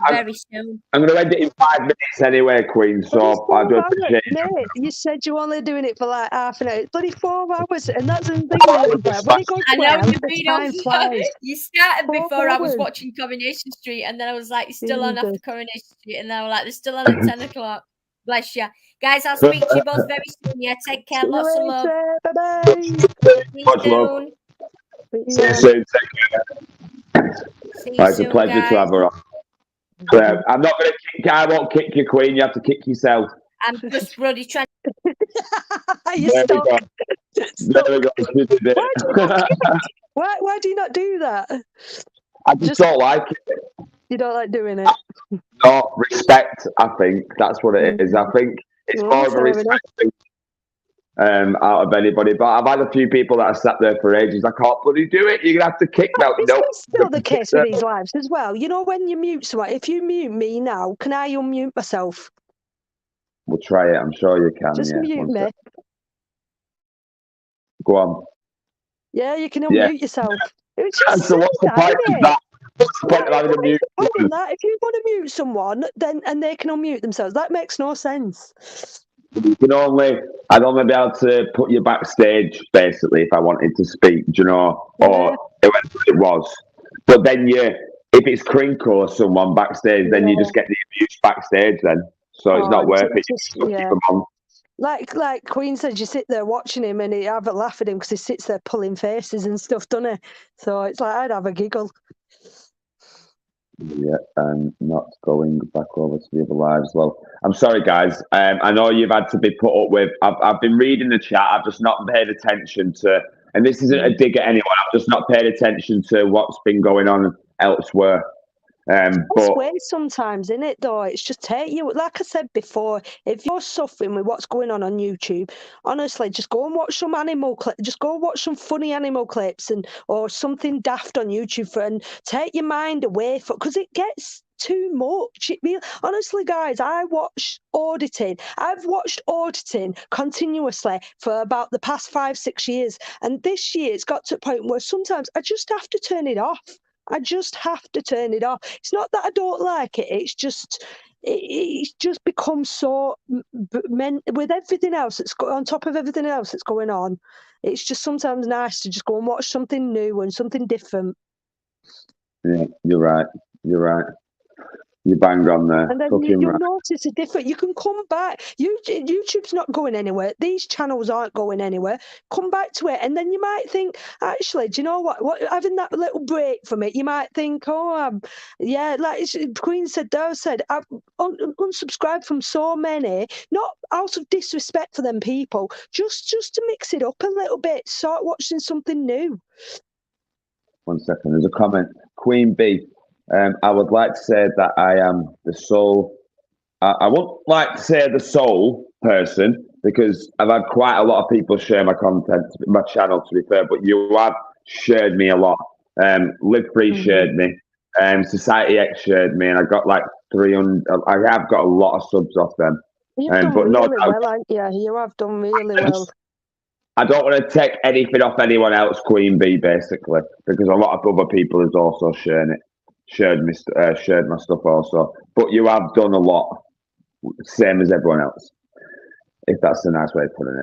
Very soon. I'm going to end it in 5 minutes anyway, Queen. So I do appreciate it. Mate, you said you're only doing it for like half an hour. It's bloody 4 hours, and that's the thing. When it goes well, the time flies. You started before I was watching Coronation Street, and then I was like, "You're still on after Coronation Street," and then I was like, "They're still on at 10 o'clock." Bless you, guys. I'll speak to you both very soon. Yeah, take care. Lots of love. Bye bye. Much love. See you soon. Take care. It's a pleasure to have her on. I'm not going to kick you. I won't kick you, Queen. You have to kick yourself. I'm just really trying. There we go. Why do you not do that? I just don't like it. You don't like doing it? No, respect, I think. That's what it is. I think it's more of a respect thing. Out of anybody, but I've had a few people that have sat there for ages. I can't bloody do it. You're gonna have to kick me out. No, it's still the case with these lives as well. You know, when you mute someone, if you mute me now, can I unmute myself? We'll try it. I'm sure you can. Just mute me. Go on. Yeah, you can unmute yourself. So what's the point of that? What's the point of having a mute? If you want to mute someone, and they can unmute themselves, that makes no sense. I'd only be able to put you backstage, basically, if I wanted to speak, do you know, or whoever it was. But then if it's Crinkle or someone backstage, then you just get the abuse backstage then. So it's not worth it. Like Queen said, you sit there watching him and you have a laugh at him because he sits there pulling faces and stuff, doesn't he? So it's like, I'd have a giggle. Yeah, not going back over to the other lives. Well, I'm sorry, guys. I know you've had to be put up with. I've been reading the chat. I've just not paid attention to, and this isn't a dig at anyone. I've just not paid attention to what's been going on elsewhere. It's weird sometimes, isn't it, though? It's just like I said before, if you're suffering with what's going on YouTube, honestly, just go and watch some animal clips. Just go watch some funny animal clips or something daft on YouTube and take your mind away because it gets too much. Honestly, guys, I've watched auditing continuously for about the past 5-6 years. And this year it's got to a point where sometimes I just have to turn it off. It's not that I don't like it. It's just become so with everything else that's on top of everything else that's going on. It's just sometimes nice to just go and watch something new and something different. Yeah, you're right. You bang on there. And then you'll notice a different. You can come back. YouTube's not going anywhere. These channels aren't going anywhere. Come back to it, and then you might think, actually, do you know what? Having that little break from it, you might think, like Queen said, Dale said, I've unsubscribed from so many, not out of disrespect for them people, just to mix it up a little bit, start watching something new. 1 second. There's a comment. Queen B. I would like to say that I am the sole. I wouldn't like to say the sole person because I've had quite a lot of people share my content, my channel, to be fair. But you have shared me a lot. Live Free shared me. Society X shared me, and I got like 300. I have got a lot of subs off them. You've done really well, yeah. You have done really well. I don't want to take anything off anyone else, Queen B, basically, because a lot of other people has also shared my stuff also. But you have done a lot, same as everyone else, if that's a nice way of putting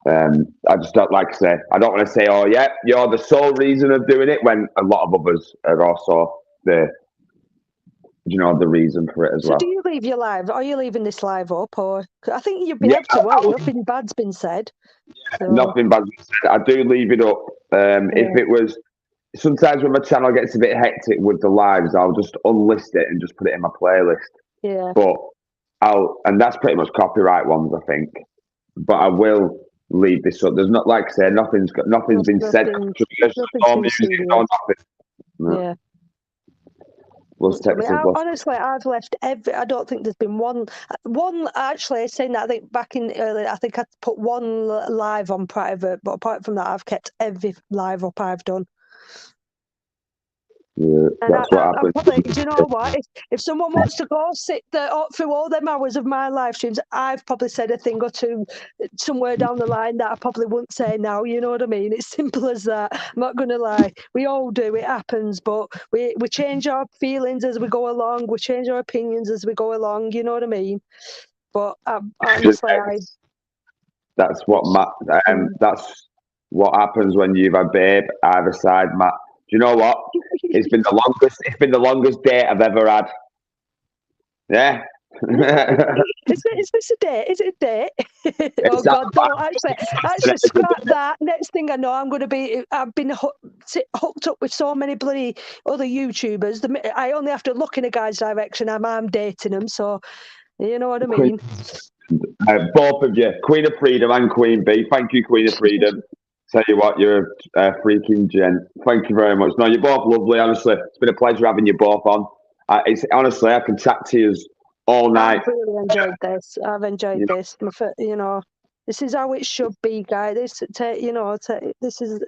it. I just don't like to say. I don't want to say, "Oh, yeah, you're the sole reason of doing it," when a lot of others are also the reason for it as well. So do you leave your live? Are you leaving this live up, or I think you've been able to? Well, nothing bad's been said. So. Nothing bad's been said. I do leave it up. If it was. Sometimes when my channel gets a bit hectic with the lives, I'll just unlist it and just put it in my playlist. Yeah. But and that's pretty much copyright ones, I think. But I will leave this up. There's not, like I say, nothing's been said. No. Yeah. Honestly, I've left I don't think there's been one actually saying that. I think back in earlier, I think I put one live on private, but apart from that, I've kept every live up I've done. Yeah, that's what happens. Probably, do you know what? If someone wants to go sit through all them hours of my live streams, I've probably said a thing or two somewhere down the line that I probably wouldn't say now. You know what I mean? It's simple as that. I'm not going to lie. We all do. It happens, but we change our feelings as we go along. We change our opinions as we go along. You know what I mean? But honestly, that's what that's what happens when you've a babe either side, Matt. Do you know what? It's been the longest date I've ever had. Yeah. Is this a date? Is it a date? Oh God! Don't actually scrap that. Next thing I know, I've been hooked up with so many bloody other YouTubers. I only have to look in a guy's direction. I'm dating them, so you know what I mean. Both of you, Queen of Freedom and Queen B. Thank you, Queen of Freedom. Tell you what, you're a freaking gent. Thank you very much. No, you're both lovely, honestly. It's been a pleasure having you both on. Honestly, I can chat to you all night. I've really enjoyed this. This. This is how it should be, guys. This is,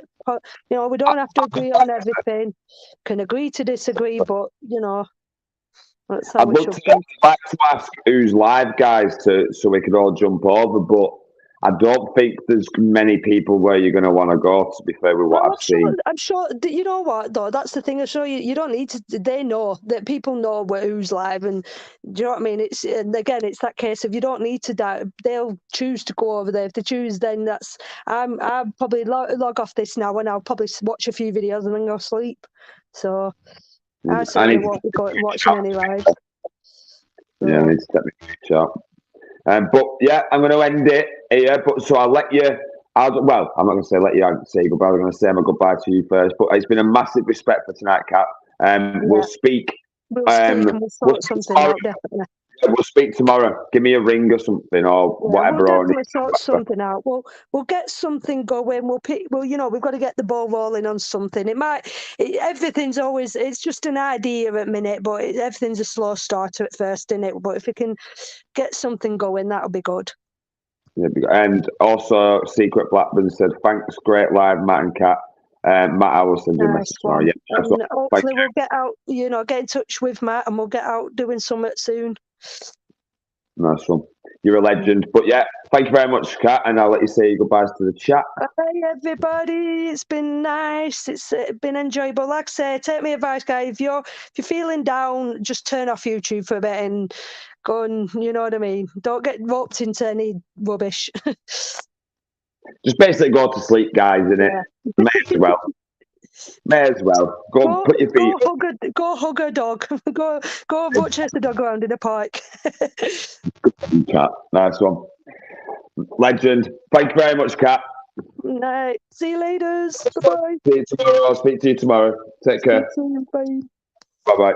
we don't have to agree on everything. Can agree to disagree, but, that's how it should be. I'd like to ask who's live, guys, so we could all jump over, but I don't think there's many people where you're going to want to go, to be fair with what I've seen. I'm sure, you know what, though? That's the thing. I'm sure you don't need to, they know that people know who's live. And do you know what I mean? And again, it's that case of you don't need to doubt. They'll choose to go over there. If they choose, then I'll probably log off this now and I'll probably watch a few videos and then go sleep. So I certainly won't be watching any live. Yeah, I need to take me a shot. But yeah, I'm going to end it here. But so I'll let you. I'm not going to say let you say goodbye. I'm going to say my goodbye to you first. But it's been a massive respect for tonight, Kat. We'll speak. We'll sort something out, definitely. We'll speak tomorrow. Give me a ring or something, or whatever. We'll definitely sort something out. We'll get something going. We've got to get the ball rolling on something. Everything's always. It's just an idea at minute, but everything's a slow starter at first, isn't it? But if we can get something going, that'll be good. Yeah, and also Secret Blackburn said, "Thanks, great live, Matt and Kat. Matt, I will send you a message tomorrow. Yeah, and hopefully we'll get out, get in touch with Matt and we'll get out doing something soon. Nice one. You're a legend. But yeah, thank you very much, Kat, and I'll let you say your goodbyes to the chat. Hey, everybody. It's been nice. It's been enjoyable. Like I say, take my advice, guys. If you're feeling down, just turn off YouTube for a bit and go and, you know what I mean? Don't get roped into any rubbish. Just basically go to sleep, guys, innit? Yeah. May as well. Go put your feet up. Go hug a dog. go chase the dog around in a park. Kat, nice one. Legend. Thank you very much, Kat. Night. See you later. Bye-bye. See you tomorrow. I'll speak to you tomorrow. Take care. Bye. Bye-bye.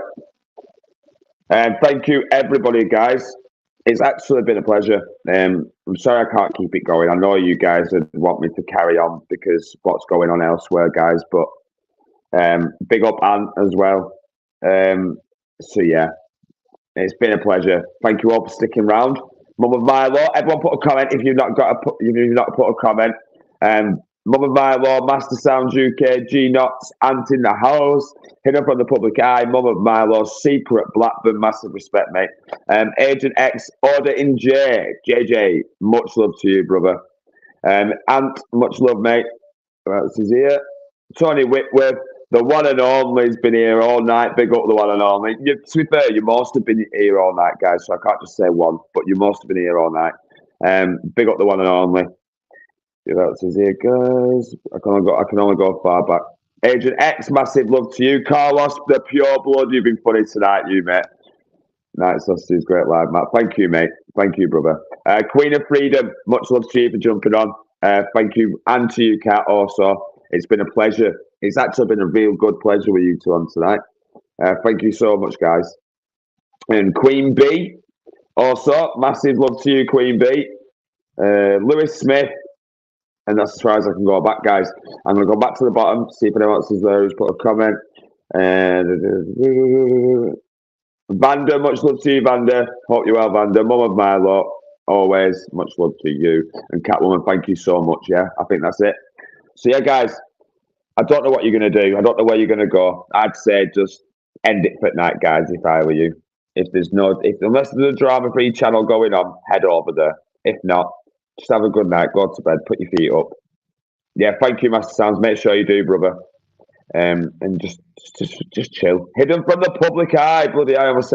And thank you, everybody, guys. It's actually been a pleasure. I'm sorry I can't keep it going. I know you guys would want me to carry on because what's going on elsewhere, guys. But big up Ant as well. So yeah, it's been a pleasure. Thank you all for sticking around. Mum of Milo, everyone put a comment if you've not put a comment. Mum of Milo, Master Sounds UK, G Knots, Ant in the house, hit up on the public eye, Mum of Milo, Secret Blackburn, massive respect, mate. Agent X, Order in JJ, much love to you, brother. Ant, much love, mate. This is here. Tony Whitworth, the one and only, has been here all night. Big up the one and only. To be fair, you must have been here all night, guys, so I can't just say one, but you must have been here all night. Big up the one and only. That says here, guys. I can only go far back. Agent X, massive love to you. Carlos, the pure blood. You've been funny tonight, you mate. Night Sausages, great live, Matt. Thank you, mate. Thank you, brother. Queen of Freedom, much love to you for jumping on. Thank you, and to you, Kat, also. It's been a pleasure. It's actually been a real good pleasure with you two on tonight. Thank you so much, guys. And Queen B, also, massive love to you, Queen B. Lewis Smith. And that's as far as I can go back, guys. I'm going to go back to the bottom, see if anyone else is there who's put a comment. Vanda, much love to you, Vanda. Hope you're well, Vanda. Mum of Milo, always much love to you. And Catwoman, thank you so much, yeah. I think that's it. So, yeah, guys, I don't know what you're going to do. I don't know where you're going to go. I'd say just end it for tonight, guys, if I were you. Unless there's a drama-free channel going on, head over there. If not, just have a good night, go to bed, put your feet up. Yeah, thank you, Master Sounds. Make sure you do, brother. And just chill. Hidden from the public eye. Bloody, I almost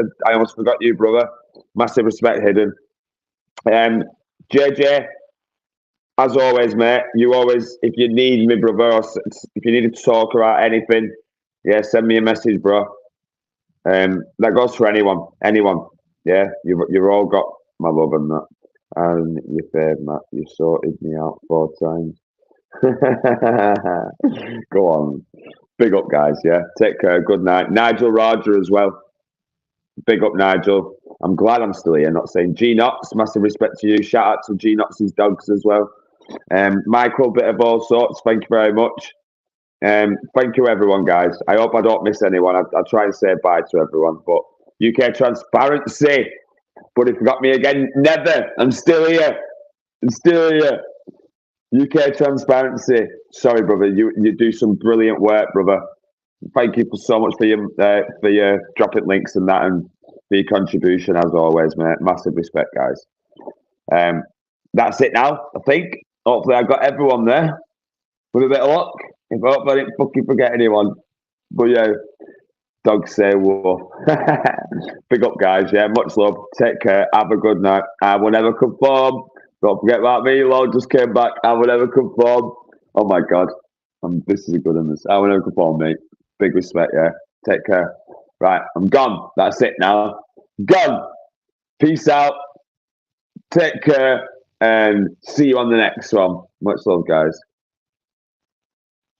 forgot you, brother. Massive respect, Hidden. JJ, as always, mate, you always, if you need me, brother, or if you need to talk about anything, yeah, send me a message, bro. That goes for anyone. Yeah, you've all got my love and that. And you fair, Matt, you sorted me out 4 times. Go on. Big up, guys, yeah. Take care. Good night. Nigel Roger as well. Big up, Nigel. I'm glad I'm still here, not saying G Knots. Massive respect to you. Shout out to G Knots' dogs as well. Michael, bit of all sorts. Thank you very much. Thank you, everyone, guys. I hope I don't miss anyone. I'll try and say bye to everyone. But UK Transparency. But if you got me again, never. I'm still here. UK Transparency. Sorry, brother. You do some brilliant work, brother. Thank you so much for your dropping links and that, and for your contribution as always, mate. Massive respect, guys. That's it now, I think. Hopefully I got everyone there. With a bit of luck. I hope I didn't fucking forget anyone. But yeah. Dogs say whoa. Big up, guys. Yeah, much love. Take care. Have a good night. I will never conform. Don't forget about me. Lord just came back. I will never conform. Oh my God. This is a good one. I will never conform, mate. Big respect, yeah. Take care. Right, I'm gone. That's it now. Gone. Peace out. Take care. And see you on the next one. Much love, guys.